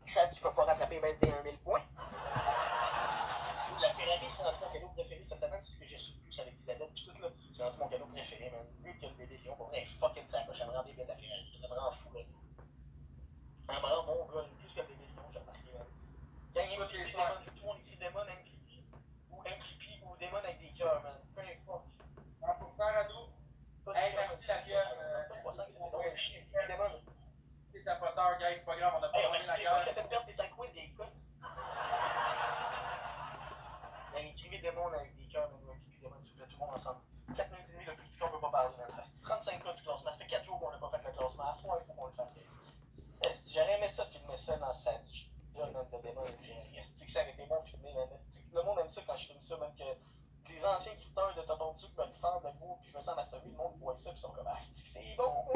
Ils savent qu'ils peuvent pas rattraper 21 000 points. monde avec des cœurs, mais puis des mains, s'il vous plaît, tout le monde ensemble. 4 minutes et demie, le plus petit qu'on peut pas parler, man. 35 cas du classement. Ça fait 4 jours qu'on n'a pas fait le classement. À ce moment, il faut qu'on le fasse. J'aurais aimé ça, filmer ça dans sa job, man, de démon. Est-ce que ça aurait été bon filmé, man? Le monde aime ça quand je filme ça, même que les anciens quitteurs de Tonton Duc me le font de gros, puis je me sens masturbé, le monde voit ça, puis ils sont comme, ah, c'est bon!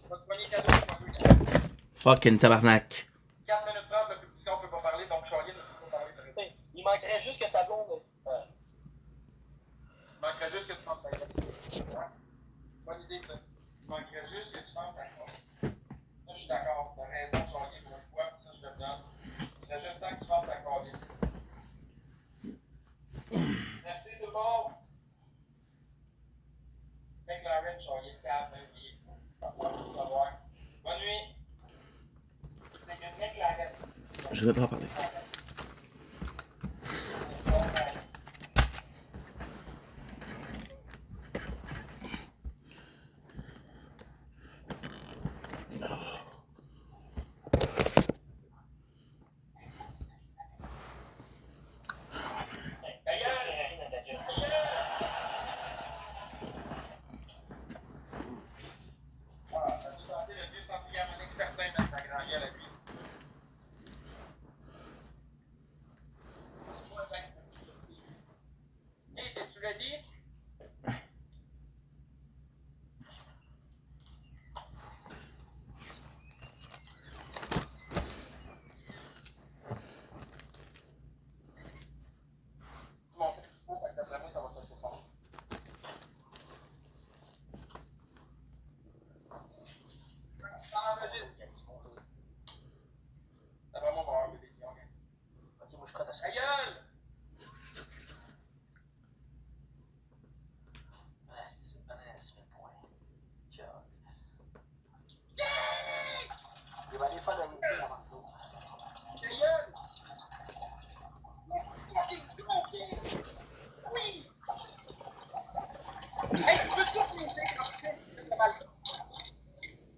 Votre premier cadeau, c'est un cadeau. Fucking tabarnak. 4 minutes 30, le plus petit qu'on peut pas parler, donc Charlie ne peut pas parler de rien. Il manquerait juste que sa blonde. Il manquerait juste que tu fasses ta classe. Ouais. Bonne idée, ça. Il manquerait juste que tu fasses ta classe. Ça, je suis d'accord. T'as raison, Charlie, pour une fois, ça, je te le donne. Il serait juste temps que tu fasses ta calice. Merci tout le monde. McLaren, Charlie, le câble, même vie. Bonne nuit. C'est une McLaren. Je vais pas parler.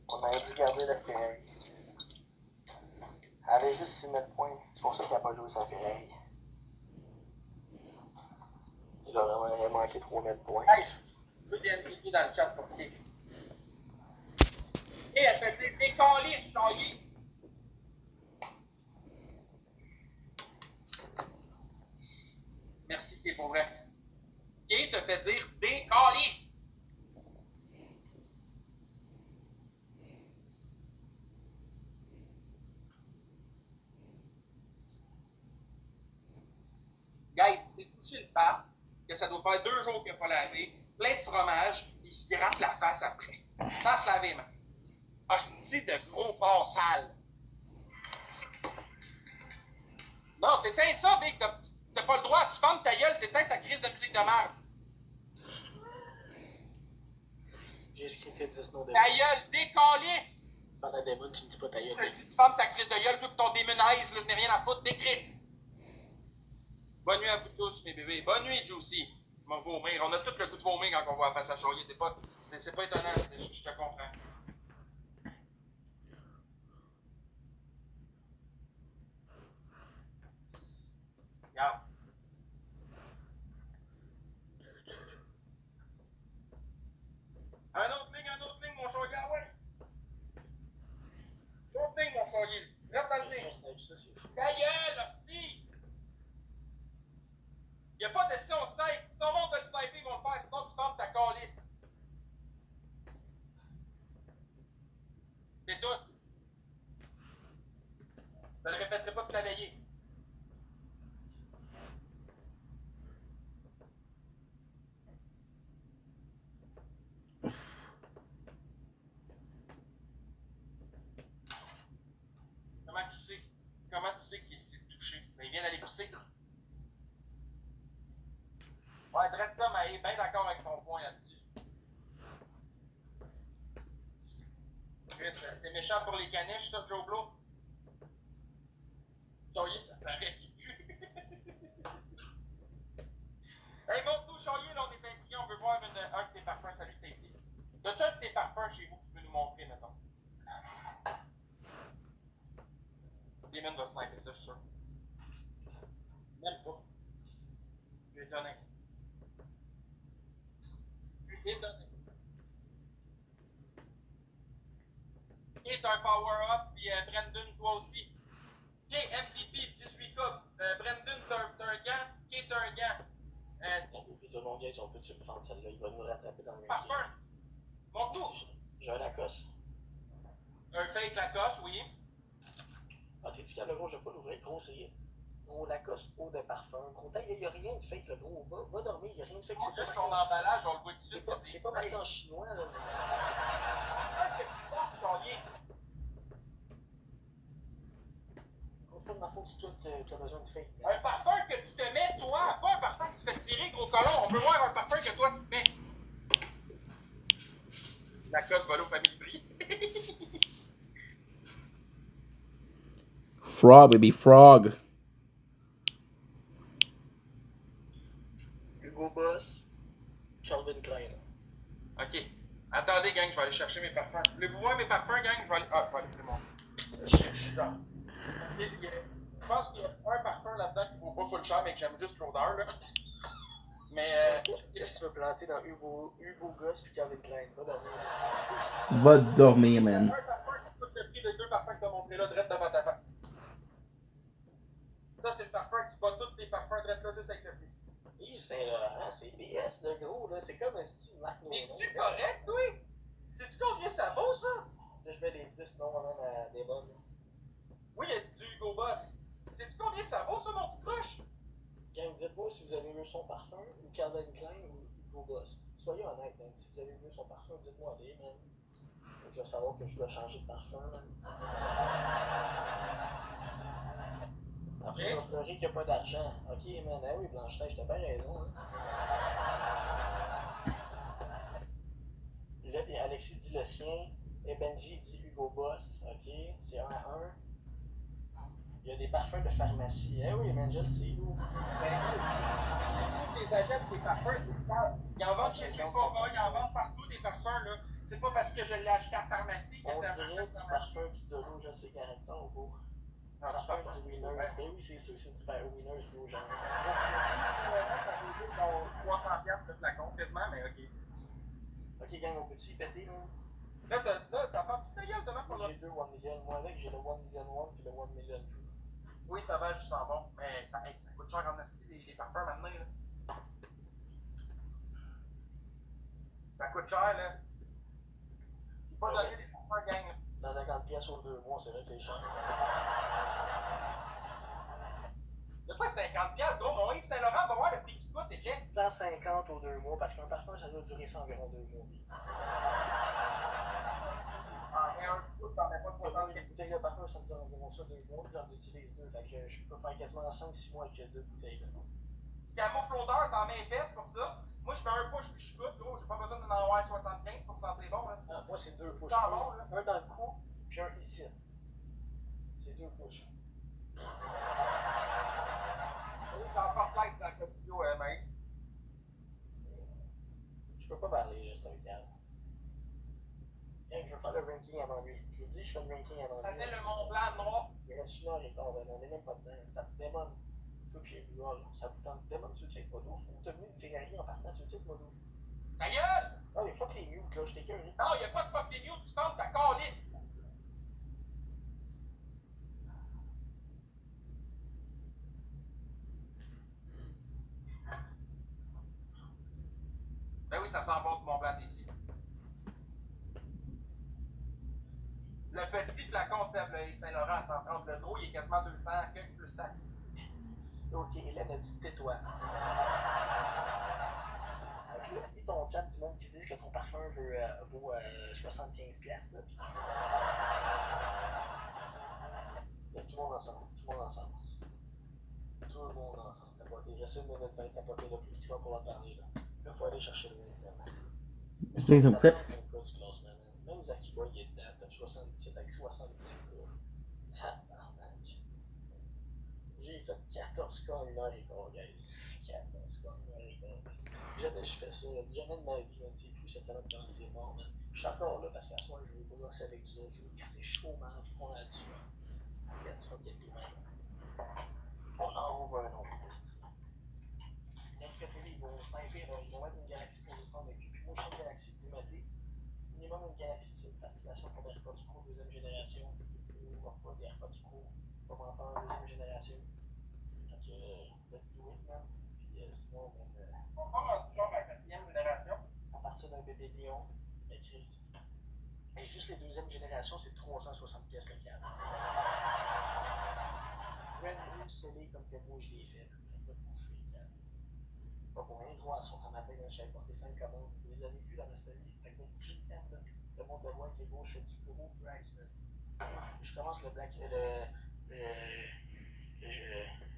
On aurait dû garder la Ferrari. Elle avait juste 6 000 points. C'est pour ça qu'elle n'a pas joué sa Ferrari. Il aurait manqué 3 000 points. Hey, je peux DMPP dans le chat pour qui? Et elle fait des calices, Charlie. Merci, t'es pour vrai. Qui te fait dire des calices? Guys, c'est touché le pape, que ça doit faire 2 jours qu'il n'a pas lavé, plein de fromage, il se gratte la face après. Sans se laver, man. Hostie de gros porc sale. Non, t'éteins ça, Big, t'as pas le droit, tu fermes ta gueule, t'éteins ta crise de musique de merde. J'ai screené 10 noms de Ta gueule, décalisse! Pendant la démon, tu me dis pas ta gueule. Tu fermes ta crise de gueule, tout ton démonize, là, je n'ai rien à foutre, décrisse! Bonne nuit à vous tous, mes bébés. Bonne nuit, Juicy. Je vais vomir. On a tout le goût de vomir quand on voit la face à Charlie. C'est pas étonnant, je te comprends. Regarde. Un autre ligne, mon Charlie, ah ouais. Une autre ligne, mon Charlie. Reste dans le nez. Ta gueule, hostie! Il n'y a pas de si on snipe. Si ton monde veut le sniper, ils vont le faire. Sinon, tu fermes ta calice. C'est tout. Je ne le répéterai pas toute la veillée. Comment tu sais qu'il s'est touché? Ben, il vient d'aller pisser. Ouais, dresse ça, mais bien d'accord avec ton point là-dessus. C'est méchant pour les caniches, ça, Joe Blow? Charlie, ça paraît qu'il pue. Hey, montre-nous, Charlie, là, on est intrigués, on veut voir un de tes parfums. Salut, Stacy. T'as-tu un de tes parfums chez vous que tu peux nous montrer, mettons? Damon va sniper ça, je suis sûr. Même pas. Je lui ai donné. Je lui ai donné. Qui est un power-up, puis Brandon, toi aussi. Qui est MVP 18 coupes? Brandon, t'as un gant. Qui est un gant? Tout le monde gagne, on peut-tu le prendre celle-là? Il va nous rattraper dans le Parfum. Montre-nous. J'ai un Lacoste. Un fake Lacoste, oui. Ah, t'es-tu capable, gros, je vais pas l'ouvrir, gros, c'est gros Lacoste, eau de parfum, gros, il y a rien de fake, le gros, va dormir, il y a rien de fake. C'est ça, ton emballage, on le voit tout de suite. Je sais pas marqué en chinois, là. Que tu portes, Charlier. C'est pas de ma faute si toi, t'as besoin de fake. Un parfum que tu te mets, toi, pas un parfum que tu fais tirer, gros colon. On veut voir un parfum que toi, tu te mets. Lacoste, va là au famille de prix. Frog, baby, frog. Hugo Boss, Calvin Klein. Ok. Attendez, gang, je vais aller chercher mes parfums. Voulez-vous voir mes parfums, gang? Je vais aller. Ah, je vais aller plus loin. Je pense qu'il y a un parfum là-dedans qui vaut pas full cher, mais que j'aime juste l'odeur, là. Mais qu'est-ce que tu veux planter dans Hugo Boss puis Calvin Klein? Va dormir. Va dormir, man. Un parfum qui coûte le prix des deux parfums que t'as montré là, direct devant ta face. Ça, c'est le parfum qui bat tous les parfums direct là, juste avec le prix. Oui, c'est BS de gros, là. C'est comme un style Marc Noël. Es-tu correct, toi? Sais-tu combien ça vaut, ça? Là, je mets des 10 noms même à des bonnes. Oui, il y a du Hugo Boss. Sais-tu combien ça vaut, ça, mon petit crush? Gang, dites-moi si vous avez mieux son parfum, ou Calvin Klein, ou Hugo Boss. Soyez honnête, man. Si vous avez mieux son parfum, dites-moi allez, man. Je vais savoir que je dois changer de parfum, man. Après, on va pleurer qu'il n'y a pas d'argent. Ok, man, ah oui, Blanche-Neige, t'as bien raison, hein. Là, et Alexis dit le sien, et Benji dit Hugo Boss. Ok, c'est 1 à 1. Il y a des parfums de pharmacie. Eh oui, man, je le sais, où. Les achètes des parfums, ils en vendent chez Sephora, ils en vendent partout des parfums, là. C'est pas parce que je l'ai acheté à la pharmacie que On c'est dirait du parfum du Dolo, je sais, caractère, au beau. Parfum du Winners. Ben oui, c'est sûr, c'est du Winners, gros, genre. Ils ont 300$ le flacon, quasiment, mais ok. Ok, gang, on peut-tu y péter, là? Là, t'as pas toute ta gueule, demain pour le. J'ai 2 1 million. Moi, avec, j'ai le 1 million 1 puis le 1 million 2. Oui, ça va juste en bon, mais ça coûte cher en esti les parfums maintenant, là. Ça coûte cher, là. Faut pas donner des parfums, gang, là. Dans 50$ aux 2 mois, c'est vrai que c'est cher. De quoi 50$, gros? Mon Yves Saint-Laurent va voir le prix qui coûte, t'es gente. 150 aux 2 mois, parce qu'un parfum, ça doit durer ça environ 2 mois. Ah, mais un coup, je t'en mets pas 60$. Une bouteille de parfum, ça me donne environ ça 2 mois, j'en utilise 2. Fait que je peux faire quasiment 5-6 mois avec 2 bouteilles. Tu camoufles l'odeur, t'en mets épaisse pour ça. Moi, je fais un push puis je coûte, gros. J'ai pas besoin d'en avoir 75 pour sentir bon, là. Non, moi, c'est 2 push. Ça bon, là. Un dans le cou, puis un ici. C'est 2 push. J'ai encore light dans le studio, mec. Je peux pas parler, là, c'est un calme. Je vais faire le ranking avant lui. Je vous dis, je fais le ranking avant lui. Ça fait le Mont Blanc noir. Il reste 1 heure et quart, on n'est même pas dedans. Ça te démone. Toi, puis les là, ça vous tente démone, tu le check pas d'où. T'as venu une Ferrari en partant, tu le check pas d'où. Ta gueule! Non, mais fuck les mutes, là, je t'ai qu'un. Non, y'a pas de fuck les mutes, tu tentes ta calice! Ben oui, ça sent bon du Mont Blanc ici. Le petit flacon sève le Yves Saint-Laurent à 130. Le gros, il est quasiment 200, quelques plus taxes. Ok, Hélène a dit tais-toi. Ok, là, dis ton chat du monde qui dit que ton parfum vaut 75$. Là, puis... Tout le monde ensemble, tout le monde ensemble. Tout le monde ensemble. J'essaie de me mettre 20 tapoter le plus petit va pouvoir parler. Là, il faut aller chercher le win. Seeing some clips. Même Zaki Boy, il est dedans. T'as 77 avec 65 là. J'ai fait 14 cas en 1 heure et quart, guys. 14 cas en 1 heure et quart. Jamais je fais ça. Jamais de ma vie, man. C'est fou cette semaine quand c'est mort, man. Je suis encore là parce qu'à ce moment, je veux pas bosser avec vous autres. Je veux casser chaud, man. Je prends là-dessus. Regarde, tu vas bien plus mal. On va un autre test. sniper, ils vont mettre une galaxie pour nous prendre avec lui. Puis moi, chaque galaxie que vous mettez, minimum une galaxie, c'est une activation pour des AirPods Pro deuxième génération. Ou pas des AirPods Pro, pas m'entendre deuxième génération. Donc, let's do it, man. Puis sinon, On part du genre à la quatrième génération. à partir d'un bébé Lion, Chris. Et juste les deuxième génération, c'est 360 pièces le câble. Brand new scellé comme que moi je l'ai fait. Pas pour rien, toi, son matin, j'avais porté 5 commandes. Vous les avez vus dans la story. Fait que le monde de moi qui est gros, je fais du gros price, man. Je commence le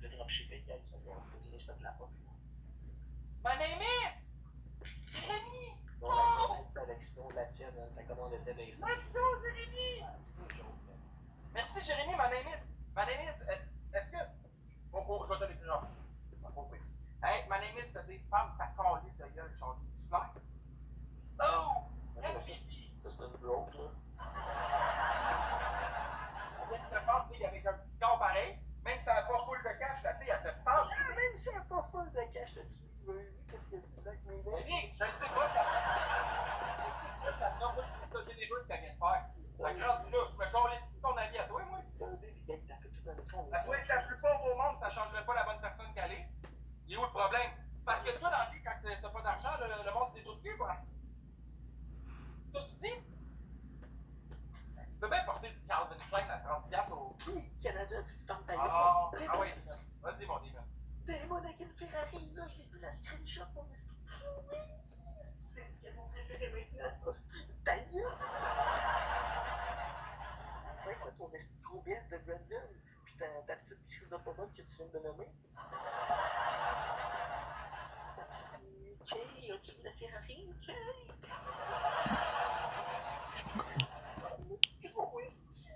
dropshipping, guys. Ça va, faut dire, je fais de la pop. My name is Jérémy! Non, avec sinon, la tienne, ta commande était des 5. Let's go, Jérémy! C'est une joke, man. Merci, Jérémy. My name is. Est-ce que. Je vais te l'écrire genre. Hey, my name is, c'est-à-dire, femme, ta calice de gueule, genre, super. Oh! Ça, c'est une broke, là. On vient de te vendre, fille, avec un petit corps pareil. Même si elle n'a pas full de cash, la fille, elle te fend. Même si elle n'a pas full de cash, t'as-tu vu qu'est-ce qu'elle dit, Black Mirror? Oui, je le sais pas, ça. Non, moi, je trouve ça généreux ce qu'elle vient de faire. La grâce, là, je me calisse tout ton avis à toi, moi. C'est un dé, les gars, il tapait tout dans le crâne. Elle doit être la plus pauvre au monde, ça ne changerait pas la bonne personne qu'elle est. Il est où le problème? Parce que toi, dans la vie, quand t'as pas d'argent, le monde, c'est des trous de cul, quoi. Toi, tu dis? Tu peux bien porter du Calvin Klein à 30$ au... Canadien, tu te fermes ta gueule. Ah ouais, vas-y, mon démon. Damon avec une Ferrari, là, je l'ai vu la screenshot, mon esti. Oui, c'est le cadeau préféré maintenant. Hostie de ta gueule. C'est quoi ton esti de gros biais de Brandon? Puis ta petite crise de pommade que tu viens de nommer? Ta petite... Ok, as-tu vu la Ferrari? Ok. Oh, esti.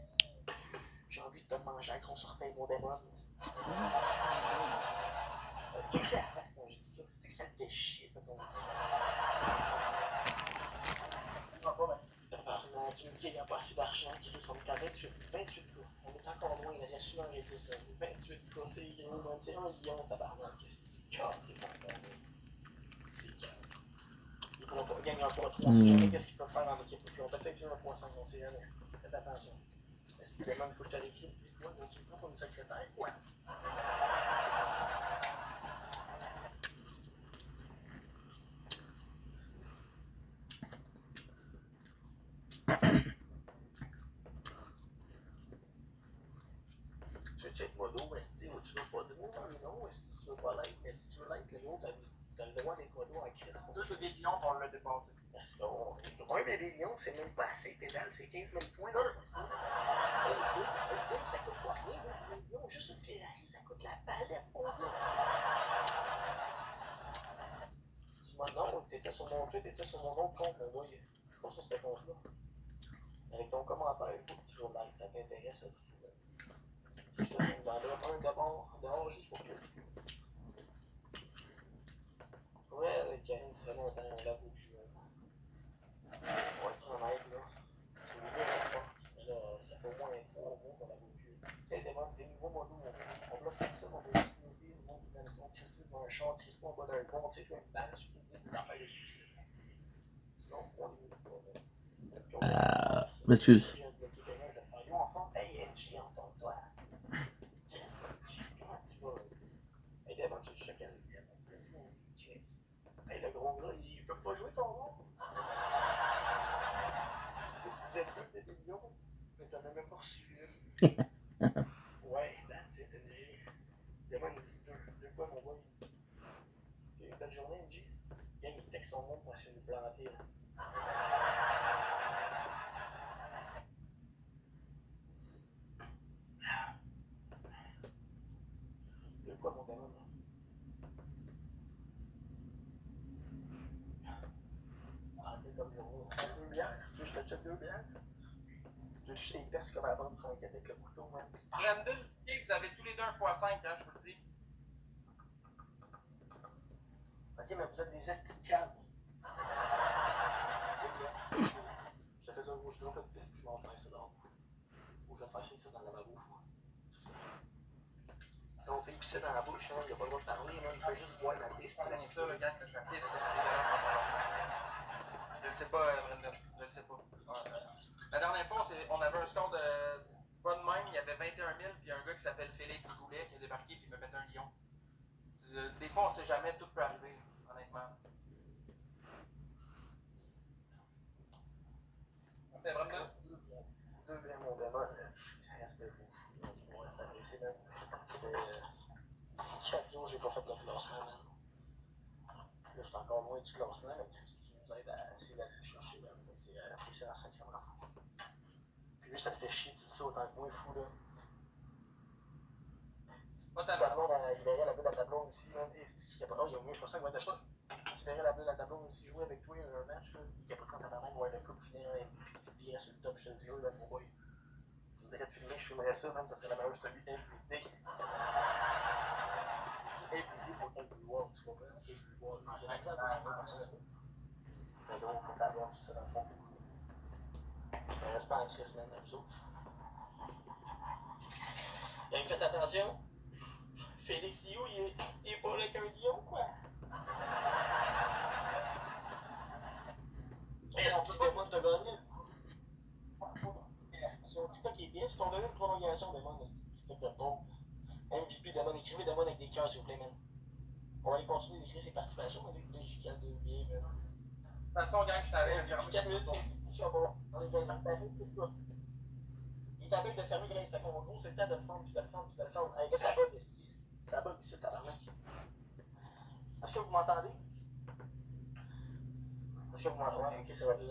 J'ai envie de te manger à gros sortir, mon démon. Tu sais que c'est la face quand je dis ça, tu sais que ça te fait chier, t'as ton petit. Non, pas mal. Tabarnak, il n'y a pas assez d'argent, Chris, on est à 28 cas. On est encore loin, il reste 1 heure et 10 là. 28 cas, c'est gros, man, c'est 1 million, tabarnak. C'est cœur, les enfants. C'est cœur. Ils ne gagneront pas 3, c'est jamais qu'est-ce qu'ils peuvent faire en équipe. Puis on peut peut-être 1 fois 5, on sait jamais. Faites attention. Est-ce que il faut que je te l'écrive 10 fois, donc tu me prends pour une secrétaire? Ouais. Tu veux check modo, esti, ou tu veux pas dire non, esti, tu veux pas l'être, mais si tu veux l'être, le gros, t'as le droit d'être modo en Christ. Ça, c'est des lions, on l'a dépassé. Non, un bébé lion, c'est même pas assez pédale, c'est 15 000 points. Ça coûte pas rien, un bébé lion, juste une Ferrari, ça coûte la palette, mon gars. Dis-moi non, t'étais sur mon autre compte, mon gars, je suis pas sur ce compte-là. Avec ton commentaire, il faut que tu like, ça t'intéresse, ça te fout. C'est ça, on en a un dehors juste pour que tu ouais, Karine, ça fait longtemps, on l'a vu. On va être honnête, là. C'est le nouveau pas. Mais là, ça fait au moins 3 mois qu'on l'a vu. Tu sais, des nouveaux modos, on bloque tout ça, on veut juste nous dire, le monde qui donne ton Christ devant un char, Christ pas en bas d'un pont, tu sais, une balle, tu peux dire des affaires de suicide. Sinon, on les met pas. M'excuse. Yo, enfant, hey, NG, entends-toi. Comment tu vas? Hey, Devon, tu checkes à hey, le gros gars, il peut pas jouer ton rôle. Tu disais que t'es millions, mais t'en as même pas reçu une. Ouais, that's it, NG. Devon, il dit deux quoi, mon boy? Bonne journée, NG. Gang, il texte son nom pour essayer de nous planter, là. De quoi, mon gamin? Arrêtez comme journée. 2 bières? Tu veux que je te check 2 bières? Tu veux que je les perce comme avant de tranquille avec le couteau, man? Brandon, vous avez tous les deux 1x5, hein, je vous le dis. Ok, mais vous êtes des estis de calme. Je te fais un gros jeu de piste, puis je m'en faire ça dehors. Ou je vais te faire ça dans la lavabo, moi. Donc, pisser dans la bouche, hein, il a pas le droit de parler, là, il peut juste boire la pisse. C'est ça, le gars, que ça pisse, c'est dégueulasse en parlant. Je le sais pas, Brenda, je le sais pas. La dernière fois, on avait un score de pas de même, il y avait 21 000, puis un gars qui s'appelle Félix Goulet qui a débarqué puis il m'a pété un lion. Des fois, on sait jamais, tout peut arriver, honnêtement. C'est vraiment Deux bien mon démon, respect-vous. Moi, ça va essayer même. 4 jours, j'ai pas fait le classement, man. Là, je suis encore loin du classement, mais si tu nous aides à essayer d'aller le chercher, là, c'est un sacrément fou. Puis lui, ça te fait chier, tu le sais autant que moi, fou, là. Pas ta blonde, il verrait la bleue à ta blonde aussi, là. Et c'est qui capable. Oh, il y a mieux, je pensais que moi, de pas. Tu verrais la bleue à ta blonde aussi jouer avec toi un match, là. Il est capable quand t'as voir le couple finir, et puis il virait sur le top, je te le jure, là, mon boy. Tu me dirais de filmer, je filmerais ça, man, ça serait la meilleure story infinité. Je dis infinité pour everyone, tu comprends? Everyone. J'ai la classe de ça, mais donc, pour ta blonde, c'est ça, dans le fond. Mais reste pas en crise, man, à vous autres. Et faites attention, Félix Io, il est pas là qu'un lion, quoi. Est-ce que tu demandes de gagner? Si on dit pas qu'il est bien, si on donne une prolongation, Damon, c'est fait de bon. MVP Damon, écrivez Damon avec des cœurs, s'il vous plaît, man. On va aller continuer d'écrire ses participations, mais là, j'y cale de bien, man. De toute façon, gang, je t'avais dire. 4 minutes, ici, on va. On est dans le tableau, tout ça. Il est en train de fermer Grace, fait qu'en gros, c'est le temps de le fendre, puis de le fendre, puis de le fendre. Hey, gars, ça bug, esti. Ça bug ici, tabarnak. Est-ce que vous m'entendez? Est-ce que vous m'entendez? Ok, ça va bien,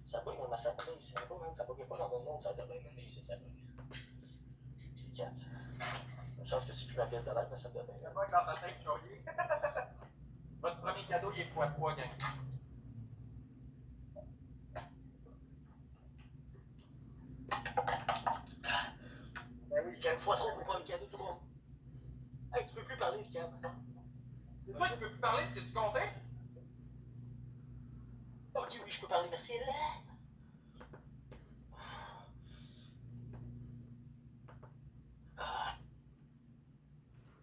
ça bug dans ma salle ici, mais pas, man, ça bugait pas dans mon nom, ça devrait, même ici, ça bug. C'est 4. Une chance que c'est plus ma pièce de l'air, mais ça devrait. Il y a pas dans ta tête, Joey. Votre premier cadeau, il est x3, gang. Ben oui, une fois trop, faut pas le cadeau, tout le monde. Hey, tu peux plus parler, le câble. C'est toi qui peux plus parler, c'est-tu compté? Ok, oui, je peux parler, merci, là.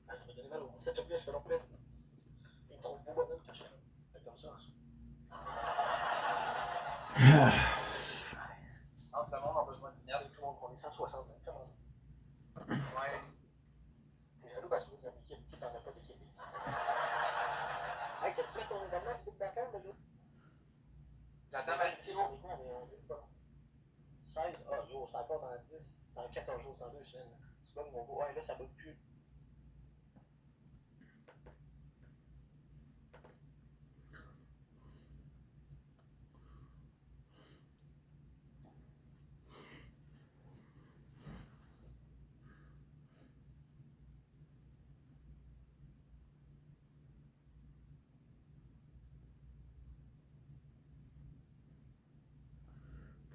Ça m'a donné mal au concept, ça fait longtemps. Il me trouve beau bonhomme quand je fais comme ça. Entre le monde a besoin de lumière. Tout le monde, on est 160, même, comment dit? Ouais. T'es jaloux parce que vous avez une équipe, tout en as pas d'équipe. Hey, ça te fait ton événement, tu peux d'accord, le gars? J'attends ma vidéo. On est quoi, mais on est pas. 16, ah, yo, c'est encore dans 10, c'est dans 14 jours, c'est dans 2 semaines. Tu bugs mon beau, ouais, là, ça bug plus.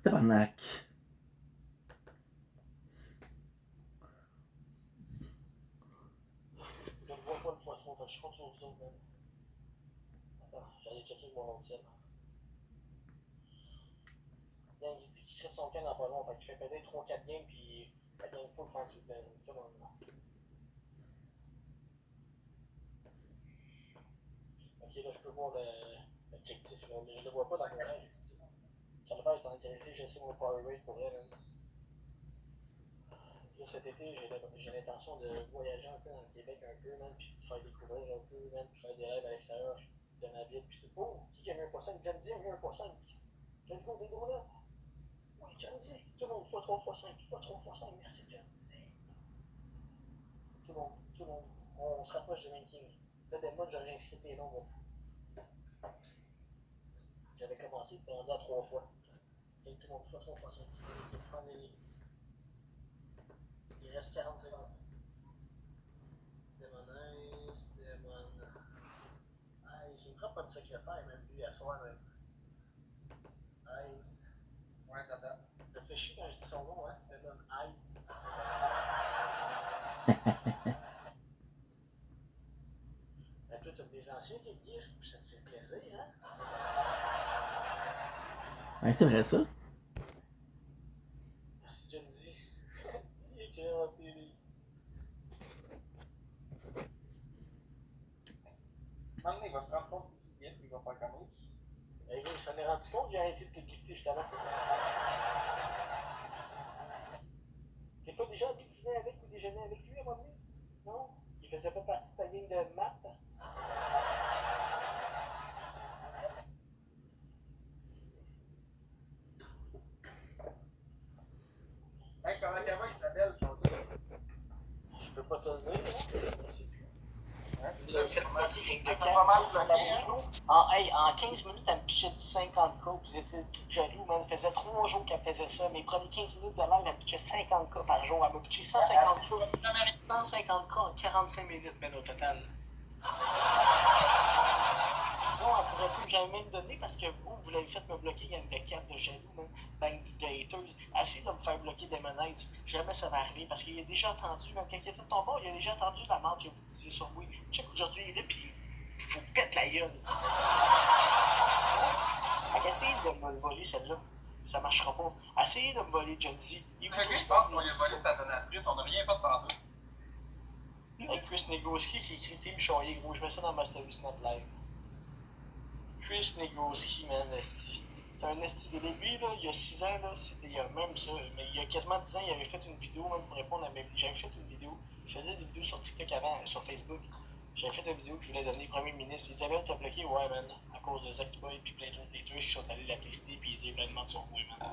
Tabarnak. Je ne vois pas le fois trop, fait que je compte sur vous autres, man. Attends, j'allais checker mon autre ciel. Gang, il dit qu'il crée son camp dans pas long, fait qu'il fait peut-être 3-4 games, puis la game full faire du ben. Come on, là. Ok, là, je peux voir l'objectif, là, mais je le vois pas dans le horaire, ici. Calvaire est intéressé, je sais mon power rate pour elle, là. Là, cet été, j'ai l'intention de voyager un peu dans le Québec un peu, man, puis de faire découvrir un peu, man, puis faire des rêves à l'extérieur de ma ville, puis tout. Oh, qui a mis un x5? John D a mis un x5. Let's go, des donuts. Oui, John D. Tout le monde, x3, x5, x3, x5, merci John D. Tout le monde, on se rapproche du ranking. Là, des mois, j'aurais inscrit tes noms, mon fou. J'avais commencé, puis rendu à 3 fois. Et tout le monde, x3, x5, il reste 40 secondes. Démonize, Ice. Il me fera pas de secrétaire, même lui, à soir, même. Ice. Ouais, tata. Ça te fait chier quand je dis son nom, hein? Demon Ice. Ben, toi, t'as des anciens qui te giftent, puis ça te fait plaisir, hein? Ouais, c'est vrai ça. Merci, John Z. Il est checker la télé. Maintenant, il va se rendre compte que tu giftes, il va faire comme ça. Hey, gros, il s'en est rendu compte que j'ai arrêté de te gifter jusqu'à là. T'es pas déjà allé dîner avec ou déjeuner avec lui à un moment donné? Non? Il faisait pas partie de ta game de maths? Hey, comment qu'avant il s'appelle, Jody? Je peux pas te le dire, non? Je sais plus. Tu l'as fait bloquer avec de Pas mal bloqué, hein? En 15 minutes, elle me pichait du 50K. Vous étiez tout jaloux, man. Ça faisait 3 jours qu'elle faisait ça. Mes premiers 15 minutes de live, elle me pichait 50K par jour. Elle m'a piché 150K. 150K en 45 minutes, man, au total. Non, elle pourrait plus jamais me donner parce que vous l'avez fait me bloquer. Il y a une cap de jaloux, man. Ben, de haters. Essayez de me faire bloquer des menaces. Jamais ça va arriver parce qu'il a déjà entendu, même quand il était de ton bord, il a déjà entendu la marque que vous disiez sur moi. Check aujourd'hui, il est là, puis il faut pète la gueule. Essayez de me voler celle-là. Ça marchera pas. Essayez de me voler John Z. Il pense qu'on lui a volé sa donatrice, on n'a rien fait par deux. Hey, Chris Negoski qui écrit Team Choyer, gros, je mets ça dans ma story Snap Live. Chris Negoski, man, esti. C'est un esti de lui, là, il y a 6 ans, là, il y a même ça, mais il y a quasiment 10 ans, il avait fait une vidéo, même pour répondre à mes... J'avais fait une vidéo, je faisais des vidéos sur TikTok avant, sur Facebook. J'avais fait une vidéo que je voulais donner Premier ministre. Isabelle t'a bloqué, ouais, man, à cause de Zach Boy et plein d'autres haters qui sont allés la tester puis ils disaient événements de son roi, man.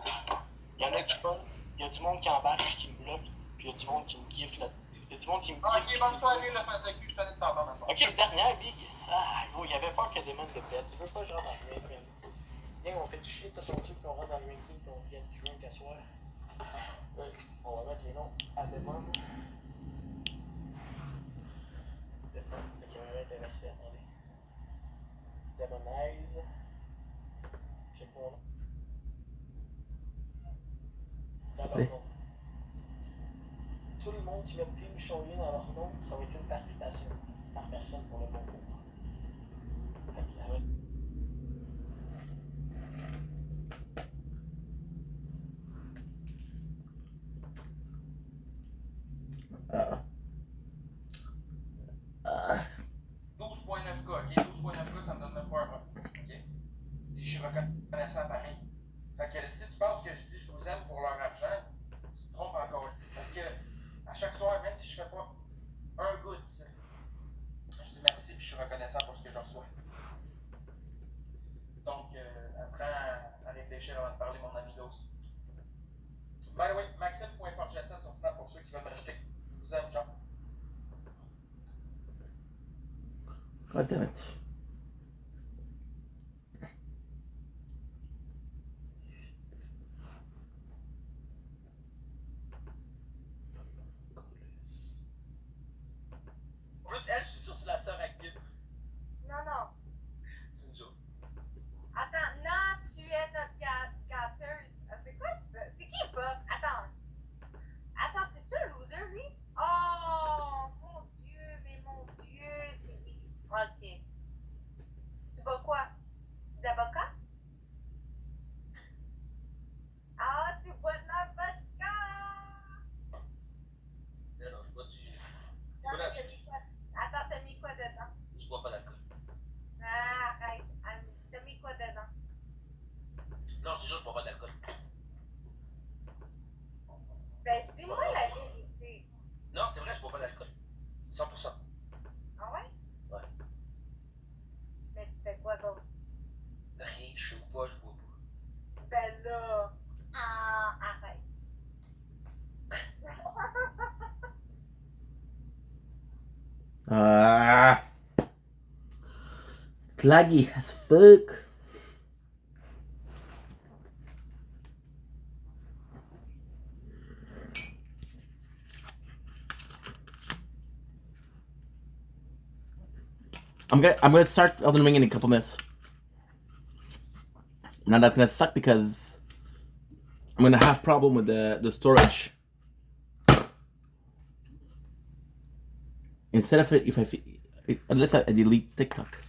Il y en a qui pognent, il y a du monde qui embarque puis qui me bloque, puis il y a du monde qui me gifle là. Il y a du monde qui me gifle. Ok, bonne soirée, le fan de cul, je t'en ai de t'entendre à ça. Ok, dernière, Big. Ah, gros, il avait peur que des mecs de pète. Je veux pas que je rentre dans le ranking. Viens, on fait du shit, t'as ton truc qu'on rentre dans le ranking, qu'on vienne jouer qu'à soir. On va mettre les noms à demande. La caméra est inversée, attendez. Demonize. Check mon nom. Dans leur nom. Tout le monde qui met Team Choyer dans leur nom, ça va être une participation par personne pour le concours. Fait que, ça va être... Uh, 12.9K, ok? 12.9K, ça me donne même pas un mois. Ok? Et je suis reconnaissant pareil. Fait que si tu penses que je dis je vous aime pour leur argent, tu te trompes encore. Parce que à chaque soir, même si je fais pas un good, je dis merci et je suis reconnaissant pour ce que je reçois. Donc, apprends à réfléchir avant de parler, mon ami Dos. By the way, Maxime.fortjacette sur Snap pour ceux qui veulent me rejeter. Je vous aime, ciao. God damn it. En plus, elle, je suis sûr que c'est la sœur active. Non, non. C'est une joke. Attends, non, tu es notre gâteuse. C'est quoi ça? C'est qui Bob? Attends. Attends, c'est-tu un loser, lui? Oh, mon Dieu, mais mon Dieu, c'est lui. Ok. Tu bois quoi? D'avocat? Ah, tu bois de la vodka! Non, je bois du... Non, mais t'as mis quoi? Attends, t'as mis quoi dedans? Je bois pas d'alcool. Ah, arrête. T'as mis quoi dedans? Non, je te jure, je bois pas d'alcool. Ben, dis-moi la vérité. Non, c'est vrai, je bois pas d'alcool. 100%. Ah ouais? Ouais. Ben, tu fais quoi d'autre? Rien, je fume pas, je bois pas. Ben là, ah, arrête. Ah, it's laggy as fuck. I'm gonna start Elden Ring in a couple minutes. Now that's gonna suck because I'm gonna have problem with the storage. Instead of it, unless I delete TikTok,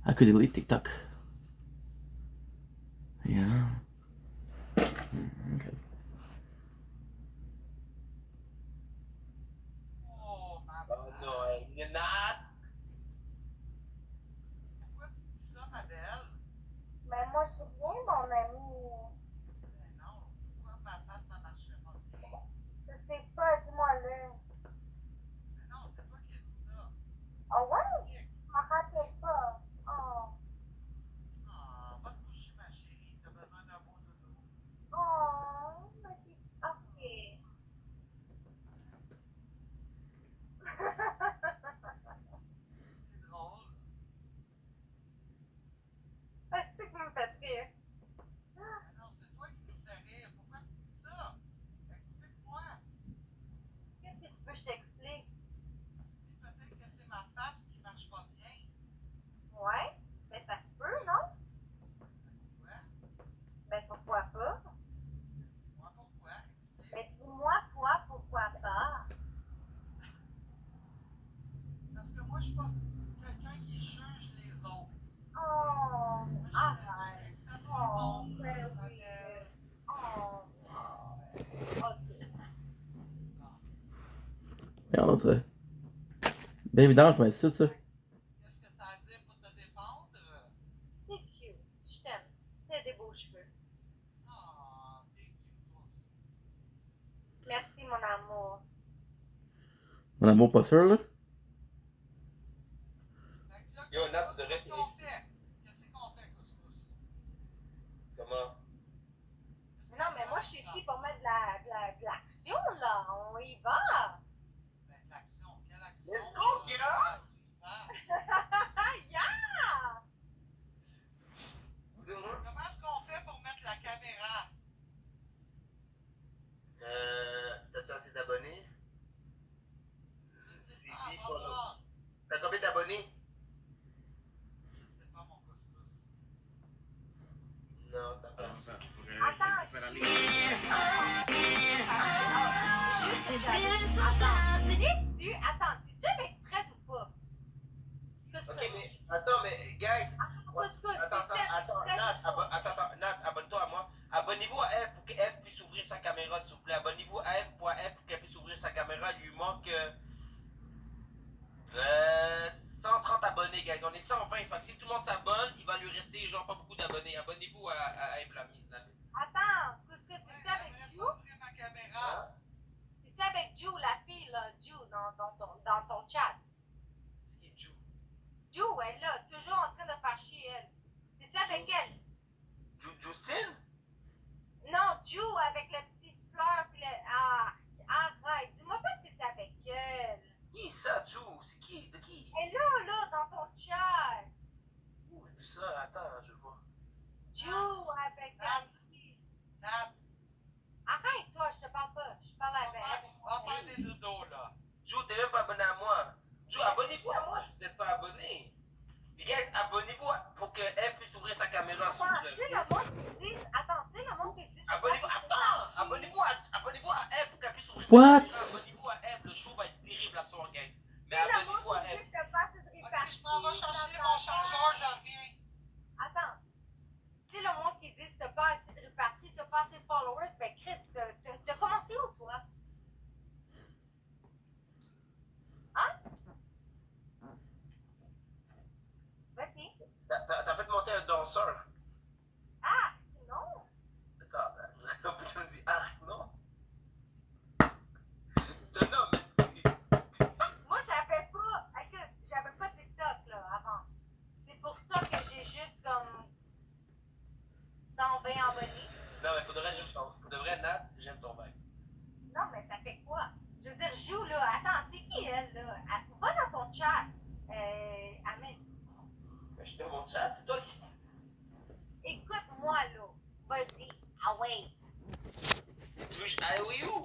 I could delete TikTok. Yeah. Okay. Regarde l'autre. Bien évidemment, je m'incite ça. Qu'est-ce que t'as à dire pour te défendre? T'es cute. Je t'aime. T'as des beaux cheveux. Ah, t'es cute toi aussi. Merci, mon amour. Mon amour pas sûr, là. Yo, Nat, tu devrais... Qu'est-ce qu'on fait? Couscous? Comment? Non, mais moi, je suis ici pour mettre de l'action, là. On y va. Ben, de l'action. Quelle action? Let's go, Kira! Yeah! Comment est-ce qu'on fait pour mettre la caméra? T'as-tu assez d'abonnés? Je sais pas, T'as combien d'abonnés? Je sais pas, mon couscous. Non, t'as pas. Déçu. Attends, t'es-tu avec Fred ou pas? Ok, mais attends, mais guys. Couscous, Attends, Nat, abonne-toi à moi. Abonnez-vous à elle pour qu'elle puisse ouvrir sa caméra, s'il vous plaît. Abonnez-vous à elle pour qu'elle puisse ouvrir sa caméra. Il lui manque 130 abonnés, guys. On est 120. Fait que si tout le monde s'abonne, il va lui rester genre pas beaucoup d'abonnés. Abonnez-vous à Eve Lamy. Attends, Couscous, t'es-tu avec Ju? Ouvrir ma caméra. T'es-tu avec Ju, la fille, là? Ju, dans ton chat? C'est qui Ju? Ju, elle est là, toujours en train de faire chier, elle. T'es-tu avec elle? Justine? Non, Ju, avec la petite fleur pis le... Ah, arrête, dis-moi pas que t'es avec elle. Qui ça, Ju? C'est qui? De qui? Elle est là, dans ton chat. Où est ça? Attends, je vois. Ju, avec Nat. Nat. Arrête, toi, je te parle pas. Je parle avec elle. On va faire des judo, là. Ju, t'es même pas abonné à moi. Ju, abonnez-vous à moi, je n'êtes pas abonné. Les gars, abonnez-vous pour qu'elle puisse ouvrir sa caméra. Attends, tu sais le monde qui dit... Attends, tu sais le monde qui dit... Abonnez-vous à elle pour qu'elle puisse ouvrir What? sa caméra. Abonnez-vous à elle, le show va être terrible à soir, guys. Mais Tu sais le abonnez-vous à monde qui elle. dit que t'as pas assez de Ok, répartie. je m'en vais chercher mon chargeur, je reviens. Attends. Tu sais le monde qui dit que t'as pas assez de répartie, t'as pas assez de followers, ben Chris, t'as commencé où, toi? Hein? Vas-y. T'as fait monter un danseur. Ah, non. D'accord, en plus, on me dit, ah, non. C'est un homme, Moi, j'avais pas TikTok, là, avant. C'est pour ça que j'ai juste, comme, 120 abonnés. Non, mais faudrait, Nat, j'aime ton mec. Non, mais ça fait quoi? Je veux dire, joue, là. Attends, c'est qui, elle, là? Va dans ton chat. Amen. Mais je te mon chat, c'est toi qui... Écoute-moi, là. Vas-y. Ah ouais. Tu veux que je aille où?